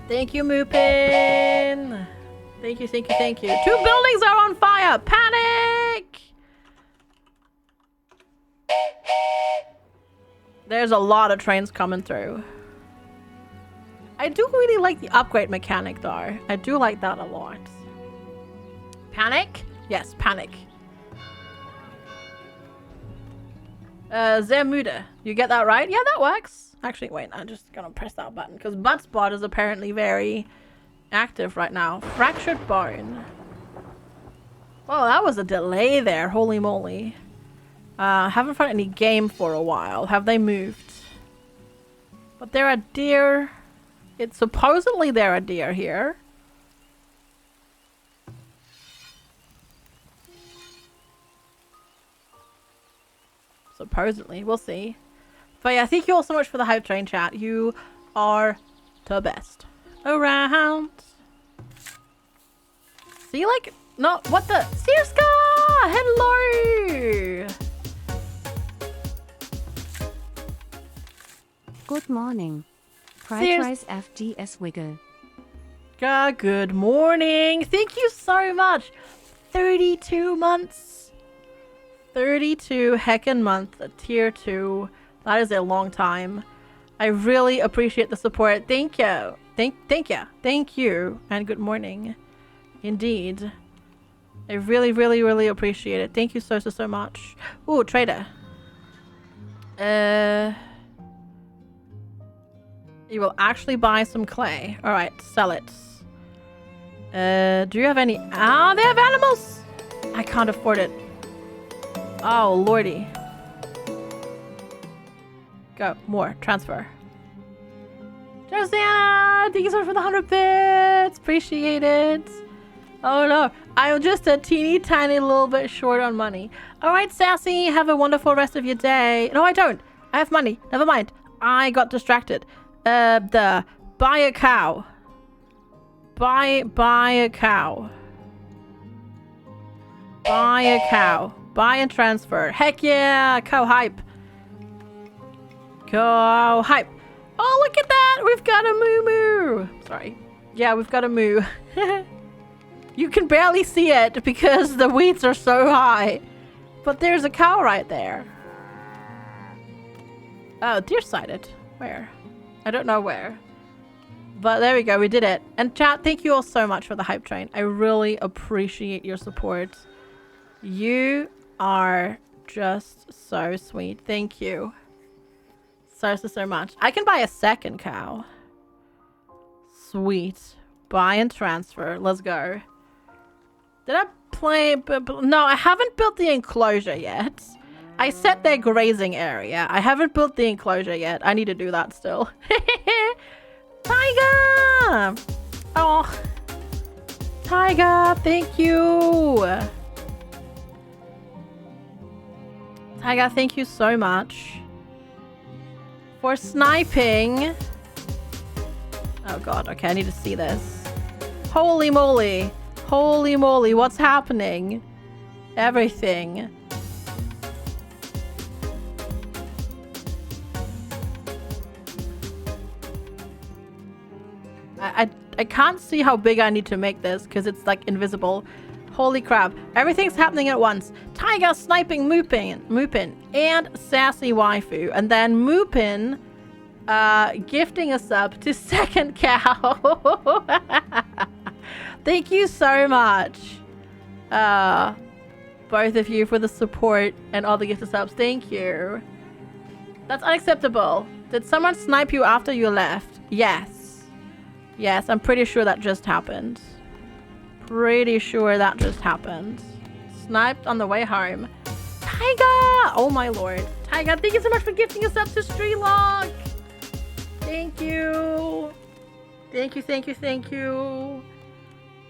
S2: Thank you, Moopin. Thank you, thank you, thank you. 2 buildings are on fire. Panic! There's a lot of trains coming through. I do really like the upgrade mechanic, though. I do like that a lot. Panic? Yes, panic. Zermude. You get that right? Yeah, that works. Actually, wait. I'm just gonna press that button because Buttspot is apparently very active right now. Fractured bone. Oh, that was a delay there. Holy moly. Haven't found any game for a while. Have they moved? But there are deer. It's supposedly there are deer here. Supposedly. We'll see. But yeah, thank you all so much for the hype train chat. You are the best. Around. See, like, no, what the? Sirska! Hello!
S3: Good morning. Prioritize FGS Wiggle.
S2: Good morning. Thank you so much. 32 months. 32 heckin' month, tier 2. That is a long time. I really appreciate the support. Thank you. Thank you. And good morning. Indeed. I really, really, really appreciate it. Thank you so much. Ooh, trader. You will actually buy some clay. Alright, sell it. Do you have any? Ah, they have animals! I can't afford it. Oh, lordy. Go, more. Transfer. Josanna! Thank you so much for the 100 bits! Appreciate it. Oh no, I'm just a teeny tiny little bit short on money. Alright, Sassy, have a wonderful rest of your day. No, I don't. I have money. Never mind. I got distracted. Buy a cow. Buy a cow. Buy a cow. Buy and transfer. Heck yeah! Cow hype. Cow hype. Oh, look at that! We've got a moo-moo! Sorry. Yeah, we've got a moo. You can barely see it because the weeds are so high. But there's a cow right there. Oh, deer-sided. Where? I don't know where. But there we go. We did it. And chat, thank you all so much for the hype train. I really appreciate your support. You are just so sweet. Thank you. So much. I can buy a second cow. Sweet. Buy and transfer. Let's go. Did I play? No, I haven't built the enclosure yet. I set their grazing area. I haven't built the enclosure yet. I need to do that still. Tiger! Oh. Tiger, thank you. Tiger, thank you so much for sniping. Oh god, okay, I need to see this. Holy moly. Holy moly, what's happening? Everything. I can't see how big I need to make this because it's like invisible. Holy crap. Everything's happening at once. Tiger sniping Moopin, and Sassy Waifu. And then Moopin gifting us up to second cow. Thank you so much. Both of you for the support and all the gift subs. Thank you. That's unacceptable. Did someone snipe you after you left? Yes. Yes, I'm pretty sure that just happened. Pretty sure that just happened. Sniped on the way home. Tiger! Oh my lord. Tiger, thank you so much for gifting us up to Streetlock. Thank you. Thank you, thank you, thank you.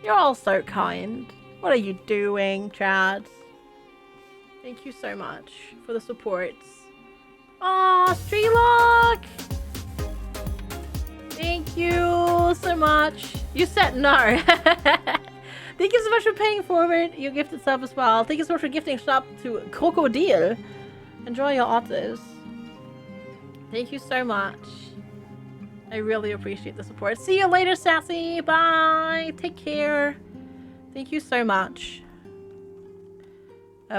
S2: You're all so kind. What are you doing, Chad? Thank you so much for the supports. Aw, Streetlock! Thank you so much. You said no. Thank you so much for paying forward. You gifted sub as well. Thank you so much for gifting sub to Crocodile. Enjoy your otters. Thank you so much. I really appreciate the support. See you later, Sassy. Bye. Take care. Thank you so much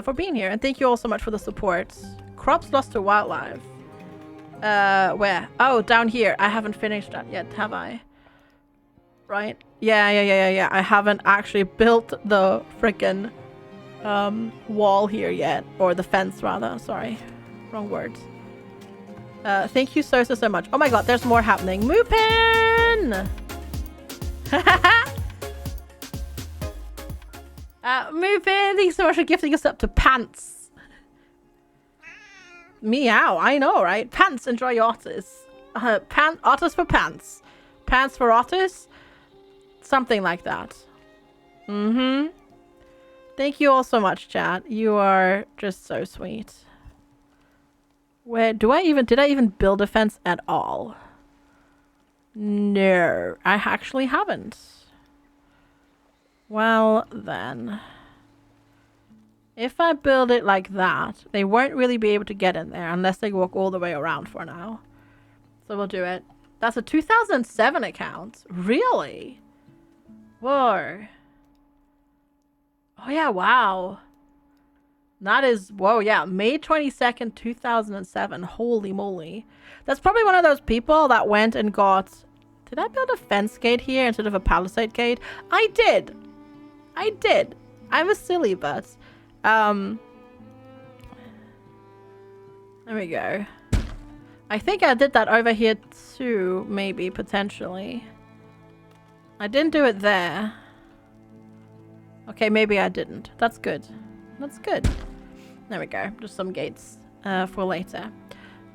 S2: for being here. And thank you all so much for the support. Crops lost to wildlife. Where? Oh, down here. I haven't finished that yet, have I? Right? Yeah. I haven't actually built the frickin' wall here yet. Or the fence, rather. Sorry. Wrong words. Thank you so much. Oh my god, there's more happening. Moopin! Moopin, thanks so much for gifting us up to Pants. Meow, I know, right? Pants, enjoy your otters. Otters for pants. Pants for otters? Something like that. Mm-hmm. Thank you all so much, chat. You are just so sweet. Where did I even build a fence at all? No, I actually haven't. Well, then. If I build it like that, they won't really be able to get in there unless they walk all the way around for now. So we'll do it. That's a 2007 account. Really? Whoa. Oh yeah, wow. That is, whoa, yeah, May 22nd, 2007. Holy moly. That's probably one of those people that went and got... Did I build a fence gate here instead of a palisade gate? I did. I'm a silly butt. There we go. I think I did that over here too, maybe, potentially. I didn't do it there. Okay, maybe I didn't. That's good. That's good. There we go. Just some gates for later.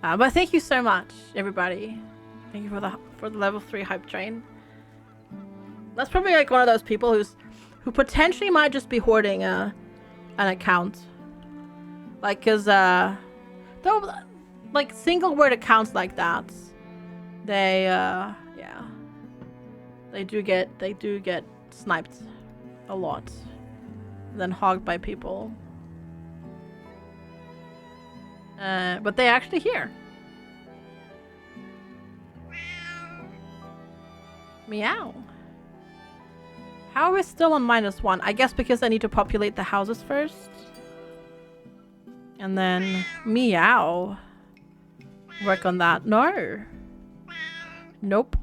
S2: But thank you so much, everybody. Thank you for the level 3 hype train. That's probably like one of those people who potentially might just be hoarding an account. Like, cause like single word accounts like that, they yeah, they do get sniped a lot. Then hogged by people. But they actually here. Meow. How are we still on -1? I guess because I need to populate the houses first. And then meow. Work on that. No. Nope.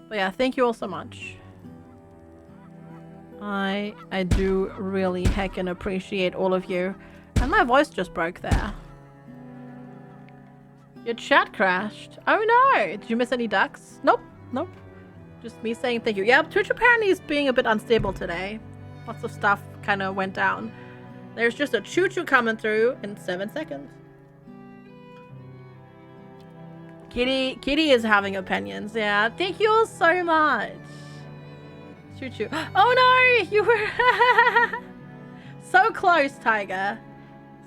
S2: But yeah, thank you all so much. I do really heckin' appreciate all of you. And my voice just broke there. Your chat crashed. Oh no! Did you miss any ducks? Nope. Nope. Just me saying thank you. Yeah, Twitch apparently is being a bit unstable today. Lots of stuff kind of went down. There's just a choo-choo coming through in 7 seconds. Kitty is having opinions. Yeah, thank you all so much. Choo-choo. Oh no! You were... So close, Tiger.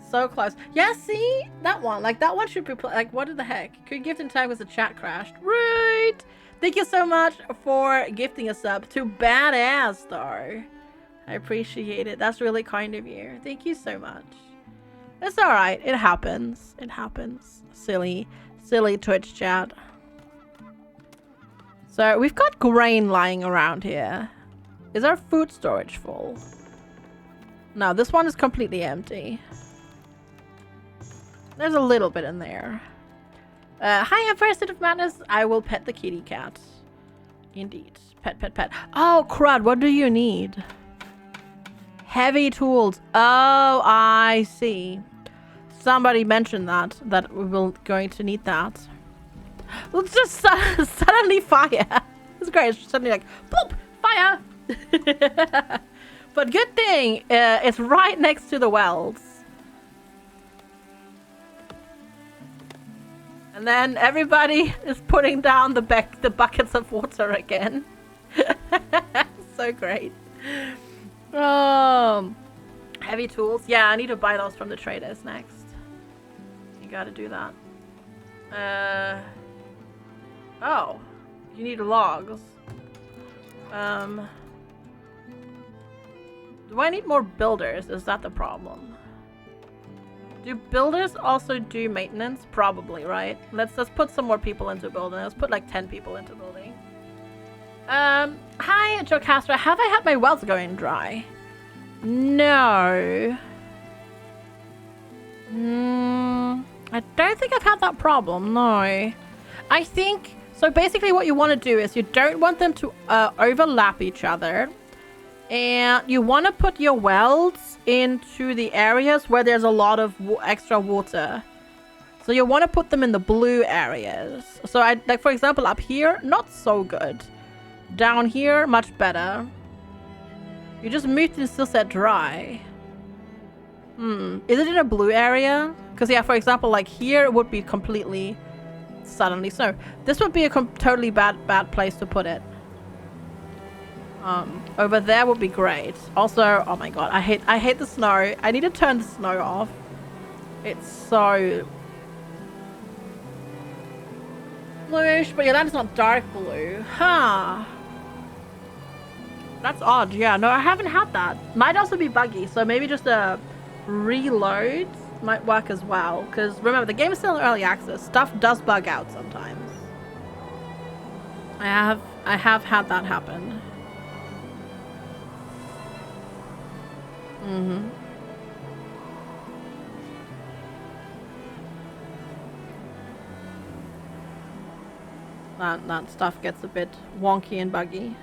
S2: So close. Yeah, see? That one. Like, that one should be... Like, what the heck? Could gift in time because the chat crashed. Right! Thank you so much for gifting a sub to Badass, though. I appreciate it. That's really kind of you. Thank you so much. It's alright. It happens. It happens. Silly Twitch chat. So, we've got grain lying around here. Is our food storage full? No, this one is completely empty. There's a little bit in there. Hi, I'm Farthest of Madness. I will pet the kitty cat. Indeed. Pet. Oh, crud. What do you need? Heavy tools. Oh, I see. Somebody mentioned that we will going to need that. Let's just suddenly fire. It's great. It's just suddenly like, boop, fire. But good thing, it's right next to the wells. And then everybody is putting down the buckets of water again. So great. Heavy tools. Yeah, I need to buy those from the traders next. You gotta do that. Oh. You need logs. Do I need more builders? Is that the problem? Do builders also do maintenance? Probably, right? Let's put some more people into building. Let's put like 10 people into building. Hi, Joe Castro. Have I had my wells going dry? No. I don't think I've had that problem, no. I think, so basically what you want to do is you don't want them to overlap each other. And you want to put your wells into the areas where there's a lot of extra water. So you want to put them in the blue areas. So like for example up here, not so good. Down here, much better. You just moved it still set dry. Is it in a blue area? Because yeah, for example, like here it would be completely suddenly snow. This would be a totally bad place to put it. Over there would be great. Also, oh my god, I hate the snow. I need to turn the snow off. It's so bluish, but your land is not dark blue. Huh. That's odd. Yeah, no, I haven't had that. Might also be buggy, so maybe just a reload might work as well. Because remember, the game is still in early access. Stuff does bug out sometimes. I have had that happen. That stuff gets a bit wonky and buggy.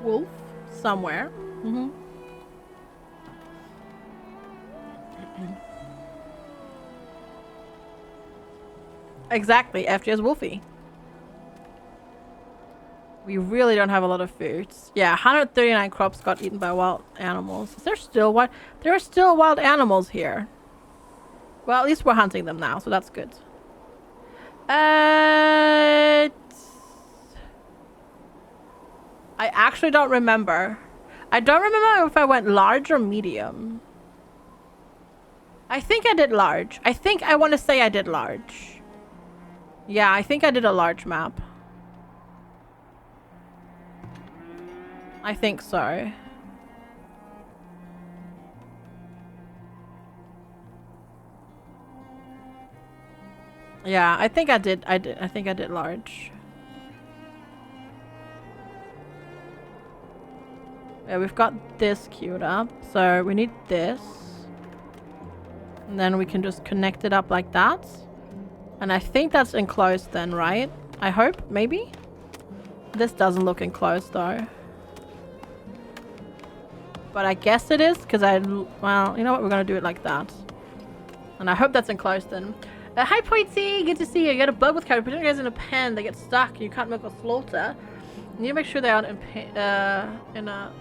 S2: Wolf somewhere. Exactly, FGS Wolfie. We really don't have a lot of foods. Yeah, 139 crops got eaten by wild animals. Is there still wild? There are still wild animals here. Well, at least we're hunting them now, so that's good. I actually don't remember. I don't remember if I went large or medium. I think I did large. I want to say I did large. Yeah, I think I did a large map. I think so. Yeah, I think I did. I think I did large. Yeah, we've got this queued up. So we need this. And then we can just connect it up like that. And I think that's enclosed then, right? I hope, maybe? This doesn't look enclosed though. But I guess it is, because well, you know what? We're going to do it like that. And I hope that's enclosed then. Hi, Poitsy! Good to see you. You got a bug with carrot. Put your guys in a pen. They get stuck and you can't milk or slaughter. You need to make sure they aren't in a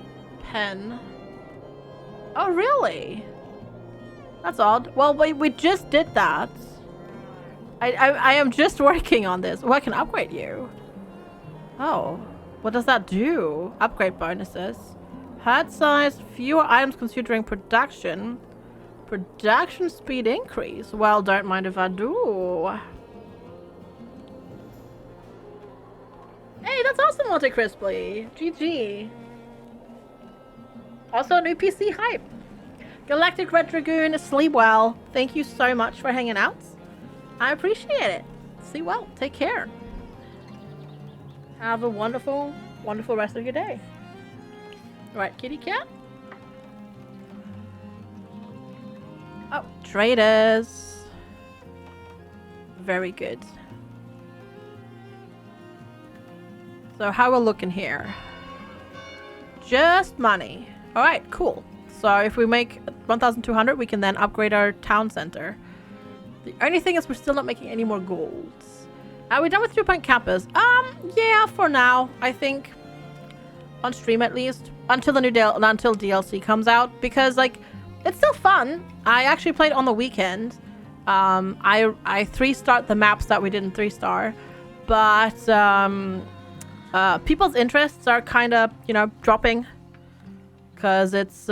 S2: pen. Oh, really? That's odd. Well, we just did that. I am just working on this. Oh, I can upgrade you. Oh. What does that do? Upgrade bonuses. Herd size, fewer items consumed during production. Production speed increase. Well, don't mind if I do. Hey, that's awesome, Monte Crisply. GG. Also, new PC hype. Galactic Red Dragoon, sleep well. Thank you so much for hanging out. I appreciate it. Sleep well. Take care. Have a wonderful, wonderful rest of your day. Alright, kitty cat. Oh, traders. Very good. So how we're looking here. Just money. Alright, cool. So if we make 1,200, we can then upgrade our town center. The only thing is we're still not making any more golds. Are we done with 3-point cappers? Yeah, for now. I think on stream at least. Until the new until DLC comes out. Because, like, it's still fun. I actually played on the weekend. I 3-starred the maps that we didn't 3-star. But, people's interests are kind of, you know, dropping. Because it's,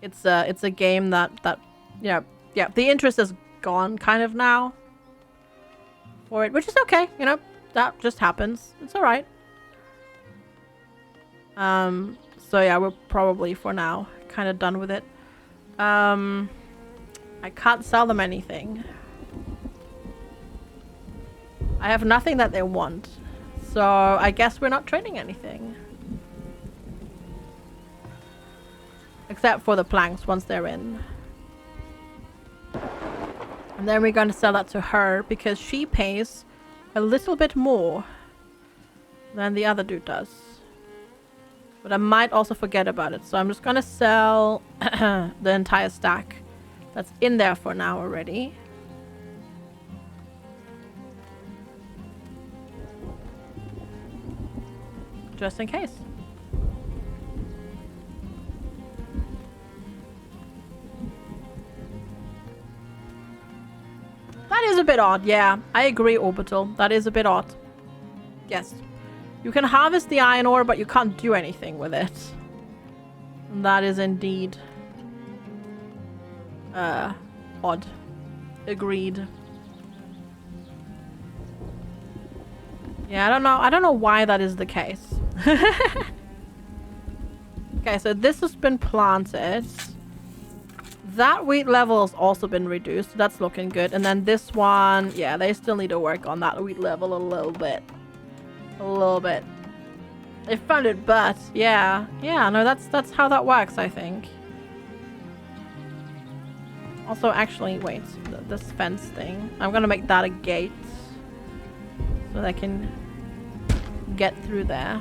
S2: It's a game that yeah, the interest is gone kind of now for it, which is okay, you know, that just happens. It's all right. So yeah, we're probably for now kind of done with it. I can't sell them anything. I have nothing that they want, so I guess we're not trading anything. Except for the planks once they're in. And then we're going to sell that to her because she pays a little bit more than the other dude does. But I might also forget about it, so I'm just going to sell the entire stack that's in there for now already. Just in case. That is a bit odd, yeah. I agree, Orbital. That is a bit odd. Yes. You can harvest the iron ore, but you can't do anything with it. And that is indeed... odd. Agreed. Yeah, I don't know why that is the case. Okay, so this has been planted. That wheat level has also been reduced. That's looking good. And then this one, yeah, they still need to work on that wheat level a little bit. A little bit. They found it, but yeah. Yeah, no, that's how that works, I think. Also, actually, wait. This fence thing. I'm gonna make that a gate. So they can get through there.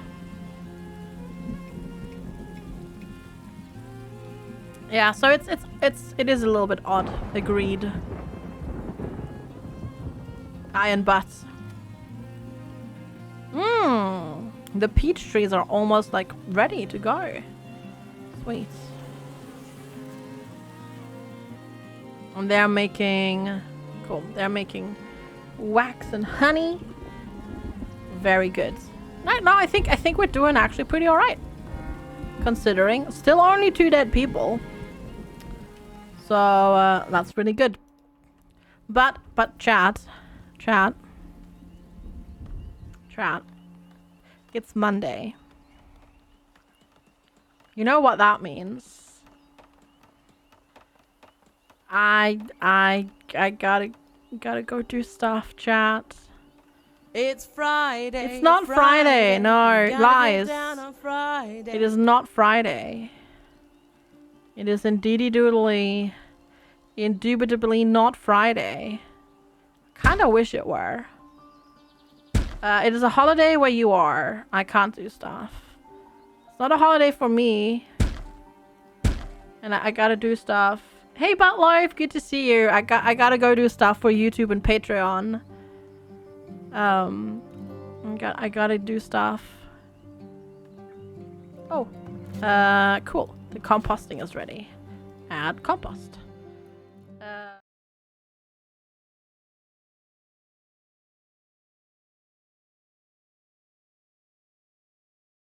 S2: Yeah, so it is a little bit odd. Agreed. Iron butts. The peach trees are almost like ready to go. Sweet. And they're making... Cool. They're making wax and honey. Very good. No, I think we're doing actually pretty alright. Considering. Still only 2 dead people. So, that's really good. But, chat. It's Monday. You know what that means? I gotta go do stuff, chat.
S4: It's Friday.
S2: It's not Friday. No, lies.
S4: Down on Friday.
S2: It is not Friday. It is indubitably not Friday. Kinda wish it were. It is a holiday where you are. I can't do stuff. It's not a holiday for me. And I gotta do stuff. Hey, Batlife, good to see you. I gotta go do stuff for YouTube and Patreon. I gotta do stuff. Oh. Cool. The composting is ready. Add compost.